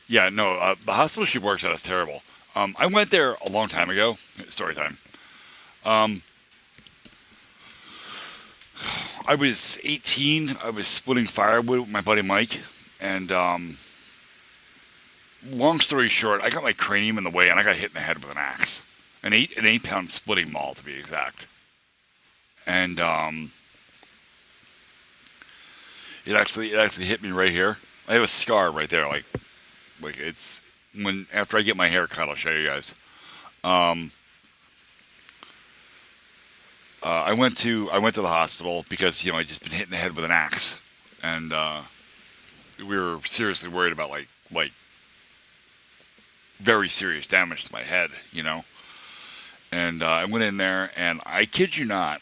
Yeah, no, the hospital she works at is terrible. I went there a long time ago. Story time. I was 18. I was splitting firewood with my buddy Mike. And, long story short, I got my cranium in the way and I got hit in the head with an axe. an 8 pound splitting maul to be exact. And it actually hit me right here. I have a scar right there, like it's when after I get my hair cut, I'll show you guys. I went to the hospital because I'd just been hit in the head with an axe, and we were seriously worried about like very serious damage to my head, And I went in there, and I kid you not,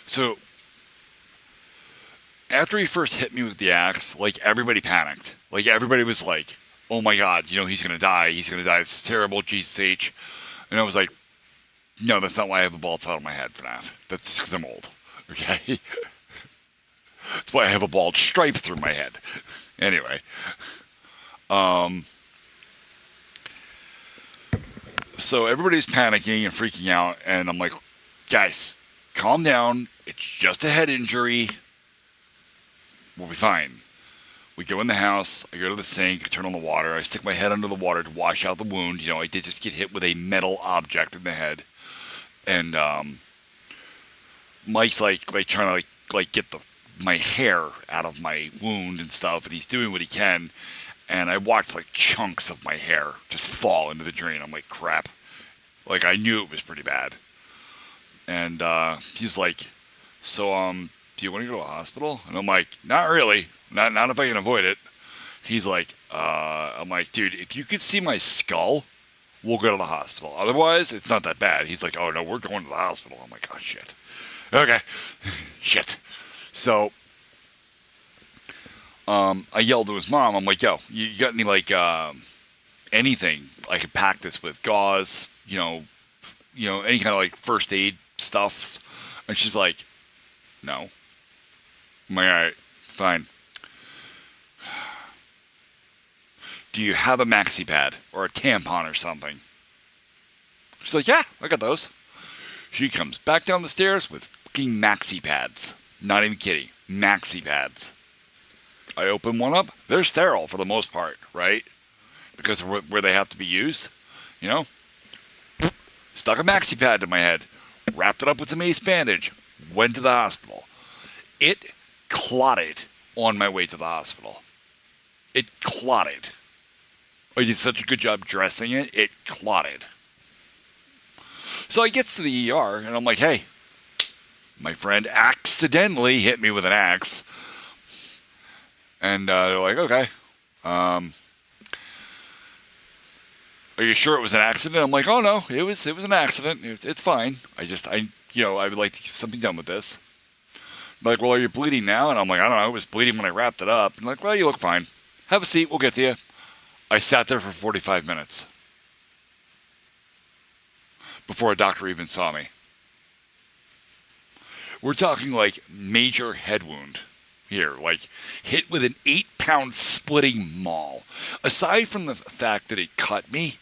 so after he first hit me with the axe, everybody panicked. Everybody was like, "Oh my God, he's gonna die. He's gonna die. This is terrible, Jesus H." And I was like, "No, that's not why I have a bald spot on my head, FNAF. That's because I'm old. Okay, that's why I have a bald stripe through my head." Anyway, so everybody's panicking and freaking out, and I'm like, "Guys, calm down. It's just a head injury. We'll be fine." We go in the house, I go to the sink, I turn on the water, I stick my head under the water to wash out the wound. I did just get hit with a metal object in the head. And Mike's trying to get my hair out of my wound and stuff, and he's doing what he can. And I watched chunks of my hair just fall into the drain. I'm like, crap. I knew it was pretty bad. And he's like, "So do you want to go to the hospital?" And I'm like, "Not really. Not if I can avoid it." He's like, I'm like, "Dude, if you could see my skull, we'll go to the hospital. Otherwise, it's not that bad." He's like, "Oh no, we're going to the hospital." I'm like, "Oh shit. Okay." Shit. So, I yelled to his mom. I'm like, "Yo, you got any anything I could pack this with? Gauze, any kind of first aid stuff?" And she's like, "No." I'm like, "All right, fine. Do you have a maxi pad or a tampon or something?" She's like, "Yeah, I got those." She comes back down the stairs with fucking maxi pads. Not even kidding. Maxi pads. I open one up. They're sterile for the most part, right? Because of where they have to be used. Stuck a maxi pad to my head. Wrapped it up with some ace bandage. Went to the hospital. It clotted on my way to the hospital. It clotted. I did such a good job dressing it, it clotted. So I get to the ER, and I'm like, "Hey, my friend accidentally hit me with an axe." And they're like, "Okay. Are you sure it was an accident?" I'm like, "Oh no, it was an accident. It's fine. I would like to get something done with this." They're like, "Well, are you bleeding now?" And I'm like, "I don't know. It was bleeding when I wrapped it up." And like, "Well, you look fine. Have a seat. We'll get to you." I sat there for 45 minutes before a doctor even saw me. We're talking major head wound here, hit with an 8-pound splitting maul. Aside from the fact that it cut me,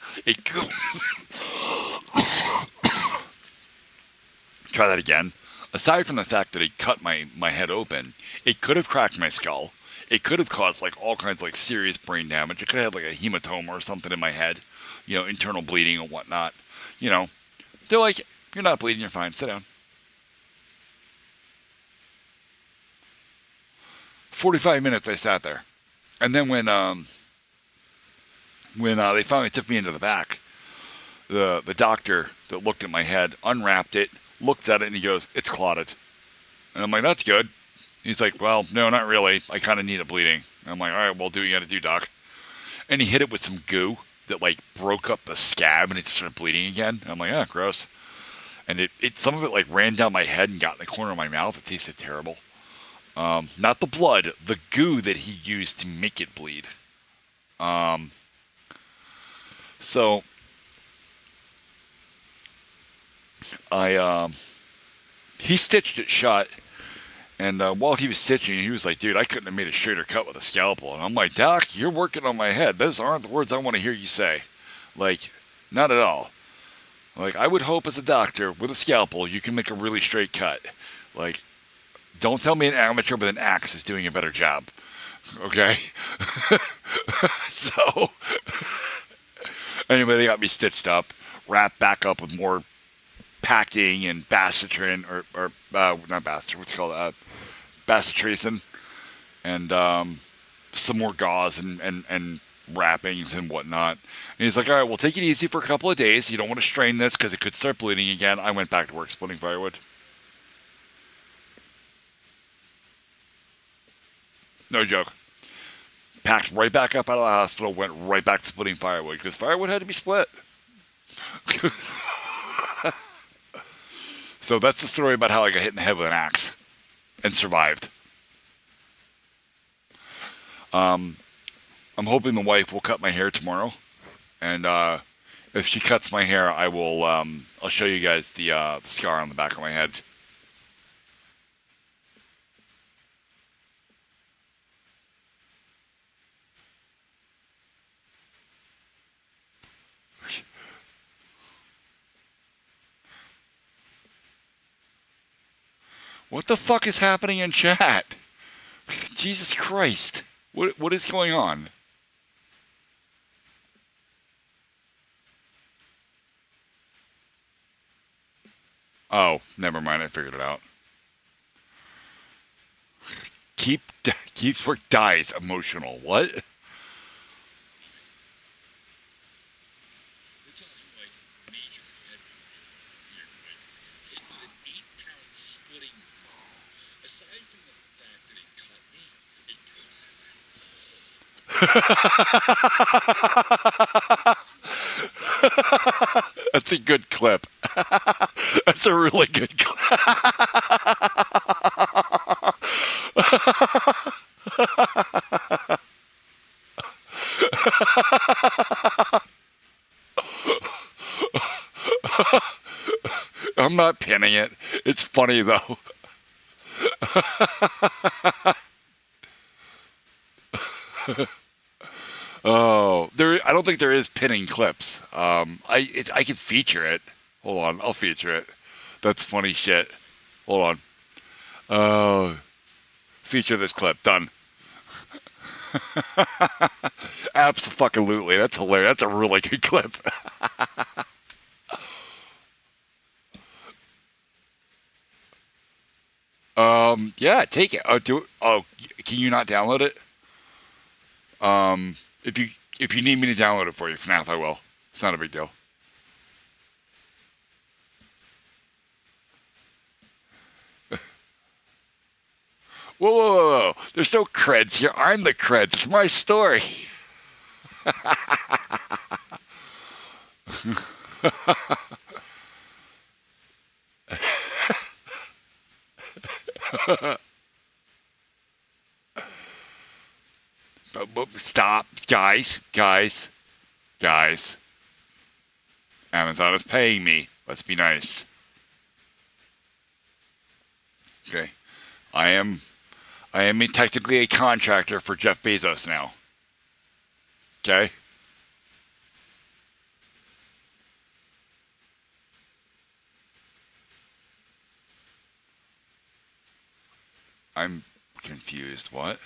try that again. Aside from the fact that it cut my head open, it could have cracked my skull. It could have caused all kinds of serious brain damage. It could have had a hematoma or something in my head, internal bleeding and whatnot. They're like, "You're not bleeding, you're fine. Sit down." 45 minutes I sat there. And then when they finally took me into the back, the doctor that looked at my head unwrapped it, looked at it, and he goes, "It's clotted." And I'm like, "That's good." He's like, "Well, no, not really. I kind of need it bleeding." I'm like, "All right, well, do what you got to do, doc." And he hit it with some goo that broke up the scab, and it just started bleeding again. And I'm like, "Oh, gross." And it some of it ran down my head and got in the corner of my mouth. It tasted terrible. Not the blood, the goo that he used to make it bleed. So he stitched it shut, and while he was stitching, he was like, "Dude, I couldn't have made a straighter cut with a scalpel." And I'm like, "Doc, you're working on my head. Those aren't the words I want to hear you say. Not at all. I would hope as a doctor with a scalpel, you can make a really straight cut. Don't tell me an amateur with an axe is doing a better job. Okay?" So, anyway, they got me stitched up, wrapped back up with more packing and bacitrine, or not bacitrine, what's it called? Bacitracin, and some more gauze and wrappings and whatnot. And he's like, all right, we'll take it easy for a couple of days. You don't want to strain this because it could start bleeding again. I went back to work splitting firewood. No joke. Packed right back up out of the hospital, went right back to splitting firewood because firewood had to be split. So that's the story about how I got hit in the head with an axe and survived. I'm hoping the wife will cut my hair tomorrow, and if she cuts my hair, I will. I'll show you guys the scar on the back of my head. What the fuck is happening in chat? Jesus Christ. What is going on? Oh, never mind. I figured it out. Keeps work dies emotional. What? That's a good clip. That's a really good clip. I'm not pinning it. It's funny though. Oh, I don't think there is pinning clips. I can feature it. Hold on, I'll feature it. That's funny shit. Hold on. Oh, feature this clip. Done. Absolutely. That's hilarious. That's a really good clip. Yeah, take it. Oh, do it. Oh, can you not download it? If you need me to download it for you, FNAF, I will. It's not a big deal. Whoa. There's no creds here. I'm the creds. It's my story. Stop. Guys. Amazon is paying me. Let's be nice. Okay. I am technically a contractor for Jeff Bezos now. Okay? I'm confused. What?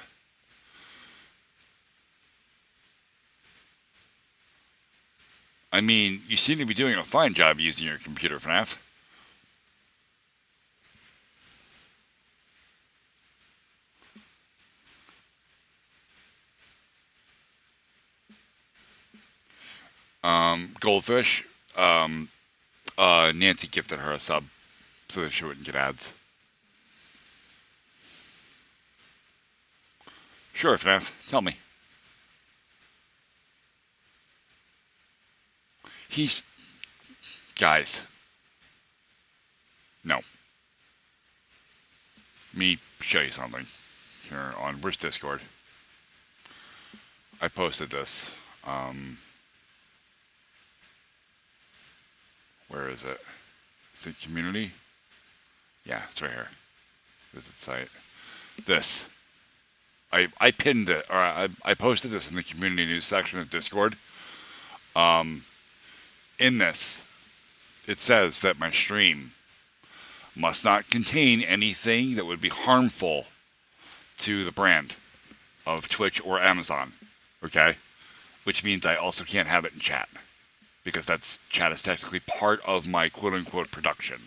I mean, you seem to be doing a fine job using your computer, FNAF. Goldfish, Nancy gifted her a sub so that she wouldn't get ads. Sure, FNAF, tell me. Guys. No. Let me show you something. Here on, where's Discord? I posted this. Where is it? Is it community? Yeah, it's right here. Visit site. This. I pinned it, or I posted this in the community news section of Discord. In this, it says that my stream must not contain anything that would be harmful to the brand of Twitch or Amazon. Okay? Which means I also can't have it in chat. because that's chat is technically part of my quote unquote production.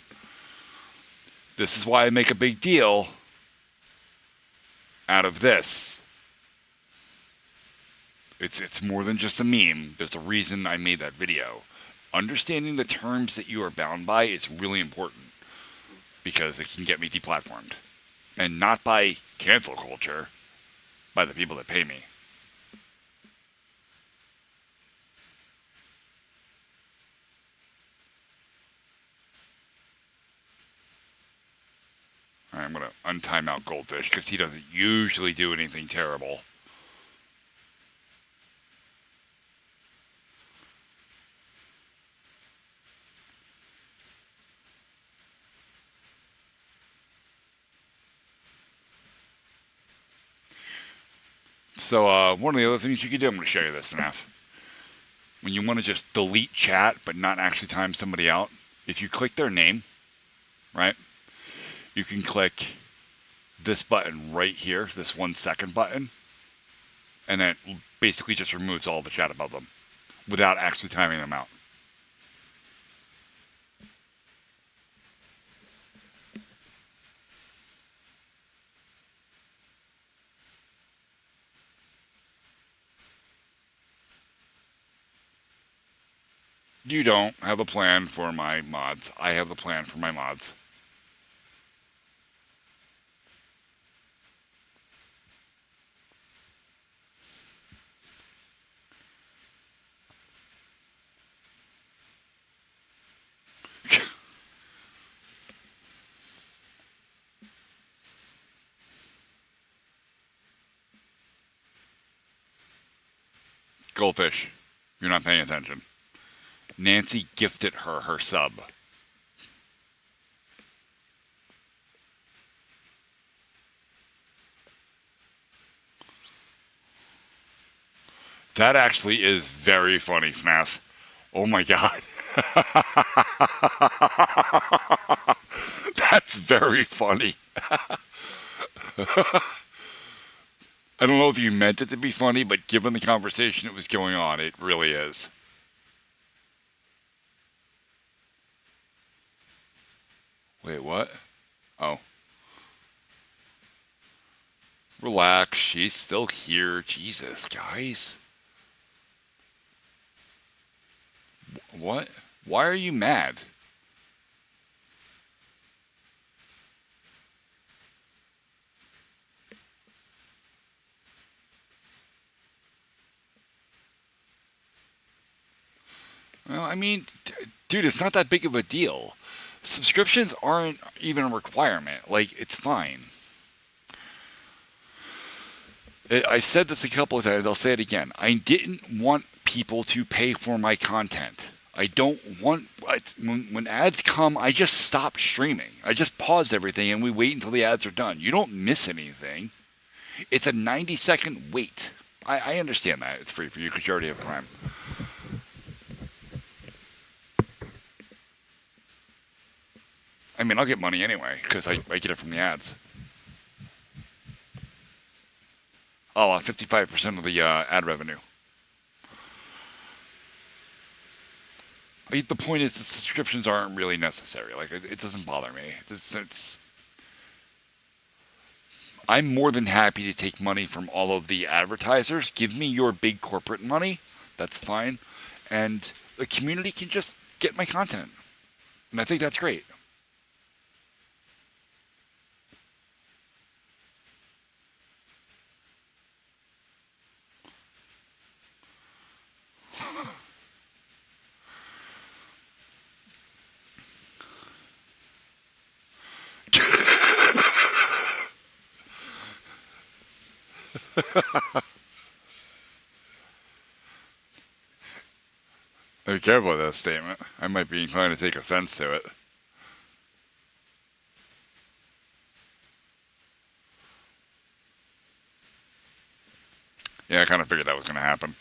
This is why I make a big deal out of this. It's more than just a meme. There's a reason I made that video. Understanding the terms that you are bound by is really important because it can get me deplatformed. And not by cancel culture, by the people that pay me. Alright, I'm going to untime out Goldfish because he doesn't usually do anything terrible. So, one of the other things you can do, I'm going to show you this, FNAF. When you want to just delete chat but not actually time somebody out, if you click their name, right, you can click this button right here, this 1 second button, and then it basically just removes all the chat above them without actually timing them out. You don't have a plan for my mods. I have the plan for my mods. Goldfish, you're not paying attention. Nancy gifted her sub. That actually is very funny, FNAF. Oh my god. That's very funny. I don't know if you meant it to be funny, but given the conversation that was going on, it really is. Wait, what? Oh. Relax, she's still here. Jesus, guys. What? Why are you mad? Well, I mean, dude, it's not that big of a deal. Subscriptions aren't even a requirement. Like, it's fine. I said this a couple of times. I'll say it again. I didn't want people to pay for my content. I don't want... When ads come, I just stop streaming. I just pause everything and we wait until the ads are done. You don't miss anything. It's a 90-second wait. I understand that. It's free for you because you already have Prime. I mean, I'll get money anyway because I get it from the ads. Oh, 55% of the ad revenue. The point is the subscriptions aren't really necessary. Like, it doesn't bother me. I'm more than happy to take money from all of the advertisers. Give me your big corporate money. That's fine. And the community can just get my content. And I think that's great. Be careful with that statement. I might be inclined to take offense to it. Yeah, I kind of figured that was going to happen.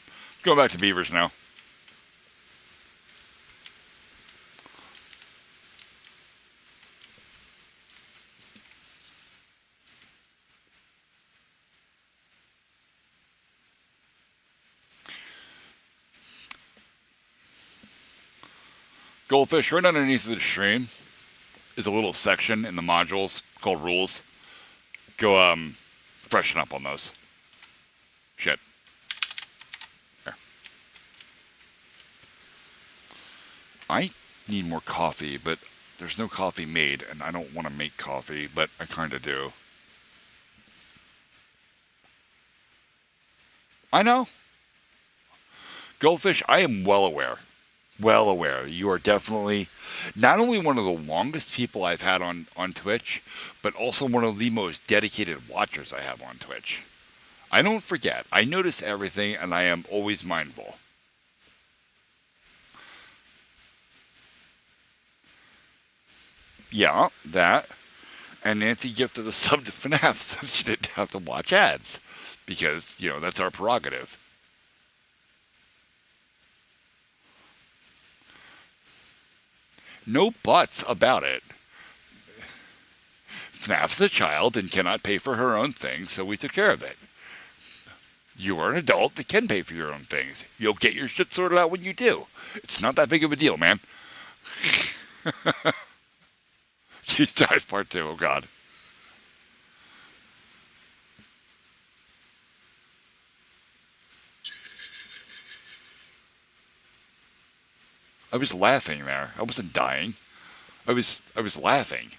Going back to Beavers now. Goldfish, right underneath the stream is a little section in the modules called rules. Go freshen up on those. Shit. There. I need more coffee, but there's no coffee made, and I don't want to make coffee, but I kind of do. I know. Goldfish, I am well aware. Well aware. You are definitely not only one of the longest people I've had on Twitch, but also one of the most dedicated watchers I have on Twitch. I don't forget. I notice everything, and I am always mindful. Yeah, that. And Nancy gifted a sub to FNAF so she didn't have to watch ads. Because, you know, that's our prerogative. No buts about it. FNAF's a child and cannot pay for her own things, so we took care of it. You are an adult that can pay for your own things. You'll get your shit sorted out when you do. It's not that big of a deal, man. She dies part 2, oh god. I was laughing there. I wasn't dying. I was laughing.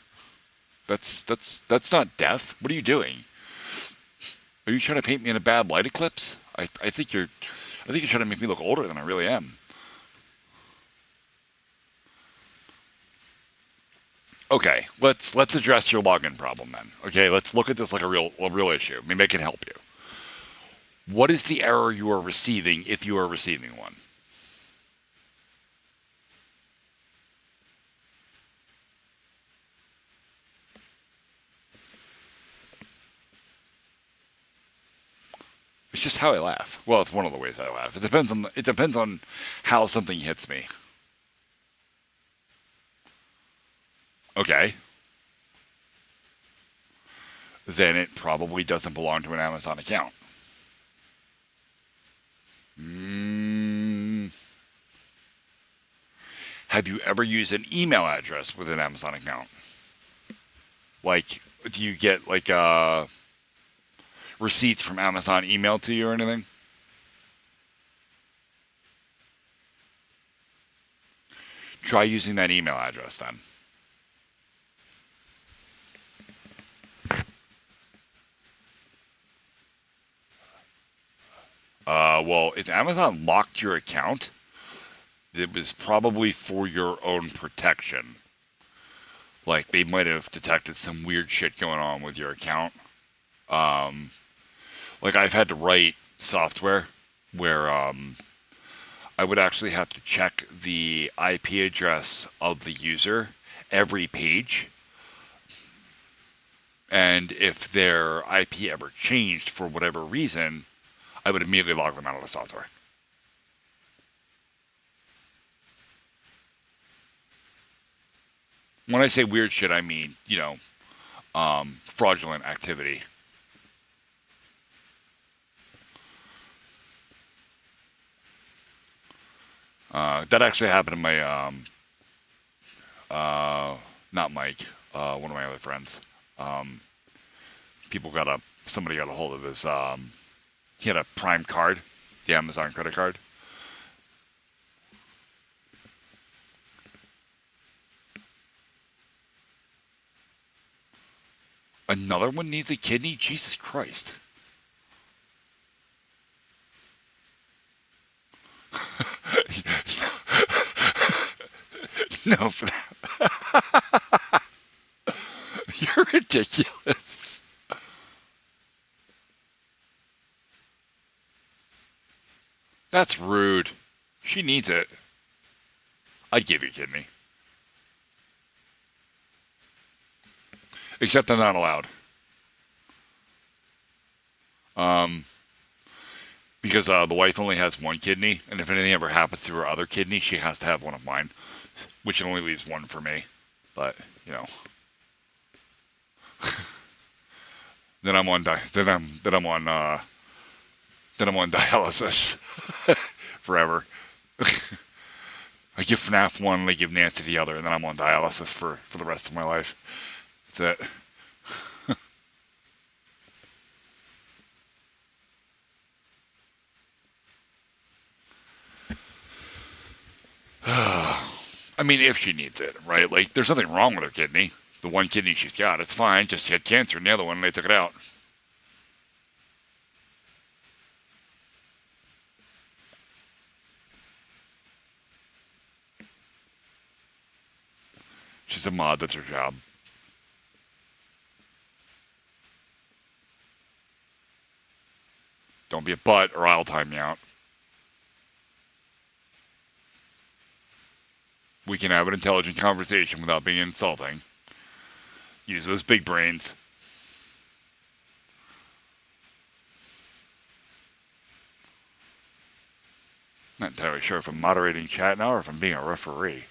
That's not death. What are you doing? Are you trying to paint me in a bad light eclipse? I think you're trying to make me look older than I really am. Okay, let's address your login problem then. Okay, let's look at this like a real issue. Maybe I can help you. What is the error you are receiving if you are receiving one? It's just how I laugh. Well, it's one of the ways I laugh. It depends on how something hits me. Okay. Then it probably doesn't belong to an Amazon account. Have you ever used an email address with an Amazon account? Like, do you get like receipts from Amazon emailed to you or anything? Try using that email address then. Well, if Amazon locked your account, it was probably for your own protection. Like, they might have detected some weird shit going on with your account. Like, I've had to write software where I would actually have to check the IP address of the user every page. And if their IP ever changed for whatever reason, I would immediately log them out of the software. When I say weird shit, I mean, you know, fraudulent activity. That actually happened to my, not Mike, one of my other friends. Somebody got a hold of his, he had a Prime card, the Amazon credit card. Another one needs a kidney? Jesus Christ. No, for that. You're ridiculous. That's rude. She needs it. I'd give you a kidney. Except they're not allowed. Because the wife only has one kidney, and if anything ever happens to her other kidney, she has to have one of mine, which only leaves one for me. But you know, then I'm on dialysis forever. I give FNAF one, they give Nancy the other, and then I'm on dialysis for the rest of my life. That's it. I mean, if she needs it, right? Like, there's nothing wrong with her kidney. The one kidney she's got, it's fine. Just she had cancer in the other one, and they took it out. She's a mod, that's her job. Don't be a butt, or I'll time you out. We can have an intelligent conversation without being insulting. Use those big brains. Not entirely sure if I'm moderating chat now or if I'm being a referee.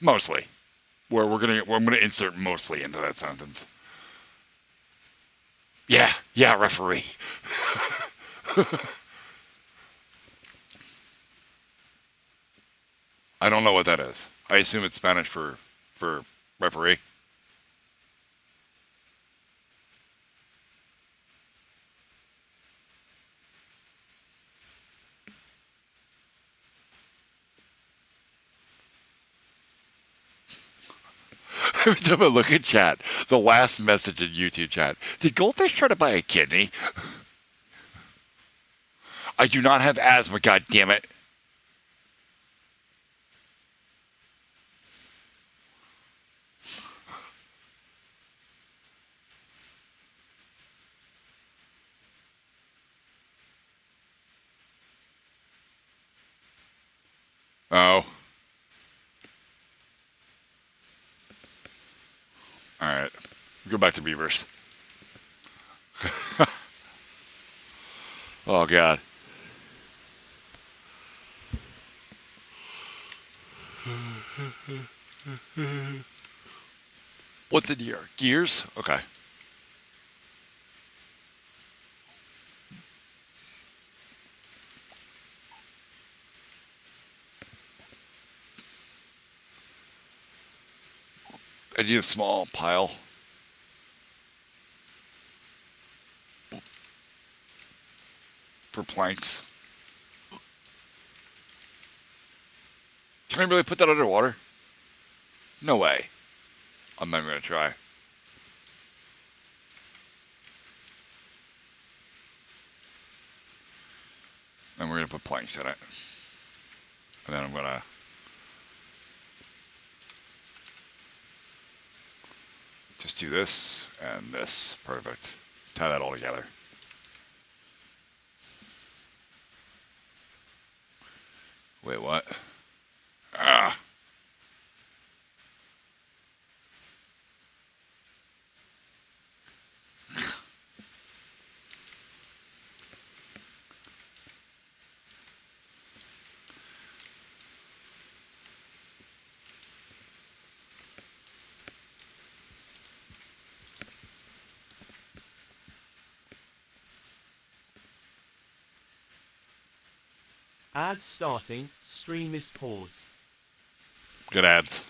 Mostly. I'm gonna insert mostly into that sentence. Yeah, referee. I don't know what that is. I assume it's Spanish for referee. Every time I look at chat, the last message in YouTube chat, did Goldfish try to buy a kidney? I do not have asthma, god damn it. Oh. Alright. Go back to beavers. Oh, God. What's in here? Gears? Okay. I need a small pile. For planks. Can I really put that underwater? No way. I'm not going to try. And we're going to put planks in it. And then I'm going to... just do this and this. Perfect. Tie that all together. Wait, what? Ah! Ads starting, stream is paused. Good ads.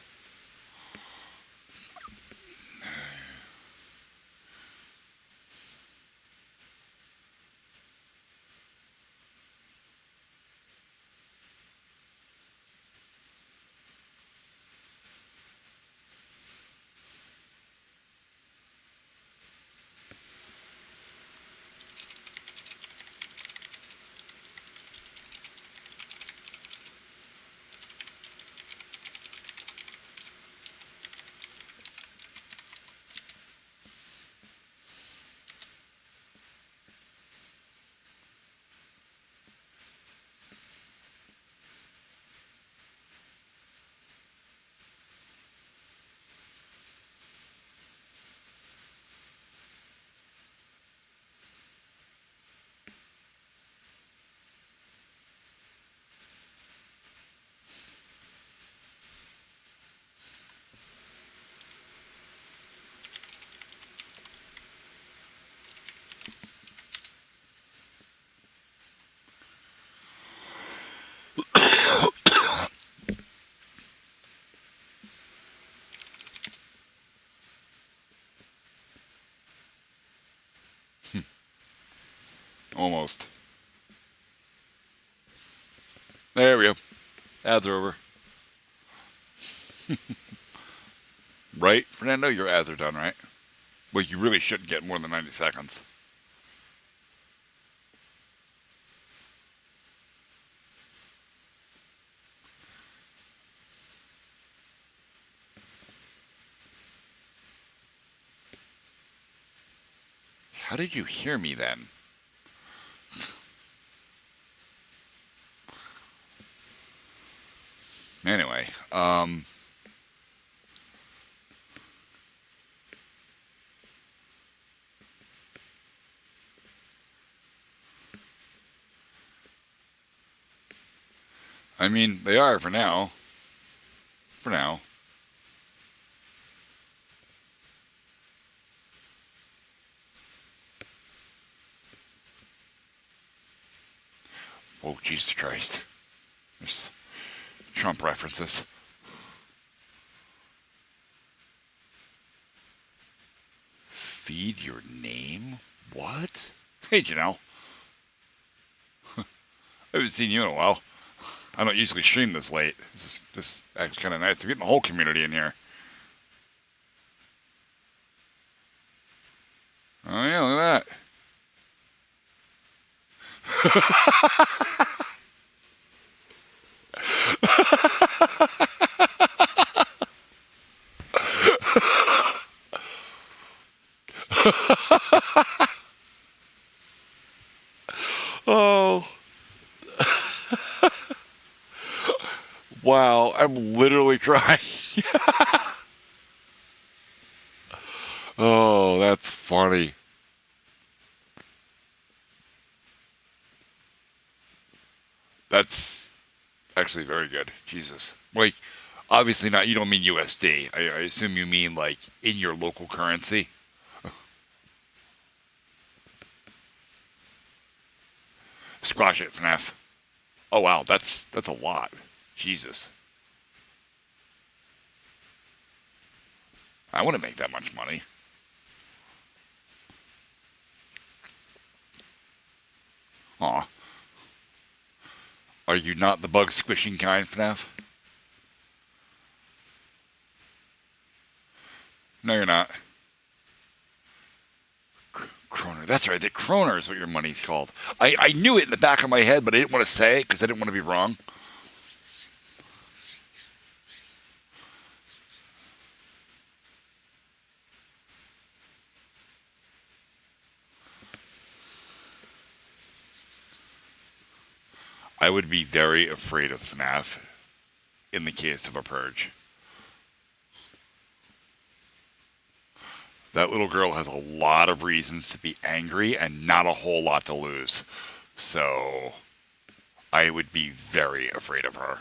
Almost. There we go. Ads are over. Right, Fernando? Your ads are done, right? Well, you really shouldn't get more than 90 seconds. How did you hear me then? Anyway, I mean, they are for now. For now. Oh, Jesus Christ. There's Trump references. Feed your name? What? Hey, Janelle. I haven't seen you in a while. I don't usually stream this late. This actually kind of nice. We're getting the whole community in here. Oh, yeah, look at that. Oh. Wow, I'm literally crying. Oh, that's funny. That's actually very good. Jesus. Like, obviously not, you don't mean USD. I assume you mean, like, in your local currency. Squash it, FNAF. Oh, wow, that's a lot. Jesus. I wouldn't make that much money. Aw. Are you not the bug squishing kind, FNAF? No, you're not. Kroner. That's right. The Kroner is what your money's called. I knew it in the back of my head, but I didn't want to say it because I didn't want to be wrong. I would be very afraid of FNAF in the case of a purge. That little girl has a lot of reasons to be angry and not a whole lot to lose. So I would be very afraid of her.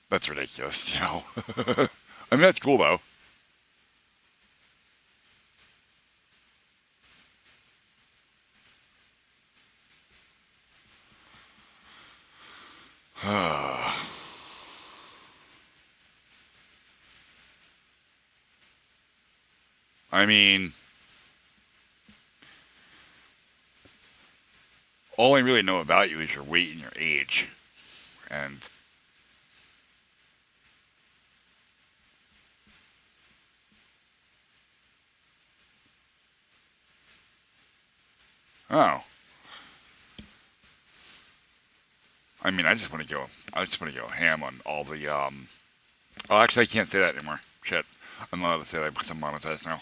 That's ridiculous, you know. I mean, that's cool, though. I mean, all I really know about you is your weight and your age. And oh, I mean, I just want to go ham on all the Oh, actually, I can't say that anymore. Shit, I'm not allowed to say that because I'm monetized now.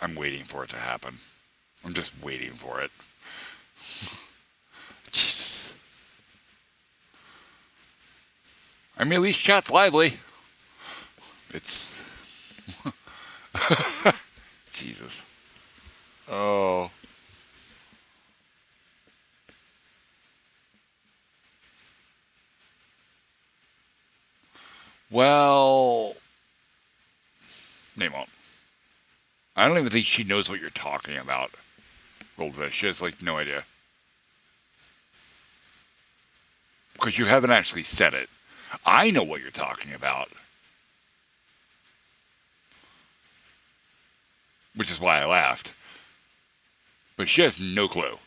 I'm waiting for it to happen. I'm just waiting for it. Jesus. I mean, at least chat's lively. It's Jesus. Oh. Well, they won't. I don't even think she knows what you're talking about, Goldfish. She has, like, no idea. Because you haven't actually said it. I know what you're talking about. Which is why I laughed. But she has no clue.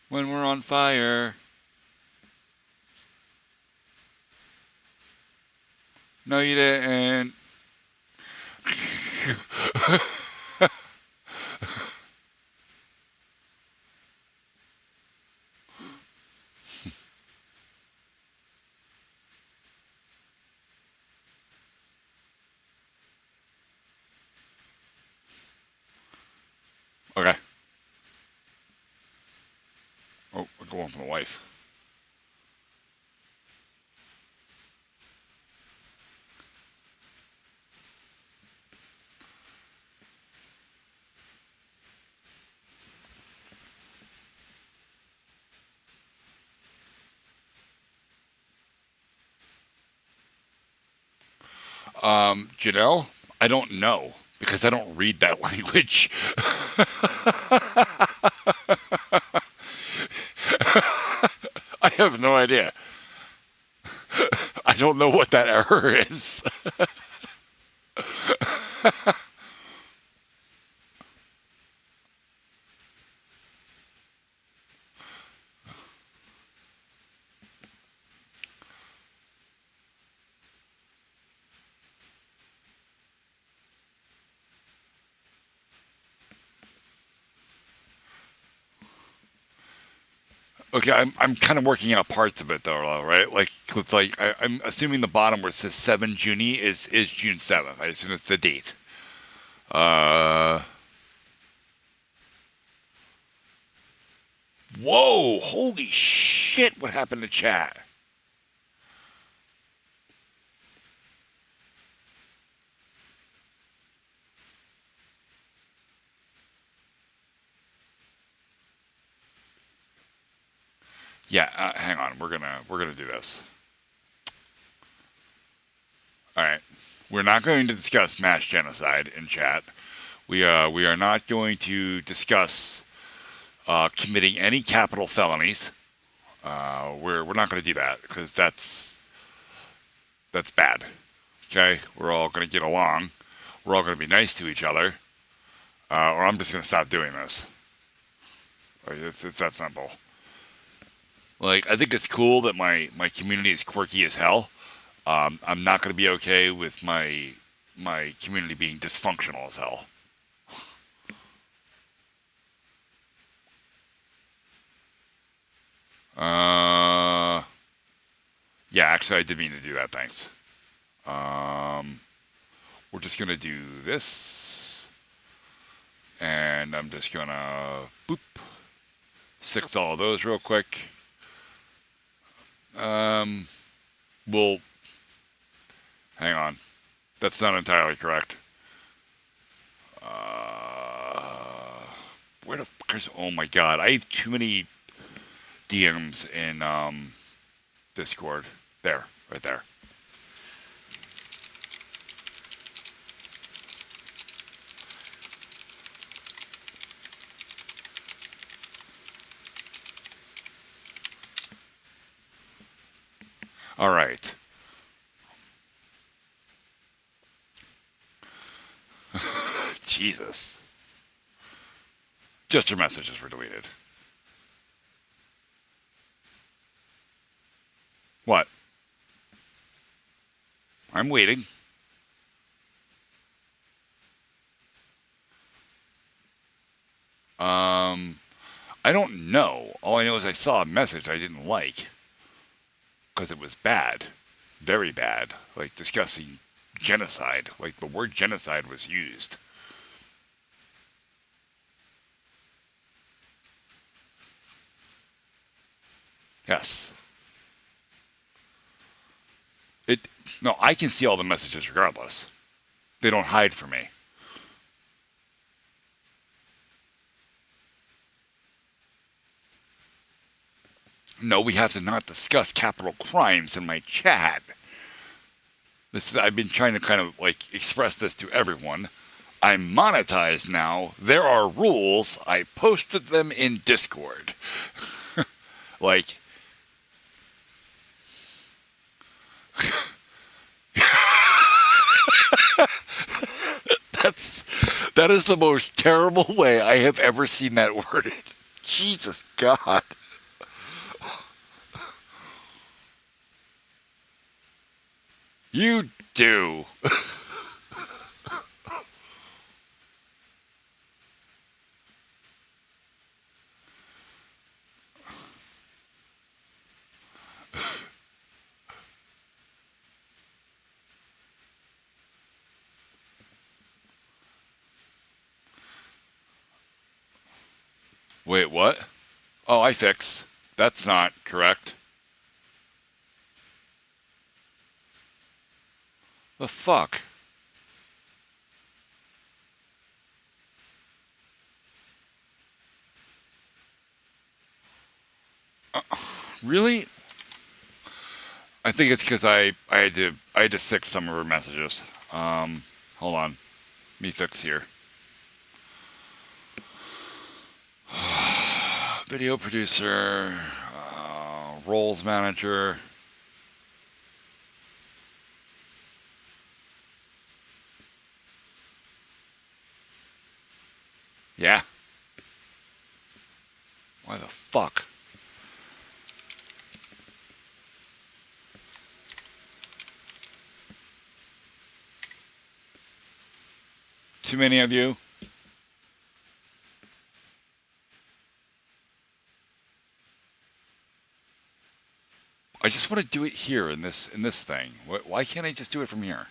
When we're on fire. No, you didn't. Okay. Oh, I'll go on for my wife. Janelle, I don't know because I don't read that language. I have no idea. I don't know what that error is. Okay, I'm kind of working out parts of it though, right? Like, it's like I'm assuming the bottom where it says 7 Juni is June 7th. I assume it's the date. Uh, Whoa! Holy shit! What happened to chat? Yeah, hang on. We're gonna do this. All right. We're not going to discuss mass genocide in chat. We are not going to discuss committing any capital felonies. We're not going to do that because that's bad. Okay, we're all going to get along. We're all going to be nice to each other, or I'm just going to stop doing this. Like, it's that simple. Like, I think it's cool that my community is quirky as hell. I'm not going to be okay with my community being dysfunctional as hell. Yeah, actually, I did mean to do that. Thanks. We're just gonna do this, and I'm just gonna boop 6 all of those real quick. We'll hang on. That's not entirely correct. Where the fuck is? Oh my god, I have too many DMs in Discord. There, right there. All right. Jesus. Just your messages were deleted. What? I'm waiting. I don't know. All I know is I saw a message I didn't like because it was bad, very bad, like discussing genocide. Like the word genocide was used. Yes. No, I can see all the messages regardless. They don't hide from me. No, we have to not discuss capital crimes in my chat. I've been trying to kind of like express this to everyone. I'm monetized now. There are rules. I posted them in Discord. Like, that is the most terrible way I have ever seen that worded. Jesus God. You do. Wait, what? Oh, I fix. That's not correct. The fuck? Really? I think it's because I had to fix some of her messages. Hold on. Me fix here. Video producer, roles manager. Yeah. Why the fuck? Too many of you? I just want to do it here in this thing. Why can't I just do it from here?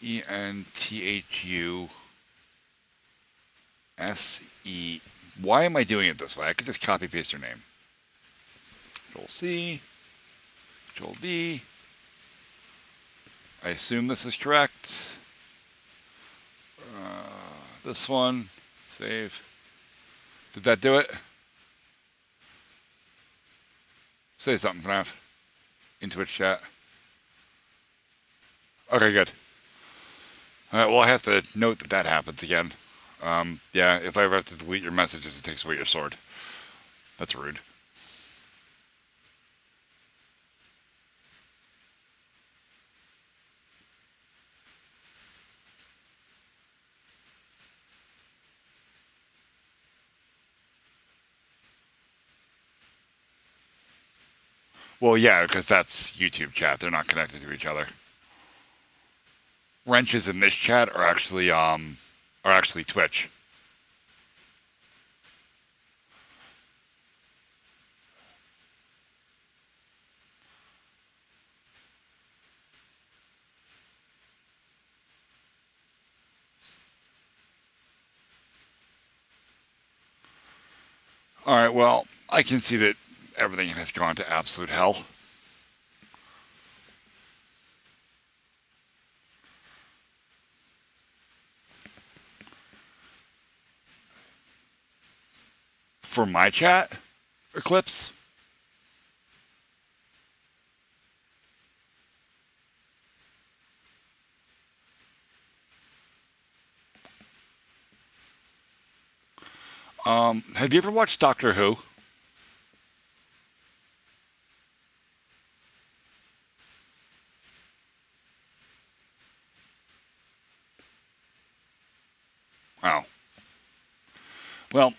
ENTHU SE. Why am I doing it this way? I could just copy paste your name. Control C, Control V. I assume this is correct. This one, save. Did that do it? Say something, FNAF. In Twitch chat. Okay, good. Alright, well, I have to note that happens again. Yeah, if I ever have to delete your messages, it takes away your sword. That's rude. Well, yeah, because that's YouTube chat. They're not connected to each other. Wrenches in this chat are actually Twitch. Alright, well, I can see that everything has gone to absolute hell. For my chat, Eclipse? Have you ever watched Doctor Who? Oh. Well,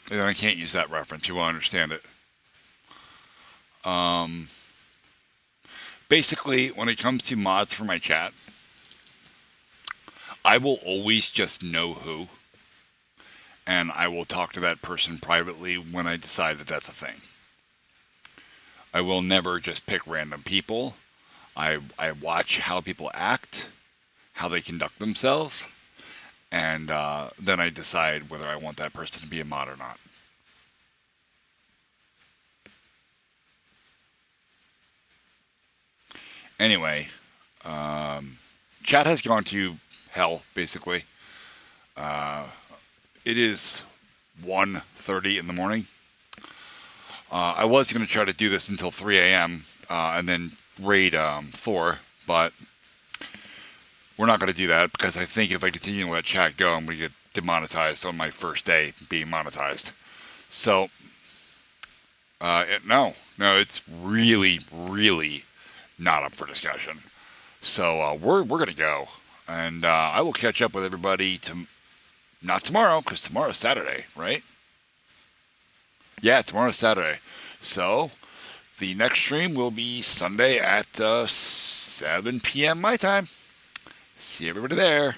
then I can't use that reference. You won't understand it. Basically, when it comes to mods for my chat, I will always just know who, and I will talk to that person privately when I decide that that's a thing. I will never just pick random people. I watch how people act, how they conduct themselves, and then I decide whether I want that person to be a mod or not. Anyway, chat has gone to hell, basically. It is 1:30 in the morning. I was going to try to do this until 3 a.m. And then raid Thor, but we're not going to do that because I think if I continue to let chat go, I'm going to get demonetized on my first day being monetized. So, no, it's really, really not up for discussion. So we're going to go, and I will catch up with everybody not tomorrow because tomorrow's Saturday, right? Yeah, tomorrow's Saturday. So the next stream will be Sunday at 7 p.m. my time. See everybody there.